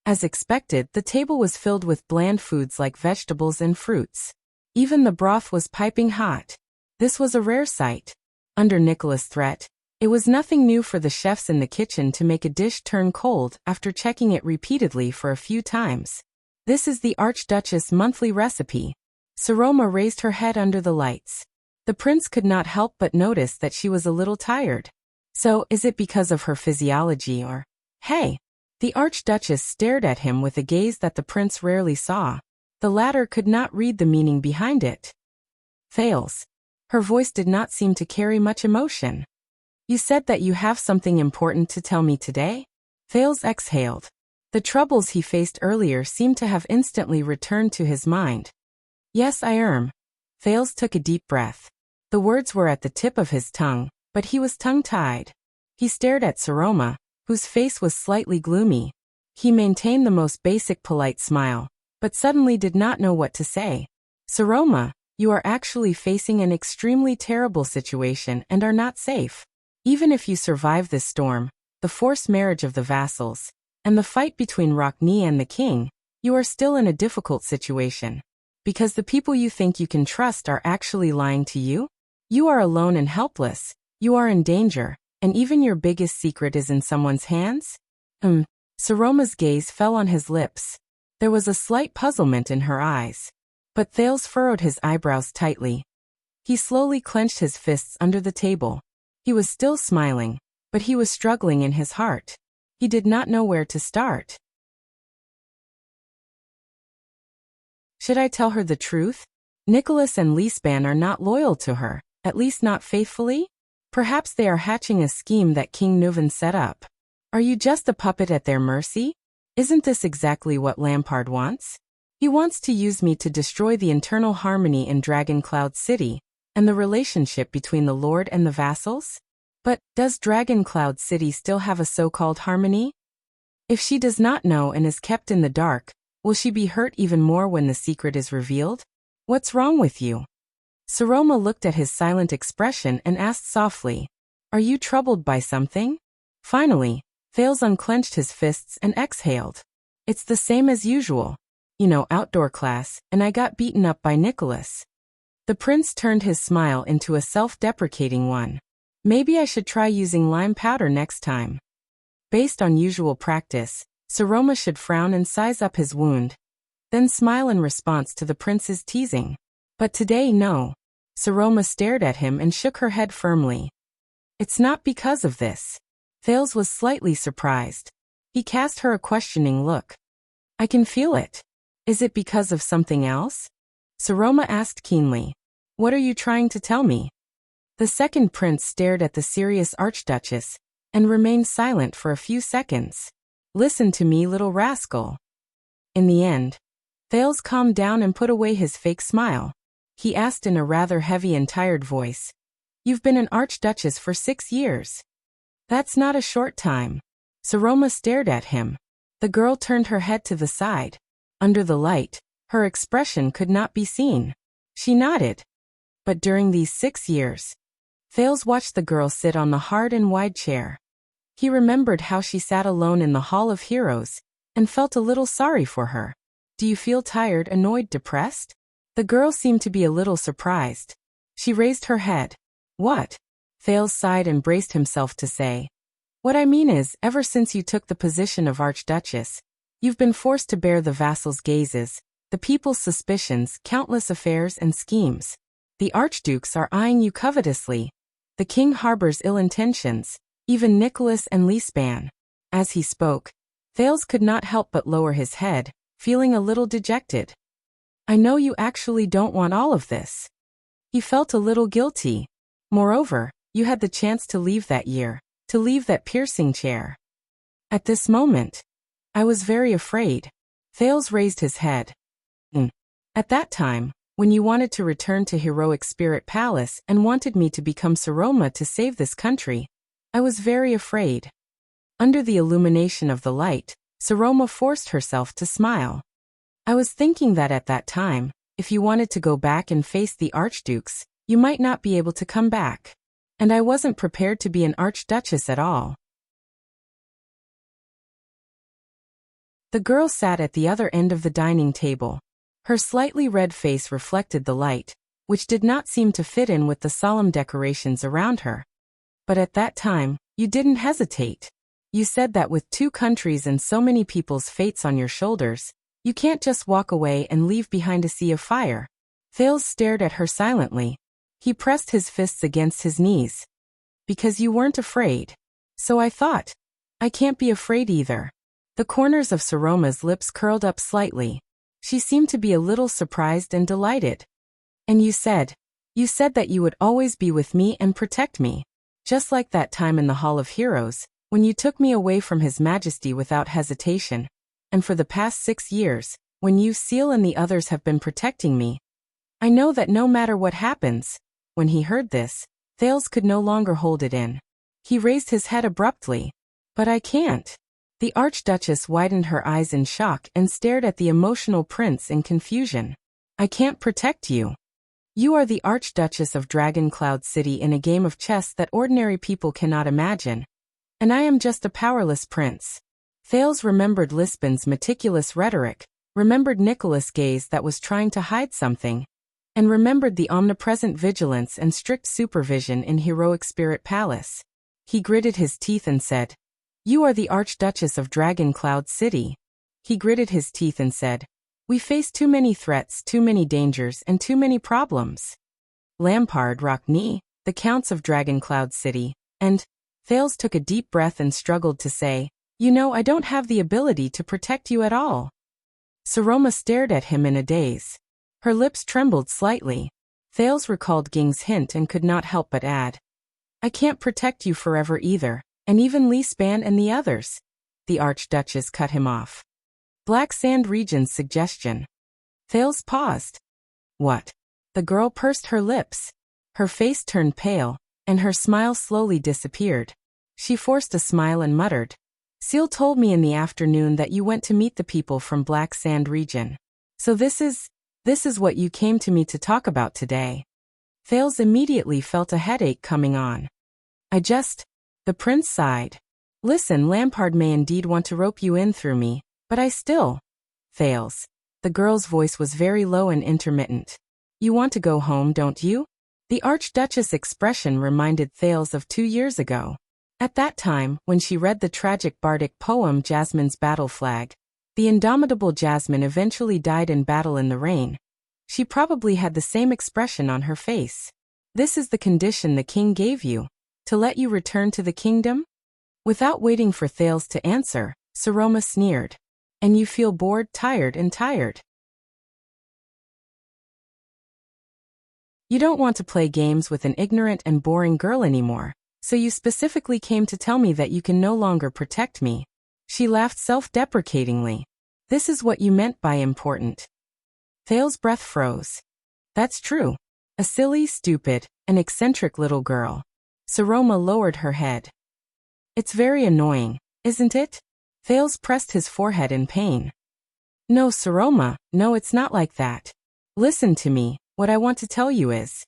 As expected, the table was filled with bland foods like vegetables and fruits. Even the broth was piping hot. This was a rare sight. Under Nicholas' threat, it was nothing new for the chefs in the kitchen to make a dish turn cold after checking it repeatedly for a few times. This is the Archduchess' monthly recipe. Saroma raised her head under the lights. The prince could not help but notice that she was a little tired. So, is it because of her physiology or... Hey! The Archduchess stared at him with a gaze that the prince rarely saw. The latter could not read the meaning behind it. Thales. Her voice did not seem to carry much emotion. You said that you have something important to tell me today? Thales exhaled. The troubles he faced earlier seemed to have instantly returned to his mind. Yes, Thales took a deep breath. The words were at the tip of his tongue, but he was tongue-tied. He stared at Saroma, whose face was slightly gloomy. He maintained the most basic polite smile, but suddenly did not know what to say. Saroma, you are actually facing an extremely terrible situation and are not safe. Even if you survive this storm, the forced marriage of the vassals, and the fight between Rockne and the king, you are still in a difficult situation. Because the people you think you can trust are actually lying to you? You are alone and helpless, you are in danger, and even your biggest secret is in someone's hands? Saroma's gaze fell on his lips. There was a slight puzzlement in her eyes. But Thales furrowed his eyebrows tightly. He slowly clenched his fists under the table. He was still smiling, but he was struggling in his heart. He did not know where to start. Should I tell her the truth? Nicholas and Lisban are not loyal to her, at least not faithfully? Perhaps they are hatching a scheme that King Nuvan set up. Are you just a puppet at their mercy? Isn't this exactly what Lampard wants? He wants to use me to destroy the internal harmony in Dragon Cloud City, and the relationship between the Lord and the vassals? But, does Dragon Cloud City still have a so-called harmony? If she does not know and is kept in the dark, will she be hurt even more when the secret is revealed? What's wrong with you? Saroma looked at his silent expression and asked softly, Are you troubled by something? Finally, Thales unclenched his fists and exhaled. It's the same as usual. Outdoor class, and I got beaten up by Nicholas. The prince turned his smile into a self-deprecating one. Maybe I should try using lime powder next time. Based on usual practice, Saroma should frown and size up his wound, then smile in response to the prince's teasing. But today, no. Saroma stared at him and shook her head firmly. It's not because of this. Thales was slightly surprised. He cast her a questioning look. I can feel it. Is it because of something else? Saroma asked keenly. What are you trying to tell me? The second prince stared at the serious Archduchess and remained silent for a few seconds. Listen to me, little rascal. In the end, Thales calmed down and put away his fake smile. He asked in a rather heavy and tired voice. You've been an Archduchess for 6 years. That's not a short time. Saroma stared at him. The girl turned her head to the side. Under the light, her expression could not be seen. She nodded. But during these 6 years, Thales watched the girl sit on the hard and wide chair. He remembered how she sat alone in the Hall of Heroes, and felt a little sorry for her. Do you feel tired, annoyed, depressed? The girl seemed to be a little surprised. She raised her head. What? Thales sighed and braced himself to say. What I mean is, ever since you took the position of Archduchess, you've been forced to bear the vassals' gazes, the people's suspicions, countless affairs and schemes. The archdukes are eyeing you covetously. The king harbors ill intentions, even Nicholas and Lisban. As he spoke, Thales could not help but lower his head, feeling a little dejected. I know you actually don't want all of this. He felt a little guilty. Moreover, you had the chance to leave that year, to leave that piercing chair. At this moment, I was very afraid. Thales raised his head. At that time, when you wanted to return to Heroic Spirit Palace and wanted me to become Saroma to save this country, I was very afraid. Under the illumination of the light, Saroma forced herself to smile. I was thinking that at that time, if you wanted to go back and face the archdukes, you might not be able to come back. And I wasn't prepared to be an archduchess at all. The girl sat at the other end of the dining table. Her slightly red face reflected the light, which did not seem to fit in with the solemn decorations around her. But at that time, you didn't hesitate. You said that with 2 countries and so many people's fates on your shoulders, you can't just walk away and leave behind a sea of fire. Thales stared at her silently. He pressed his fists against his knees. Because you weren't afraid. So I thought. I can't be afraid either. The corners of Saroma's lips curled up slightly. She seemed to be a little surprised and delighted. And you said that you would always be with me and protect me. Just like that time in the Hall of Heroes, when you took me away from His Majesty without hesitation. And for the past 6 years, when you, Seal, and the others have been protecting me. I know that no matter what happens. When he heard this, Thales could no longer hold it in. He raised his head abruptly. But I can't. The Archduchess widened her eyes in shock and stared at the emotional prince in confusion. I can't protect you. You are the Archduchess of Dragon Cloud City in a game of chess that ordinary people cannot imagine. And I am just a powerless prince. Thales remembered Lisbon's meticulous rhetoric, remembered Nicholas' gaze that was trying to hide something, and remembered the omnipresent vigilance and strict supervision in Heroic Spirit Palace. He gritted his teeth and said, You are the Archduchess of Dragon Cloud City. He gritted his teeth and said, We face too many threats, too many dangers, and too many problems. Lampard, Rockney, the Counts of Dragon Cloud City, and Thales took a deep breath and struggled to say, You know, I don't have the ability to protect you at all. Saroma stared at him in a daze. Her lips trembled slightly. Thales recalled Ging's hint and could not help but add, I can't protect you forever either. And even Lisban and the others. The Archduchess cut him off. Black Sand Region's suggestion. Thales paused. What? The girl pursed her lips. Her face turned pale, and her smile slowly disappeared. She forced a smile and muttered, Seal told me in the afternoon that you went to meet the people from Black Sand Region. So this is what you came to me to talk about today. Thales immediately felt a headache coming on. The prince sighed. Listen, Lampard may indeed want to rope you in through me, but I still. Thales. The girl's voice was very low and intermittent. You want to go home, don't you? The Archduchess' expression reminded Thales of 2 years ago. At that time, when she read the tragic bardic poem Jasmine's Battle Flag, the indomitable Jasmine eventually died in battle in the rain. She probably had the same expression on her face. This is the condition the king gave you. To let you return to the kingdom? Without waiting for Thales to answer, Saroma sneered. And you feel bored, tired. You don't want to play games with an ignorant and boring girl anymore, so you specifically came to tell me that you can no longer protect me. She laughed self-deprecatingly. This is what you meant by important. Thales' breath froze. That's true. A silly, stupid, and eccentric little girl. Saroma lowered her head. It's very annoying, isn't it? Thales pressed his forehead in pain. No, Saroma, no, it's not like that. Listen to me, what I want to tell you is.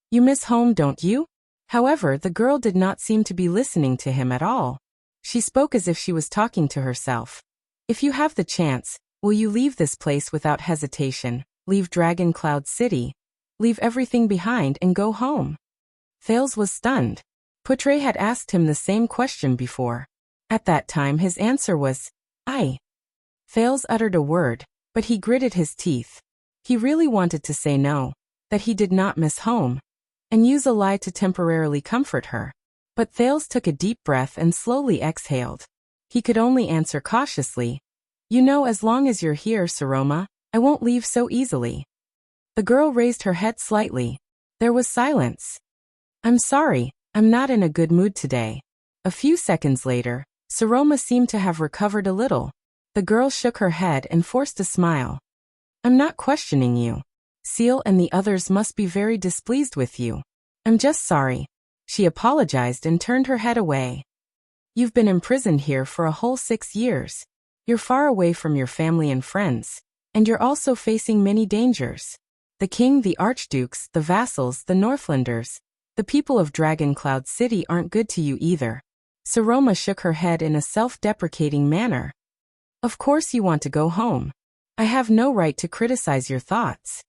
You miss home, don't you? However, the girl did not seem to be listening to him at all. She spoke as if she was talking to herself. If you have the chance, will you leave this place without hesitation, leave Dragon Cloud City, leave everything behind and go home? Thales was stunned. Poutre had asked him the same question before. At that time his answer was, I. Thales uttered a word, but he gritted his teeth. He really wanted to say no, that he did not miss home, and use a lie to temporarily comfort her. But Thales took a deep breath and slowly exhaled. He could only answer cautiously, "You know, as long as you're here, Saroma, I won't leave so easily." The girl raised her head slightly. There was silence. "I'm sorry, I'm not in a good mood today." A few seconds later, Saroma seemed to have recovered a little. The girl shook her head and forced a smile. "I'm not questioning you. Seal and the others must be very displeased with you. I'm just sorry." She apologized and turned her head away. "You've been imprisoned here for a whole 6 years. You're far away from your family and friends, and you're also facing many dangers. The king, the archdukes, the vassals, the Northlanders, the people of Dragoncloud City aren't good to you either." Saroma shook her head in a self-deprecating manner. "Of course you want to go home. I have no right to criticize your thoughts."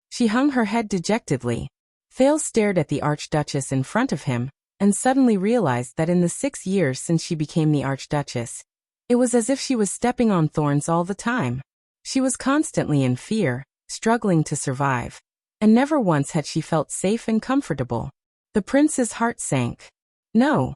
She hung her head dejectedly. Thales stared at the Archduchess in front of him, and suddenly realized that in the 6 years since she became the Archduchess, it was as if she was stepping on thorns all the time. She was constantly in fear, struggling to survive, and never once had she felt safe and comfortable. The prince's heart sank. "No.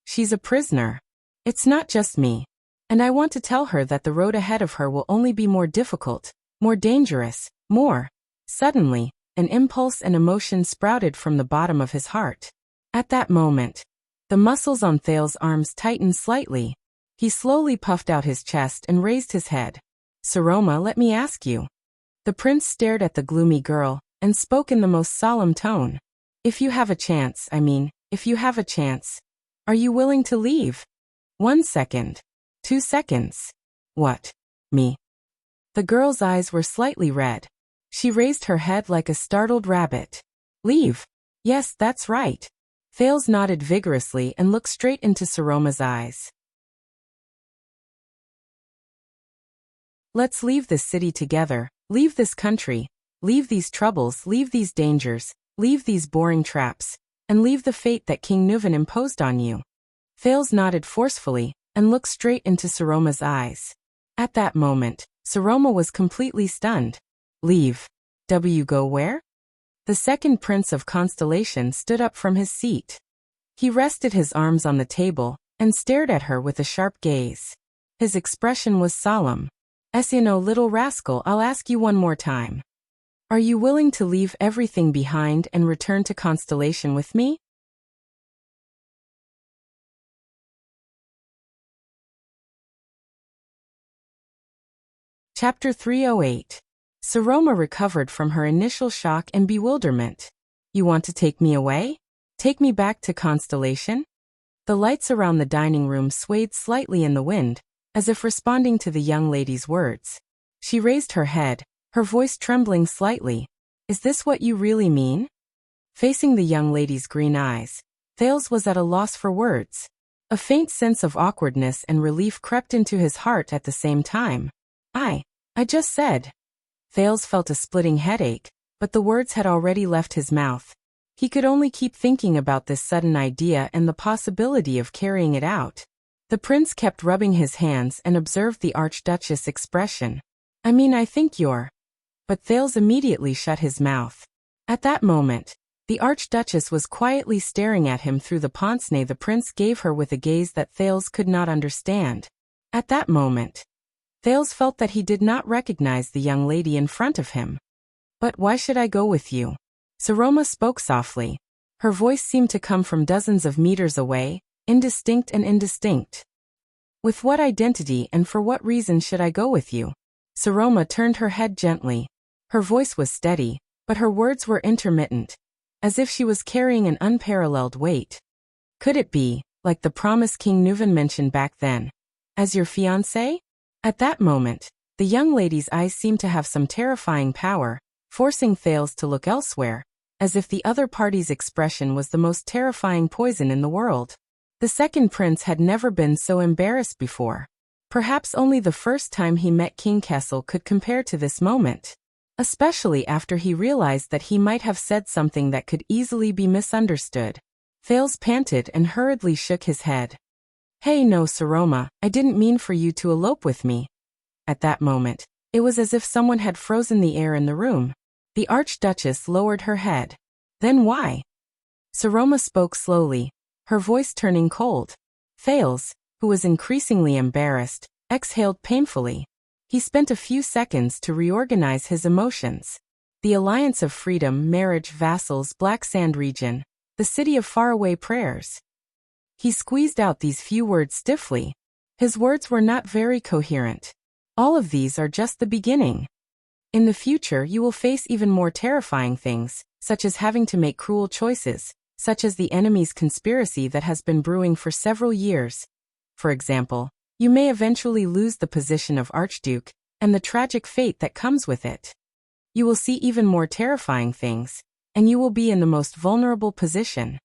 She's a prisoner. It's not just me. And I want to tell her that the road ahead of her will only be more difficult, more dangerous, more." Suddenly, an impulse and emotion sprouted from the bottom of his heart. At that moment, the muscles on Thales' arms tightened slightly. He slowly puffed out his chest and raised his head. "Saroma, let me ask you." The prince stared at the gloomy girl, and spoke in the most solemn tone. If you have a chance, are you willing to leave?" 1 second. 2 seconds. "What? Me?" The girl's eyes were slightly red. She raised her head like a startled rabbit. "Leave?" "Yes, that's right." Thales nodded vigorously and looked straight into Saroma's eyes. "Let's leave this city together, leave this country, leave these troubles, leave these dangers, leave these boring traps, and leave the fate that King Nuvan imposed on you." Thales nodded forcefully, and looked straight into Saroma's eyes. At that moment, Saroma was completely stunned. "Leave? W go where?" The second prince of Constellation stood up from his seat. He rested his arms on the table, and stared at her with a sharp gaze. His expression was solemn. "Essino, little rascal, I'll ask you one more time. Are you willing to leave everything behind and return to Constellation with me?" Chapter 308. Saroma recovered from her initial shock and bewilderment. "You want to take me away? Take me back to Constellation?" The lights around the dining room swayed slightly in the wind, as if responding to the young lady's words. She raised her head, her voice trembling slightly. "Is this what you really mean?" Facing the young lady's green eyes, Thales was at a loss for words. A faint sense of awkwardness and relief crept into his heart at the same time. I just said." Thales felt a splitting headache, but the words had already left his mouth. He could only keep thinking about this sudden idea and the possibility of carrying it out. The prince kept rubbing his hands and observed the Archduchess' expression. I think you're..." But Thales immediately shut his mouth. At that moment, the Archduchess was quietly staring at him through the pince-nez the prince gave her with a gaze that Thales could not understand. At that moment, Thales felt that he did not recognize the young lady in front of him. "But why should I go with you?" Saroma spoke softly. Her voice seemed to come from dozens of meters away, indistinct and indistinct. "With what identity and for what reason should I go with you?" Saroma turned her head gently. Her voice was steady, but her words were intermittent, as if she was carrying an unparalleled weight. "Could it be, like the promise King Nuvan mentioned back then, as your fiancé?" At that moment, the young lady's eyes seemed to have some terrifying power, forcing Thales to look elsewhere, as if the other party's expression was the most terrifying poison in the world. The second prince had never been so embarrassed before. Perhaps only the first time he met King Kessel could compare to this moment. Especially after he realized that he might have said something that could easily be misunderstood. Thales panted and hurriedly shook his head. "Hey, no, Saroma, I didn't mean for you to elope with me." At that moment, it was as if someone had frozen the air in the room. The Archduchess lowered her head. "Then why?" Saroma spoke slowly, her voice turning cold. "Thales, who was increasingly embarrassed, exhaled painfully. He spent a few seconds to reorganize his emotions. The alliance of freedom, marriage, vassals, black sand region, the city of faraway prayers. He squeezed out these few words stiffly. His words were not very coherent. All of these are just the beginning. In the future you will face even more terrifying things, such as having to make cruel choices, such as the enemy's conspiracy that has been brewing for several years. For example, you may eventually lose the position of Archduke, and the tragic fate that comes with it. You will see even more terrifying things, and you will be in the most vulnerable position.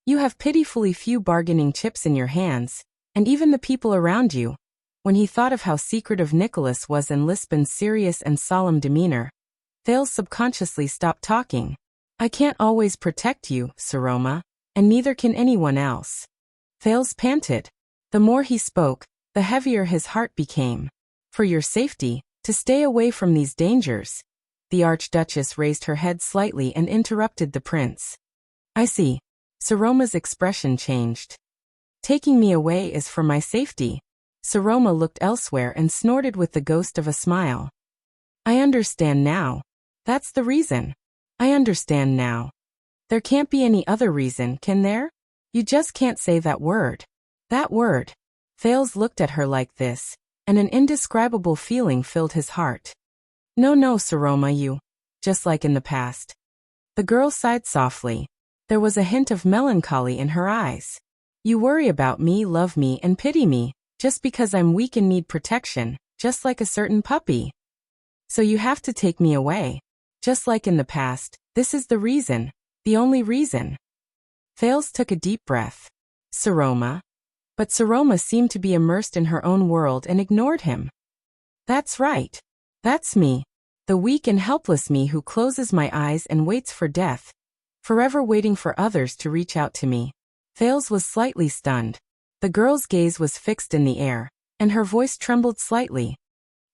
You have pitifully few bargaining chips in your hands, and even the people around you. When he thought of how secretive Nicholas was and Lisbon's serious and solemn demeanor, Thales subconsciously stopped talking. I can't always protect you, Saroma, and neither can anyone else. Thales panted. The more he spoke, the heavier his heart became. For your safety, to stay away from these dangers. The Archduchess raised her head slightly and interrupted the prince. I see. Saroma's expression changed. Taking me away is for my safety. Saroma looked elsewhere and snorted with the ghost of a smile. I understand now. That's the reason. I understand now. There can't be any other reason, can there? You just can't say that word. That word. Thales looked at her like this, and an indescribable feeling filled his heart. No, Saroma, you. Just like in the past. The girl sighed softly. There was a hint of melancholy in her eyes. You worry about me, love me, and pity me, just because I'm weak and need protection, just like a certain puppy. So you have to take me away. Just like in the past, this is the reason. The only reason. Thales took a deep breath. Saroma. But Saroma seemed to be immersed in her own world and ignored him. That's right. That's me. The weak and helpless me who closes my eyes and waits for death. Forever waiting for others to reach out to me. Thales was slightly stunned. The girl's gaze was fixed in the air, and her voice trembled slightly.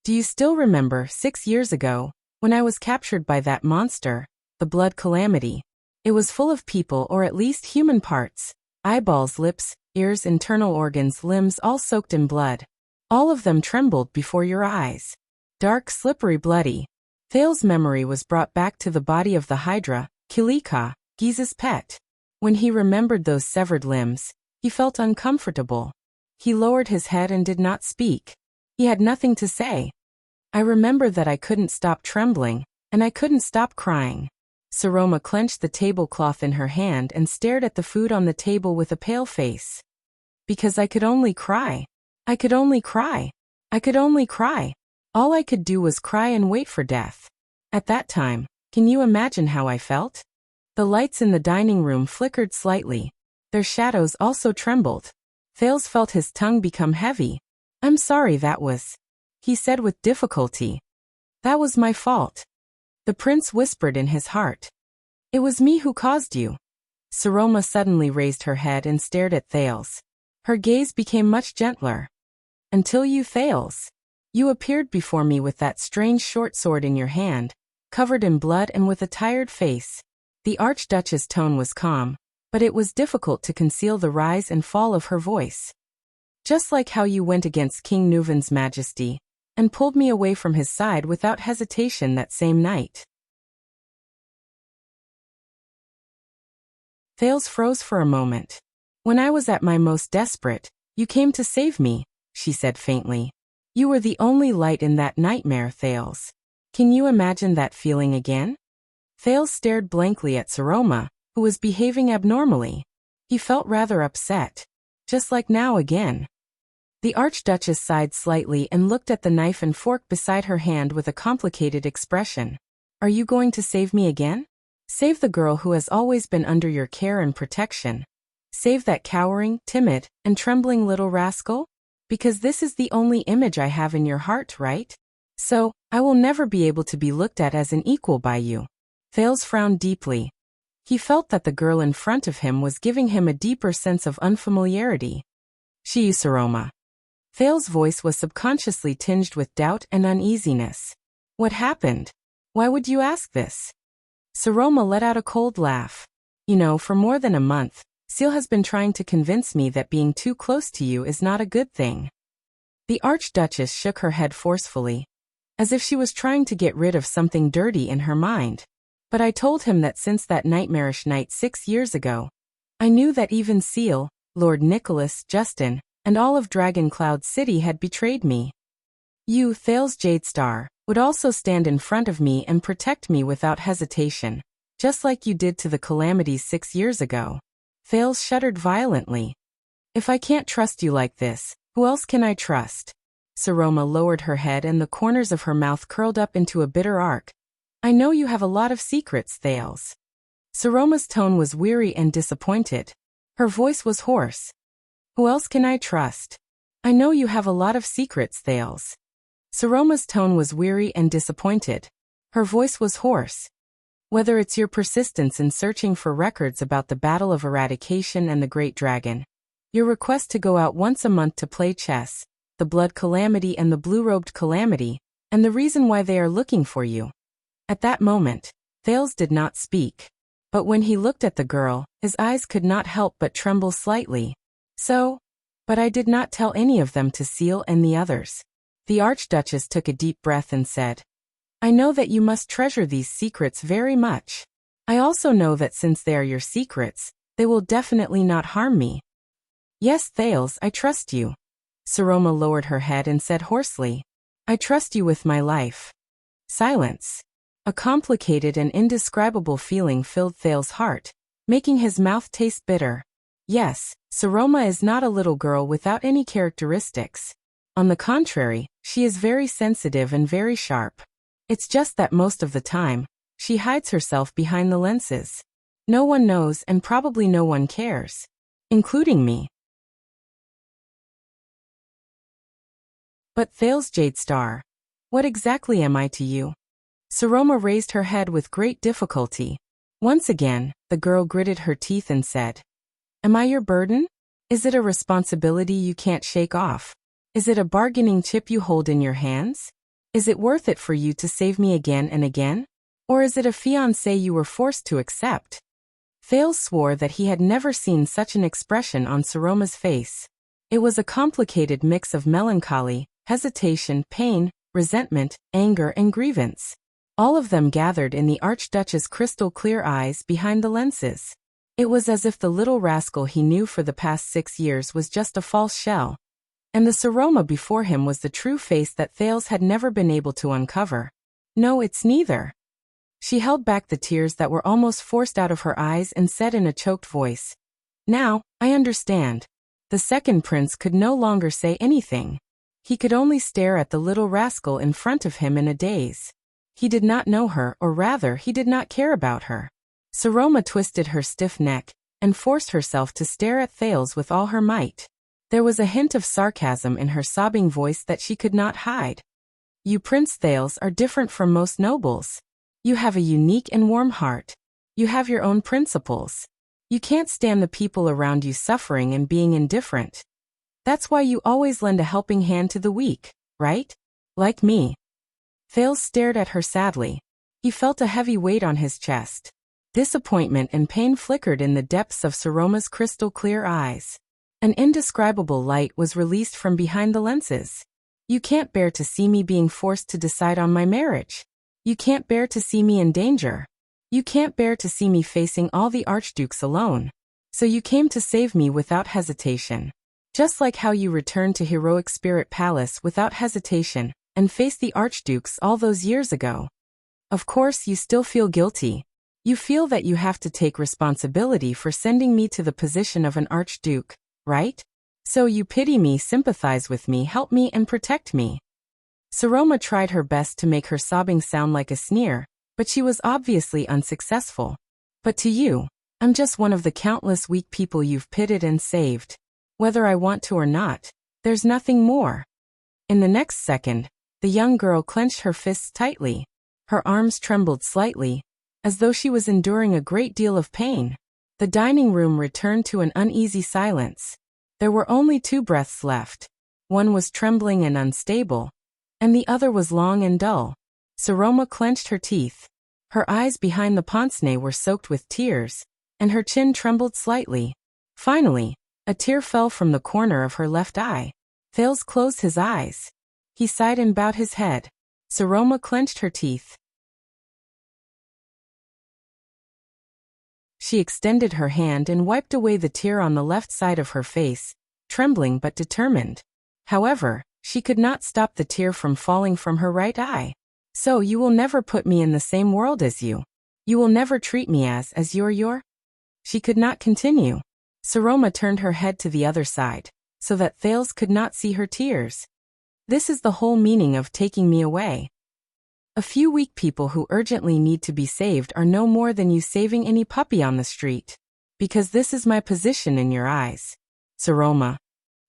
Do you still remember 6 years ago, when I was captured by that monster, the blood calamity? It was full of people, or at least human parts. Eyeballs, lips, ears, internal organs, limbs, all soaked in blood. All of them trembled before your eyes. Dark, slippery, bloody. Thales' memory was brought back to the body of the Hydra, Kilika, Giza's pet. When he remembered those severed limbs, he felt uncomfortable. He lowered his head and did not speak. He had nothing to say. I remember that I couldn't stop trembling, and I couldn't stop crying. Saroma clenched the tablecloth in her hand and stared at the food on the table with a pale face. Because I could only cry. I could only cry. I could only cry. All I could do was cry and wait for death. At that time, can you imagine how I felt? The lights in the dining room flickered slightly. Their shadows also trembled. Thales felt his tongue become heavy. I'm sorry, he said with difficulty. That was my fault. The prince whispered in his heart. It was me who caused you. Saroma suddenly raised her head and stared at Thales. Her gaze became much gentler. Until you, Thales. You appeared before me with that strange short sword in your hand, covered in blood and with a tired face. The Archduchess' tone was calm, but it was difficult to conceal the rise and fall of her voice. Just like how you went against King Nuvan's majesty, and pulled me away from his side without hesitation that same night. Thales froze for a moment. When I was at my most desperate, you came to save me, she said faintly. You were the only light in that nightmare, Thales. Can you imagine that feeling again? Thales stared blankly at Saroma, who was behaving abnormally. He felt rather upset. Just like now again. The Archduchess sighed slightly and looked at the knife and fork beside her hand with a complicated expression. Are you going to save me again? Save the girl who has always been under your care and protection. Save that cowering, timid, and trembling little rascal? Because this is the only image I have in your heart, right? So, I will never be able to be looked at as an equal by you. Thales frowned deeply. He felt that the girl in front of him was giving him a deeper sense of unfamiliarity. She, Saroma. Thales' voice was subconsciously tinged with doubt and uneasiness. What happened? Why would you ask this? Saroma let out a cold laugh. You know, for more than a month, Seal has been trying to convince me that being too close to you is not a good thing. The Archduchess shook her head forcefully, as if she was trying to get rid of something dirty in her mind. But I told him that since that nightmarish night 6 years ago, I knew that even Seal, Lord Nicholas, Justin, and all of Dragon Cloud City had betrayed me. You, Thales Jadestar, would also stand in front of me and protect me without hesitation, just like you did to the calamities 6 years ago. Thales shuddered violently. If I can't trust you like this, who else can I trust? Saroma lowered her head and the corners of her mouth curled up into a bitter arc. I know you have a lot of secrets, Thales. Saroma's tone was weary and disappointed. Her voice was hoarse. Who else can I trust? I know you have a lot of secrets, Thales. Saroma's tone was weary and disappointed. Her voice was hoarse. Whether it's your persistence in searching for records about the Battle of Eradication and the Great Dragon, your request to go out once a month to play chess, the Blood Calamity and the Blue-Robed Calamity, and the reason why they are looking for you. At that moment, Thales did not speak. But when he looked at the girl, his eyes could not help but tremble slightly. But I did not tell any of them to Seal and the others. The Archduchess took a deep breath and said, I know that you must treasure these secrets very much. I also know that since they are your secrets, they will definitely not harm me. Yes, Thales, I trust you. Saroma lowered her head and said hoarsely, I trust you with my life. Silence. A complicated and indescribable feeling filled Thales' heart, making his mouth taste bitter. Yes, Saroma is not a little girl without any characteristics. On the contrary, she is very sensitive and very sharp. It's just that most of the time, she hides herself behind the lenses. No one knows and probably no one cares. Including me. But Thales Jadestar, what exactly am I to you? Saroma raised her head with great difficulty. Once again, the girl gritted her teeth and said, Am I your burden? Is it a responsibility you can't shake off? Is it a bargaining chip you hold in your hands? Is it worth it for you to save me again and again? Or is it a fiancé you were forced to accept? Thales swore that he had never seen such an expression on Saroma's face. It was a complicated mix of melancholy, hesitation, pain, resentment, anger, and grievance. All of them gathered in the Archduchess' crystal-clear eyes behind the lenses. It was as if the little rascal he knew for the past 6 years was just a false shell, and the Saroma before him was the true face that Thales had never been able to uncover. No, it's neither. She held back the tears that were almost forced out of her eyes and said in a choked voice, Now, I understand. The second prince could no longer say anything. He could only stare at the little rascal in front of him in a daze. He did not know her, or rather, he did not care about her. Saroma twisted her stiff neck and forced herself to stare at Thales with all her might. There was a hint of sarcasm in her sobbing voice that she could not hide. You, Prince Thales, are different from most nobles. You have a unique and warm heart. You have your own principles. You can't stand the people around you suffering and being indifferent. That's why you always lend a helping hand to the weak, right? Like me. Thales stared at her sadly. He felt a heavy weight on his chest. Disappointment and pain flickered in the depths of Saroma's crystal-clear eyes. An indescribable light was released from behind the lenses. You can't bear to see me being forced to decide on my marriage. You can't bear to see me in danger. You can't bear to see me facing all the archdukes alone. So you came to save me without hesitation. Just like how you returned to Heroic Spirit Palace without hesitation and faced the archdukes all those years ago. Of course, you still feel guilty. You feel that you have to take responsibility for sending me to the position of an archduke, right? So you pity me, sympathize with me, help me, and protect me. Saroma tried her best to make her sobbing sound like a sneer, but she was obviously unsuccessful. But to you, I'm just one of the countless weak people you've pitied and saved. Whether I want to or not, there's nothing more. In the next second, the young girl clenched her fists tightly. Her arms trembled slightly, as though she was enduring a great deal of pain. The dining room returned to an uneasy silence. There were only 2 breaths left. One was trembling and unstable, and the other was long and dull. Saroma clenched her teeth. Her eyes behind the pince-nez were soaked with tears, and her chin trembled slightly. Finally, a tear fell from the corner of her left eye. Thales closed his eyes. He sighed and bowed his head. Saroma clenched her teeth. She extended her hand and wiped away the tear on the left side of her face, trembling but determined. However, she could not stop the tear from falling from her right eye. So you will never put me in the same world as you. You will never treat me as your. She could not continue. Saroma turned her head to the other side, so that Thales could not see her tears. This is the whole meaning of taking me away. A few weak people who urgently need to be saved are no more than you saving any puppy on the street. Because this is my position in your eyes. Saroma.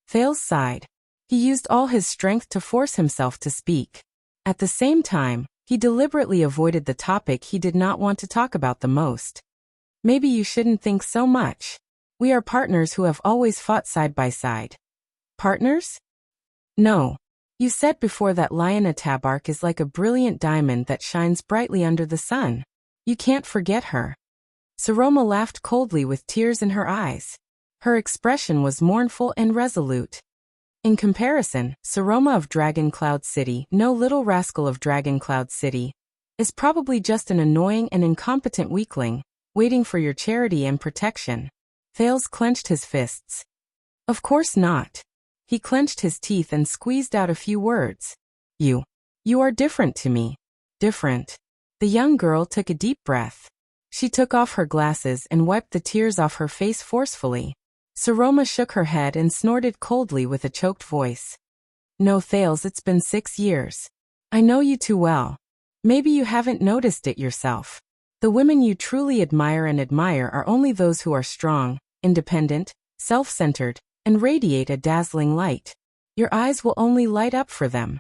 Thales sighed. He used all his strength to force himself to speak. At the same time, he deliberately avoided the topic he did not want to talk about the most. Maybe you shouldn't think so much. We are partners who have always fought side by side. Partners? No. You said before that Lyanna Tabark is like a brilliant diamond that shines brightly under the sun. You can't forget her. Saroma laughed coldly with tears in her eyes. Her expression was mournful and resolute. In comparison, Saroma of Dragon Cloud City, no little rascal of Dragon Cloud City, is probably just an annoying and incompetent weakling, waiting for your charity and protection. Thales clenched his fists. Of course not. He clenched his teeth and squeezed out a few words. You are different to me. Different. The young girl took a deep breath. She took off her glasses and wiped the tears off her face forcefully. Saroma shook her head and snorted coldly with a choked voice. No, Thales, it's been 6 years. I know you too well. Maybe you haven't noticed it yourself. The women you truly admire are only those who are strong, independent, self-centered, and radiate a dazzling light. Your eyes will only light up for them.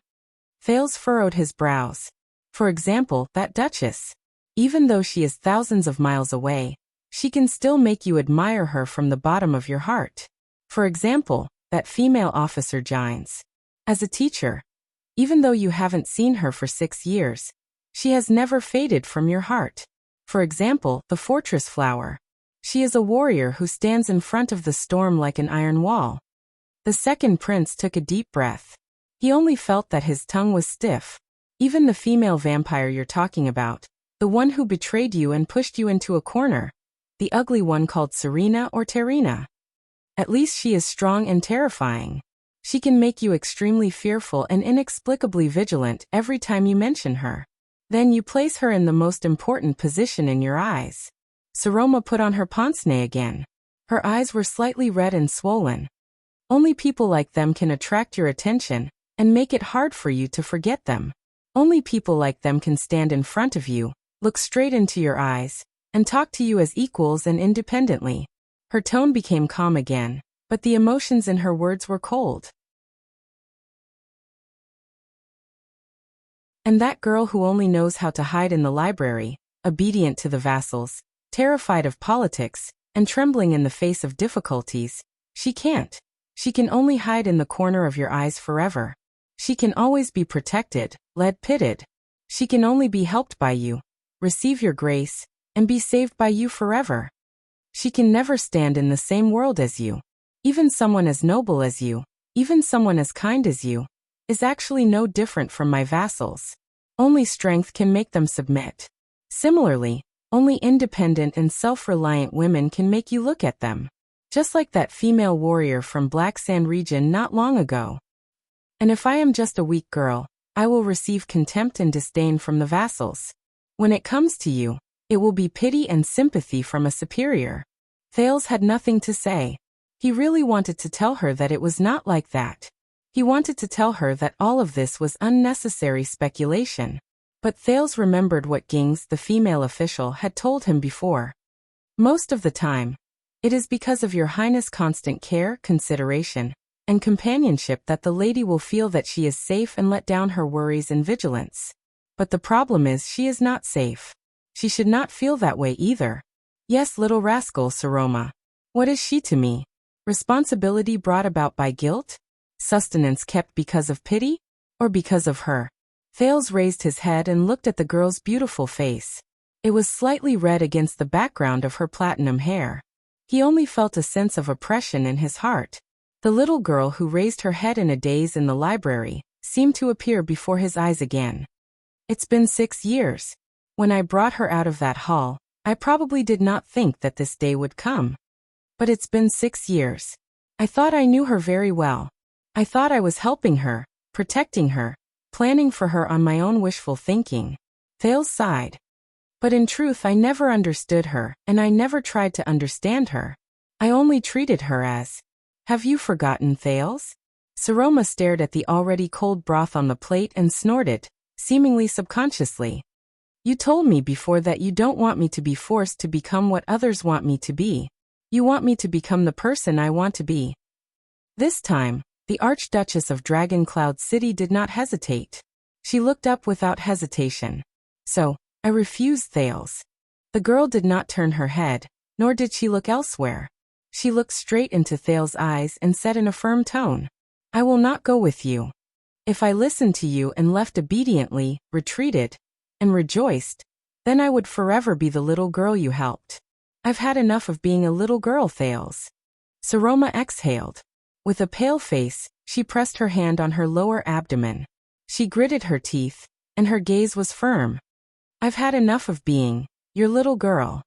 Thales furrowed his brows. For example, that Duchess. Even though she is thousands of miles away, she can still make you admire her from the bottom of your heart. For example, that female officer Gines. As a teacher, even though you haven't seen her for 6 years, she has never faded from your heart. For example, the fortress flower. She is a warrior who stands in front of the storm like an iron wall. The second prince took a deep breath. He only felt that his tongue was stiff. Even the female vampire you're talking about, the one who betrayed you and pushed you into a corner, the ugly one called Serena or Terina. At least she is strong and terrifying. She can make you extremely fearful and inexplicably vigilant every time you mention her. Then you place her in the most important position in your eyes. Saroma put on her pince-nez again. Her eyes were slightly red and swollen. Only people like them can attract your attention and make it hard for you to forget them. Only people like them can stand in front of you, look straight into your eyes, and talk to you as equals and independently. Her tone became calm again, but the emotions in her words were cold. And that girl who only knows how to hide in the library, obedient to the vassals, terrified of politics, and trembling in the face of difficulties, she can't. She can only hide in the corner of your eyes forever. She can always be protected, led, pitted. She can only be helped by you, receive your grace, and be saved by you forever. She can never stand in the same world as you. Even someone as noble as you, even someone as kind as you, is actually no different from my vassals. Only strength can make them submit. Similarly, only independent and self-reliant women can make you look at them. Just like that female warrior from Black Sand region not long ago. And if I am just a weak girl, I will receive contempt and disdain from the vassals. When it comes to you, it will be pity and sympathy from a superior. Thales had nothing to say. He really wanted to tell her that it was not like that. He wanted to tell her that all of this was unnecessary speculation. But Thales remembered what Gings, the female official, had told him before. Most of the time, it is because of your highness' constant care, consideration, and companionship that the lady will feel that she is safe and let down her worries and vigilance. But the problem is she is not safe. She should not feel that way either. Yes, little rascal Saroma. What is she to me? Responsibility brought about by guilt? Sustenance kept because of pity? Or because of her? Thales raised his head and looked at the girl's beautiful face. It was slightly red against the background of her platinum hair. He only felt a sense of oppression in his heart. The little girl who raised her head in a daze in the library seemed to appear before his eyes again. It's been 6 years. When I brought her out of that hall, I probably did not think that this day would come. But it's been 6 years. I thought I knew her very well. I thought I was helping her, protecting her, planning for her on my own wishful thinking. Thales sighed. But in truth I never understood her, and I never tried to understand her. I only treated her as... Have you forgotten, Thales? Saroma stared at the already cold broth on the plate and snorted, seemingly subconsciously. You told me before that you don't want me to be forced to become what others want me to be. You want me to become the person I want to be. This time, the Archduchess of Dragoncloud City did not hesitate. She looked up without hesitation. So, I refused, Thales. The girl did not turn her head, nor did she look elsewhere. She looked straight into Thales' eyes and said in a firm tone, I will not go with you. If I listened to you and left obediently, retreated, and rejoiced, then I would forever be the little girl you helped. I've had enough of being a little girl, Thales. Saroma exhaled. With a pale face, she pressed her hand on her lower abdomen. She gritted her teeth, and her gaze was firm. I've had enough of being your little girl.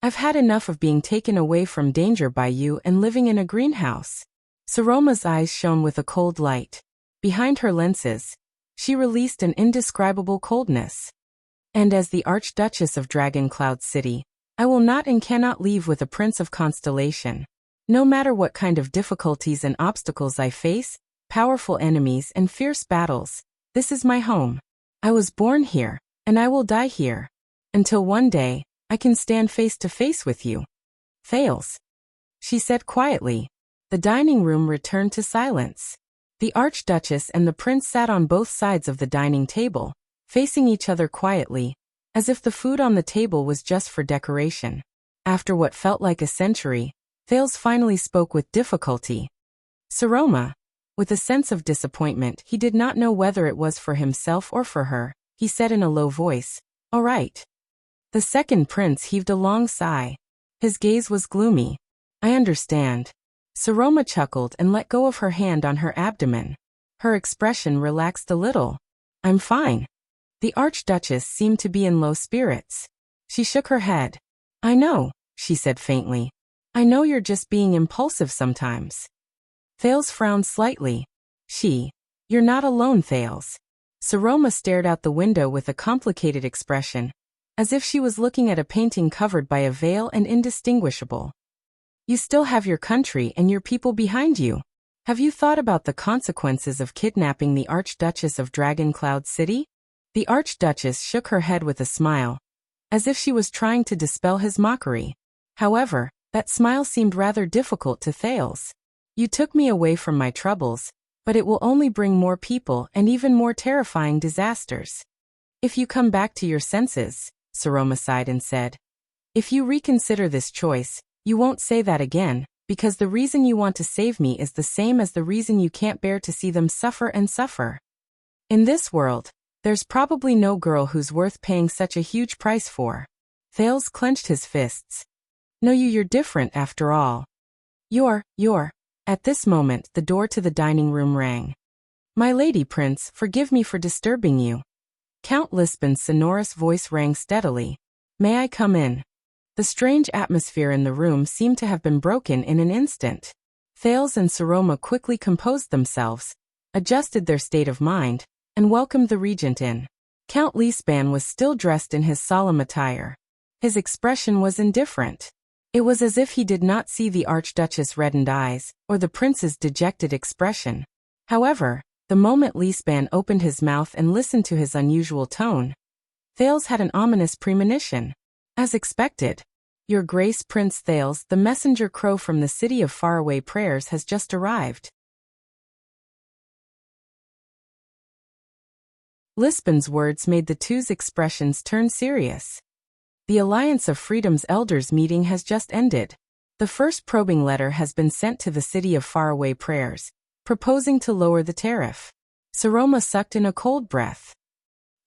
I've had enough of being taken away from danger by you and living in a greenhouse. Saroma's eyes shone with a cold light. Behind her lenses, she released an indescribable coldness. And as the Archduchess of Dragoncloud City, I will not and cannot leave with a Prince of Constellation. No matter what kind of difficulties and obstacles I face, powerful enemies and fierce battles, this is my home. I was born here, and I will die here. Until one day, I can stand face to face with you. Thales, she said quietly. The dining room returned to silence. The Archduchess and the Prince sat on both sides of the dining table, facing each other quietly, as if the food on the table was just for decoration. After what felt like a century, Thales finally spoke with difficulty. Saroma. With a sense of disappointment, he did not know whether it was for himself or for her, he said in a low voice, All right. The second prince heaved a long sigh. His gaze was gloomy. I understand. Saroma chuckled and let go of her hand on her abdomen. Her expression relaxed a little. I'm fine. The Archduchess seemed to be in low spirits. She shook her head. I know, she said faintly. I know you're just being impulsive sometimes. Thales frowned slightly. You're not alone, Thales. Saroma stared out the window with a complicated expression, as if she was looking at a painting covered by a veil and indistinguishable. You still have your country and your people behind you. Have you thought about the consequences of kidnapping the Archduchess of Dragoncloud City? The Archduchess shook her head with a smile, as if she was trying to dispel his mockery. However, that smile seemed rather difficult to Thales. You took me away from my troubles, but it will only bring more people and even more terrifying disasters. If you come back to your senses, Saroma sighed and said, if you reconsider this choice, you won't say that again, because the reason you want to save me is the same as the reason you can't bear to see them suffer and suffer. In this world, there's probably no girl who's worth paying such a huge price for. Thales clenched his fists. No, you're different after all. You're. At this moment, the door to the dining room rang. My lady prince, forgive me for disturbing you. Count Lisbon's sonorous voice rang steadily. May I come in? The strange atmosphere in the room seemed to have been broken in an instant. Thales and Saroma quickly composed themselves, adjusted their state of mind, and welcomed the regent in. Count Lisbon was still dressed in his solemn attire. His expression was indifferent. It was as if he did not see the Archduchess' reddened eyes, or the prince's dejected expression. However, the moment Lisbon opened his mouth and listened to his unusual tone, Thales had an ominous premonition. As expected, Your Grace Prince Thales, the messenger crow from the city of faraway prayers has just arrived. Lisbon's words made the two's expressions turn serious. The Alliance of Freedom's elders meeting has just ended. The first probing letter has been sent to the city of faraway prayers, proposing to lower the tariff. Saroma sucked in a cold breath.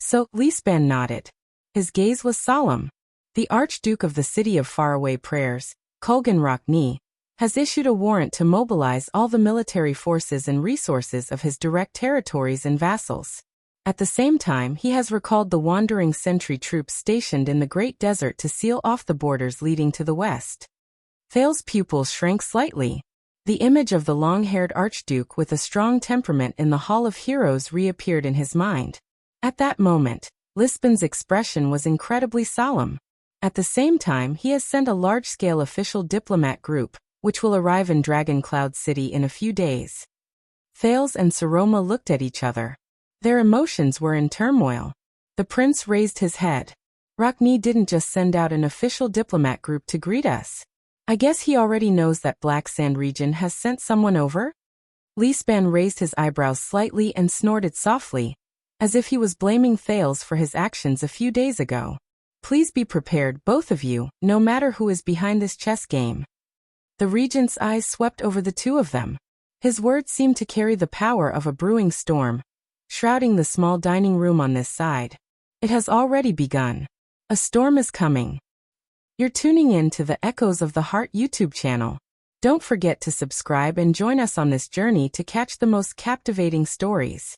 So, Lisbon nodded. His gaze was solemn. The Archduke of the City of Faraway Prayers, Kulgan Rockne, has issued a warrant to mobilize all the military forces and resources of his direct territories and vassals. At the same time, he has recalled the wandering sentry troops stationed in the Great Desert to seal off the borders leading to the west. Thal's pupils shrank slightly. The image of the long-haired Archduke with a strong temperament in the Hall of Heroes reappeared in his mind. At that moment, Lisbon's expression was incredibly solemn. At the same time, he has sent a large-scale official diplomat group, which will arrive in Dragon Cloud City in a few days. Thales and Saroma looked at each other. Their emotions were in turmoil. The prince raised his head. Rockne didn't just send out an official diplomat group to greet us. I guess he already knows that Black Sand region has sent someone over? Lisbon raised his eyebrows slightly and snorted softly, as if he was blaming Thales for his actions a few days ago. Please be prepared, both of you, no matter who is behind this chess game. The regent's eyes swept over the two of them. His words seemed to carry the power of a brewing storm, shrouding the small dining room on this side. It has already begun. A storm is coming. You're tuning in to the Echoes of the Heart YouTube channel. Don't forget to subscribe and join us on this journey to catch the most captivating stories.